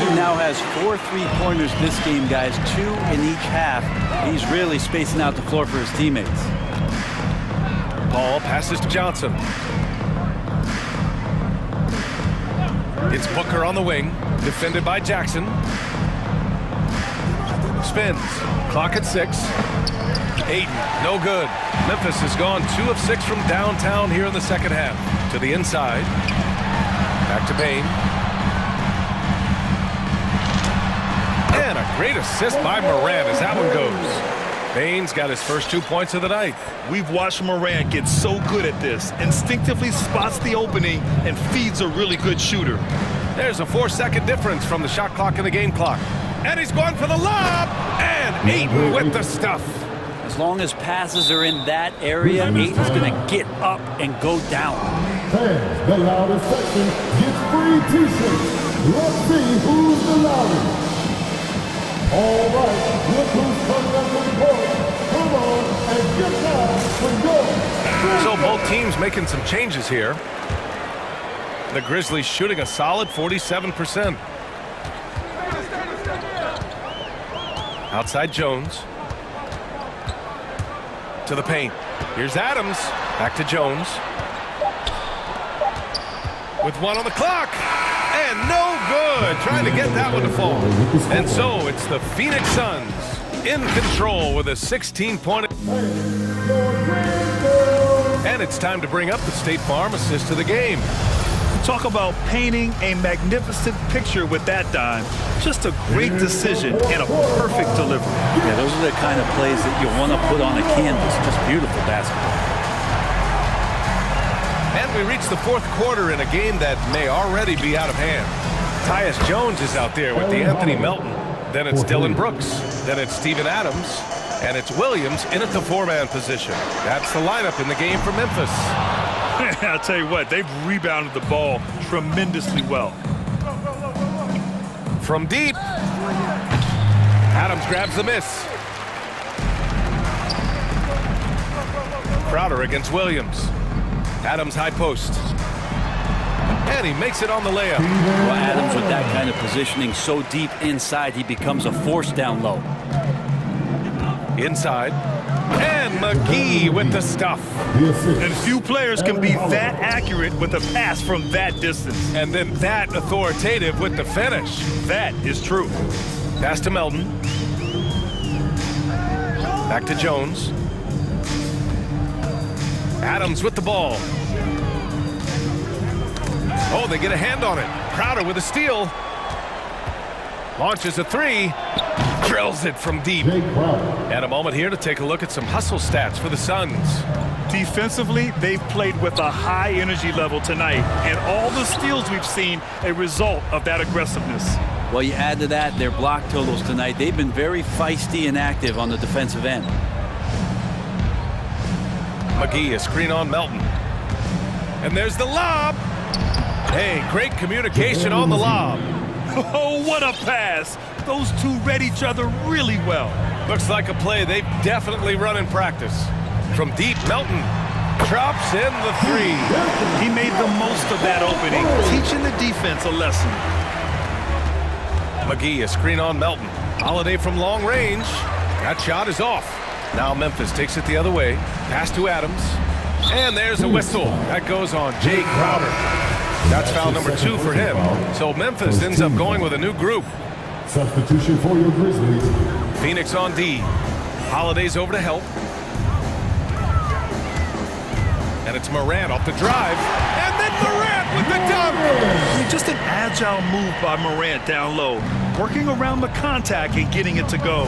He now has 4 3-pointers this game, guys. 2 in each half. He's really spacing out the floor for his teammates. Paul passes to Johnson. It's Booker on the wing, defended by Jackson. Spins. Clock at 6. Ayton, no good. Memphis has gone 2 of 6 from downtown here in the second half. To the inside. Back to Bain. And a great assist by Morant as that one goes. Bain's got his first 2 points of the night. We've watched Morant get so good at this. Instinctively spots the opening and feeds a really good shooter. There's a 4-second difference from the shot clock and the game clock. And he's going for the lob. And Ayton with the stuff. As long as passes are in that area, Ayton's going to get up and go down. Fans, the loudest section gets free t-shirts. Let's see who's the loudest. All right, look who's coming up to the court. Come on and is your time to go. So both teams making some changes here. The Grizzlies shooting a solid 47%. Outside Jones. To the paint. Here's Adams. Back to Jones. With one on the clock. And no good. Trying to get that one to fall. And so it's the Phoenix Suns in control with a 16-point. And it's time to bring up the State Farm assist of the game. Talk about painting a magnificent picture with that dime. Just a great decision and a perfect delivery. Yeah, those are the kind of plays that you want to put on a canvas. Just beautiful basketball. And we reach the fourth quarter in a game that may already be out of hand. Tyus Jones is out there with the Anthony Melton. Then it's Dylan Brooks. Then it's Steven Adams. And it's Williams in at the four-man position. That's the lineup in the game for Memphis. I'll tell you what, they've rebounded the ball tremendously well. From deep. Adams grabs the miss. Crowder against Williams. Adams high post. And he makes it on the layup. Well, Adams with that kind of positioning so deep inside, he becomes a force down low. Inside. And McGee with the stuff. And few players can be that accurate with a pass from that distance. And then that authoritative with the finish. That is true. Pass to Melton. Back to Jones. Adams with the ball. Oh, they get a hand on it. Crowder with a steal. Launches a three. Drills it from deep. And a moment here to take a look at some hustle stats for the Suns. Defensively, they've played with a high energy level tonight, and all the steals we've seen a result of that aggressiveness. Well, you add to that their block totals tonight. They've been very feisty and active on the defensive end. McGee, a screen on Melton. And there's the lob. Hey, great communication on the lob. Oh, what a pass. Those two read each other really well. Looks like a play they've definitely run in practice. From deep, Melton drops in the three. He made the most of that opening, teaching the defense a lesson. McGee, a screen on Melton. Holiday from long range. That shot is off. Now Memphis takes it the other way. Pass to Adams. And there's a whistle. That goes on Jay Crowder. That's foul number 2 for him. So Memphis ends up going with a new group. Substitution for your Grizzlies. Phoenix on D. Holiday's over to help. And it's Morant off the drive. And then Morant with the dunk. I mean, just an agile move by Morant down low. Working around the contact and getting it to go.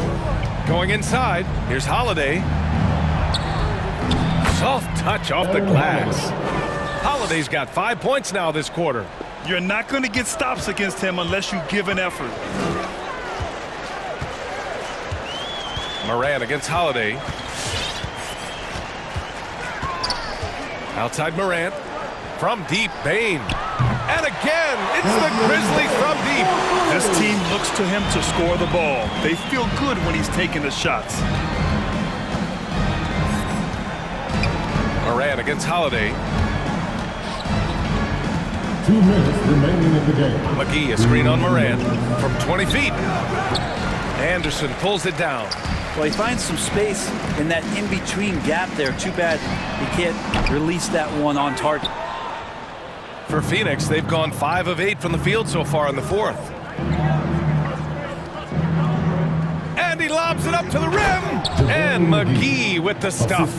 Going inside. Here's Holiday. Soft touch off the glass. Holiday's got 5 points now this quarter. You're not going to get stops against him unless you give an effort. Morant against Holiday. Outside Morant. From deep, Bane. And again, it's the Grizzlies from deep. This team looks to him to score the ball. They feel good when he's taking the shots. Morant against Holiday. 2 minutes remaining in the game. McGee, a screen on Morant from 20 feet. Anderson pulls it down. Well, he finds some space in that in-between gap there. Too bad he can't release that one on target. For Phoenix, they've gone 5 of 8 from the field so far in the fourth. And he lobs it up to the rim. And McGee with the stuff.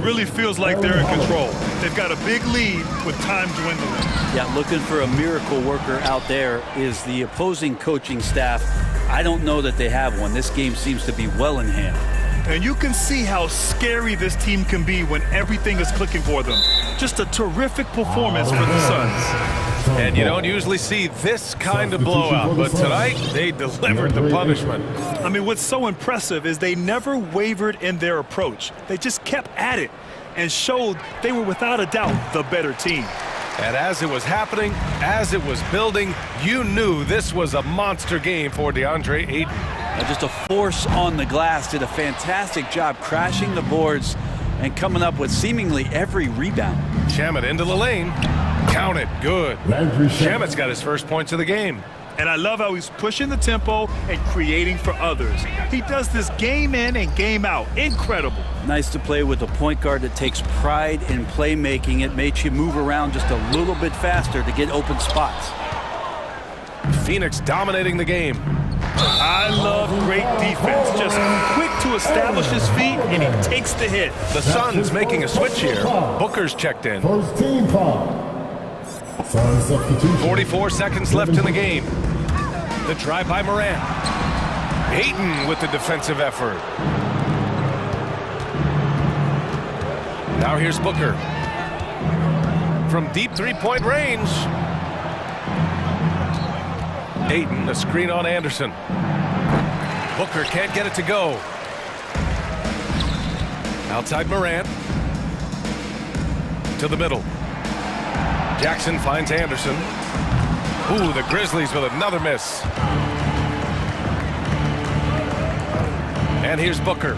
Really feels like they're in control. They've got a big lead with time dwindling. Yeah, looking for a miracle worker out there is the opposing coaching staff. I don't know that they have one. This game seems to be well in hand. And you can see how scary this team can be when everything is clicking for them. Just a terrific performance for the Suns. And you don't usually see this kind of blowout, but tonight they delivered the punishment. I mean, what's so impressive is they never wavered in their approach. They just kept at it and showed they were without a doubt the better team. And as it was happening, as it was building, you knew this was a monster game for DeAndre Ayton. Just a force on the glass. Did a fantastic job crashing the boards and coming up with seemingly every rebound. Shamet into the lane. Count it. Good. Shamet's got his first points of the game. And I love how he's pushing the tempo and creating for others. He does this game in and game out. Incredible. Nice to play with a point guard that takes pride in playmaking. It makes you move around just a little bit faster to get open spots. Phoenix dominating the game. I love great defense. Just quick to establish his feet, and he takes the hit. The Suns making a switch here. Booker's checked in. First team foul. Sun substitution. 44 seconds left in the game. The drive by Morant. Ayton with the defensive effort. Now here's Booker. From deep three-point range. Ayton, a screen on Anderson. Booker can't get it to go. Outside Morant. To the middle. Jackson finds Anderson. Ooh, the Grizzlies with another miss. And here's Booker.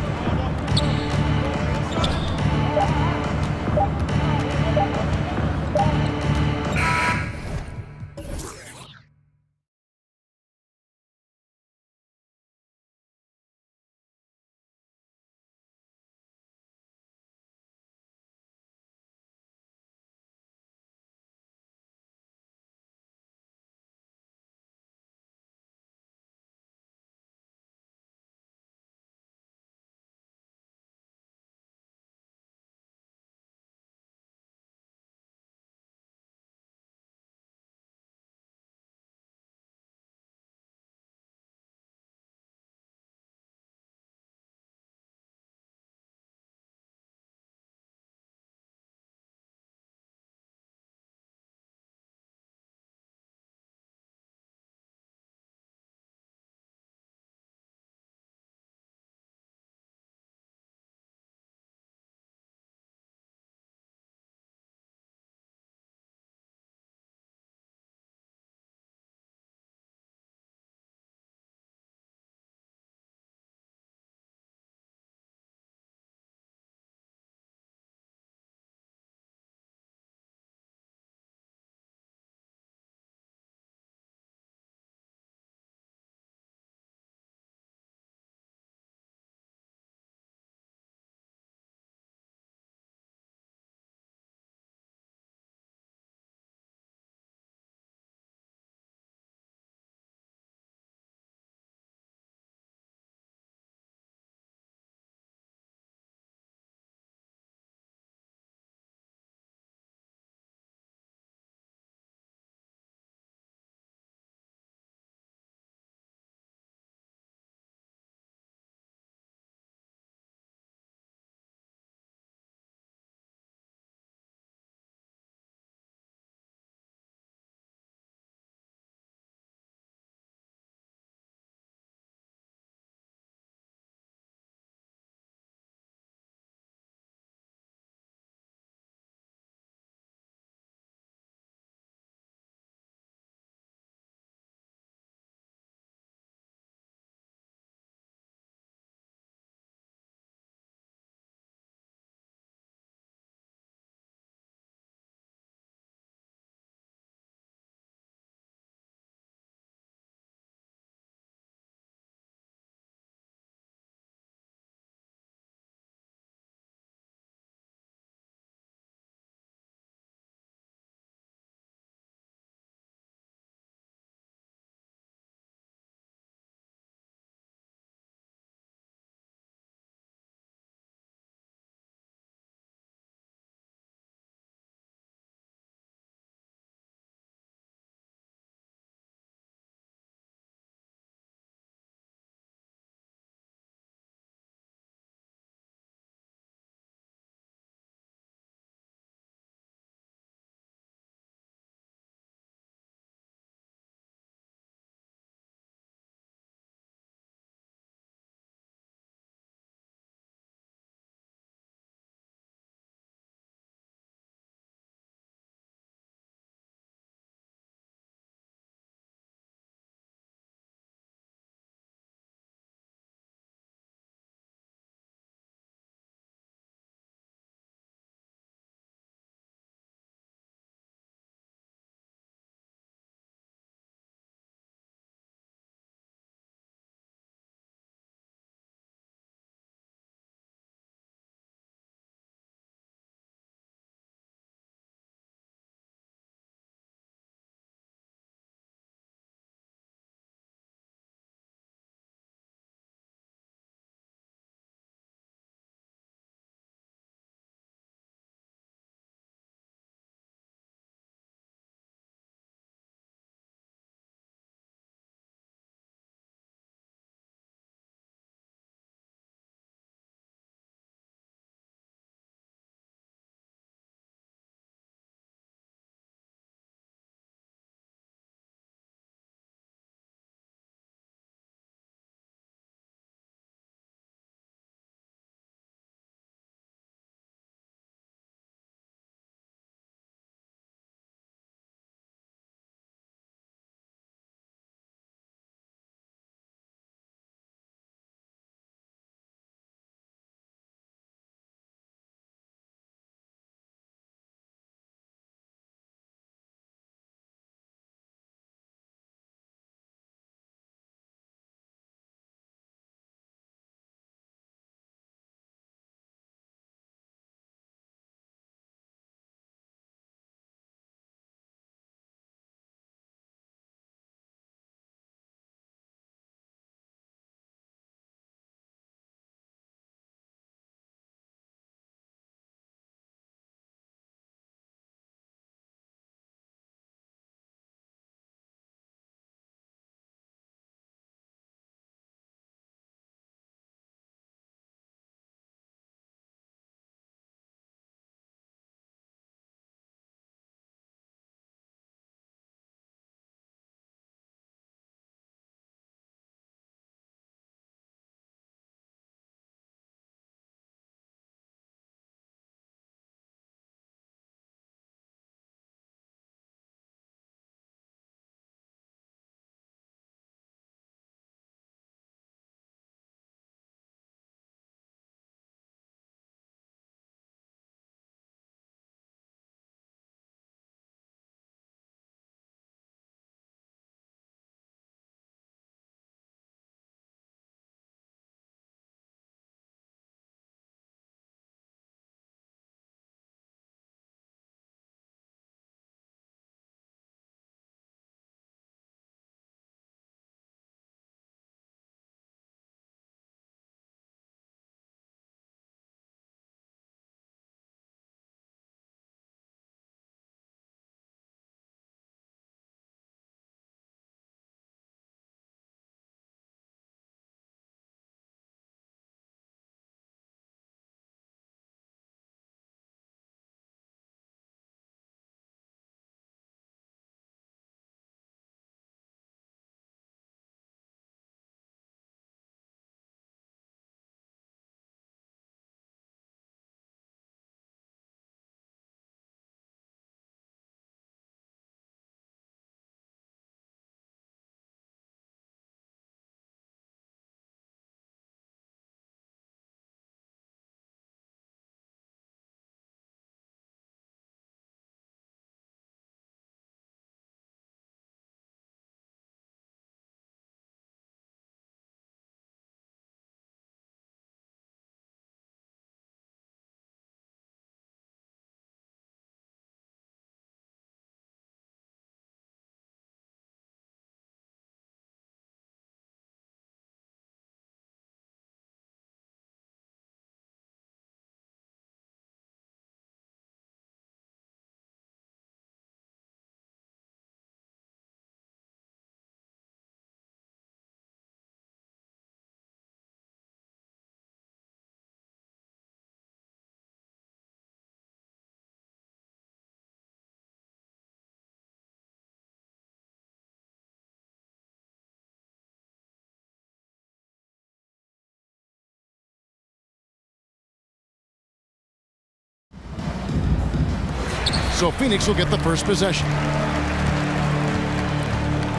So Phoenix will get the first possession.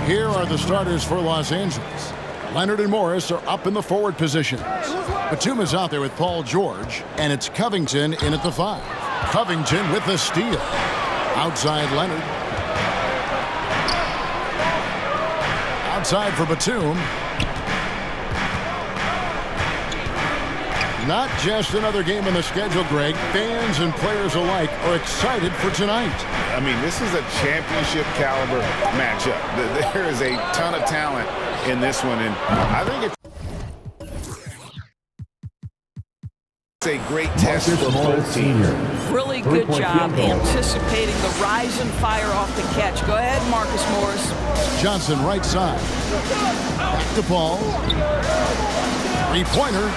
Here are the starters for Los Angeles. Leonard and Morris are up in the forward positions. Batum is out there with Paul George, and it's Covington in at the 5. Covington with the steal. Outside Leonard. Outside for Batum. Not just another game on the schedule, Greg. Fans and players alike are excited for tonight. I mean, this is a championship caliber matchup. There is a ton of talent in this one, and I think it's a great test for both teams. Really good job anticipating the rise and fire off the catch. Go ahead, Marcus Morris. Johnson right side. Back to Paul. Three-pointer.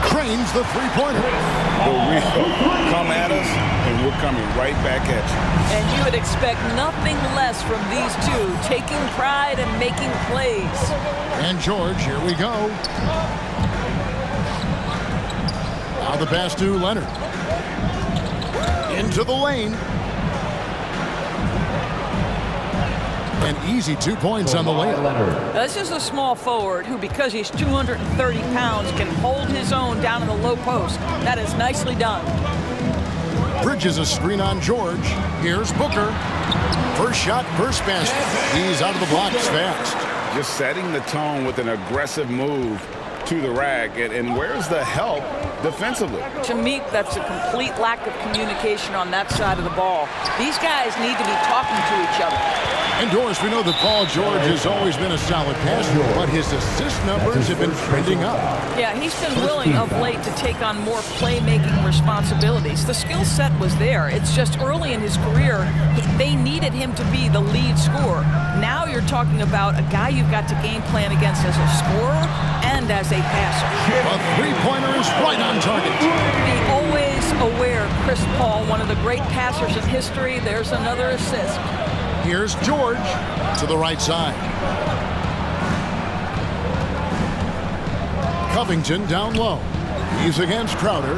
Cranes the three-pointer. We'll come at us, and we're coming right back at you. And you would expect nothing less from these two, taking pride and making plays. And George, here we go. Now the pass to Leonard. Into the lane. An easy 2 points on the layup. This is a small forward who, because he's 230 pounds, can hold his own down in the low post. That is nicely done. Bridges a screen on George. Here's Booker. First shot, first basket. He's out of the blocks fast. Just setting the tone with an aggressive move to the rack. And where's the help defensively? To me, that's a complete lack of communication on that side of the ball. These guys need to be talking to each other. And Doris, we know that Paul George has always been a solid passer, but his assist numbers have been trending up. Yeah, he's been willing of late to take on more playmaking responsibilities. The skill set was there. It's just early in his career, they needed him to be the lead scorer. Now you're talking about a guy you've got to game plan against as a scorer and as a passer. A three-pointer is right on target. Be always aware, Chris Paul, one of the great passers in history. There's another assist. Here's George to the right side. Covington down low. He's against Crowder.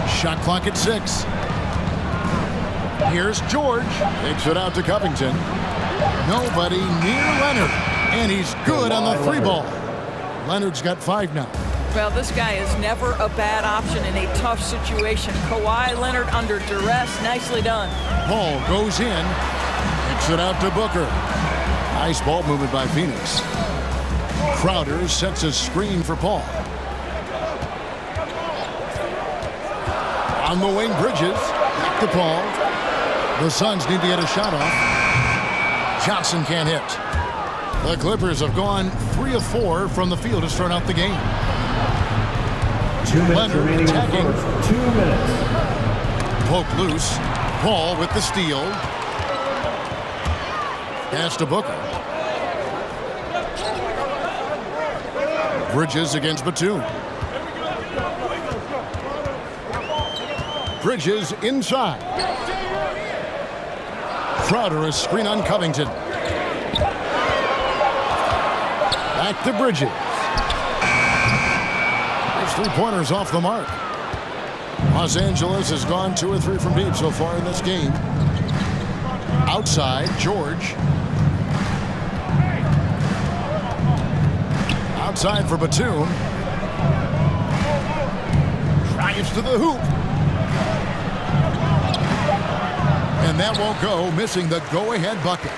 Shot clock at 6. Here's George. Takes it out to Covington. Nobody near Leonard. And he's good on the three ball. Leonard's got 5 now. Well, this guy is never a bad option in a tough situation. Kawhi Leonard under duress. Nicely done. Paul goes in. Kicks it out to Booker. Nice ball movement by Phoenix. Crowder sets a screen for Paul. On the wing, Bridges. Back to Paul. The Suns need to get a shot off. Johnson can't hit. The Clippers have gone 3 of 4 from the field to start out the game. 2 minutes Leonard remaining attacking. first. 2 minutes. Poke loose. Paul with the steal. Pass to Booker. Bridges against Batum. Bridges inside. Crowder a screen on Covington. Back to Bridges. His three-pointers off the mark. Los Angeles has gone 2 or 3 from deep so far in this game. Outside, George. Outside for Batum. Drives to the hoop. And that won't go, missing the go-ahead bucket.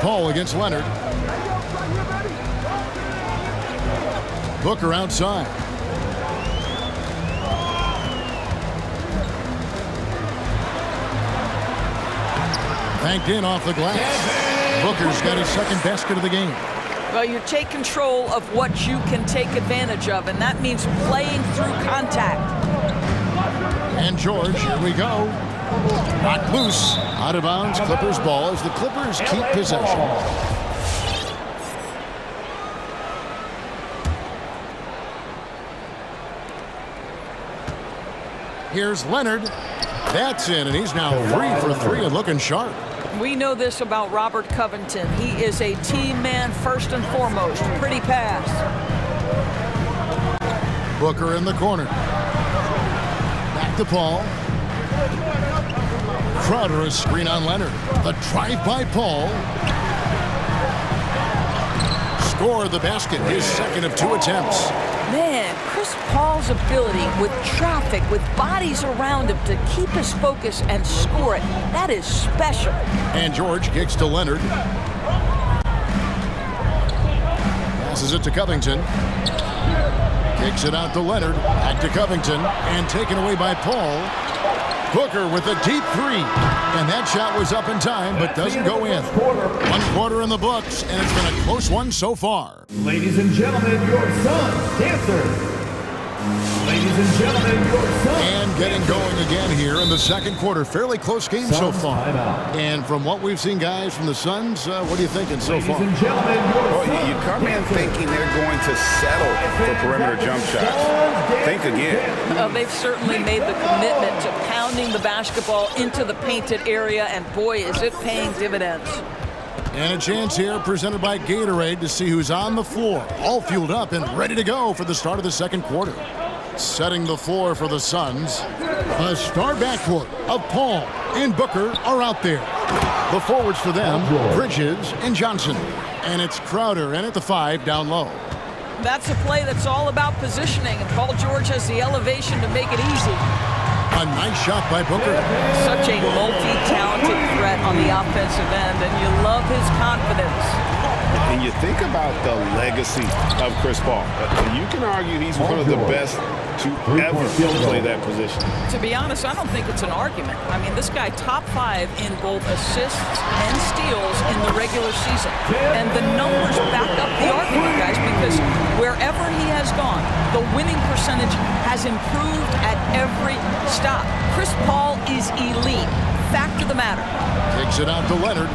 Paul against Leonard. Booker outside. Banked in off the glass. Booker's got his second basket of the game. Well, you take control of what you can take advantage of, and that means playing through contact. And George, here we go. Knocked loose. Out of bounds, Clippers ball as the Clippers keep possession. Here's Leonard. That's in, and he's now 3 for 3 and looking sharp. We know this about Robert Covington. He is a team man first and foremost. Pretty pass. Booker in the corner. Back to Paul. Crowder, a screen on Leonard. The drive by Paul. Score the basket, his second of 2 attempts. Man, Chris Paul's ability with traffic, with bodies around him to keep his focus and score it, that is special. And George kicks to Leonard. Passes it to Covington. Kicks it out to Leonard. Back to Covington. And taken away by Paul. Booker with a deep 3. And that shot was up in time, but doesn't go in. 1 quarter in the books, and it's been a close one so far. Ladies and gentlemen, your son's dancers. Ladies and gentlemen, your son. And getting going again here in the second quarter. Fairly close game so far. And from what we've seen, guys, from the Suns, what are you thinking so far? Ladies and gentlemen, your Well, you come in thinking they're going to settle for perimeter jump shots. Think again. They've certainly made the commitment to pounding the basketball into the painted area, and boy, is it paying dividends. And a chance here presented by Gatorade to see who's on the floor, all fueled up and ready to go for the start of the second quarter. Setting the floor for the Suns, a star backcourt of Paul and Booker are out there. The forwards for them, Bridges and Johnson. And it's Crowder in at the 5 down low. That's a play that's all about positioning, and Paul George has the elevation to make it easy. A nice shot by Booker. Such a multi-talented threat on the offensive end, and you love his confidence. And you think about the legacy of Chris Paul. You can argue he's one of the best to ever play that position. To be honest, I don't think it's an argument. I mean, this guy top 5 in both assists and steals in the regular season. And the numbers back up the argument, guys, because wherever he has gone, the winning percentage has improved at every stop. Chris Paul is elite. Fact of the matter. Takes it out to Leonard.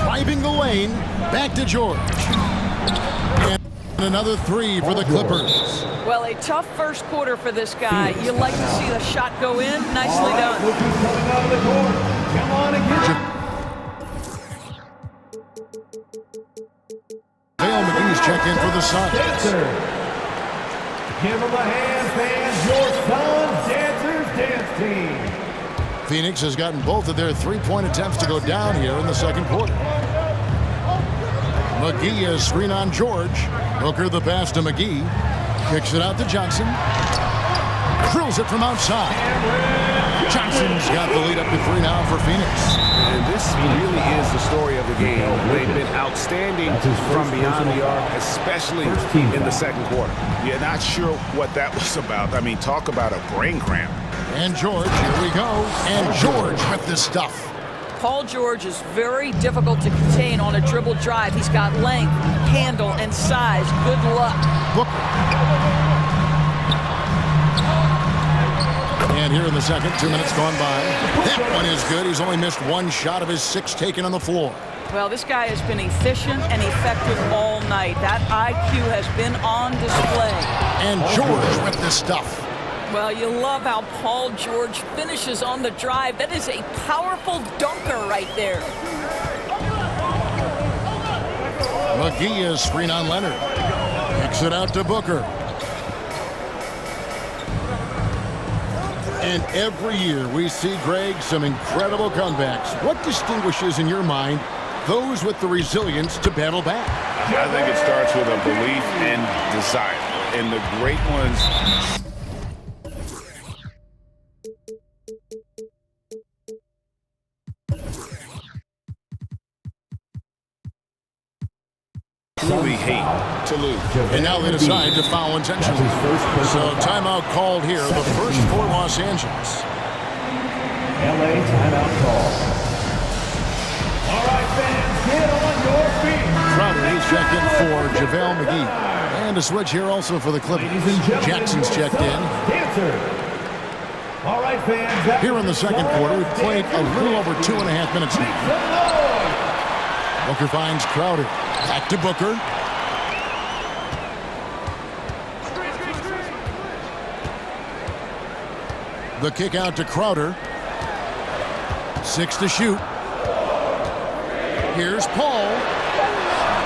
Driving the lane, back to George. And another 3 for the Clippers. Well, a tough first quarter for this guy. You like to see the shot go in. Nicely done. Come on again. Dale McGee's checked in for the Suns. Give them a hand, fans. Your Suns Dancers Dance Team. Phoenix has gotten both of their 3-point attempts to go down here in the second quarter. McGee is screen on George. Booker the pass to McGee. Kicks it out to Johnson. Drills it from outside. Johnson's got the lead up to 3 now for Phoenix. And this really is the story of the game. They've been outstanding from beyond the arc, especially in the second quarter. You're not sure what that was about. I mean, talk about a brain cramp. And George, here we go. And George with this stuff. Paul George is very difficult to contain on a dribble drive. He's got length, handle, and size. Good luck. Booker. And here in the second, 2 minutes gone by. That one is good. He's only missed 1 shot of his 6 taken on the floor. Well, this guy has been efficient and effective all night. That IQ has been on display. And George with this stuff. Well, you love how Paul George finishes on the drive. That is a powerful dunker right there. McGee is screen on Leonard. Kicks it out to Booker. And every year we see, Greg, some incredible comebacks. What distinguishes in your mind those with the resilience to battle back? I think it starts with a belief and desire. And the great ones truly hate to lose. And now they decide to foul intentionally. So timeout called here, the first for Los Angeles. LA timeout call. All right, fans, get on your feet. Crowder, he's checked in for JaVale McGee. And a switch here also for the Clippers. Jackson's checked in. All right, fans. Here in the second quarter, we've played a little over 2.5 minutes now. Booker finds Crowder. Back to Booker. The kick out to Crowder. 6 to shoot. Here's Paul.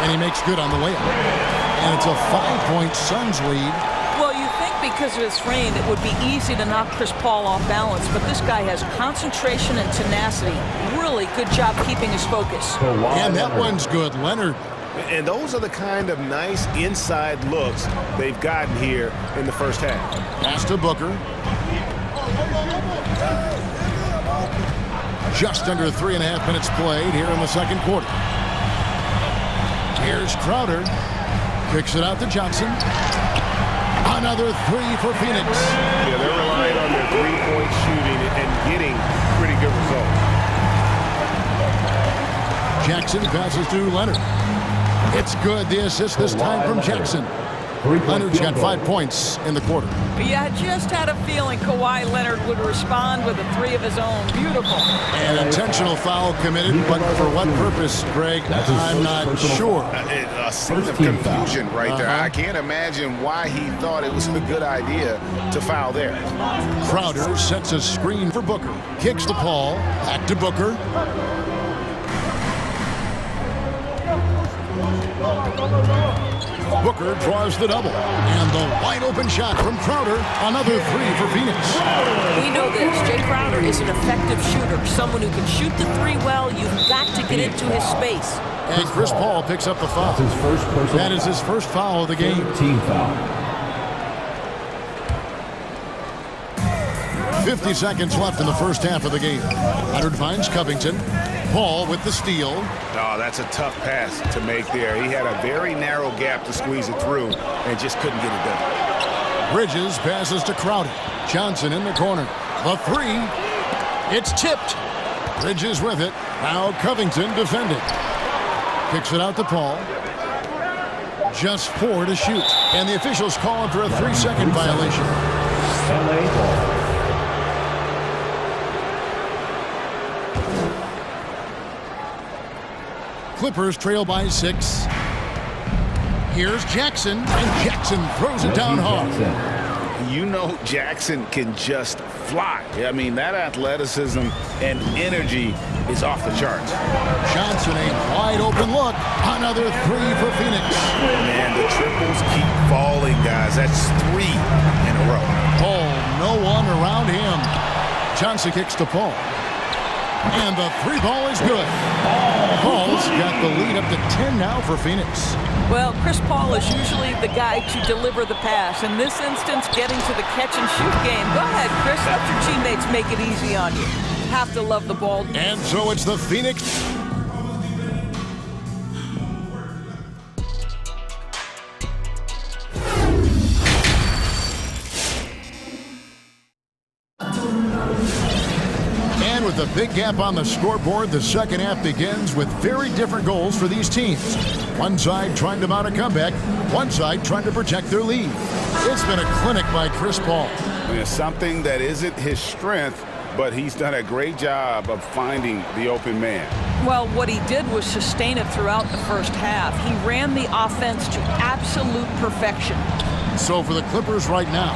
And he makes good on the layup. And it's a 5-point Suns lead. Well, you because of his frame, it would be easy to knock Chris Paul off balance, but this guy has concentration and tenacity. Really good job keeping his focus. And that one's good, Leonard. And those are the kind of nice inside looks they've gotten here in the first half. Pass to Booker. Just under 3.5 minutes played here in the second quarter. Here's Crowder. Kicks it out to Johnson. Another three for Phoenix. Yeah, they're relying on their three-point shooting and getting pretty good results. Jackson passes to Leonard. It's good. The assist this time from Jackson. Leonard's got 5 points in the quarter. Yeah, just had a feeling Kawhi Leonard would respond with a three of his own. Beautiful. An intentional foul committed, but for what purpose, Greg? I'm not sure. A scene of confusion right there. I can't imagine why he thought it was a good idea to foul there. Crowder sets a screen for Booker. Kicks to Paul. Back to Booker. Booker draws the double. And the wide open shot from Crowder. Another three for Phoenix. We know this. Jay Crowder is an effective shooter. Someone who can shoot the three well. You've got to get into his space. And Chris Paul picks up the foul. That is his first foul of the game. Team foul. 50 seconds left in the first half of the game. Leonard finds Covington. Paul with the steal. Oh, that's a tough pass to make there. He had a very narrow gap to squeeze it through and just couldn't get it done. Bridges passes to Crowder. Johnson in the corner. The three. It's tipped. Bridges with it. Now Covington defended. Kicks it out to Paul. Just 4 to shoot. And the officials calling for a 3-second violation. Clippers trail by 6. Here's Jackson, and Jackson throws it down hard. You know Jackson can just fly. I mean, that athleticism and energy is off the charts. Johnson, a wide open look. Another three for Phoenix. Man, the triples keep falling, guys. That's 3 in a row. Paul, no one around him. Johnson kicks to Paul. And the three ball is good. Paul's got the lead up to 10 now for Phoenix. Well, Chris Paul is usually the guy to deliver the pass. In this instance, getting to the catch and shoot game. Go ahead, Chris. Let your teammates make it easy on you. Have to love the ball. And so it's the Phoenix. With a big gap on the scoreboard, the second half begins with very different goals for these teams. One side trying to mount a comeback, one side trying to protect their lead. It's been a clinic by Chris Paul. It's something that isn't his strength, but he's done a great job of finding the open man. Well, what he did was sustain it throughout the first half. He ran the offense to absolute perfection. So for the Clippers right now,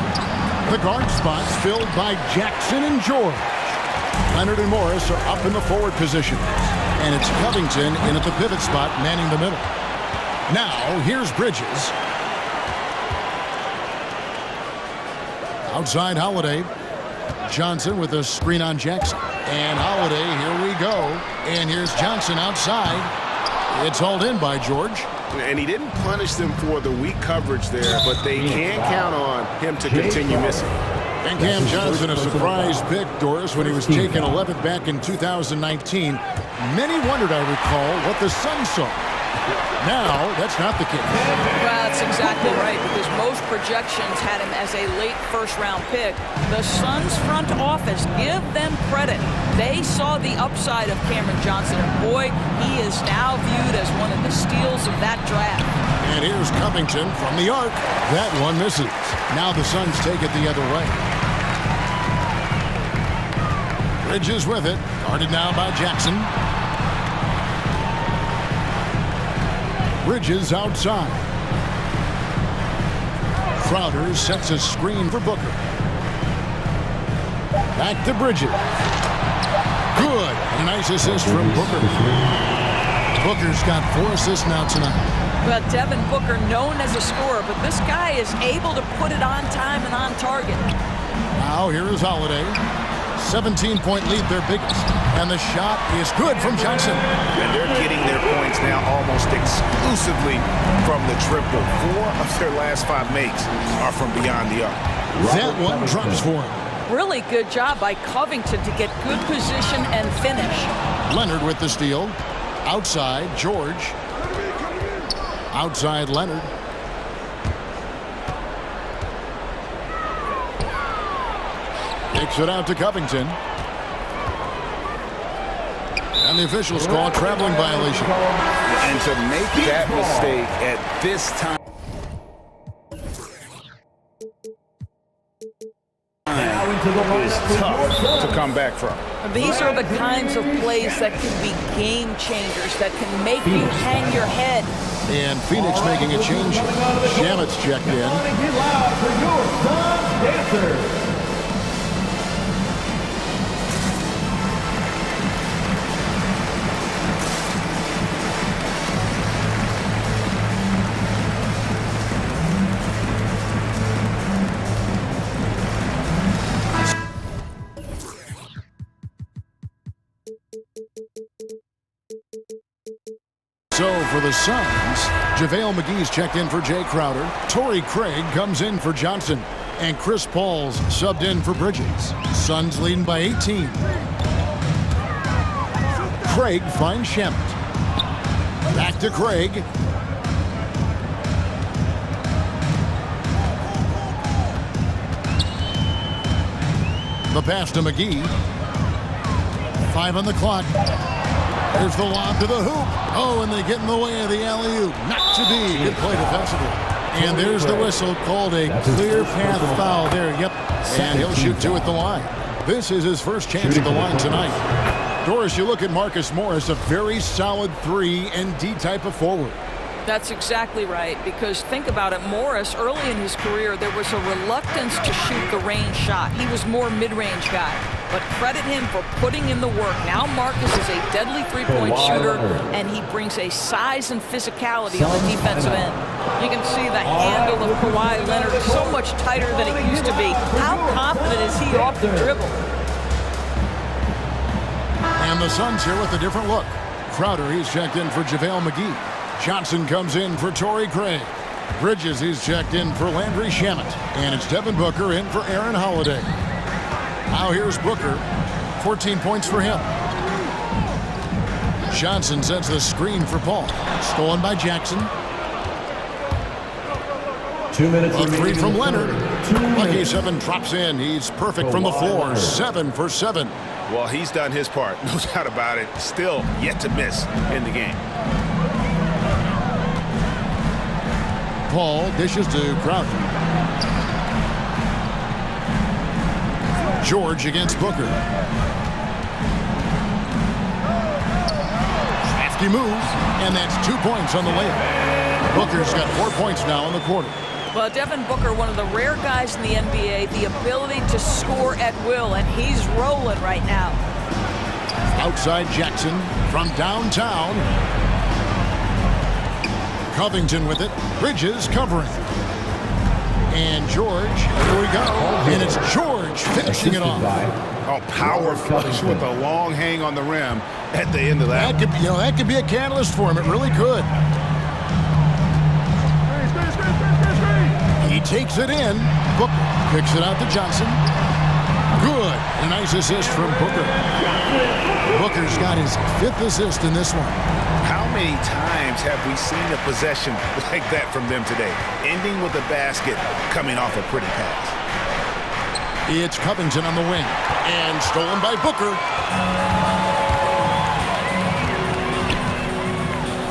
the guard spots filled by Jackson and George. Leonard and Morris are up in the forward position. And it's Covington in at the pivot spot, manning the middle. Now, here's Bridges. Outside Holiday. Johnson with a screen on Jackson. And Holiday, here we go. And here's Johnson outside. It's hauled in by George. And he didn't punish them for the weak coverage there, but they can't count on him to continue missing. And Cam Johnson, a surprise pick, Doris, when he was taken 11th back in 2019. Many wondered, I recall, what the Suns saw. Now, that's not the case. Well, that's exactly right, because most projections had him as a late first-round pick. The Suns front office, give them credit. They saw the upside of Cameron Johnson, and boy, he is now viewed as one of the steals of that draft. And here's Covington from the arc. That one misses. Now the Suns take it the other way. Bridges with it. Guarded now by Jackson. Bridges outside. Crowder sets a screen for Booker. Back to Bridges. Good. A nice assist from Booker. Booker's got 4 assists now tonight. Well, Devin Booker, known as a scorer, but this guy is able to put it on time and on target. Now here is Holiday. 17-point lead, their biggest. And the shot is good from Johnson. And they're getting their points now almost exclusively from the triple. 4 of their last 5 makes are from beyond the arc. That one drops for him. Really good job by Covington to get good position and finish. Leonard with the steal. Outside, George. Outside, Leonard. Takes it out to Covington. And the officials call a traveling violation. And to make that mistake at this time is tough to come back from. These are the kinds of plays that can be game changers, that can make you hang your head. And Phoenix making a change. Shamit's checked in. So for the Suns, JaVale McGee's checked in for Jay Crowder. Torrey Craig comes in for Johnson. And Chris Paul's subbed in for Bridges. Suns leading by 18. Craig finds Shamet. Back to Craig. The pass to McGee. 5 on the clock. There's the lob to the hoop. Oh, and they get in the way of the alley-oop. Not to be. Good play defensively. And there's the whistle, called a clear path foul there. Yep. And he'll shoot 2 at the line. This is his first chance at the line tonight. Doris, you look at Marcus Morris, a very solid 3 and D type of forward. That's exactly right, because think about it, Morris, early in his career, there was a reluctance to shoot the range shot. He was more mid-range guy, but credit him for putting in the work. Now Marcus is a deadly three-point shooter, and he brings a size and physicality on the defensive end. You can see the handle of Kawhi Leonard so much tighter than it used to be. How confident is he off the dribble? And the Suns here with a different look. Crowder, he's checked in for JaVale McGee. Johnson comes in for Torrey Craig. Bridges, he's checked in for Landry Shamet. And it's Devin Booker in for Aaron Holiday. Now here's Booker. 14 points for him. Johnson sets the screen for Paul. Stolen by Jackson. 2 minutes. A 3 from Leonard. Lucky 7 drops in. He's perfect from the floor. 7 for 7. Well, he's done his part. No doubt about it. Still yet to miss in the game. Paul dishes to Crowder. George against Booker. Crafty move, and that's 2 points on the layup. Booker's got 4 points now in the quarter. Well, Devin Booker, one of the rare guys in the NBA, the ability to score at will, and he's rolling right now. Outside Jackson from downtown. Covington with it. Bridges covering. And George, here we go. And it's George finishing it off. Oh, power flush with a long hang on the rim at the end of that. That could be a catalyst for him. It really could. He takes it in. Booker picks it out to Johnson. Good. A nice assist from Booker. Booker's got his 5th assist in this one. How many times have we seen a possession like that from them today? Ending with a basket, coming off a pretty pass. It's Covington on the wing. And stolen by Booker.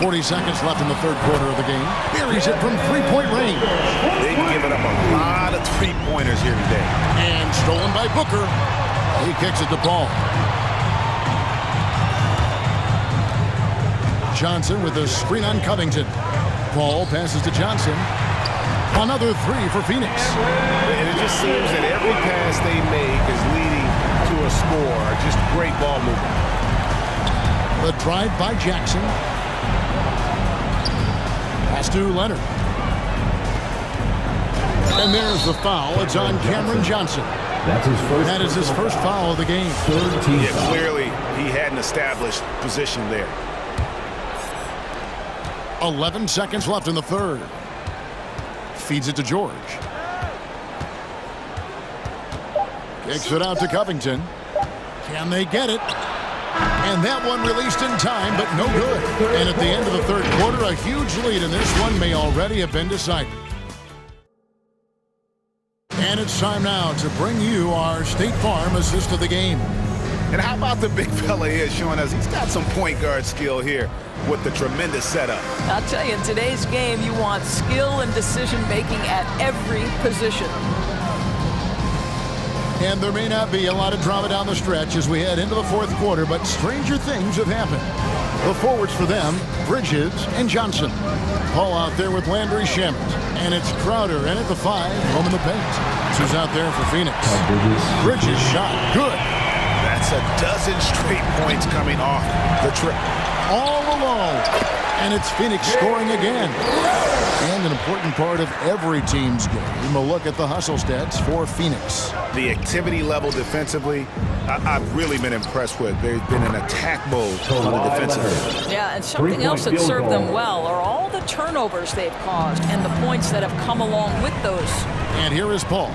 40 seconds left in the 3rd quarter of the game. Buries it from 3-point range. They've given up a lot of 3-pointers here today. And stolen by Booker. He kicks it to Paul. Johnson with a screen on Covington. Paul passes to Johnson. Another 3 for Phoenix. And it just seems that every pass they make is leading to a score. Just great ball movement. The drive by Jackson. Pass to Leonard. And there's the foul. It's on Cameron Johnson. That's his first. That is his first foul of the game. Yeah, clearly he had an established position there. 11 seconds left in the third. Feeds it to George. Kicks it out to Covington. Can they get it? And that one released in time, but no good. And at the end of the third quarter, a huge lead in this one may already have been decided. And it's time now to bring you our State Farm assist of the game. And how about the big fella here showing us he's got some point guard skill here with the tremendous setup. I'll tell you, in today's game, you want skill and decision-making at every position. And there may not be a lot of drama down the stretch as we head into the fourth quarter, but stranger things have happened. The forwards for them, Bridges and Johnson. Paul out there with Landry Shamet. And it's Crowder in at the 5, roaming the paint. Who's out there for Phoenix? Bridges shot. Good. That's a dozen straight points coming off the trip. All alone. And it's Phoenix scoring again. And an important part of every team's game, a look at the hustle stats for Phoenix. The activity level defensively, I've really been impressed with. There's been an attack mode on the defensive end. Yeah, and something else that served them well are all the turnovers they've caused and the points that have come along with those. And here is Paul.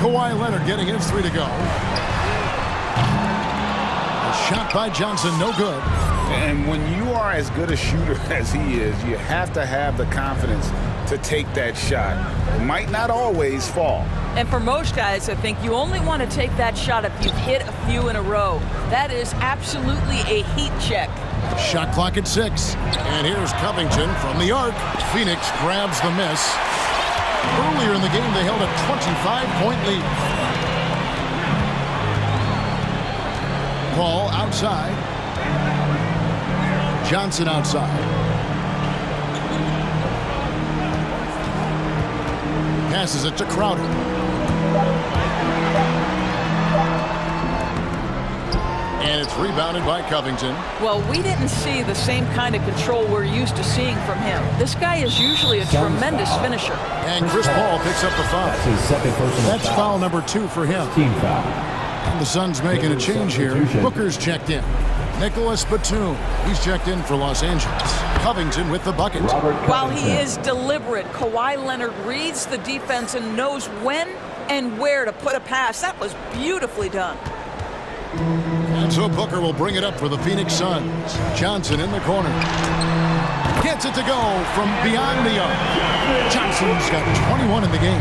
Kawhi Leonard getting his 3 to go. A shot by Johnson, no good. And when you are as good a shooter as he is, you have to have the confidence to take that shot. It might not always fall. And for most guys, I think you only want to take that shot if you've hit a few in a row. That is absolutely a heat check. Shot clock at 6. And here's Covington from the arc. Phoenix grabs the miss. Earlier in the game, they held a 25-point lead. Paul outside. Johnson outside. Passes it to Crowder. And it's rebounded by Covington. Well, we didn't see the same kind of control we're used to seeing from him. This guy is usually a tremendous finisher. And Chris Paul picks up the foul. That's his second personal That's foul number 2 for him. Team foul. And the Suns making a change here. Booker's checked in. Nicholas Batum, he's checked in for Los Angeles. Covington with the bucket. While he is deliberate, Kawhi Leonard reads the defense and knows when and where to put a pass. That was beautifully done. And so Booker will bring it up for the Phoenix Suns. Johnson in the corner. Gets it to go from beyond the arc. Johnson's got 21 in the game.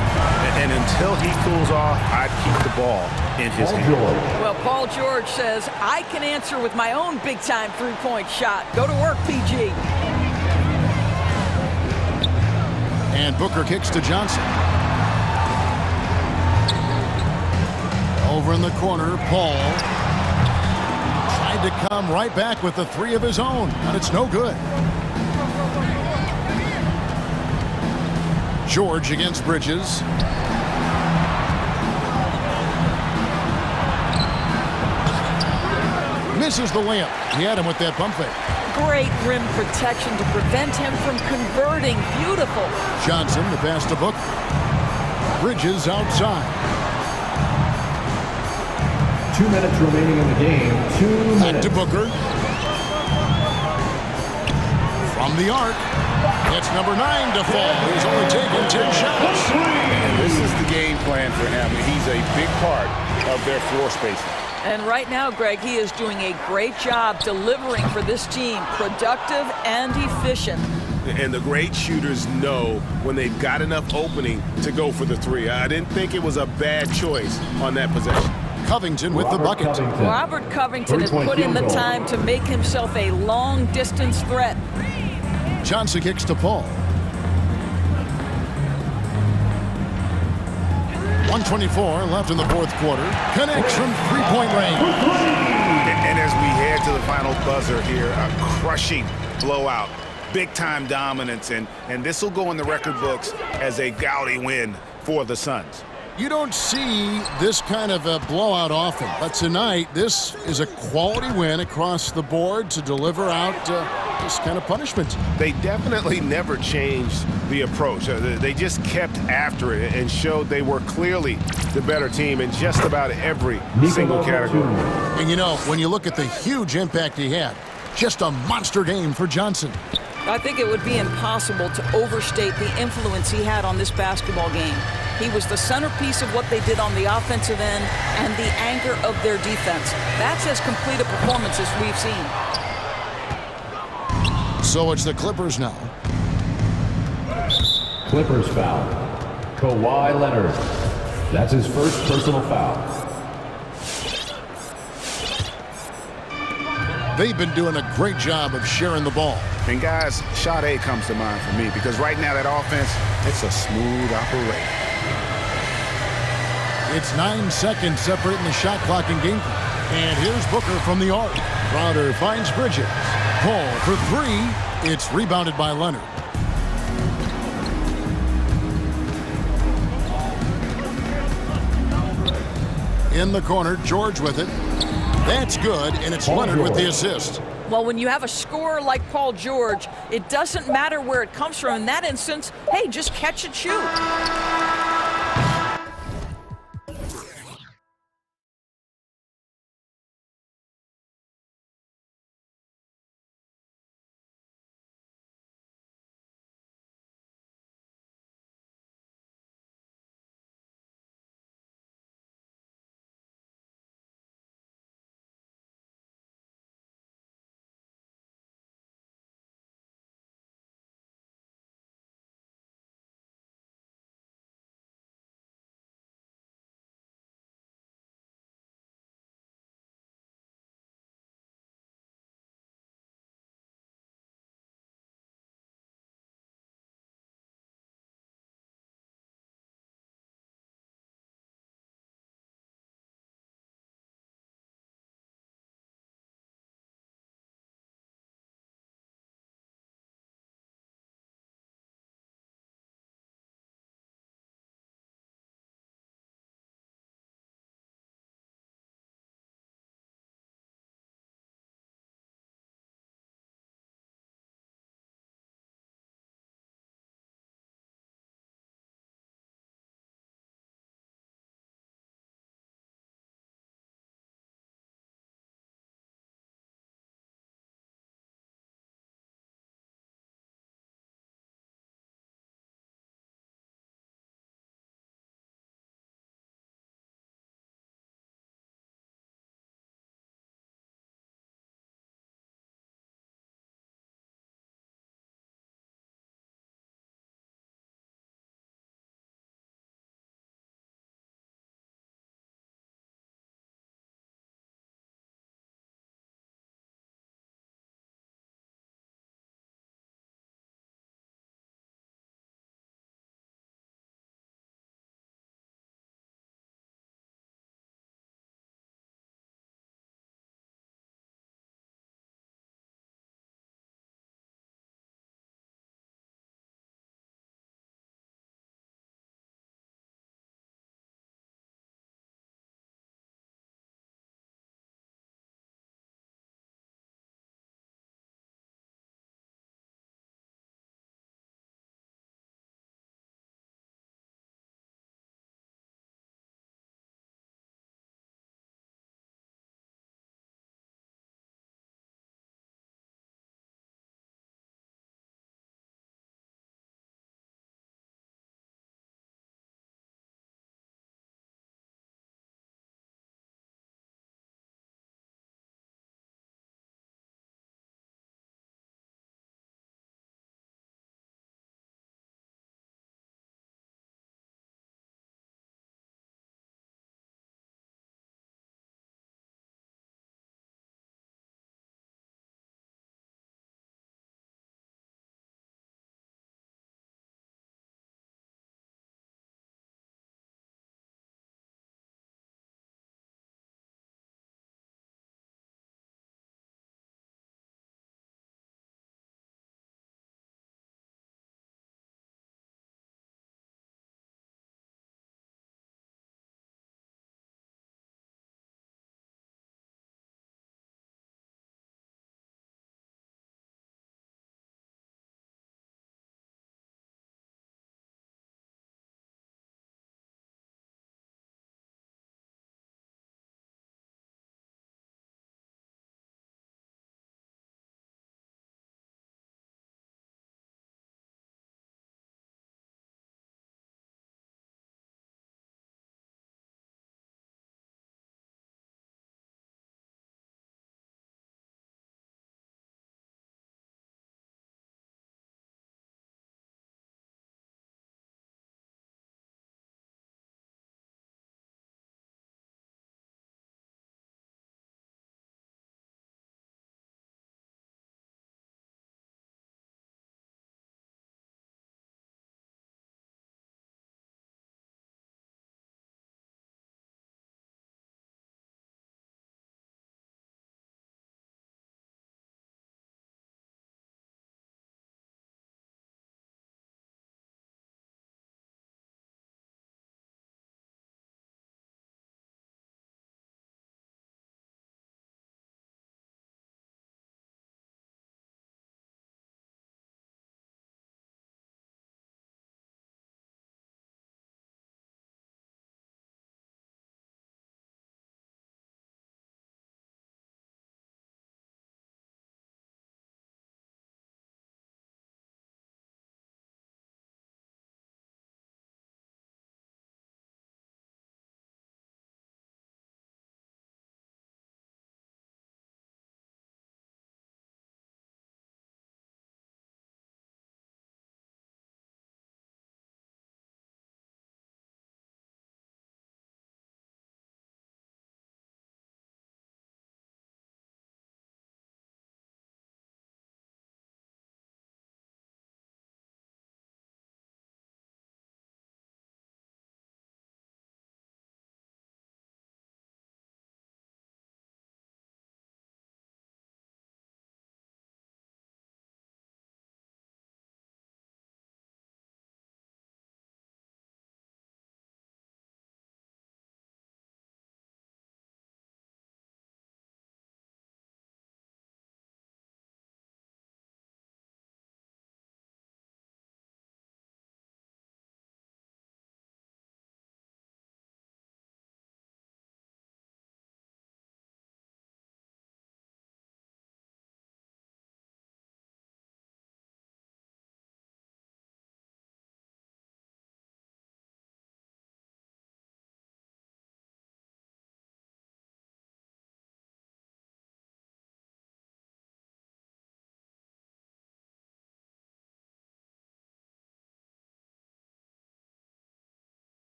And until he cools off, I'd keep the ball in his hand. Well, Paul George says, I can answer with my own big-time three-point shot. Go to work, PG. And Booker kicks to Johnson. Over in the corner, Paul tried to come right back with the 3 of his own, but it's no good. George against Bridges. Misses the layup. He had him with that pump fake. Great rim protection to prevent him from converting. Beautiful. Johnson, the pass to Booker. Bridges outside. 2 minutes remaining in the game. 2 minutes. Back to Booker. From the arc. It's number 9 to fall. He's only taken 10 shots. And this is the game plan for him. He's a big part of their floor spacing. And right now, Greg, he is doing a great job delivering for this team. Productive and efficient. And the great shooters know when they've got enough opening to go for the 3. I didn't think it was a bad choice on that possession. Covington with the bucket. Robert Covington has put in the time to make himself a long-distance threat. Johnson kicks to Paul. 1:24 left in the fourth quarter. Connects from three-point range. And as we head to the final buzzer here, a crushing blowout. Big-time dominance, and this will go in the record books as a gaudy win for the Suns. You don't see this kind of a blowout often, but tonight this is a quality win across the board to deliver out this kind of punishment. They definitely never changed the approach. They just kept after it and showed they were clearly the better team in just about every single category. And you know, when you look at the huge impact he had, just a monster game for Johnson. I think it would be impossible to overstate the influence he had on this basketball game. He was the centerpiece of what they did on the offensive end and the anchor of their defense. That's as complete a performance as we've seen. So it's the Clippers now. Clippers foul. Kawhi Leonard. That's his first personal foul. They've been doing a great job of sharing the ball. And guys, shot A comes to mind for me because right now that offense, it's a smooth operation. It's 9 seconds separating the shot clock and game clock. And here's Booker from the arc. Crowder finds Bridges. Pull for three. It's rebounded by Leonard. In the corner, George with it. That's good, and it's Leonard with the assist. Well, when you have a scorer like Paul George, it doesn't matter where it comes from. In that instance, hey, just catch and shoot.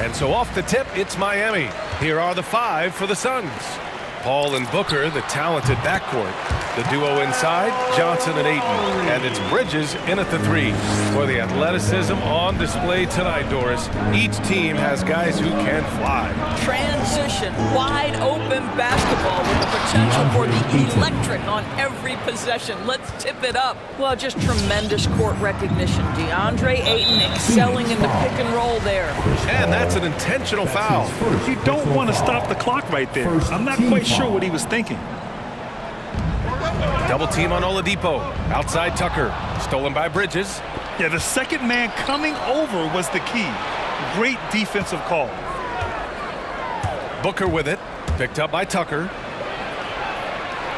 And so off the tip, it's Miami. Here are the 5 for the Suns. Paul and Booker, the talented backcourt. The duo inside, Johnson and Ayton. And it's Bridges in at the 3. For the athleticism on display tonight, Doris. Each team has guys who can fly. Transition, wide open basketball with the potential for the electric on every possession. Let's tip it up. Well, just tremendous court recognition. DeAndre Ayton excelling in the pick and roll there. And that's an intentional foul. You don't want to stop the clock right there. I'm not quite sure what he was thinking. Double team on Oladipo. Outside Tucker. Stolen by Bridges. Yeah, the second man coming over was the key. Great defensive call. Booker with it. Picked up by Tucker.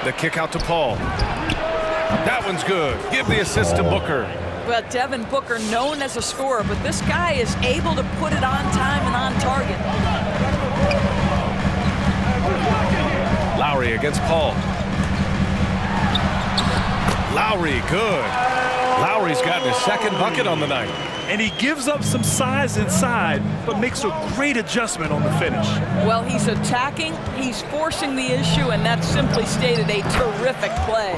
The kick out to Paul. That one's good. Give the assist to Booker. Well, Devin Booker, known as a scorer, but this guy is able to put it on time and on target. Lowry against Paul. Lowry, good. Lowry's gotten his second bucket on the night. And he gives up some size inside, but makes a great adjustment on the finish. Well, he's attacking, he's forcing the issue, and that's simply stated a terrific play.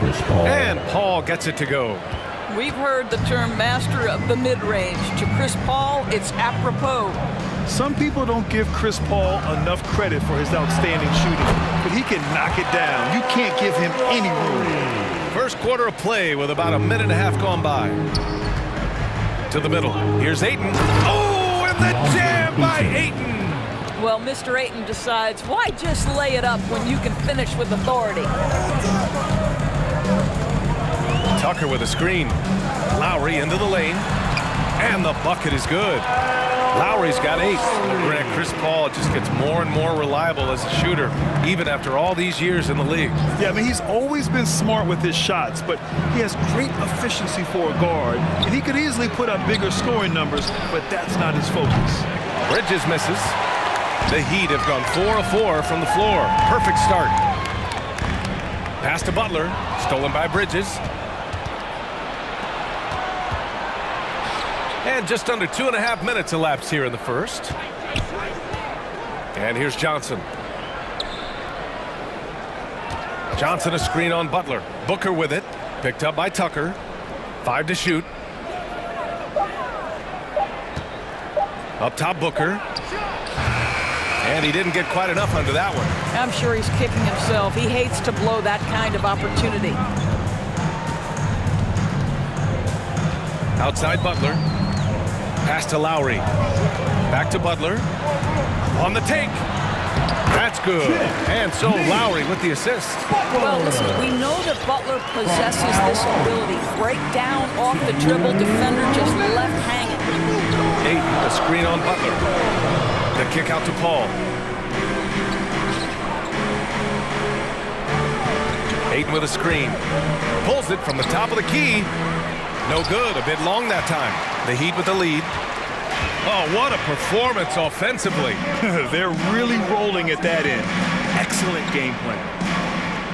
And Paul gets it to go. We've heard the term master of the mid-range. To Chris Paul, it's apropos. Some people don't give Chris Paul enough credit for his outstanding shooting, but he can knock it down. You can't give him any room. First quarter of play with about a minute and a half gone by. To the middle. Here's Ayton. Oh, and the jam by Ayton. Well, Mr. Ayton decides, why just lay it up when you can finish with authority? Tucker with a screen. Lowry into the lane. And the bucket is good. Lowry's got 8. Grant, Chris Paul just gets more and more reliable as a shooter, even after all these years in the league. Yeah, I mean, he's always been smart with his shots, but he has great efficiency for a guard, and he could easily put up bigger scoring numbers, but that's not his focus. Bridges misses. The Heat have gone 4 of 4 from the floor. Perfect start. Pass to Butler. Stolen by Bridges. And just under 2.5 minutes elapsed here in the first. And here's Johnson. Johnson a screen on Butler. Booker with it. Picked up by Tucker. 5 to shoot. Up top, Booker. And he didn't get quite enough under that one. I'm sure he's kicking himself. He hates to blow that kind of opportunity. Outside Butler. Pass to Lowry. Back to Butler. On the take. That's good. And so Lowry with the assist. Well, listen, we know that Butler possesses this ability. Break down off the dribble. Defender just left hanging. Ayton, a screen on Butler. The kick out to Paul. Ayton with a screen. Pulls it from the top of the key. No good. A bit long that time. The Heat with the lead. Oh, what a performance offensively. They're really rolling at that end. Excellent game plan.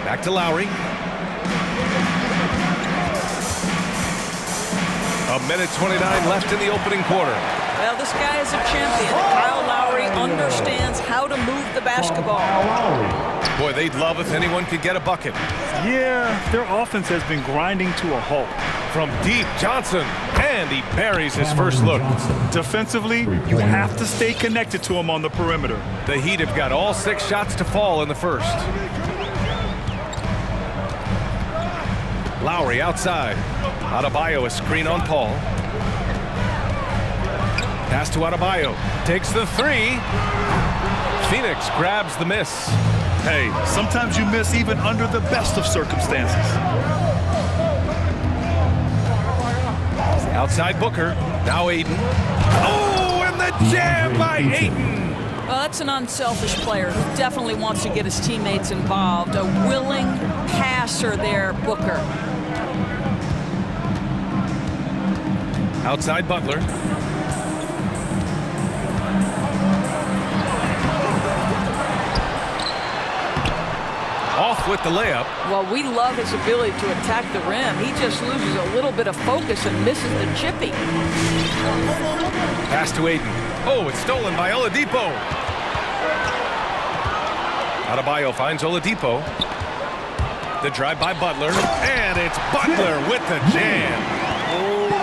Back to Lowry. A minute 29 left in the opening quarter. Well, this guy is a champion. Kyle Lowry understands how to move the basketball. Boy, they'd love if anyone could get a bucket. Yeah, their offense has been grinding to a halt. From deep, Johnson, and he buries his first look. Defensively, you have to stay connected to him on the perimeter. The Heat have got all 6 shots to fall in the first. Lowry outside. Adebayo a screen on Paul. Pass to Adebayo. Takes the 3. Phoenix grabs the miss. Hey, sometimes you miss even under the best of circumstances. Outside Booker. Now Ayton. Oh, and the jam by Ayton. Well, that's an unselfish player who definitely wants to get his teammates involved. A willing passer there, Booker. Outside Butler. Off with the layup. Well, we love his ability to attack the rim. He just loses a little bit of focus and misses the chippy. Pass to Aiden. Oh, it's stolen by Oladipo. Adebayo finds Oladipo. The drive by Butler, and it's Butler with the jam.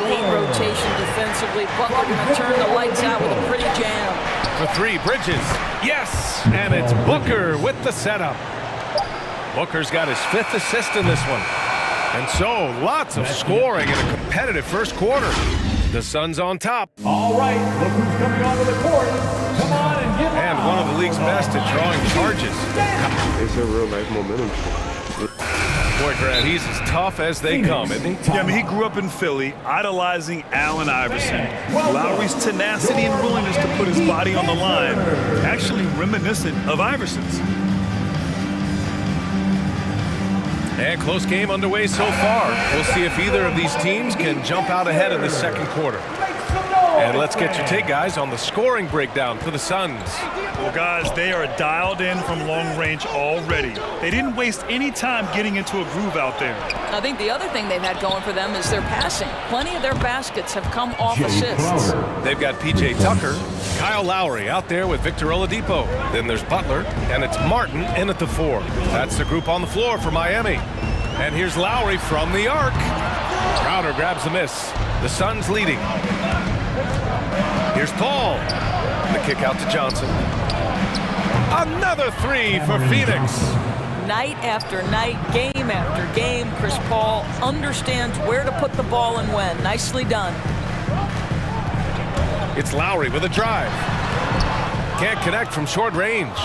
Late rotation defensively. Butler going to turn the lights out with a pretty jam. For three, Bridges. Yes, and it's Booker with the setup. Booker's got his 5th assist in this one. And so, lots of scoring in a competitive first quarter. The Suns on top. All right, look who's coming onto the court. Come on and get And one of the league's best at drawing charges. It's a real life momentum. Boy, Grant, he's as tough as they come, isn't he? Yeah, I mean, he grew up in Philly, idolizing Allen Iverson. Lowry's tenacity and willingness to put his body on the line, actually reminiscent of Iverson's. And close game underway so far. We'll see if either of these teams can jump out ahead in the second quarter. And let's get your take, guys, on the scoring breakdown for the Suns. Well, guys, they are dialed in from long range already. They didn't waste any time getting into a groove out there. I think the other thing they've had going for them is their passing. Plenty of their baskets have come off assists. They've got P.J. Tucker, Kyle Lowry out there with Victor Oladipo. Then there's Butler, and it's Martin in at the 4. That's the group on the floor for Miami. And here's Lowry from the arc. Crowder grabs the miss. The Suns leading. Here's Paul. The kick out to Johnson. Another 3 for Phoenix. Night after night, game after game, Chris Paul understands where to put the ball and when. Nicely done. It's Lowry with a drive. Can't connect from short range.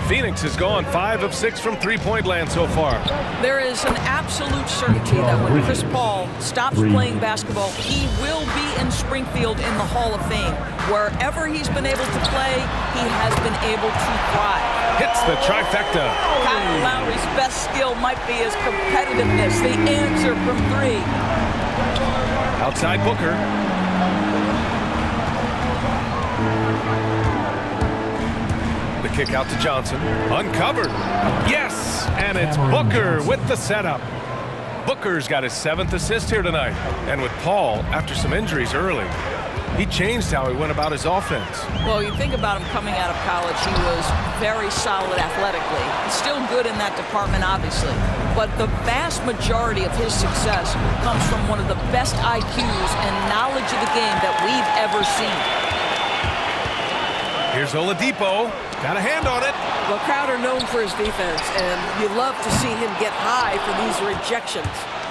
Phoenix has gone 5 of 6 from three-point land so far. There is an absolute certainty that when Chris Paul stops playing basketball, he will be in Springfield in the Hall of Fame. Wherever he's been able to play, he has been able to thrive. Hits the trifecta. Kyle Lowry's best skill might be his competitiveness, the answer from 3. Outside Booker. Kick out to Johnson. Uncovered. Yes! And it's Booker with the setup. Booker's got his 7th assist here tonight. And with Paul, after some injuries early, he changed how he went about his offense. Well, you think about him coming out of college, he was very solid athletically. Still good in that department, obviously. But the vast majority of his success comes from one of the best IQs and knowledge of the game that we've ever seen. Here's Oladipo. Got a hand on it. Well, Crowder known for his defense, and you love to see him get high for these rejections.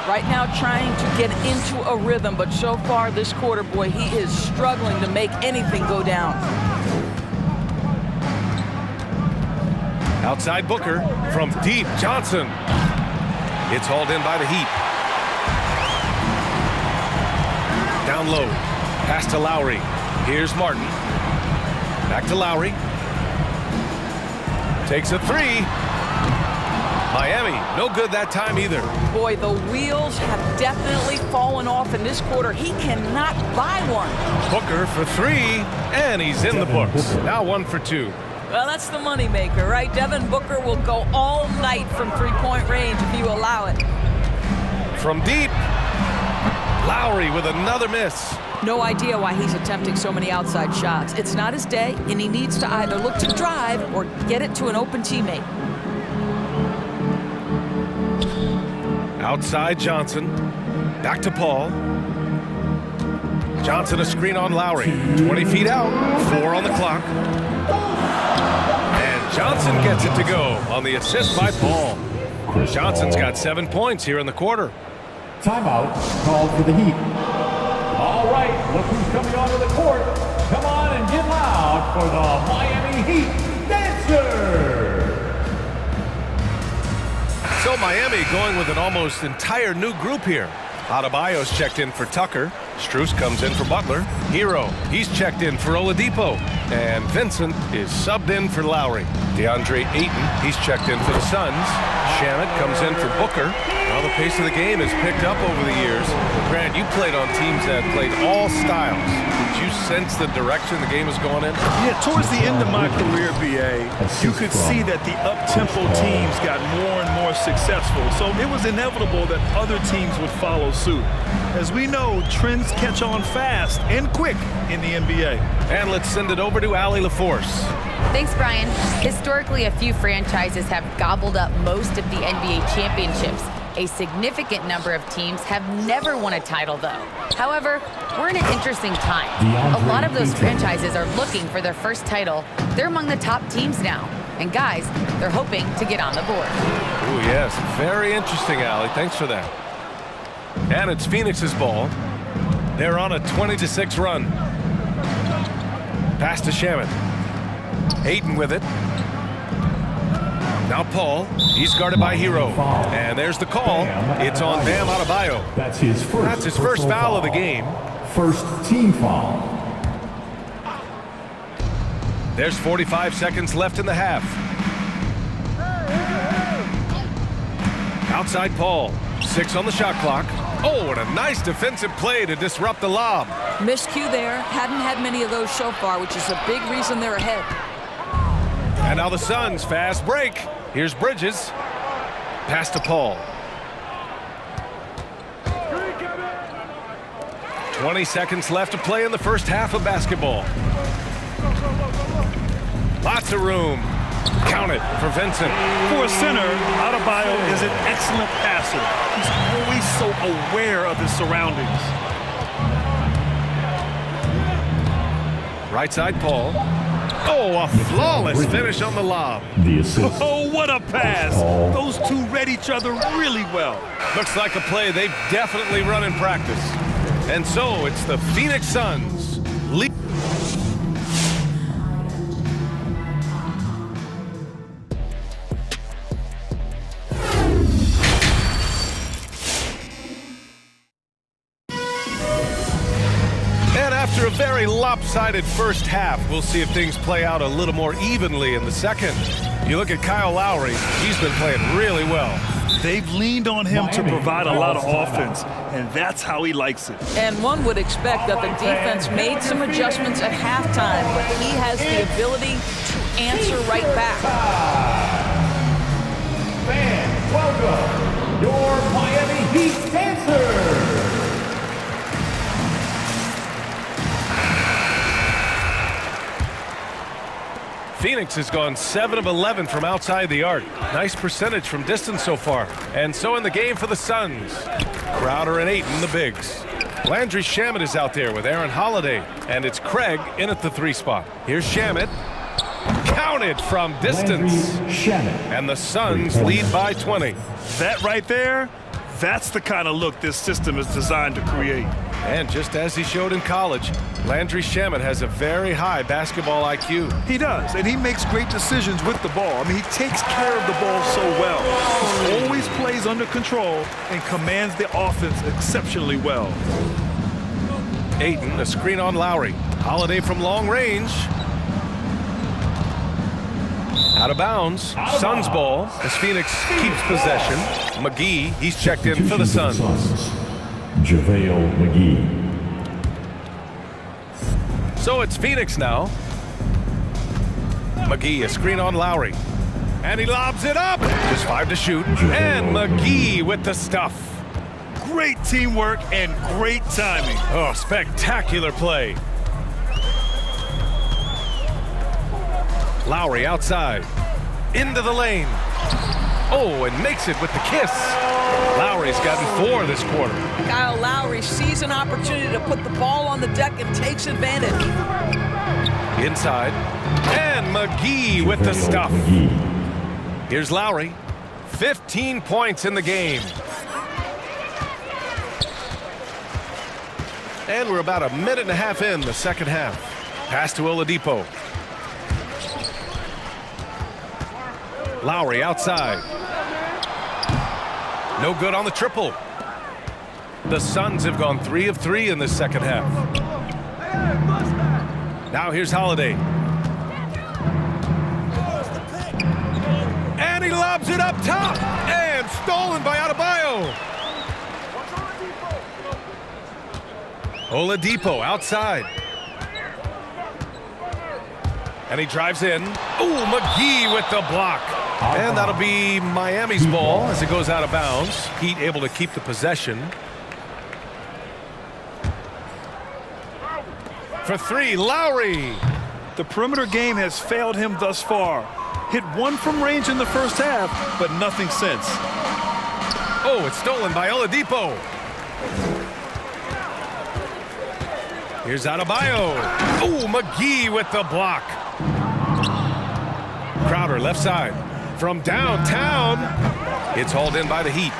Right now trying to get into a rhythm, but so far this quarter, boy, he is struggling to make anything go down. Outside Booker. From deep, Johnson. It's hauled in by the Heat. Down low. Pass to Lowry. Here's Martin. Back to Lowry. Takes a 3. Miami, no good that time either. Boy, the wheels have definitely fallen off in this quarter. He cannot buy one. Booker for 3, and he's in the books. Now 1 for 2. Well, that's the moneymaker, right? Devin Booker will go all night from three-point range if you allow it. From deep, Lowry with another miss. No idea why he's attempting so many outside shots. It's not his day, and he needs to either look to drive or get it to an open teammate. Outside Johnson. Back to Paul. Johnson a screen on Lowry. 20 feet out. 4 on the clock. And Johnson gets it to go on the assist by Paul. Johnson's got 7 points here in the quarter. Timeout called for the Heat. All right, look who's coming onto the court. Come on and get loud for the Miami Heat Dancer. So Miami going with an almost entire new group here. Adebayo's checked in for Tucker. Struce comes in for Butler. Hero, he's checked in for Oladipo. And Vincent is subbed in for Lowry. DeAndre Ayton, he's checked in for the Suns. Shamet comes in for Booker. Well, the pace of the game has picked up over the years. Grant, you played on teams that played all styles. you sense the direction the game is going in? Yeah, towards the end of my career, BA, you could see that the up-tempo teams got more and more successful. So it was inevitable that other teams would follow suit. As we know, trends catch on fast and quick in the NBA. And let's send it over to Allie LaForce. Thanks, Brian. Historically, a few franchises have gobbled up most of the NBA championships. A significant number of teams have never won a title, though. However, we're in an interesting time. A lot of those franchises are looking for their first title. They're among the top teams now. And guys, they're hoping to get on the board. Oh, yes. Very interesting, Allie. Thanks for that. And it's Phoenix's ball. They're on a 20-6 run. Pass to Shaman. Ayton with it. Now Paul, he's guarded by Hero. And there's the call. It's on Bam Adebayo. That's his first foul of the game. First team foul. There's 45 seconds left in the half. Outside Paul, 6 on the shot clock. Oh, and a nice defensive play to disrupt the lob. Miscue there. Hadn't had many of those so far, which is a big reason they're ahead. And now the Suns, fast break. Here's Bridges. Pass to Paul. 20 seconds left to play in the first half of basketball. Lots of room. Count it for Vincent. For a center, Adebayo is an excellent passer. He's always so aware of his surroundings. Right side, Paul. Oh, a flawless finish on the lob. The assist. Oh, what a pass. Those two read each other really well. Looks like a play they've definitely run in practice. And so it's the Phoenix Suns lead. After a very lopsided first half, we'll see if things play out a little more evenly in the second. You look at Kyle Lowry, he's been playing really well. They've leaned on him to provide a lot of offense, and that's how he likes it. And one would expect that the defense made some adjustments at halftime, but he has the ability to answer right back. Fans, welcome your Miami Heat dancers. Phoenix has gone 7 of 11 from outside the arc. Nice percentage from distance so far. And so in the game for the Suns, Crowder and Ayton, the bigs. Landry Shamet is out there with Aaron Holiday. And it's Craig in at the 3 spot. Here's Shamet. Counted from distance. And the Suns lead by 20. That right there, that's the kind of look this system is designed to create. And just as he showed in college, Landry Shamet has a very high basketball IQ. He does, and he makes great decisions with the ball. I mean, he takes care of the ball so well. He always plays under control and commands the offense exceptionally well. Ayton, a screen on Lowry. Holiday from long range. Out of bounds. Suns ball as Phoenix keeps possession. McGee, he's checked in for the Suns. JaVale McGee. So it's Phoenix now. McGee, a screen on Lowry. And he lobs it up. Just 5 to shoot. And McGee with the stuff. Great teamwork and great timing. Oh, spectacular play. Lowry outside. Into the lane. Oh, and makes it with the kiss. Lowry's gotten 4 this quarter. Kyle Lowry sees an opportunity to put the ball on the deck and takes advantage. Inside. And McGee with the stuff. Here's Lowry. 15 points in the game. And we're about a minute and a half in the second half. Pass to Oladipo. Lowry outside. No good on the triple. The Suns have gone 3 of 3 in this second half. Now here's Holiday. And he lobs it up top. And stolen by Adebayo. Oladipo outside. And he drives in. Ooh, McGee with the block. And that'll be Miami's ball as it goes out of bounds. Heat able to keep the possession. For three, Lowry. The perimeter game has failed him thus far. Hit one from range in the first half, but nothing since. Oh, it's stolen by Oladipo. Here's Adebayo. Oh, McGee with the block. Crowder left side. From downtown, it's hauled in by the Heat.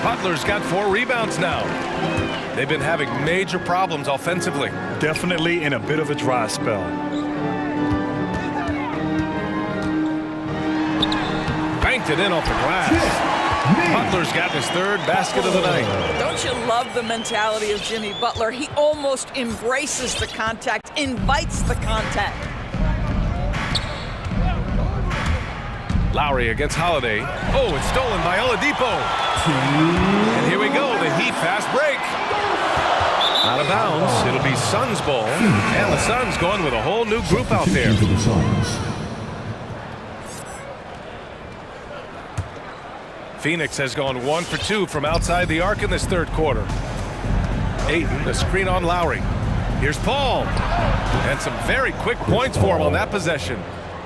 Butler's got 4 rebounds now. They've been having major problems offensively. Definitely in a bit of a dry spell. Banked it in off the glass. Butler's got his 3rd basket of the night. Don't you love the mentality of Jimmy Butler? He almost embraces the contact, invites the contact. Lowry against Holiday. Oh, it's stolen by Oladipo. And here we go, the Heat fast break. Out of bounds, it'll be Suns ball. And the Suns going with a whole new group out there. Phoenix has gone 1 for 2 from outside the arc in this 3rd quarter. Ayton, the screen on Lowry. Here's Paul. And some very quick points for him on that possession.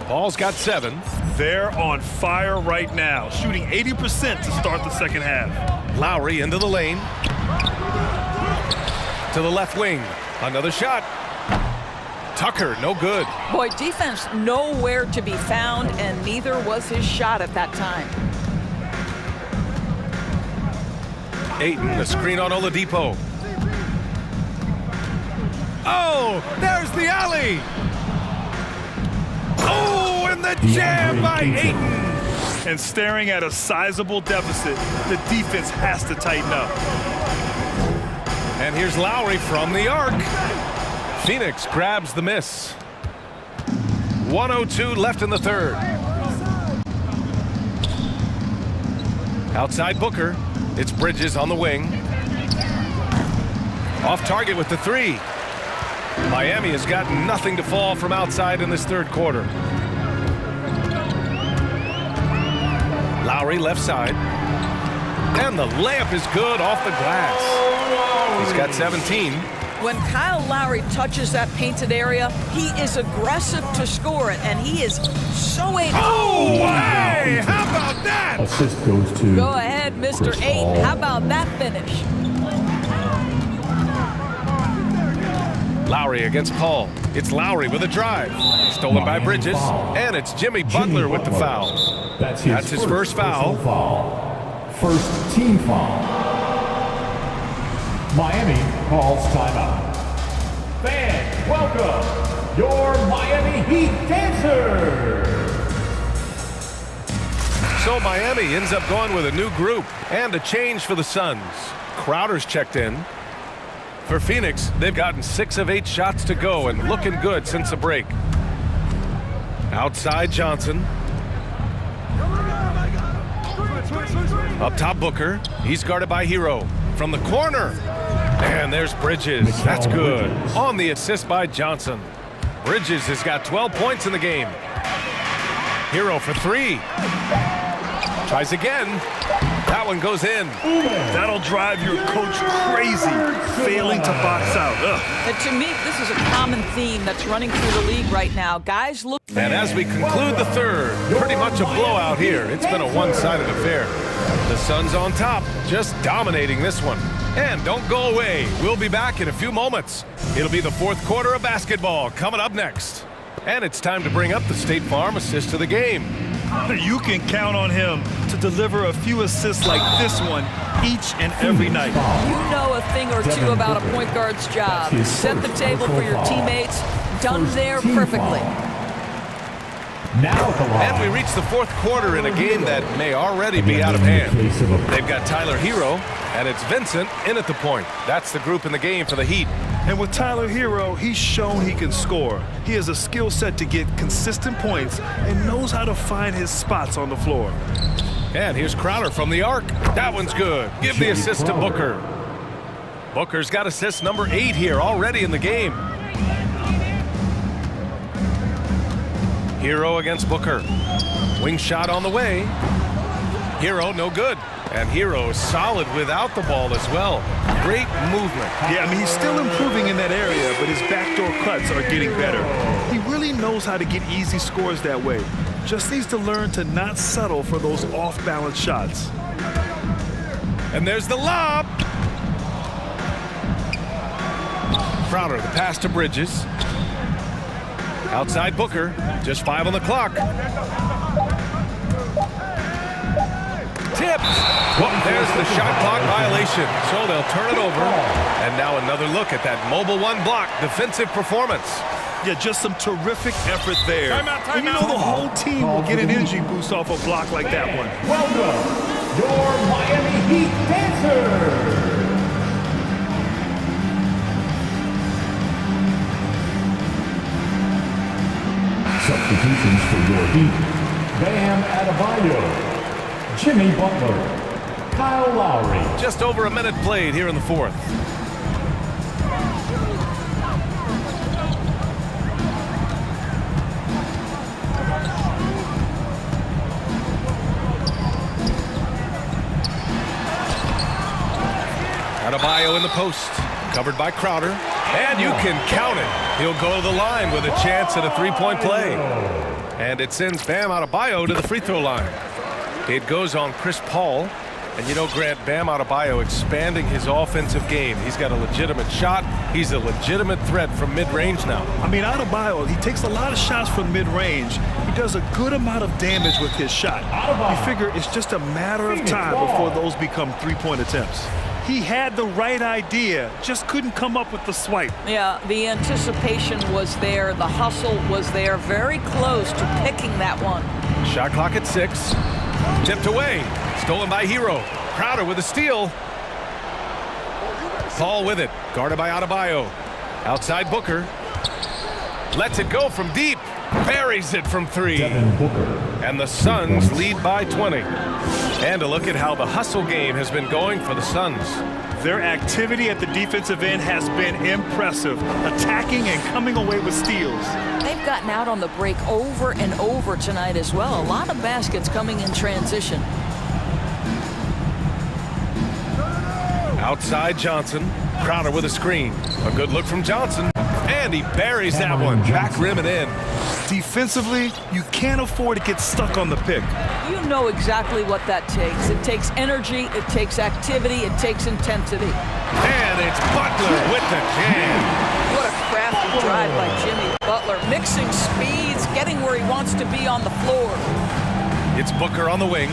Paul's got 7. They're on fire right now, shooting 80% to start the second half. Lowry into the lane. To the left wing. Another shot. Tucker, no good. Boy, defense nowhere to be found, and neither was his shot at that time. Ayton, the screen on Oladipo. Oh, there's the alley. Oh, and the jam by Ayton. And staring at a sizable deficit, the defense has to tighten up. And here's Lowry from the arc. Phoenix grabs the miss. 1:02 left in the 3rd. Outside Booker. It's Bridges on the wing. Off target with the 3. Miami has got nothing to fall from outside in this 3rd quarter. Lowry left side. And the layup is good off the glass. He's got 17. When Kyle Lowry touches that painted area, he is aggressive to score it, and he is so able. Oh, hey! How about that? Assist goes to. Go ahead, Mr. Ayton. How about that finish? Lowry against Paul. It's Lowry with a drive. Stolen by Bridges. And it's Jimmy Butler with the foul. That's his first foul. First team foul. Miami calls timeout. Fans, welcome your Miami Heat dancers. So Miami ends up going with a new group and a change for the Suns. Crowder's checked in. For Phoenix, they've gotten 6 of 8 shots to go and looking good since the break. Outside Johnson. Up top Booker. He's guarded by Hero. From the corner. And there's Bridges. That's good. On the assist by Johnson. Bridges has got 12 points in the game. Hero for 3. Tries again. That one goes in. That'll drive your coach crazy, failing to box out. And to me, this is a common theme that's running through the league right now. Guys look. And as we conclude the 3rd, pretty much a blowout here. It's been a one-sided affair. The Suns on top, just dominating this one. And don't go away. We'll be back in a few moments. It'll be the 4th quarter of basketball coming up next. And it's time to bring up the State Farm assist of the game. You can count on him to deliver a few assists like this one each and every night. You know a thing or two about a point guard's job. Set the table for your teammates. Done there perfectly. Now and we reach the 4th quarter in a game that may already be out of hand. They've got Tyler Hero, and it's Vincent in at the point. That's the group in the game for the Heat. And with Tyler Hero, he's shown he can score. He has a skill set to get consistent points and knows how to find his spots on the floor. And here's Crowder from the arc. That one's good. Give the assist to Booker. Booker's got assist number 8 here already in the game. Hero against Booker. Wing shot on the way. Hero, no good. And Hero solid without the ball as well. Great movement. Yeah, I mean, he's still improving in that area, but his backdoor cuts are getting better. He really knows how to get easy scores that way. Just needs to learn to not settle for those off-balance shots. And there's the lob. Crowder, the pass to Bridges. Outside Booker, just 5 on the clock. Tipped. Well, there's the shot clock violation. So they'll turn it over. And now another look at that mobile one block defensive performance. Yeah, just some terrific effort there. Timeout. And you know the whole team will get an energy boost off a block like that one. Welcome, your Miami Heat dancers. Substitutions for your Heat: Bam Adebayo, Jimmy Butler, Kyle Lowry. Just over a minute played here in the fourth. Adebayo in the post, covered by Crowder, and you can count it. He'll go to the line with a chance at a three-point play. And it sends Bam Adebayo to the free throw line. It goes on Chris Paul. And you know, Grant, Bam Adebayo expanding his offensive game. He's got a legitimate shot. He's a legitimate threat from mid-range now. I mean, Adebayo, he takes a lot of shots from mid-range. He does a good amount of damage with his shot. You figure it's just a matter of time before those become three-point attempts. He had the right idea, just couldn't come up with the swipe. Yeah, the anticipation was there. The hustle was there. Very close to picking that one. Shot clock at 6. Tipped away. Stolen by Hero. Crowder with a steal. Paul with it. Guarded by Adebayo. Outside Booker. Lets it go from deep. Buries it from 3. And the Suns lead by 20. And a look at how the hustle game has been going for the Suns. Their activity at the defensive end has been impressive, attacking and coming away with steals. They've gotten out on the break over and over tonight as well. A lot of baskets coming in transition. Outside Johnson. Crowder with a screen. A good look from Johnson. And he buries that one. Back rim and in. Defensively, you can't afford to get stuck on the pick. You know exactly what that takes. It takes energy, it takes activity, it takes intensity. And it's Butler with the jam. What a crafty drive by Jimmy Butler. Mixing speeds, getting where he wants to be on the floor. It's Booker on the wing.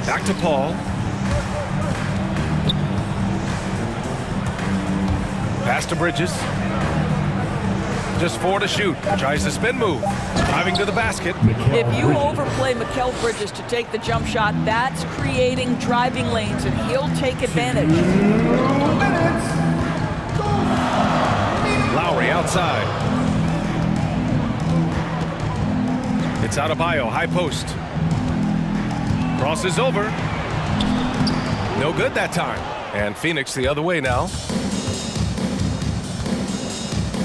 Back to Paul. Pass to Bridges. Just 4 to shoot. Tries the spin move. Driving to the basket. If you overplay Mikal Bridges to take the jump shot, that's creating driving lanes, and he'll take advantage. Lowry outside. It's Adebayo, high post. Crosses over. No good that time. And Phoenix the other way now.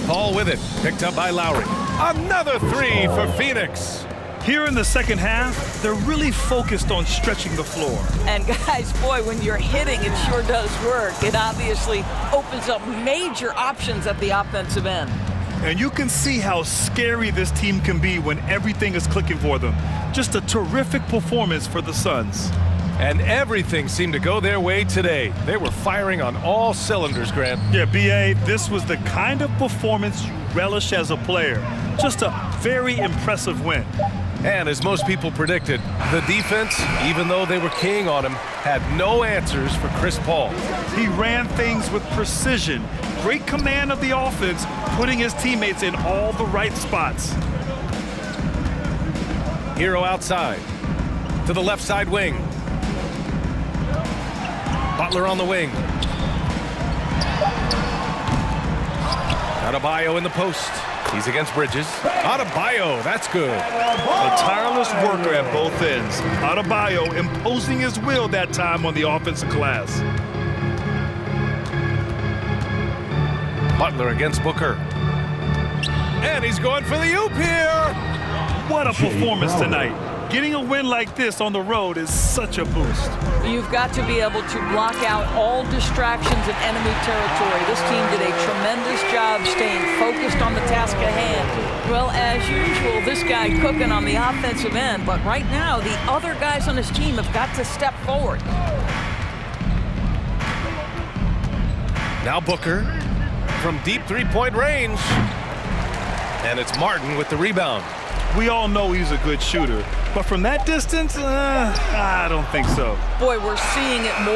Paul with it, picked up by Lowry. Another 3 for Phoenix. Here in the second half, they're really focused on stretching the floor. And guys, boy, when you're hitting, it sure does work. It obviously opens up major options at the offensive end. And you can see how scary this team can be when everything is clicking for them. Just a terrific performance for the Suns. And everything seemed to go their way today. They were firing on all cylinders, Grant. Yeah, B.A., this was the kind of performance you relish as a player. Just a very impressive win. And as most people predicted, the defense, even though they were keying on him, had no answers for Chris Paul. He ran things with precision, great command of the offense, putting his teammates in all the right spots. Hero outside, to the left side wing. Butler on the wing. Adebayo in the post. He's against Bridges. Adebayo, that's good. A tireless worker at both ends. Adebayo imposing his will that time on the offensive glass. Butler against Booker. And he's going for the oop here. What a performance tonight. Getting a win like this on the road is such a boost. You've got to be able to block out all distractions in enemy territory. This team did a tremendous job staying focused on the task at hand. Well, as usual, this guy cooking on the offensive end, but right now, the other guys on his team have got to step forward. Now Booker from deep three-point range. And it's Martin with the rebound. We all know he's a good shooter, but from that distance, I don't think so. Boy, we're seeing it more.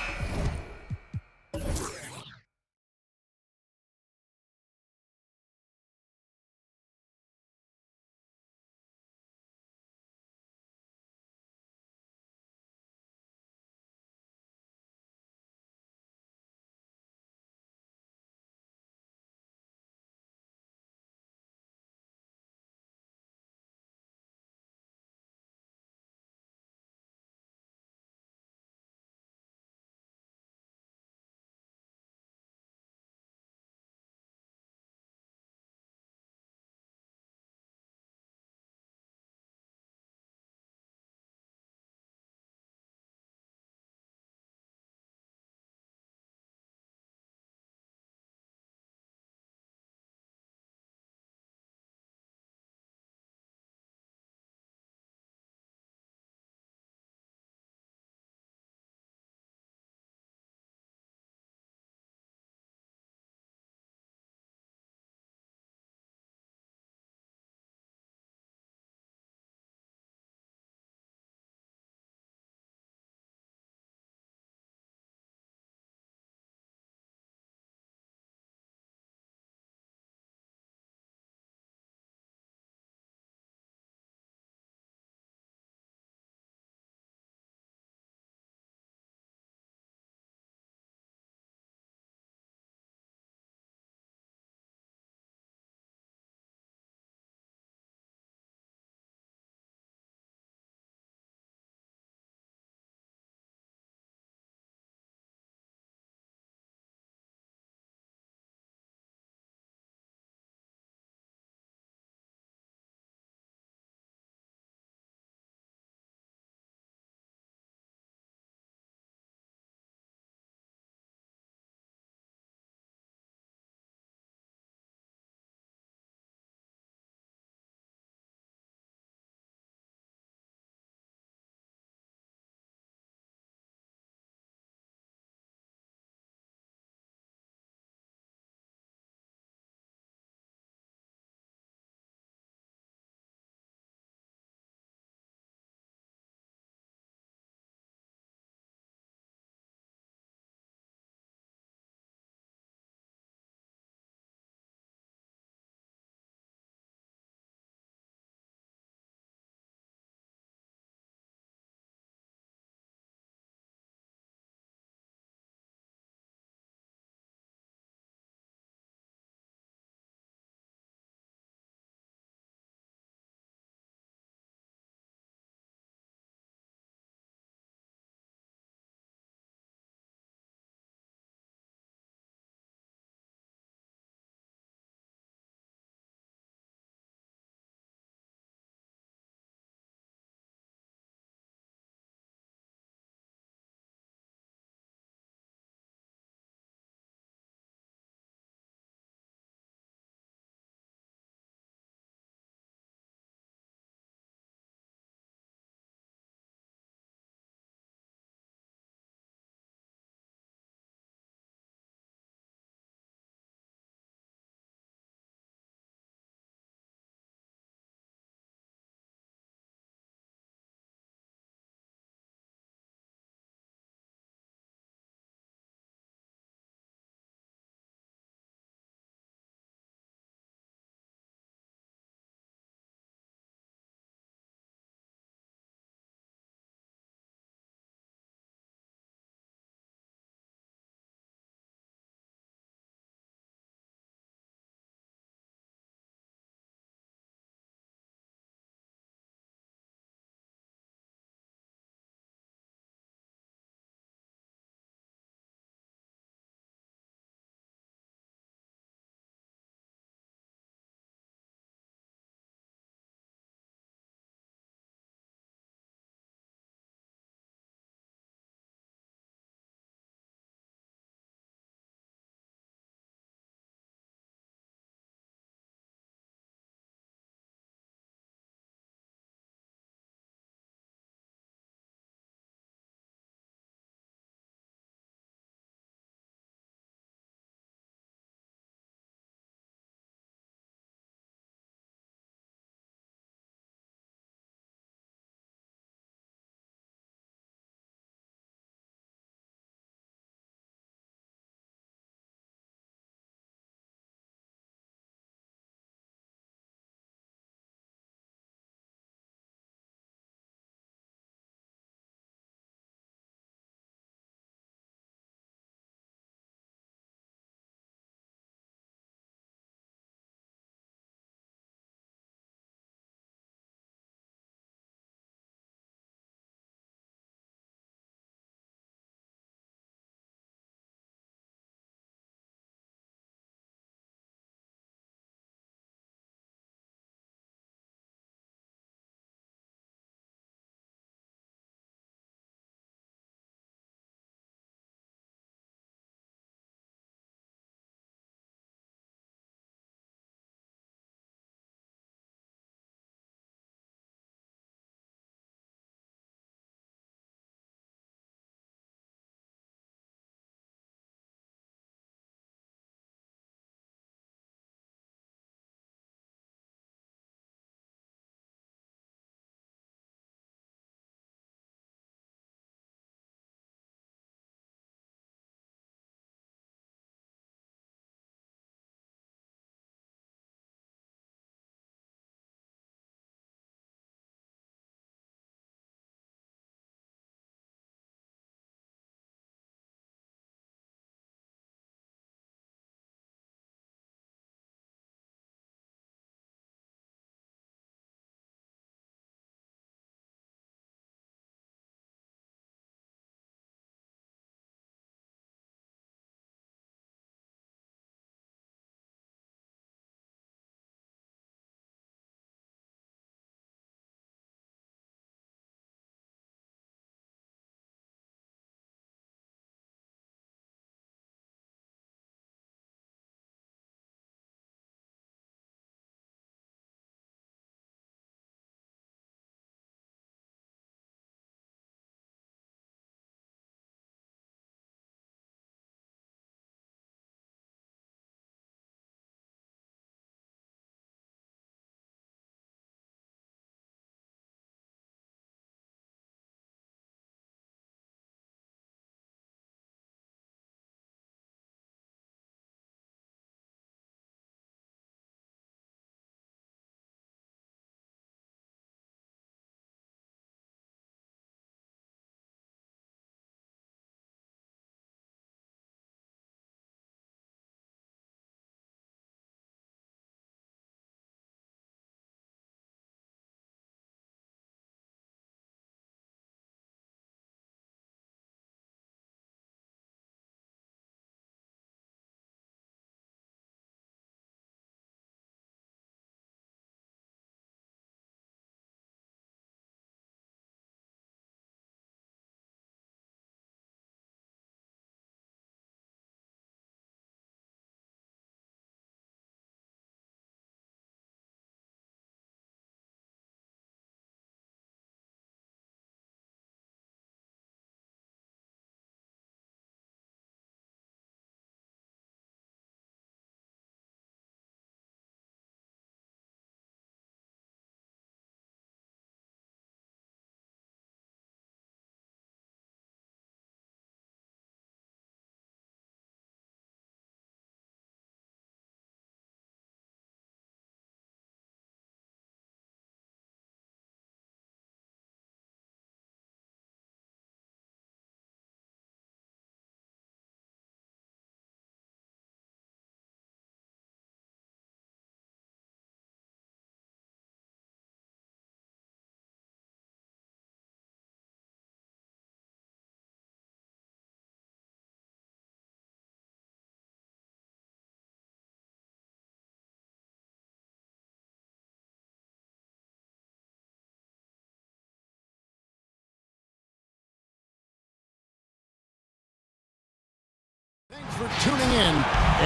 Thanks for tuning in.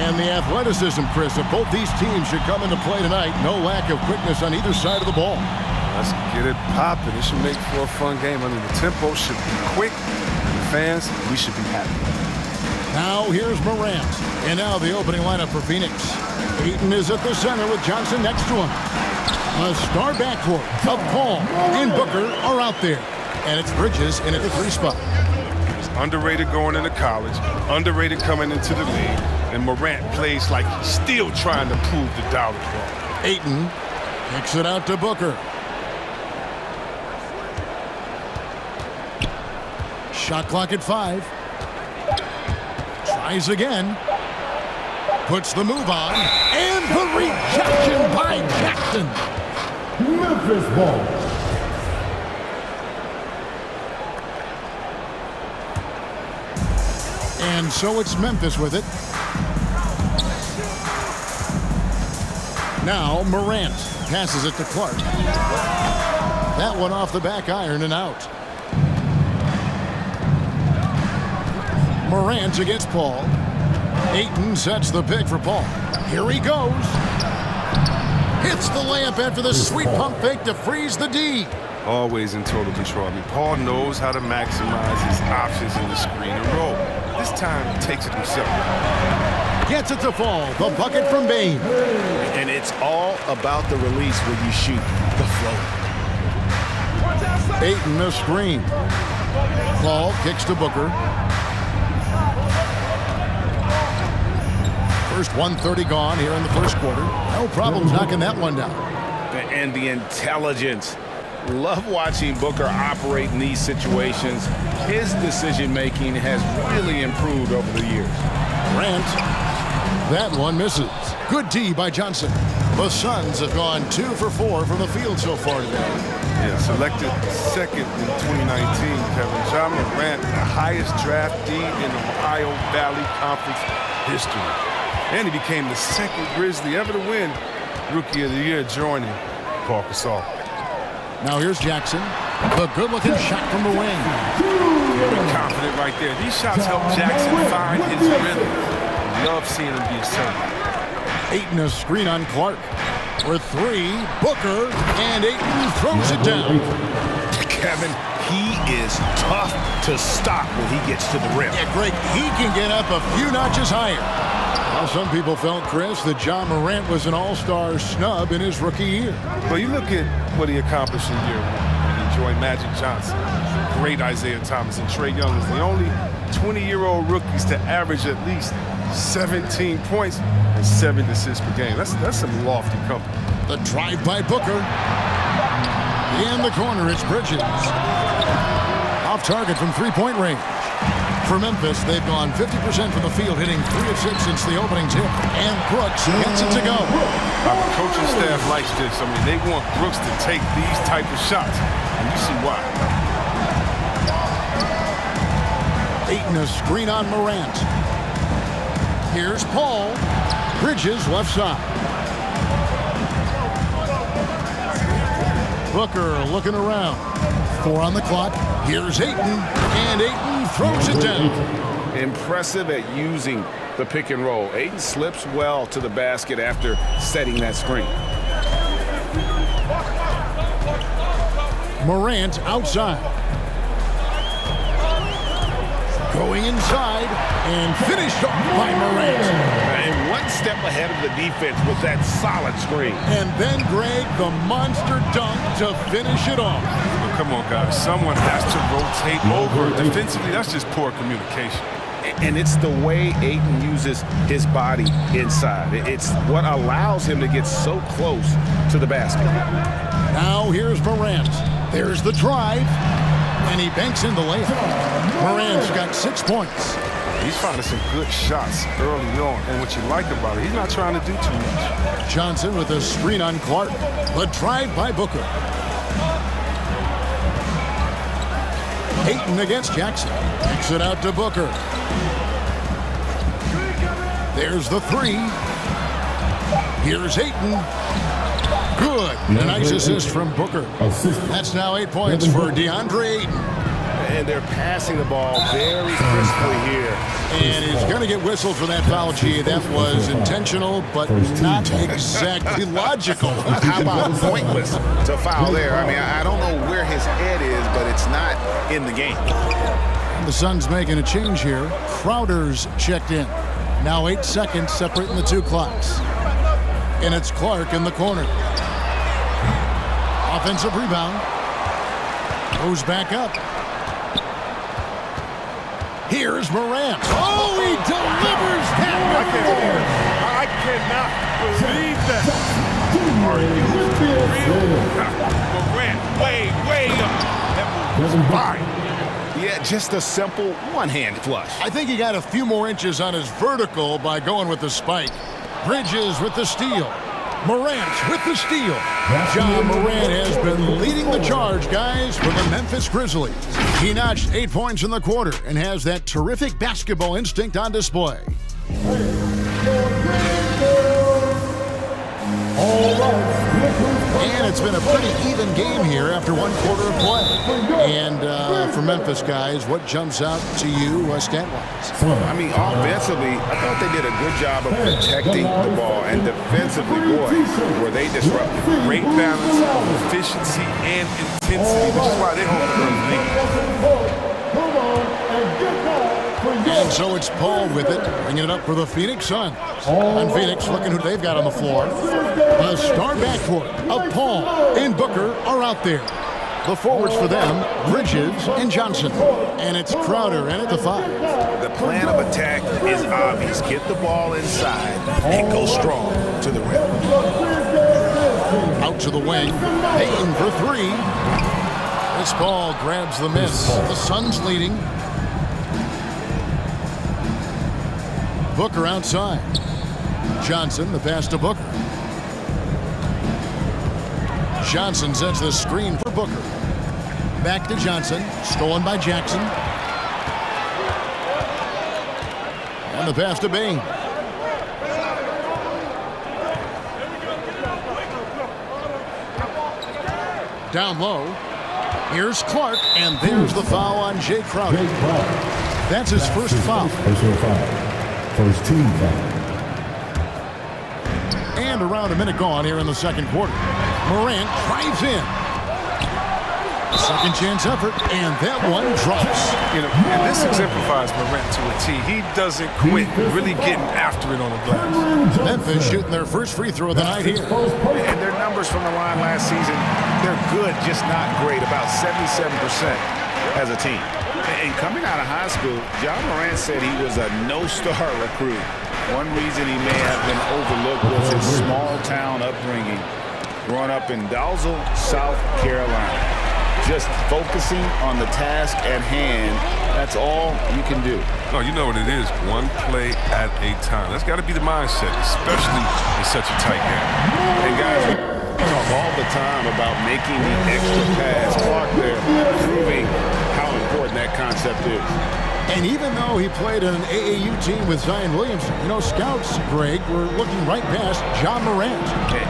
And the athleticism, Chris, of both these teams should come into play tonight. No lack of quickness on either side of the ball. Let's get it popping. It should make for a fun game. I mean, the tempo should be quick. And the fans, we should be happy. Now here's Morant. And now the opening lineup for Phoenix. Ayton is at the center with Johnson next to him. A star backcourt of Paul and Booker are out there. And it's Bridges in at the 3 spot. He's underrated going into college, underrated coming into the league, and Morant plays like he's still trying to prove the doubters wrong. Ayton kicks it out to Booker. Shot clock at 5. Tries again. Puts the move on. And the rejection by Jackson. Memphis ball. And so it's Memphis with it. Now Morant passes it to Clark. That one off the back iron and out. Morant against Paul. Ayton sets the pick for Paul. Here he goes. Hits the layup after the sweet pump fake to freeze the D. Always in total control. I mean, Paul knows how to maximize his options in the screen and roll. This time, he takes it himself. Gets it to fall. The bucket from Bain. And it's all about the release when you shoot the flow. Ayton a screen. Paul kicks to Booker. First 1:30 gone here in the first quarter. No problems knocking that one down. And the intelligence. Love watching Booker operate in these situations. His decision-making has really improved over the years. Grant. That one misses. Good D by Johnson. The Suns have gone 2 for 4 from the field so far today. Yeah, selected second in 2019, Kevin. Ja Morant, the highest draftee in Ohio Valley Conference history. And he became the second Grizzly ever to win Rookie of the Year, joining Paul Gasol. Now here's Jackson. The good-looking shot from the wing. Very confident right there. These shots help Jackson find his rhythm. Love seeing him be assertive. Ayton a screen on Clark. For 3, Booker, and Ayton throws it down. Kevin, he is tough to stop when he gets to the rim. Yeah, Greg, he can get up a few notches higher. Well, some people felt, Chris, that Ja Morant was an all-star snub in his rookie year. Well, you look at what he accomplished in year 1. And enjoy Magic Johnson, great Isaiah Thomas, and Trae Young is the only 20-year-old rookies to average at least 17 points and 7 assists per game. That's some lofty company. The drive by Booker. In the corner, it's Bridges. Off target from three-point range. For Memphis, they've gone 50% from the field, hitting 3 of 6 since the opening tip. And Brooks gets it to go. The coaching staff likes this. I mean, they want Brooks to take these type of shots. And you see why. Ayton a screen on Morant. Here's Paul. Bridges left side. Booker looking around. 4 on the clock. Here's Ayton. And Ayton throws it down. Impressive at using the pick and roll. Ayton slips well to the basket after setting that screen. Morant outside. Going inside and finished off by Morant. And one step ahead of the defense with that solid screen. And then, Greg, the monster dunk to finish it off. Well, come on, guys. Someone has to rotate over. Defensively, that's just poor communication. And it's the way Ayton uses his body inside. It's what allows him to get so close to the basket. Now here's Morant. There's the drive. And he banks in the layup. Morant's got 6 points. He's finding some good shots early on. And what you like about it, he's not trying to do too much. Johnson with a screen on Clark. The drive by Booker. Ayton against Jackson. Kicks it out to Booker. There's the 3. Here's Ayton. Good. A nice assist from Booker. That's now 8 points for DeAndre Ayton. and they're passing the ball very crisply here. And he's going to get whistled for that foul, G. That was intentional, but not exactly logical. How about pointless to foul there? I mean, I don't know where his head is, but it's not in the game. The Suns making a change here. Crowder's checked in. Now 8 seconds separating the two clocks. And it's Clark in the corner. Offensive rebound. Goes back up. Here's Morant. Oh, he delivers that right there. I cannot believe that. Are you real? Morant, way up. That move was fine. Yeah, just a simple one-hand flush. I think he got a few more inches on his vertical by going with the spike. Bridges with the steal. Morant with the steal. John Morant has been leading the charge, guys, for the Memphis Grizzlies. He notched 8 points in the quarter and has that terrific basketball instinct on display. And it's been a pretty even game here after 1 quarter of play. And for Memphis, guys, what jumps out to you stat-wise? I mean, offensively, I thought they did a good job of protecting the ball. And defensively, boy, were they disruptive. Great balance of efficiency and intensity, which is why they hold the lead. And so it's Paul with it, bringing it up for the Phoenix Suns. And Phoenix looking who they've got on the floor. The star backcourt of Paul and Booker are out there. The forwards for them, Bridges and Johnson. And it's Crowder in at the 5. The plan of attack is obvious. Get the ball inside and go strong to the rim. Out to the wing, Payton for 3. This ball grabs the miss. The Suns leading. Booker outside. Johnson, the pass to Booker. Johnson sets the screen for Booker. Back to Johnson, stolen by Jackson. And the pass to Bain. Down low. Here's Clark, and there's the foul on Jay Crowder. That's his first foul. First team foul. And around a minute gone here in the second quarter. Morant drives in. Second chance effort, and that one drops. You know, and this exemplifies Morant to a T. He doesn't quit, really getting after it on the glass. Memphis shooting their first free throw of the night here. And their numbers from the line last season, they're good, just not great, about 77% as a team. And coming out of high school, John Morant said he was a no-star recruit. One reason he may have been overlooked was his small-town upbringing, growing up in Dalzell, South Carolina. Just focusing on the task at hand, that's all you can do. No, you know what it is, one play at a time. That's got to be the mindset, especially in such a tight game. And guys, we talk all the time about making the extra pass. Clark there proving how important that concept is. And even though he played on an AAU team with Zion Williamson, you know, scouts, Greg, were looking right past John Morant.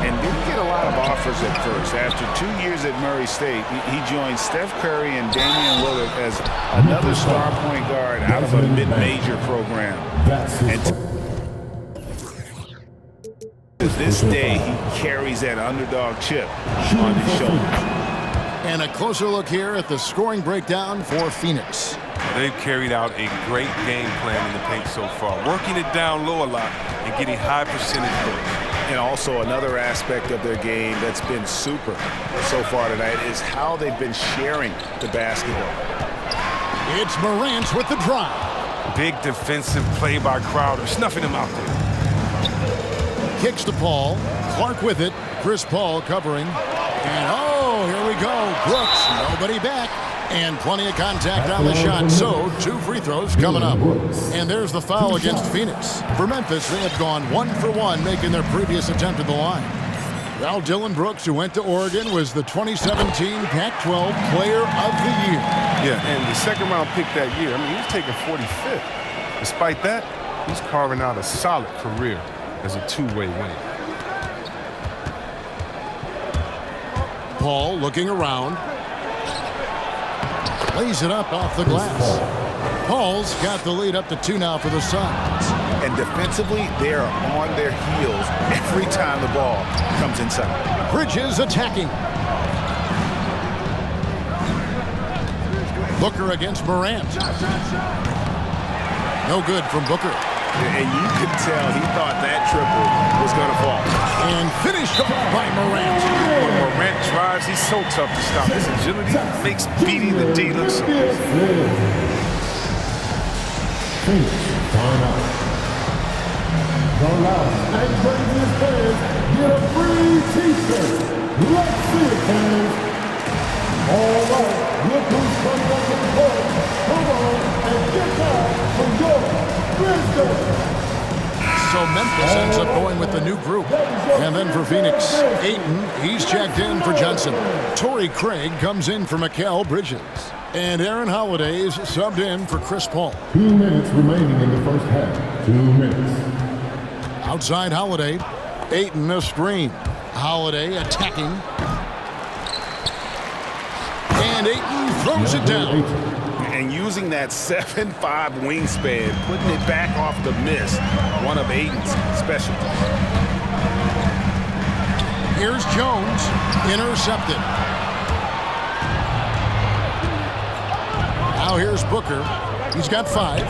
And didn't get a lot of offers at first. After 2 years at Murray State, he joined Steph Curry and Damian Lillard as another star point guard out of a mid-major program. And to this day, he carries that underdog chip on his shoulder. And a closer look here at the scoring breakdown for Phoenix. They've carried out a great game plan in the paint so far, working it down low a lot and getting high percentage goals. And also another aspect of their game that's been super so far tonight is how they've been sharing the basketball. It's Morant with the drive. Big defensive play by Crowder, snuffing him out there. Kicks to Paul. Clark with it. Chris Paul covering. And oh, here we go. Brooks, nobody back. And plenty of contact on the shot. So, 2 free throws coming up. And there's the foul against Phoenix. For Memphis, they have gone 1 for 1, making their previous attempt at the line. Now, Dylan Brooks, who went to Oregon, was the 2017 Pac-12 Player of the Year. Yeah, and the second-round pick that year, I mean, he was taken 45th. Despite that, he's carving out a solid career as a two-way winner. Paul looking around. Lays it up off the glass. Paul's got the lead up to 2 now for the Suns. And defensively, they are on their heels every time the ball comes inside. Bridges attacking. Booker against Morant. No good from Booker. And you could tell he thought that triple was going to fall. And finished off by Morant. When Morant drives, he's so tough to stop. His agility makes beating the D look so easy. The last and craziest fans get a free t-shirt. Let's see it, fans. All right, look who's coming up to the court. Come on and get down for your business. So Memphis ends up going with the new group. And then for Phoenix, Ayton, he's checked in for Johnson. Torrey Craig comes in for Mikal Bridges. And Aaron Holiday's subbed in for Chris Paul. 2 minutes remaining in the first half. 2 minutes. Outside Holiday, Ayton a screen. Holiday attacking. And Ayton throws it down. And using that 7'5" wingspan, putting it back off the miss, one of Ayton's specialties. Here's Jones, intercepted. Now here's Booker. He's got 5.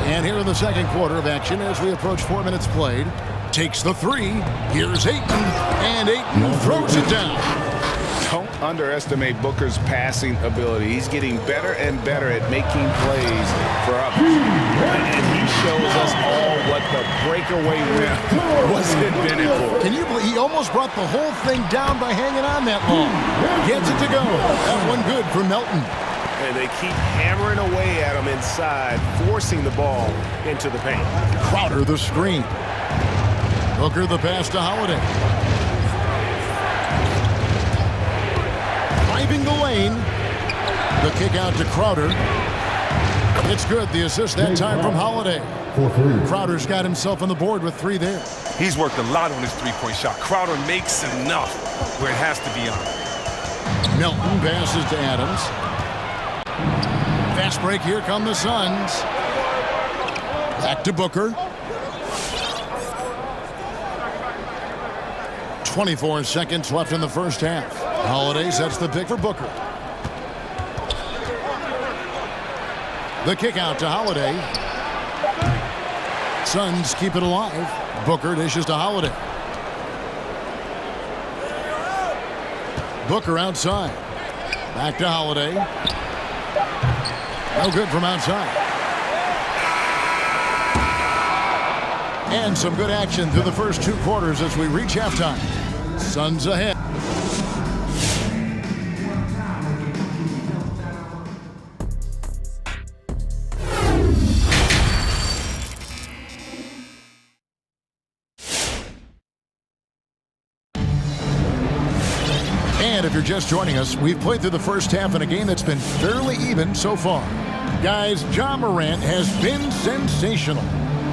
And here in the second quarter of action as we approach 4 minutes played. Takes the 3. Here's Ayton. And Ayton throws it down. Don't underestimate Booker's passing ability. He's getting better and better at making plays for others. And he shows us all what the breakaway rim was invented for. Can you believe he almost brought the whole thing down by hanging on that long? Gets it to go. That one good for Melton. And they keep hammering away at him inside, forcing the ball into the paint. Crowder the screen. Booker the pass to Holiday. Driving the lane. The kick out to Crowder. It's good. The assist that time from Holiday. Crowder's got himself on the board with 3 there. He's worked a lot on his three-point shot. Crowder makes enough where it has to be on. Melton passes to Adams. Fast break. Here come the Suns. Back to Booker. 24 seconds left in the first half. Holiday sets the pick for Booker. The kick out to Holiday. Suns keep it alive. Booker dishes to Holiday. Booker outside. Back to Holiday. No good from outside. And some good action through the first 2 quarters as we reach halftime. Suns ahead. And if you're just joining us, we've played through the first half in a game that's been fairly even so far. Guys, Ja Morant has been sensational.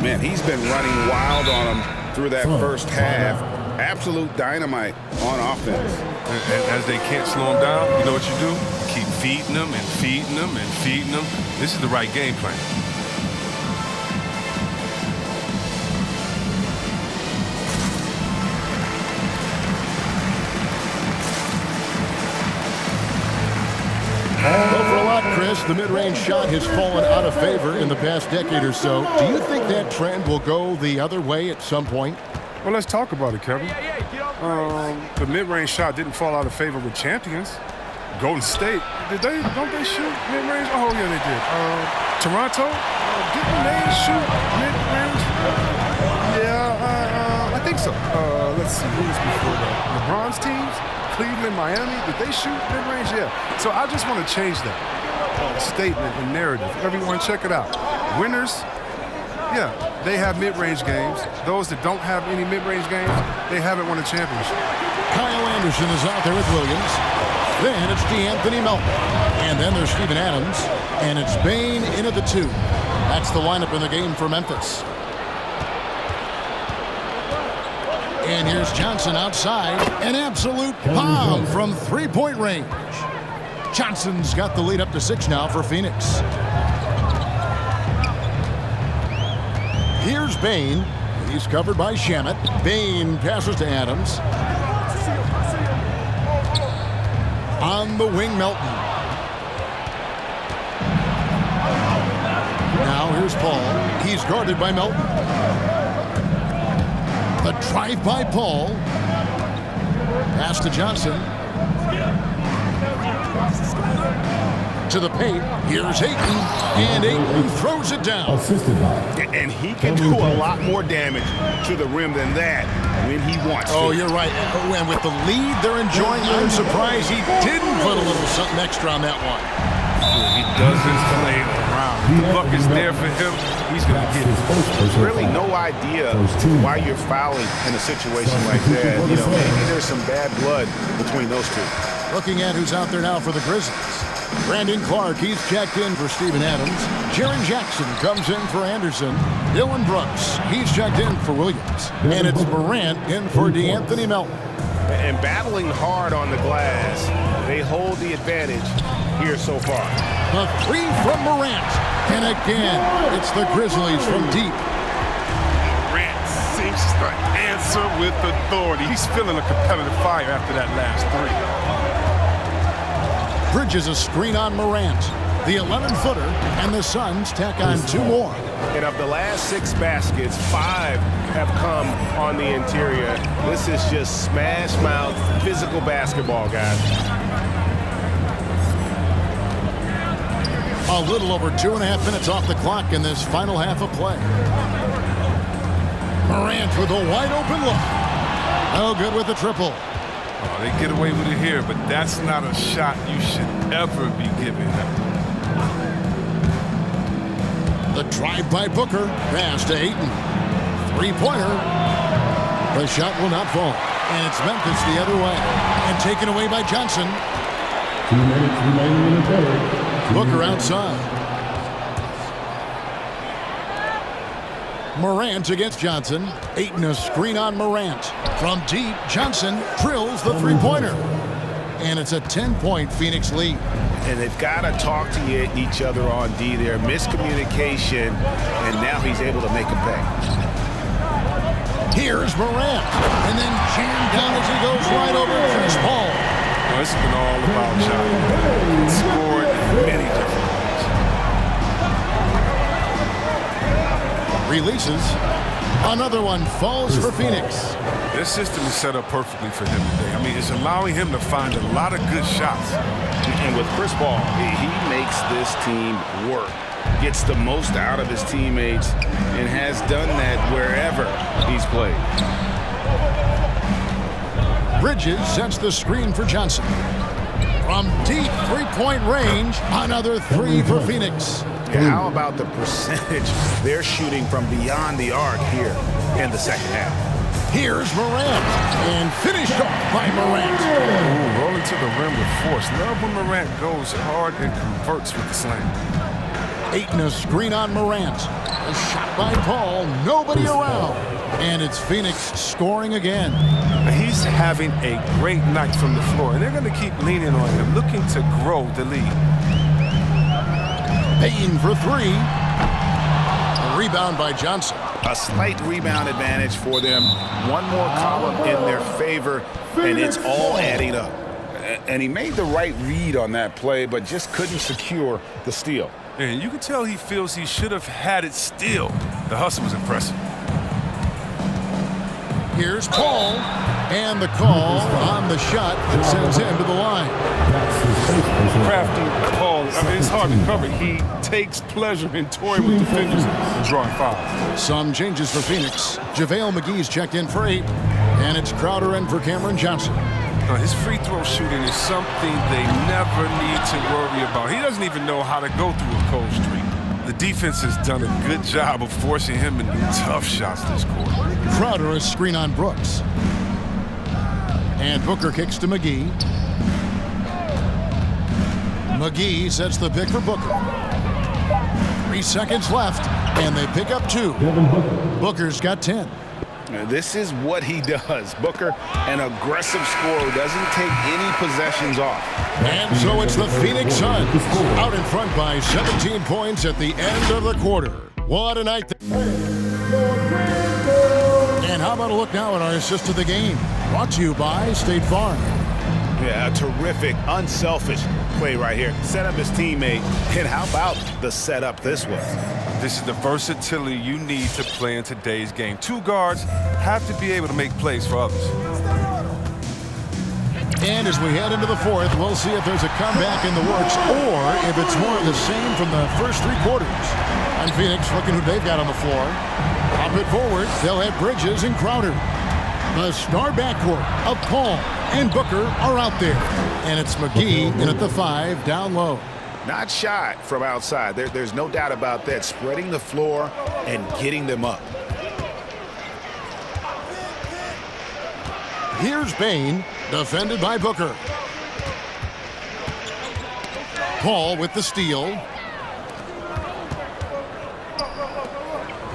Man, he's been running wild on him through that first half. Absolute dynamite on offense. And as they can't slow him down, you know what you do? Keep feeding them and feeding them and feeding them. This is the right game plan. Well, for a lot, Chris, the mid-range shot has fallen out of favor in the past decade or so. Do you think that trend will go the other way at some point? Well, let's talk about it, Kevin. The mid-range shot didn't fall out of favor with champions. Golden State, don't they shoot mid-range? Oh, yeah, they did. Toronto, didn't they shoot mid-range? I think so. Let's see, who was before that? LeBron's teams? Cleveland, Miami, did they shoot mid-range? Yeah. So I just want to change that statement and narrative. Everyone check it out. Winners, yeah, they have mid-range games. Those that don't have any mid-range games, they haven't won a championship. Kyle Anderson is out there with Williams. Then it's DeAnthony Melton. And then there's Steven Adams. And it's Bane in at the 2. That's the lineup in the game for Memphis. And here's Johnson outside. An absolute bomb from three-point range. Johnson's got the lead up to 6 now for Phoenix. Here's Bain. He's covered by Shamet. Bain passes to Adams. On the wing, Melton. Now here's Paul. He's guarded by Melton. The drive by Paul. Pass to Johnson. To the paint. Here's Ayton. And Ayton throws it down. And he can do a lot more damage to the rim than that when he wants to. Oh, you're right. And with the lead they're enjoying, I'm surprised he didn't put a little something extra on that one. He doesn't play around. If the buck is there for him, he's going to get it. There's really no idea why you're fouling in a situation like that. You know, maybe there's some bad blood between those two. Looking at who's out there now for the Grizzlies. Brandon Clark, he's checked in for Steven Adams. Jaren Jackson comes in for Anderson. Dylan Brooks, he's checked in for Williams. And it's Morant in for DeAnthony Melton. And battling hard on the glass, they hold the advantage here so far. The three from Morant. And again, it's the Grizzlies from deep. Morant seems to answer with authority. He's feeling a competitive fire after that last three. Bridges a screen on Morant. The 11-footer, and the Suns tack on 2 more. And of the last 6 baskets, 5 have come on the interior. This is just smash mouth physical basketball, guys. A little over 2.5 minutes off the clock in this final half of play. Morant with a wide open look. No good with the triple. Oh, they get away with it here, but that's not a shot you should ever be giving them. The drive by Booker. Pass to Ayton. Three-pointer. The shot will not fall. And it's Memphis the other way. And taken away by Johnson. 2 minutes remaining in the third. Booker outside. Morant against Johnson. Ayton a screen on Morant. From deep, Johnson drills the three-pointer. And it's a 10-point Phoenix lead. And they've got to talk to each other on D there. Miscommunication, and now he's able to make a pay. Here's Morant. And then jammed down as he goes right over Chris Paul. Well, this has been all about John. Scored in many different ways. Releases. Another one falls for Phoenix. This system is set up perfectly for him today. I mean, it's allowing him to find a lot of good shots. And with Chris Paul, he makes this team work. Gets the most out of his teammates and has done that wherever he's played. Bridges sets the screen for Johnson. From deep three-point range, another 3 for Phoenix. Yeah, how about the percentage they're shooting from beyond the arc here in the second half? Here's Morant, and finished off by Morant. Ooh, rolling to the rim with force. Love when Morant goes hard and converts with the slam. Ayton a screen on Morant. A shot by Paul, nobody around. And it's Phoenix scoring again. He's having a great night from the floor, and they're going to keep leaning on him, looking to grow the lead. Payton for 3. A rebound by Johnson. A slight rebound advantage for them. One more column in their favor, and it's all adding up. And he made the right read on that play, but just couldn't secure the steal. And you can tell he feels he should have had it still. The hustle was impressive. Here's Paul, and the call on the shot that sends him to the line. Crafty call. I mean, it's hard to cover. He takes pleasure in toying with defenders and drawing fouls. Some changes for Phoenix. JaVale McGee's checked in for 8, and it's Crowder in for Cameron Johnson. His free throw shooting is something they never need to worry about. He doesn't even know how to go through a cold streak. The defense has done a good job of forcing him into tough shots this quarter. Crowder a screen on Brooks. And Booker kicks to McGee. McGee sets the pick for Booker. 3 seconds left, and they pick up 2. Booker's got 10. This is what he does. Booker, an aggressive scorer, doesn't take any possessions off. And so it's the Phoenix Suns out in front by 17 points at the end of the quarter. What a night. And how about a look now at our assist of the game? Brought to you by State Farm. Yeah, a terrific, unselfish play right here. Set up his teammate. And how about the setup this was? This is the versatility you need to play in today's game. Two guards have to be able to make plays for others. And as we head into the fourth, we'll see if there's a comeback in the works or if it's more of the same from the first three quarters. And Phoenix looking who they've got on the floor. Pop it forward. They'll have Bridges and Crowder. The star backcourt of Paul and Booker are out there. And it's McGee in at the 5 down low. Not shy from outside. There's no doubt about that. Spreading the floor and getting them up. Here's Bain, defended by Booker. Paul with the steal.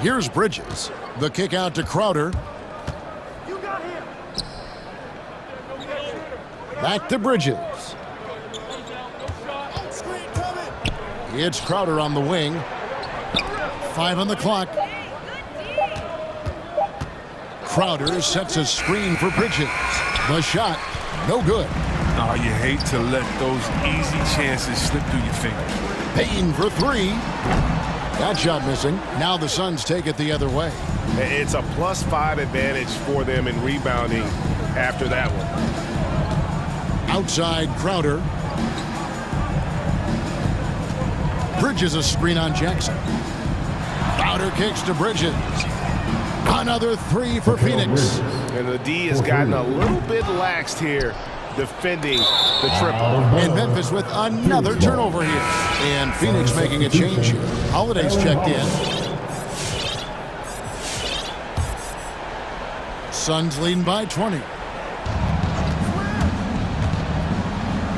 Here's Bridges. The kick out to Crowder. Back to Bridges. It's Crowder on the wing. 5 on the clock. Crowder sets a screen for Bridges. The shot, no good. Oh, you hate to let those easy chances slip through your fingers. Payne for 3. That shot missing. Now the Suns take it the other way. It's a +5 advantage for them in rebounding after that one. Outside Crowder. Bridges a screen on Jackson. Crowder kicks to Bridges. Another 3 for Phoenix. And the D has gotten a little bit laxed here defending the triple. And Memphis with another turnover here. And Phoenix making a change here. Holiday's checked in. Suns leading by 20.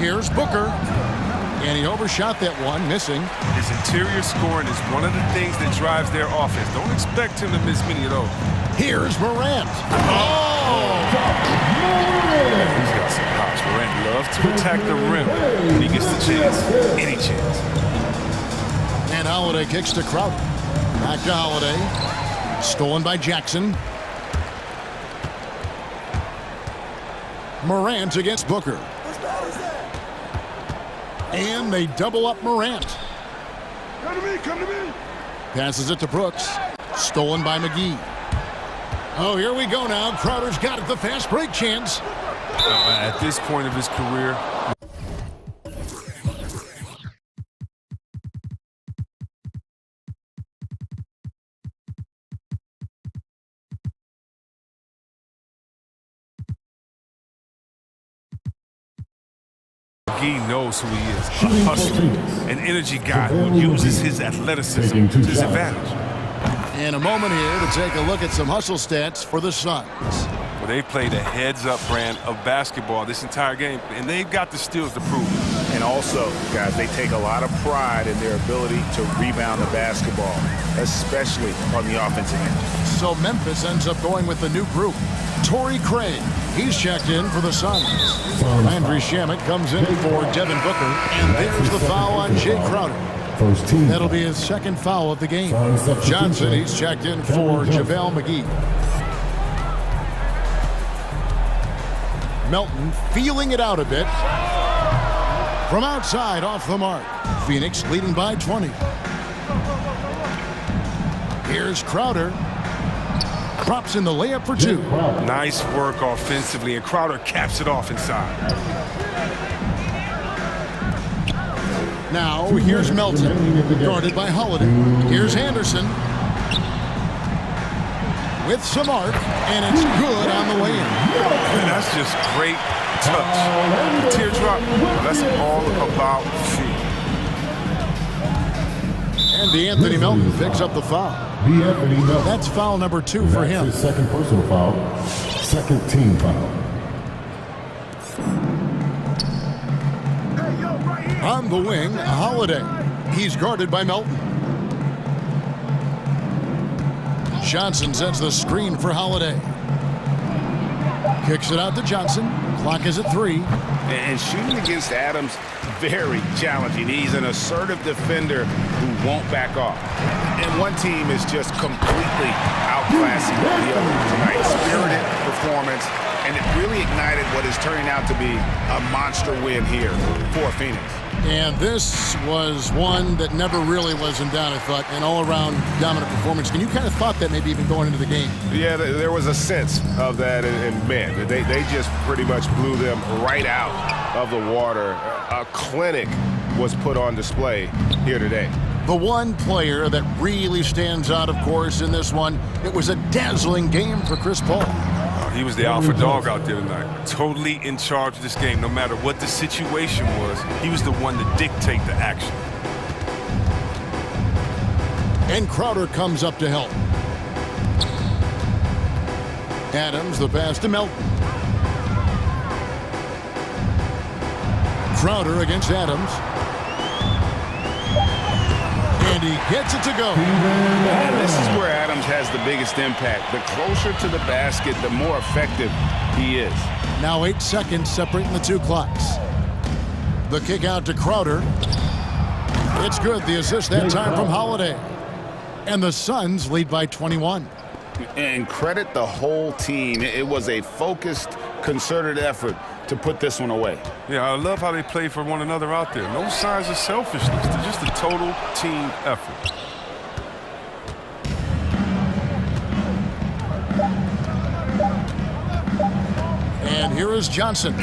Here's Booker. And he overshot that one, missing. His interior scoring is one of the things that drives their offense. Don't expect him to miss many of those. Here's Morant. Oh! He's got some pops. Morant loves to attack the rim when he gets the chance, any chance. And Holiday kicks to Crowder. Back to Holiday. Stolen by Jackson. Morant against Booker. And they double up Morant. Come to me, come to me. Passes it to Brooks. Stolen by McGee. Oh, here we go now. Crowder's got it, the fast break chance. At this point of his career, McGee knows who he is. A hustler, an energy guy who uses his athleticism to his advantage. And a moment here to take a look at some hustle stats for the Suns. Well, they played a heads-up brand of basketball this entire game, and they've got the skills to prove it. And also, guys, they take a lot of pride in their ability to rebound the basketball, especially on the offensive end. So Memphis ends up going with the new group. Torrey Craig, he's checked in for the Suns. Landry Shamet comes in for Devin Booker, and there's the foul on Jay Crowder. That'll be his second foul of the game. Johnson, he's checked in for JaVale McGee. Melton feeling it out a bit. From outside, off the mark. Phoenix leading by 20. Here's Crowder. Drops in the layup for 2. Nice work offensively, and Crowder caps it off inside. Now, here's Melton, guarded by Holiday. Here's Anderson. With some arc, and it's good on the way in. And that's just great touch. Teardrop, that's all about feel. And DeAnthony Melton picks up the foul. That's foul number 2 for him. His second personal foul, second team foul. On the wing, Holiday. He's guarded by Melton. Johnson sends the screen for Holiday. Kicks it out to Johnson. Clock is at 3. And shooting against Adams, very challenging. He's an assertive defender who won't back off. And one team is just completely outclassing the other tonight. Spirited performance, and it really ignited what is turning out to be a monster win here for Phoenix. And this was one that never really was in doubt, I thought, an all-around dominant performance. And you kind of thought that maybe even going into the game. Yeah, there was a sense of that, and man, they just pretty much blew them right out of the water. A clinic was put on display here today. The one player that really stands out, of course, in this one, it was a dazzling game for Chris Paul. He was the alpha dog out there tonight. Totally in charge of this game. No matter what the situation was, he was the one to dictate the action. And Crowder comes up to help. Adams, the pass to Melton. Crowder against Adams. And he gets it to go. And this is where Adams has the biggest impact. The closer to the basket, the more effective he is. Now 8 seconds separating the two clocks. The kick out to Crowder. It's good. The assist that time from Holiday. And the Suns lead by 21. And credit the whole team. It was a focused, concerted effort to put this one away. Yeah, I love how they play for one another out there. No signs of selfishness. They're just a total team effort. And here is Johnson.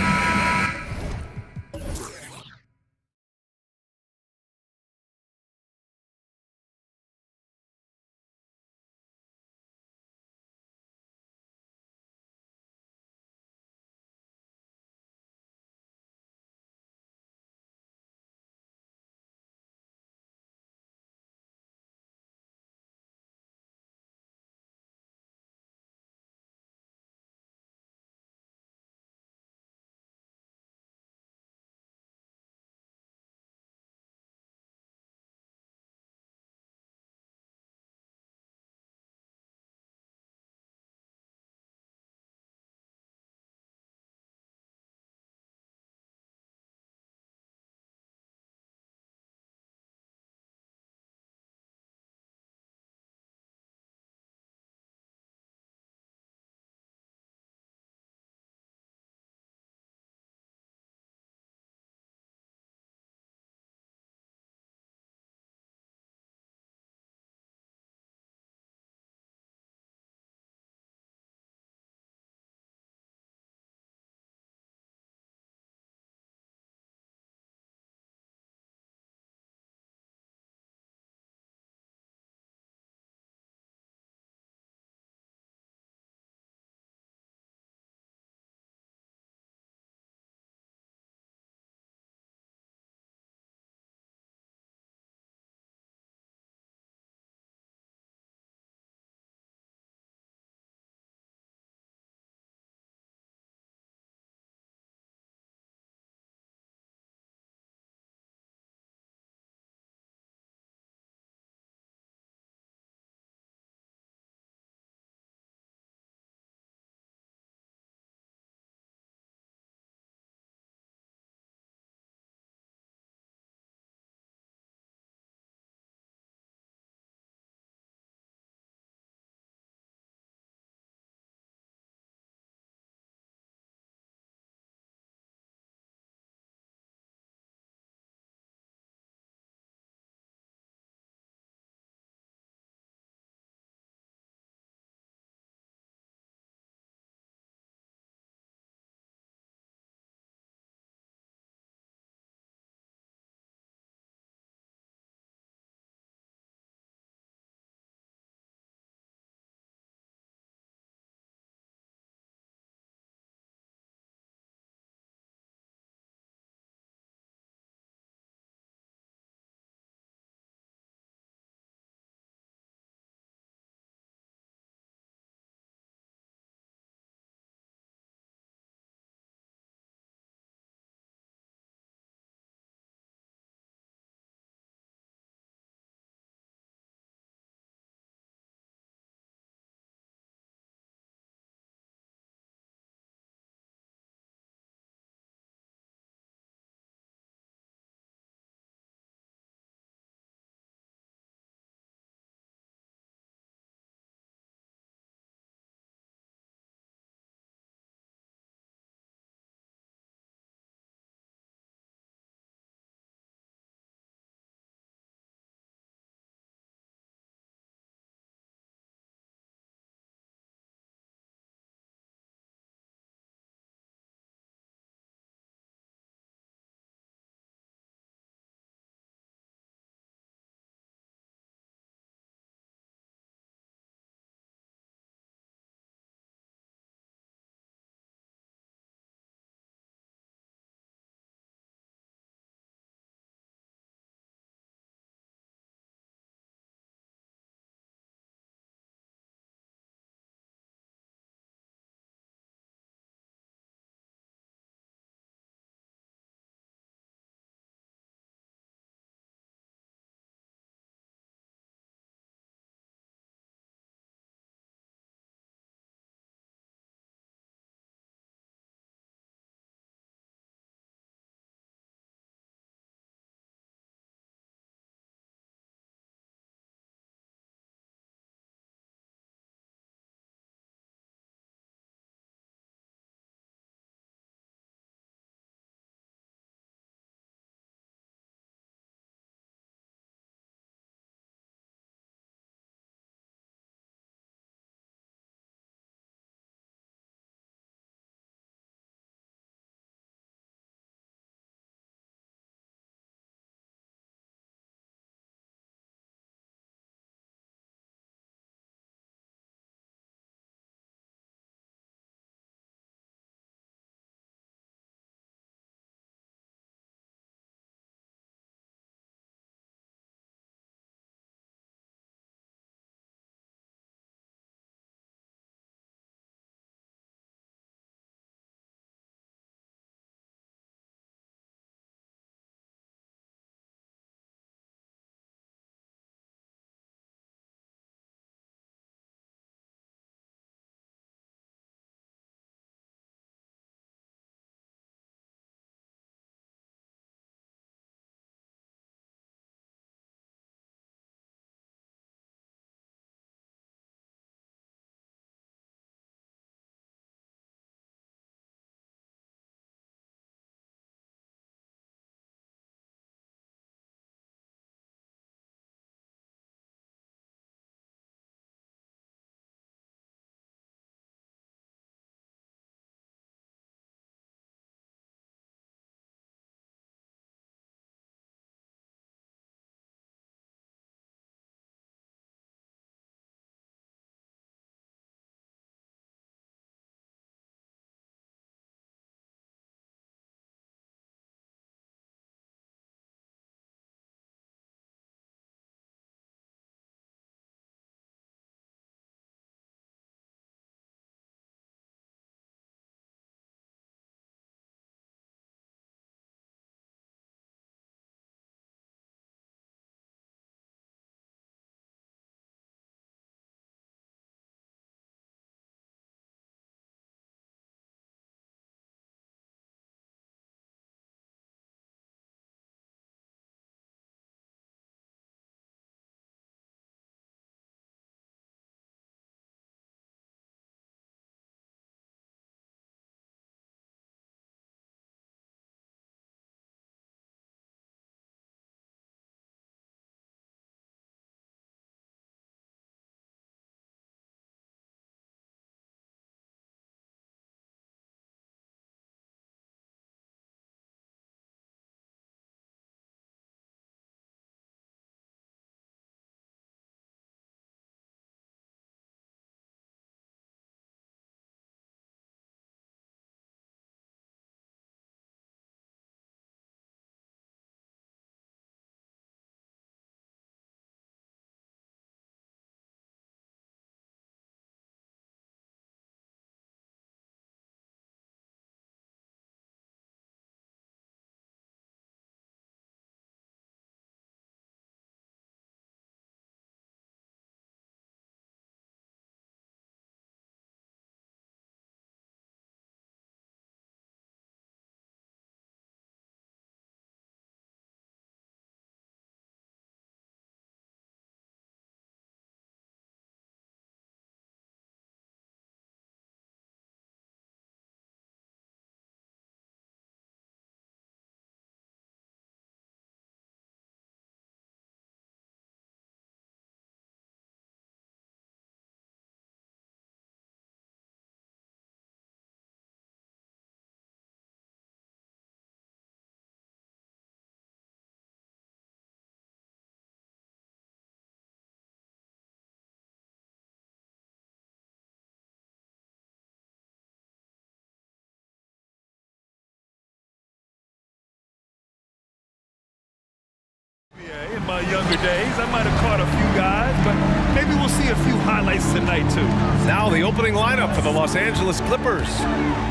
In my younger days, I might have caught a few guys, but maybe we'll see a few highlights tonight, too. Now the opening lineup for the Los Angeles Clippers.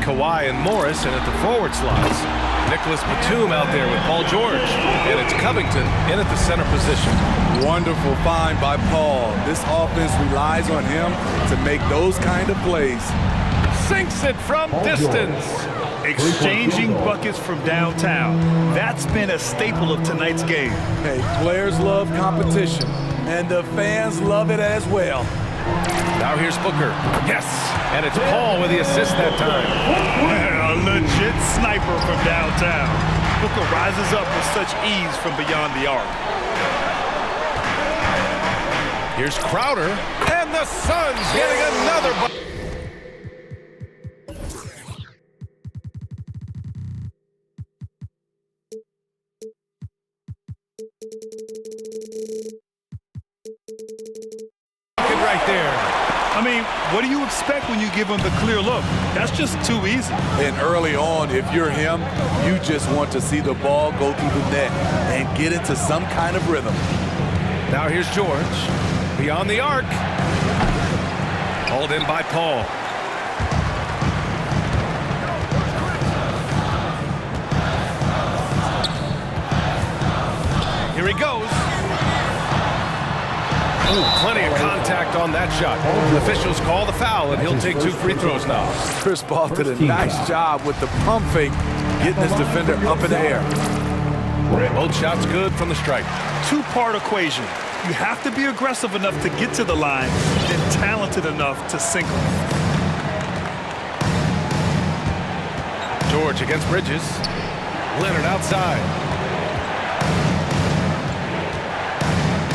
Kawhi and Morris in at the forward slots. Nicholas Batum out there with Paul George. And it's Covington in at the center position. Wonderful find by Paul. This offense relies on him to make those kind of plays. Sinks it from distance. Exchanging buckets from downtown. That's been a staple of tonight's game. Hey, players love competition, and the fans love it as well. Now here's Booker. Yes, and it's Paul with the assist that time. A legit sniper from downtown. Booker rises up with such ease from beyond the arc. Here's Crowder, and the Suns getting another bucket. Right there. I mean, what do you expect when you give him the clear look? That's just too easy. And early on, if you're him, you just want to see the ball go through the net and get into some kind of rhythm. Now here's George. Beyond the arc. Hauled in by Paul. Here he goes. Ooh, plenty of contact on that shot. Officials call the foul, and he'll take 2 free throws now. Chris Paul did a nice job with the pump fake, getting his defender up in the air. Both shots good from the strike. Two-part equation. You have to be aggressive enough to get to the line, and talented enough to sink them. George against Bridges. Leonard outside.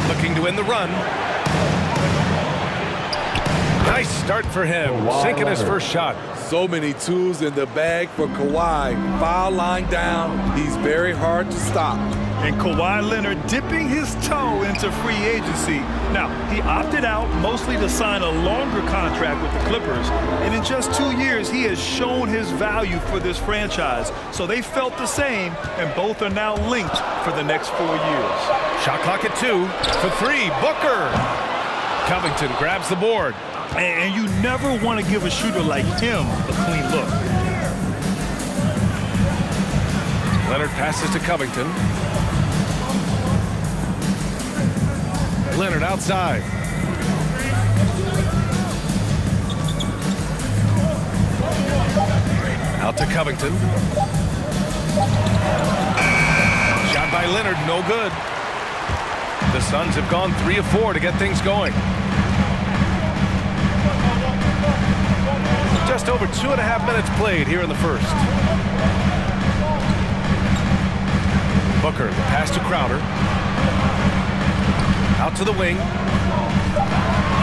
Looking to win the run. Nice start for him, sinking his first shot. So many tools in the bag for Kawhi. Foul line down, he's very hard to stop. And Kawhi Leonard dipping his toe into free agency. Now, he opted out mostly to sign a longer contract with the Clippers. And in just 2 years, he has shown his value for this franchise. So they felt the same, and both are now linked for the next 4 years. Shot clock at 2 for 3. Booker. Covington grabs the board. And you never want to give a shooter like him a clean look. Leonard passes to Covington. Leonard outside. Out to Covington. Shot by Leonard, no good. The Suns have gone 3 of 4 to get things going. Just over 2.5 minutes played here in the first. Booker, the pass to Crowder. Out to the wing.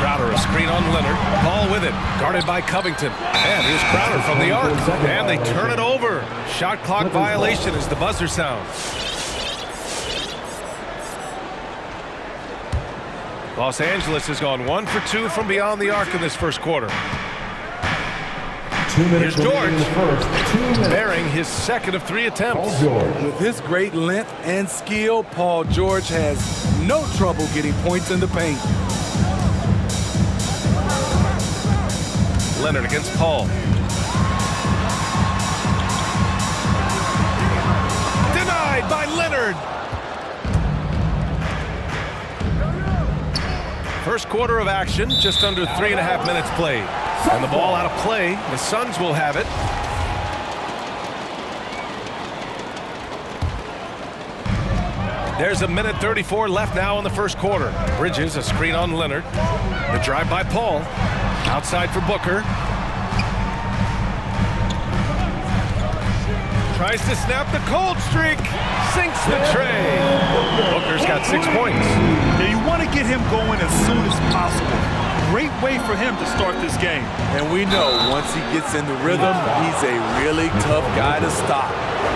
Crowder, a screen on Leonard. Paul with it, guarded by Covington. And here's Crowder from the arc. And they turn it over. Shot clock violation as the buzzer sounds. Los Angeles has gone 1 for 2 from beyond the arc in this first quarter. Here's George, bearing his second of 3 attempts. With his great length and skill, Paul George has no trouble getting points in the paint. Leonard against Paul. Denied by Leonard. First quarter of action, just under 3.5 minutes played. And the ball out of play. The Suns will have it. There's 1:34 left now in the first quarter. Bridges, a screen on Leonard. The drive by Paul. Outside for Booker. Tries to snap the cold streak. Sinks the tray. Booker's got 6 points. Now you want to get him going as soon as possible. Great way for him to start this game. And we know once he gets in the rhythm, he's a really tough guy to stop.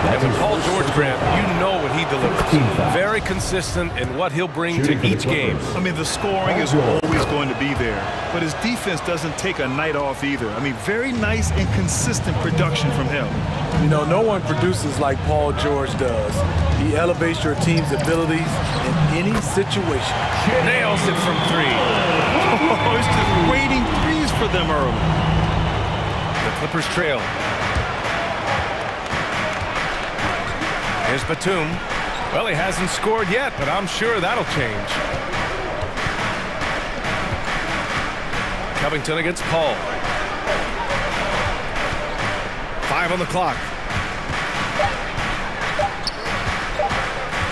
And with Paul George, Grant, you know what he delivers. Very consistent in what he'll bring to each game. I mean, the scoring is always going to be there, but his defense doesn't take a night off either. I mean, very nice and consistent production from him. You know, no one produces like Paul George does. He elevates your team's abilities in any situation. Nails it from three. Oh, he's just waiting threes for them early. The Clippers trail. Here's Batum. Well, he hasn't scored yet, but I'm sure that'll change. Covington against Paul. 5 on the clock.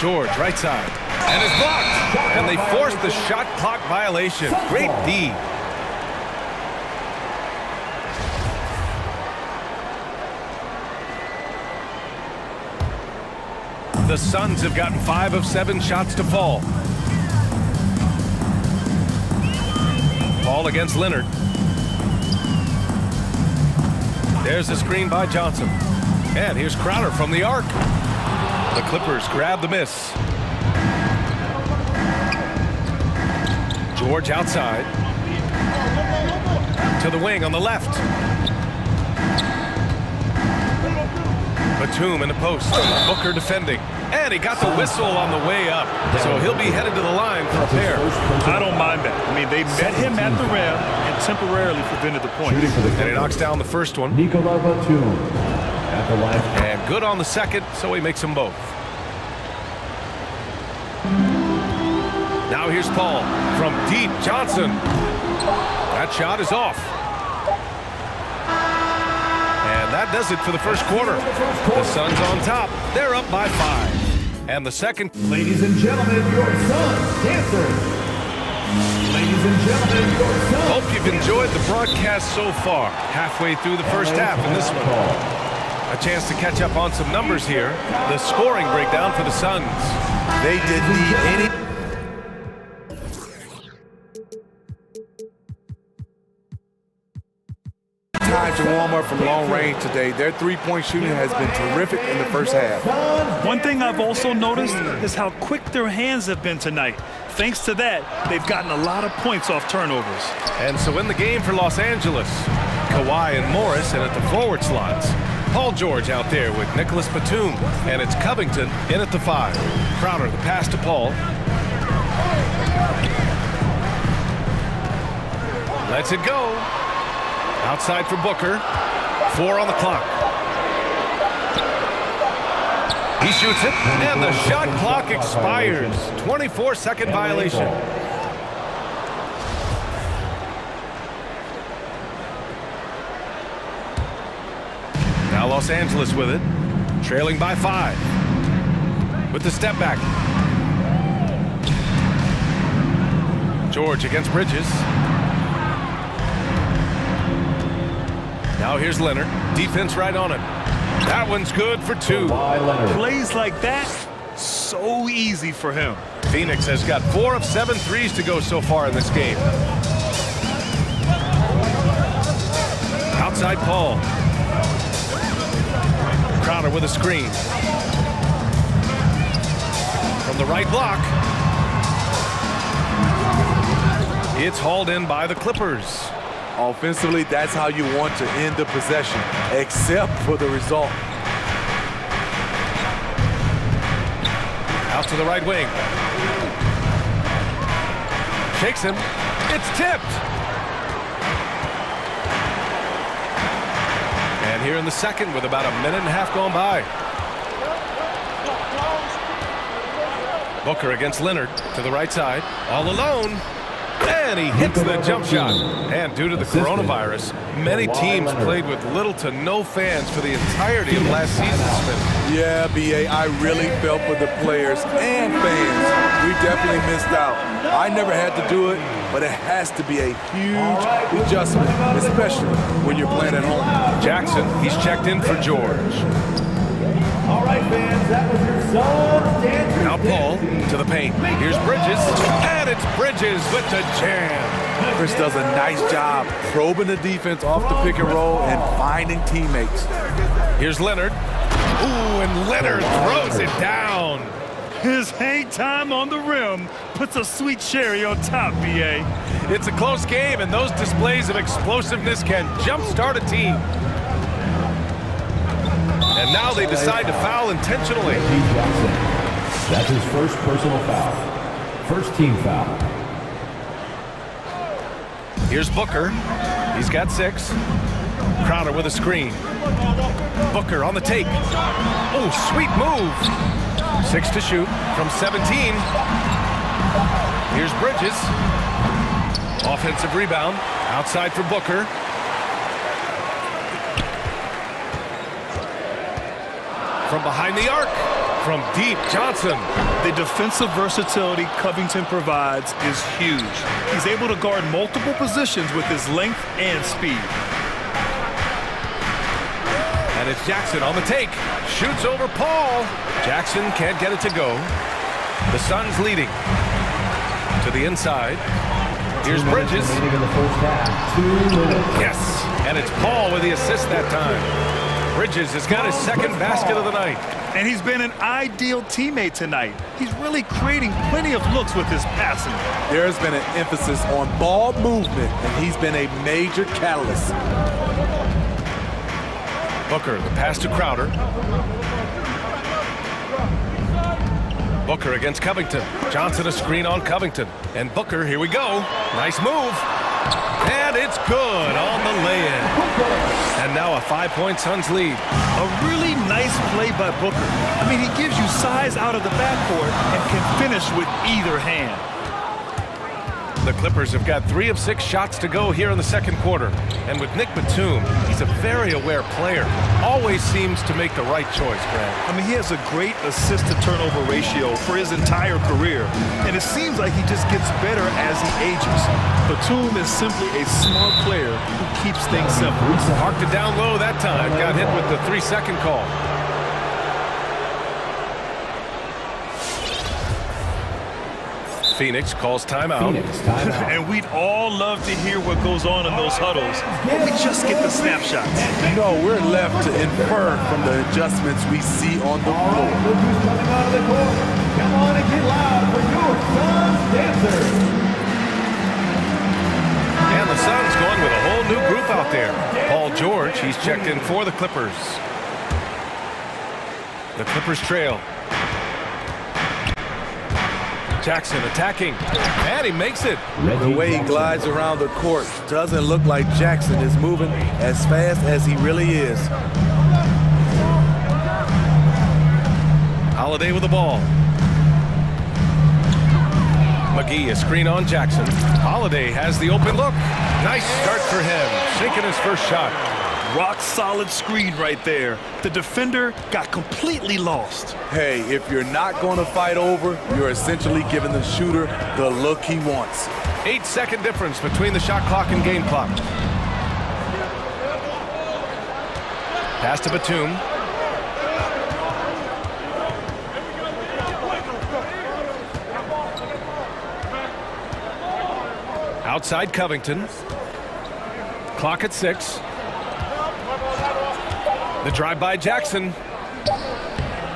George, right side. And it's blocked. And they forced the shot clock violation. Great D. The Suns have gotten 5 of 7 shots to fall. Paul against Leonard. There's the screen by Johnson. And here's Crowder from the arc. The Clippers grab the miss. George outside. To the wing on the left. Batum in the post. Booker defending. And he got the whistle on the way up. So he'll be headed to the line for a pair. I don't mind that. I mean, they met him at the rim and temporarily prevented the point. And he knocks down the first one. Nikola Batum at the line. And good on the second, so he makes them both. Now here's Paul from deep. Johnson. That shot is off. And that does it for the first quarter. The Suns on top. They're up by 5. And the second. Ladies and gentlemen, your Suns dancers. Ladies and gentlemen, your Suns. Hope you've enjoyed the broadcast so far. Halfway through the first half in this one. A chance to catch up on some numbers here. The scoring breakdown for the Suns. They didn't need any. Time to warm up from long range today. Their three-point shooting has been terrific in the first half. One thing I've also noticed is how quick their hands have been tonight. Thanks to that, they've gotten a lot of points off turnovers. And so in the game for Los Angeles, Kawhi and Morris, and at the forward slots, Paul George out there with Nicholas Batum, and it's Covington in at the 5. Crowder, the pass to Paul. Lets it go. Outside for Booker. 4 on the clock. He shoots it, and the shot clock expires. 24-second violation. Now Los Angeles with it, trailing by 5. With the step back. George against Bridges. Now here's Leonard. Defense right on him. That one's good for 2. Plays like that, so easy for him. Phoenix has got 4 of 7 threes to go so far in this game. Outside Paul. Crowder with a screen. From the right block. It's hauled in by the Clippers. Offensively, that's how you want to end the possession, except for the result. Out to the right wing. Shakes him. It's tipped. And here in the second with about a minute and a half gone by. Booker against Leonard to the right side. All alone. And he hits the jump shot. And due to the coronavirus, many teams played with little to no fans for the entirety of last season. Yeah, B.A., I really felt for the players and fans. We definitely missed out. I never had to do it, but it has to be a huge adjustment, especially when you're playing at home. Jackson, he's checked in for George. All right, fans, that was your Suns dancers. Now Paul to the paint. Here's Bridges, and it's Bridges with the jam. Chris does a nice job probing the defense off the pick and roll and finding teammates. Here's Leonard. Ooh, and Leonard throws it down. His hang time on the rim puts a sweet cherry on top, B.A. It's a close game, and those displays of explosiveness can jumpstart a team. And now they decide to foul intentionally. That's his first personal foul. First team foul. Here's Booker. He's got 6. Crowder with a screen. Booker on the take. Oh, sweet move. 6 to shoot from 17. Here's Bridges. Offensive rebound. Outside for Booker. From behind the arc. From deep, Johnson. The defensive versatility Covington provides is huge. He's able to guard multiple positions with his length and speed. And it's Jackson on the take. Shoots over Paul. Jackson can't get it to go. The Suns leading. To the inside. Here's Bridges. Yes. And it's Paul with the assist that time. Bridges has got his second basket of the night. And he's been an ideal teammate tonight. He's really creating plenty of looks with his passing. There's been an emphasis on ball movement, and he's been a major catalyst. Booker, the pass to Crowder. Booker against Covington. Johnson a screen on Covington. And Booker, here we go. Nice move. And it's good on the lay-in. And now a 5-point Suns lead. A really nice play by Booker. I mean, he gives you size out of the backcourt and can finish with either hand. The Clippers have got 3 of 6 shots to go here in the second quarter. And with Nick Batum, he's a very aware player. Always seems to make the right choice, Grant. I mean, he has a great assist-to-turnover ratio for his entire career. And it seems like he just gets better as he ages. Batum is simply a smart player who keeps things simple. Marked it down low that time. Got hit with the 3-second call. Phoenix calls timeout. And we'd all love to hear what goes on in those huddles, but we just get the snapshots. No, we're left to infer from the adjustments we see on the floor. Come on and get loud for your Suns dancers. And the Suns going with a whole new group out there. Paul George, he's checked in for the Clippers. The Clippers trail. Jackson attacking, and he makes it. The way he glides around the court doesn't look like Jackson is moving as fast as he really is. Holiday with the ball. McGee, a screen on Jackson. Holiday has the open look. Nice start for him, sinking his first shot. Rock solid screen right there. The defender got completely lost. Hey, if you're not going to fight over, you're essentially giving the shooter the look he wants. 8-second difference between the shot clock and game clock. Pass to Batum. Outside Covington. Clock at 6. The drive by Jackson.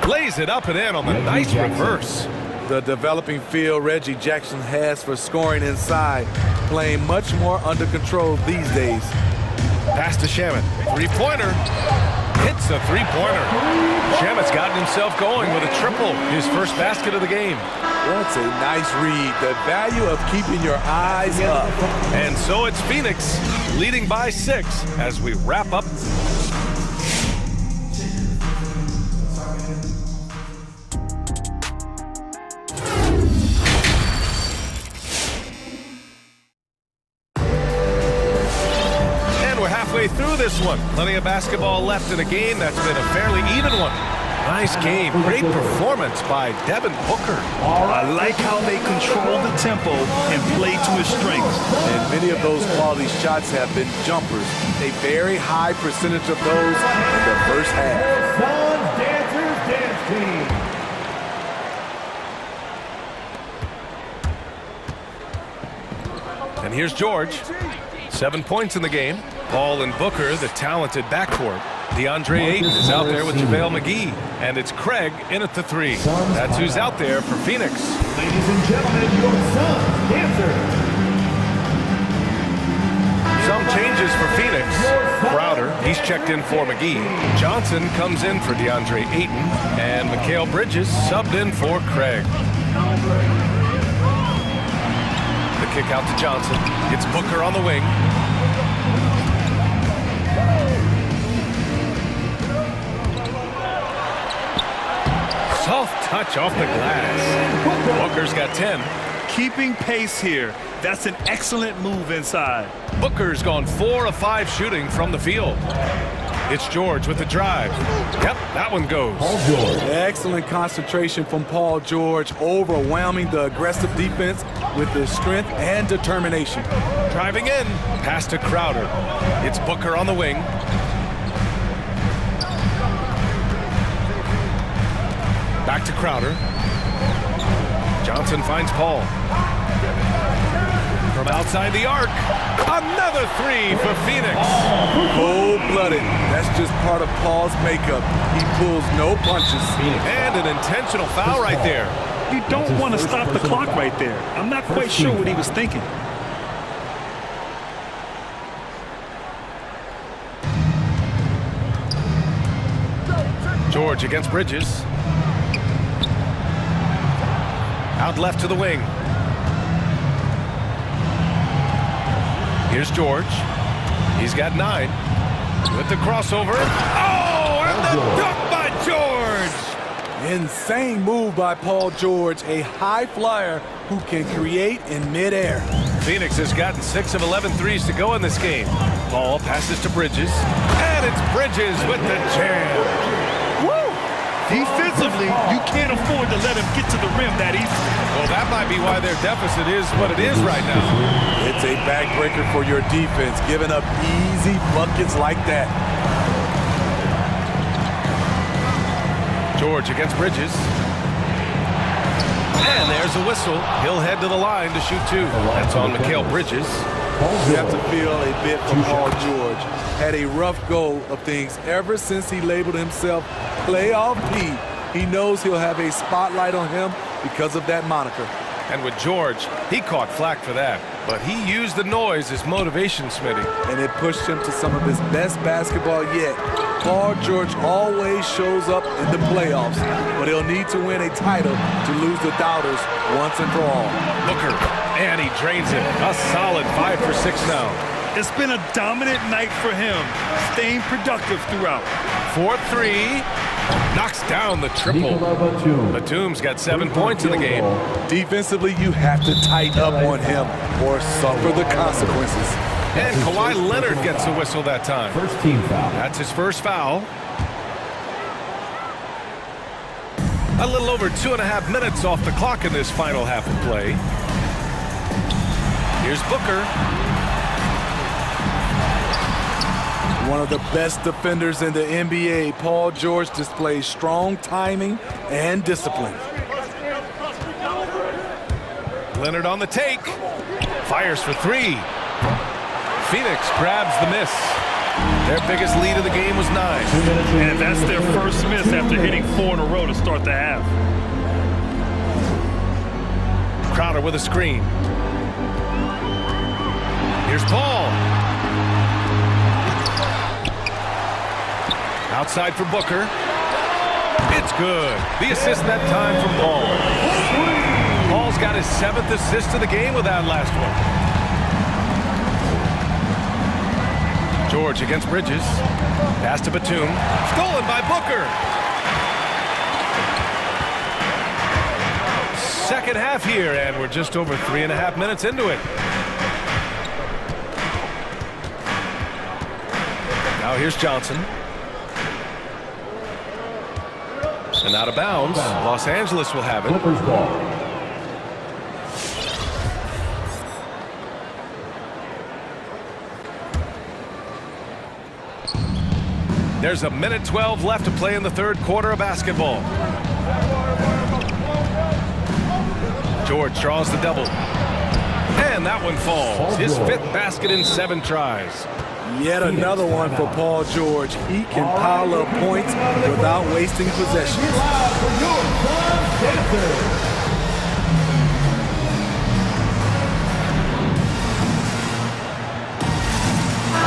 Lays it up and in on the nice reverse. The developing feel Reggie Jackson has for scoring inside, playing much more under control these days. Pass to Shamet. Three-pointer. Hits a three-pointer. Shamet's gotten himself going with a triple, his first basket of the game. That's a nice read. The value of keeping your eyes up. And so it's Phoenix leading by 6 as we wrap up. Through this one. Plenty of basketball left in a game that's been a fairly even one. Nice game. Great performance by Devin Booker. I like how they control the tempo and play to his strengths. And many of those quality shots have been jumpers. A very high percentage of those in the first half. Suns Dancers Dance Team. And here's George. 7 points in the game. Paul and Booker, the talented backcourt. DeAndre Ayton is out there with JaVale McGee. And it's Craig in at the 3. That's who's out there for Phoenix. Ladies and gentlemen, your son's answer. Some changes for Phoenix. Crowder, he's checked in for McGee. Johnson comes in for DeAndre Ayton. And Mikal Bridges subbed in for Craig. The kick out to Johnson. It's Booker on the wing. Soft touch off the glass. Booker's got 10. Keeping pace here. That's an excellent move inside. Booker's gone 4 of 5 shooting from the field. It's George with the drive. Yep, that one goes. Paul George. Excellent concentration from Paul George, overwhelming the aggressive defense with his strength and determination. Driving in, pass to Crowder. It's Booker on the wing. Back to Crowder. Johnson finds Paul. From outside the arc, another 3 for Phoenix. Cold-blooded. That's just part of Paul's makeup. He pulls no punches. And an intentional foul right there. You don't want to stop the clock right there. I'm not quite sure what he was thinking. George against Bridges. Out left to the wing. Here's George. He's got 9. With the crossover. Oh, and the dunk by George! Insane move by Paul George, a high flyer who can create in midair. Phoenix has gotten 6 of 11 threes to go in this game. Paul passes to Bridges. And it's Bridges with the jam. Defensively, you can't afford to let him get to the rim that easy. Well, that might be why their deficit is what it is right now. It's a backbreaker for your defense, giving up easy buckets like that. George against Bridges. And there's a whistle. He'll head to the line to shoot 2. That's on Mikal Bridges. You have to feel a bit for Paul George. Had a rough go of things ever since he labeled himself Playoff P. He knows he'll have a spotlight on him because of that moniker. And with George, he caught flack for that. But he used the noise as motivation, Smitty. And it pushed him to some of his best basketball yet. Paul George always shows up in the playoffs, but he'll need to win a title to lose the doubters once and for all. Booker, and he drains it. A solid 5 for 6 now. It's been a dominant night for him, staying productive throughout. 4-3, knocks down the triple. Batum's got 7 points in the game. Defensively, you have to tighten up on him or suffer the consequences. And Kawhi Leonard gets a whistle that time. First team foul. That's his first foul. A little over 2.5 minutes off the clock in this final half of play. Here's Booker. One of the best defenders in the NBA, Paul George displays strong timing and discipline. Leonard on the take. Fires for 3. Phoenix grabs the miss. Their biggest lead of the game was 9. And that's their first miss after hitting 4 in a row to start the half. Crowder with a screen. Here's Paul. Outside for Booker. It's good. The assist that time from Paul. Paul's got his 7th assist of the game with that last one. George against Bridges. Pass to Batum. Stolen by Booker. Second half here, and we're just over 3.5 minutes into it. Now here's Johnson. And out of bounds. Los Angeles will have it. Clippers ball. There's a minute 12 left to play in the third quarter of basketball. George draws the double. And that one falls. His 5th basket in 7 tries. Yet another one for Paul George. He can pile up points without wasting possessions.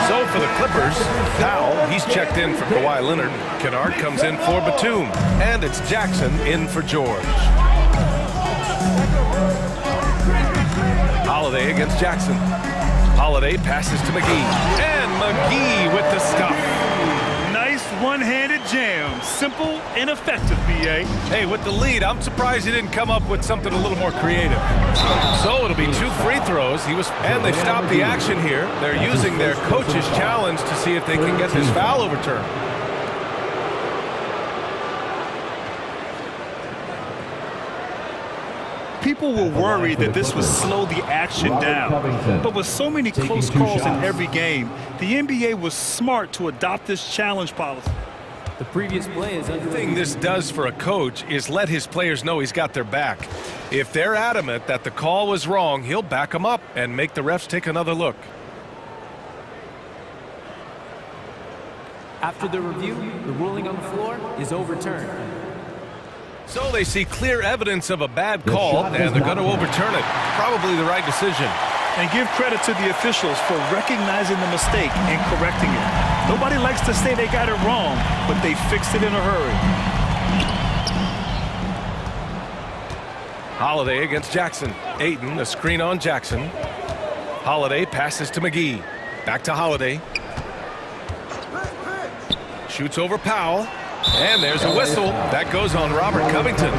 So for the Clippers, Powell, he's checked in for Kawhi Leonard. Kennard comes in for Batum. And it's Jackson in for George. Holiday against Jackson. Holiday passes to McGee. And McGee with the stuff. Nice one-handed jam. Simple and effective, B.A. Hey, with the lead, I'm surprised he didn't come up with something a little more creative. So it'll be 2 free throws. And they've stopped the action here. They're using their coach's challenge to see if they can get this foul overturned. People were worried that this would slow the action down. But with so many close calls in every game, the NBA was smart to adopt this challenge policy. The previous play is under. The thing this does for a coach is let his players know he's got their back. If they're adamant that the call was wrong, he'll back them up and make the refs take another look. After the review, the ruling on the floor is overturned. So they see clear evidence of a bad call, and they're going to overturn it. Probably the right decision. And give credit to the officials for recognizing the mistake and correcting it. Nobody likes to say they got it wrong, but they fixed it in a hurry. Holiday against Jackson. Ayton, a screen on Jackson. Holiday passes to McGee. Back to Holiday. Shoots over Powell. And there's a whistle. That goes on Robert Covington.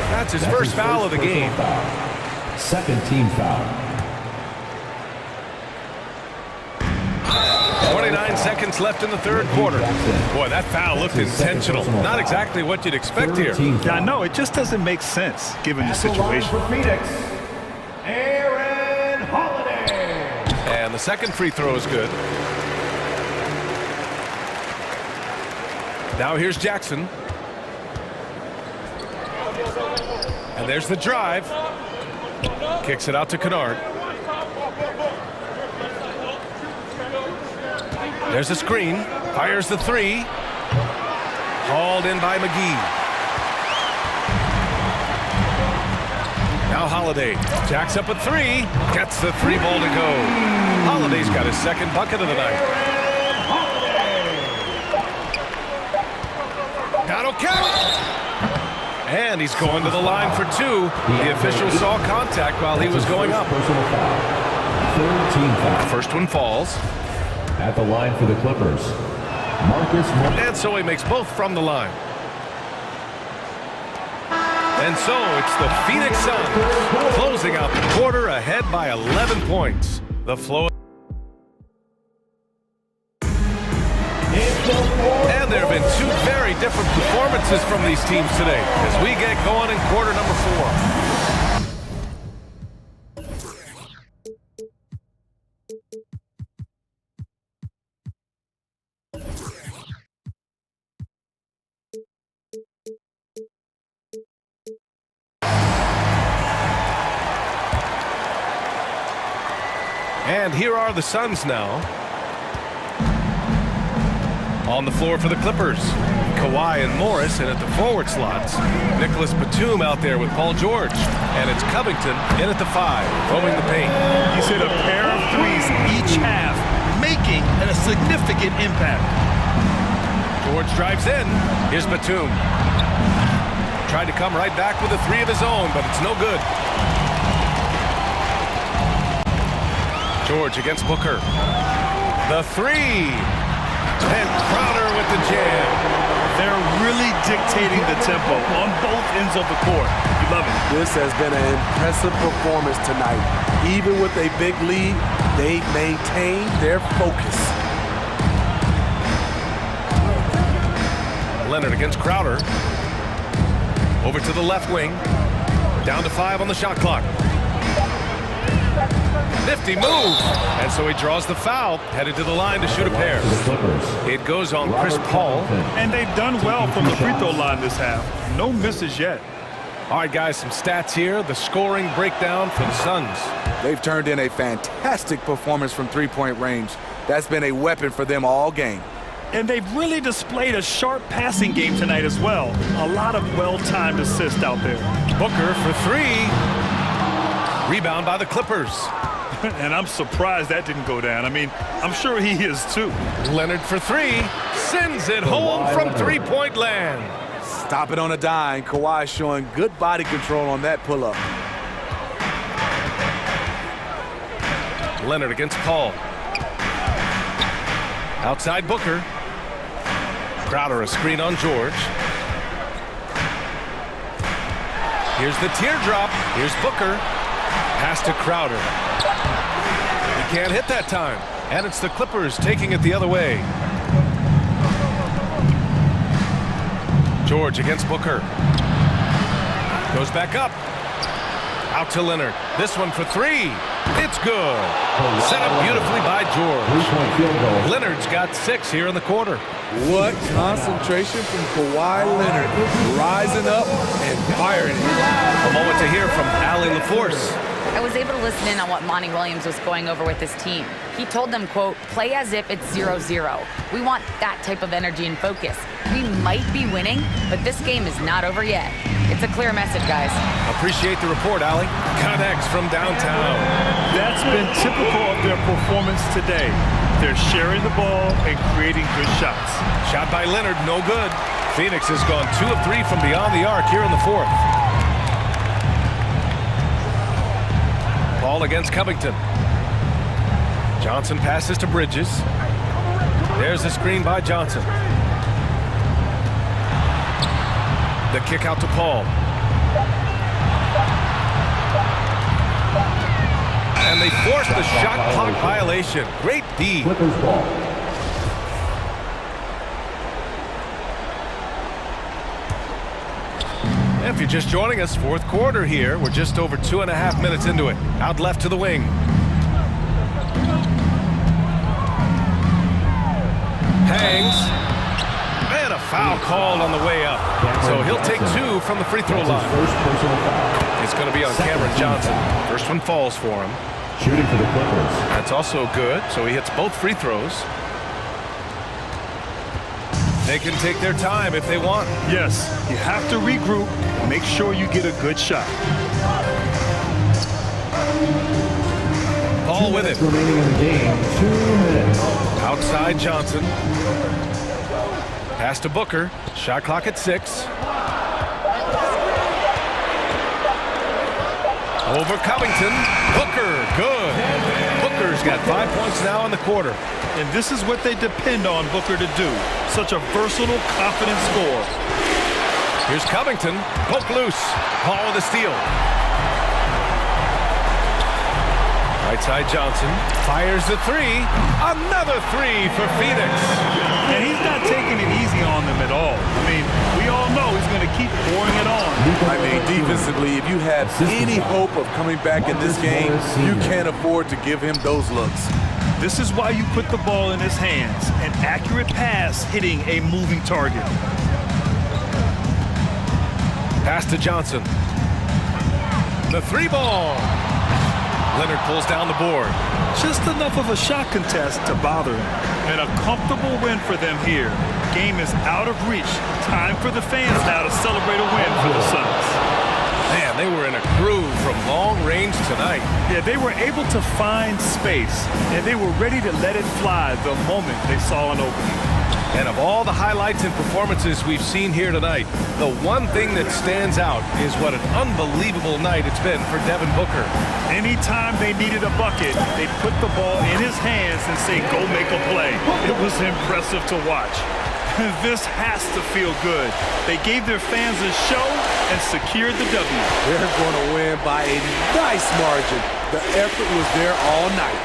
That's his first foul of the game. Second team foul. 29 seconds left in the third quarter. Boy, that foul looked intentional. Not exactly what you'd expect here. Yeah, I know. It just doesn't make sense given the situation. For Phoenix, Aaron Holiday. And the second free throw is good. Now here's Jackson. And there's the drive. Kicks it out to Kennard. There's a screen. Fires the three. Hauled in by McGee. Now Holiday. Jacks up a three. Gets the three ball to go. Holiday's got his second bucket of the night. That'll count. And he's going to the line for 2. The official saw contact while he was going up. Third team foul. First one falls. At the line for the Clippers, Marcus. And so he makes both from the line. And so it's the Phoenix Suns closing out the quarter ahead by 11 points. The flow. And there have been 2 very different performances from these teams today as we get going in quarter number 4. And here are the Suns now. On the floor for the Clippers, Kawhi and Morris in at the forward slots. Nicholas Batum out there with Paul George. And it's Covington in at the 5, roaming the paint. He's hit a pair of threes each half, making a significant impact. George drives in. Here's Batum. Tried to come right back with a 3 of his own, but it's no good. George against Booker. The 3. And Crowder with the jam. They're really dictating the tempo on both ends of the court. You love it. This has been an impressive performance tonight. Even with a big lead, they maintained their focus. Leonard against Crowder. Over to the left wing. Down to 5 on the shot clock. Nifty move. And so he draws the foul, headed to the line to shoot a pair. It goes on Chris Paul. And they've done well from the free throw line this half. No misses yet. All right, guys, some stats here. The scoring breakdown for the Suns. They've turned in a fantastic performance from three-point range. That's been a weapon for them all game. And they've really displayed a sharp passing game tonight as well. A lot of well-timed assists out there. Booker for three. Rebound by the Clippers. And I'm surprised that didn't go down. I mean, I'm sure he is too. Leonard for three. Sends it home from three-point land. Stop it on a dime. Kawhi showing good body control on that pull-up. Leonard against Paul. Outside Booker. Crowder a screen on George. Here's the teardrop. Here's Booker. Pass to Crowder. He can't hit that time. And it's the Clippers taking it the other way. George against Booker. Goes back up. Out to Leonard. This one for three. It's good. Set up beautifully by George. Leonard's got 6 here in the quarter. What concentration from Kawhi Leonard. Rising up and firing it. A moment to hear from Allie LaForce. I was able to listen in on what Monty Williams was going over with his team. He told them, quote, play as if it's 0-0. We want that type of energy and focus. We might be winning, but this game is not over yet. It's a clear message, guys. Appreciate the report, Allie. Connects from downtown. That's been typical of their performance today. They're sharing the ball and creating good shots. Shot by Leonard, no good. Phoenix has gone 2 of 3 from beyond the arc here in the fourth. Paul against Covington. Johnson passes to Bridges. There's a screen by Johnson. The kick out to Paul. And they force the shot clock violation. Great D. Clippers ball. If you're just joining us, fourth quarter here. We're just over 2.5 minutes into it. Out left to the wing. Hangs. And a foul called on the way up. So he'll take 2 from the free throw line. It's going to be on Cameron Johnson. First one falls for him. Shooting for the Clippers. That's also good. So he hits both free throws. They can take their time if they want. Yes, you have to regroup. Make sure you get a good shot. Paul with it. Remaining in the game, 2 minutes. Outside Johnson. Pass to Booker. Shot clock at 6. Over Covington. Booker, good. Booker's got 5 points now in the quarter. And this is what they depend on Booker to do. Such a versatile, confident scorer. Here's Covington. Poke loose. Paul with a steal. Right side Johnson. Fires the 3. Another 3 for Phoenix. And he's not taking it easy on them at all. I mean, we all know he's going to keep pouring it on. I mean, defensively, if you have any hope of coming back in this game, you can't afford to give him those looks. This is why you put the ball in his hands. An accurate pass hitting a moving target. Pass to Johnson. The 3 ball. Leonard pulls down the board. Just enough of a shot contest to bother him. And a comfortable win for them here. Game is out of reach. Time for the fans now to celebrate a win for the Suns. Man, they were in a groove from long range tonight. Yeah, they were able to find space, and they were ready to let it fly the moment they saw an opening. And of all the highlights and performances we've seen here tonight, the one thing that stands out is what an unbelievable night it's been for Devin Booker. Anytime they needed a bucket, they put the ball in his hands and say, go make a play. It was impressive to watch. This has to feel good. They gave their fans a show and secured the W. They're going to win by a nice margin. The effort was there all night.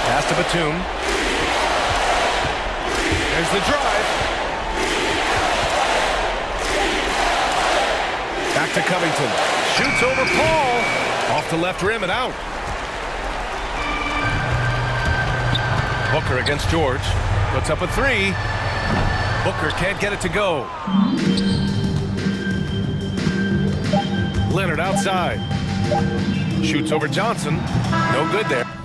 Pass to Batum. There's the drive. Back to Covington. Shoots over Paul. Off the left rim and out. Booker against George. Puts up a 3. Booker can't get it to go. Leonard outside. Shoots over Johnson. No good there.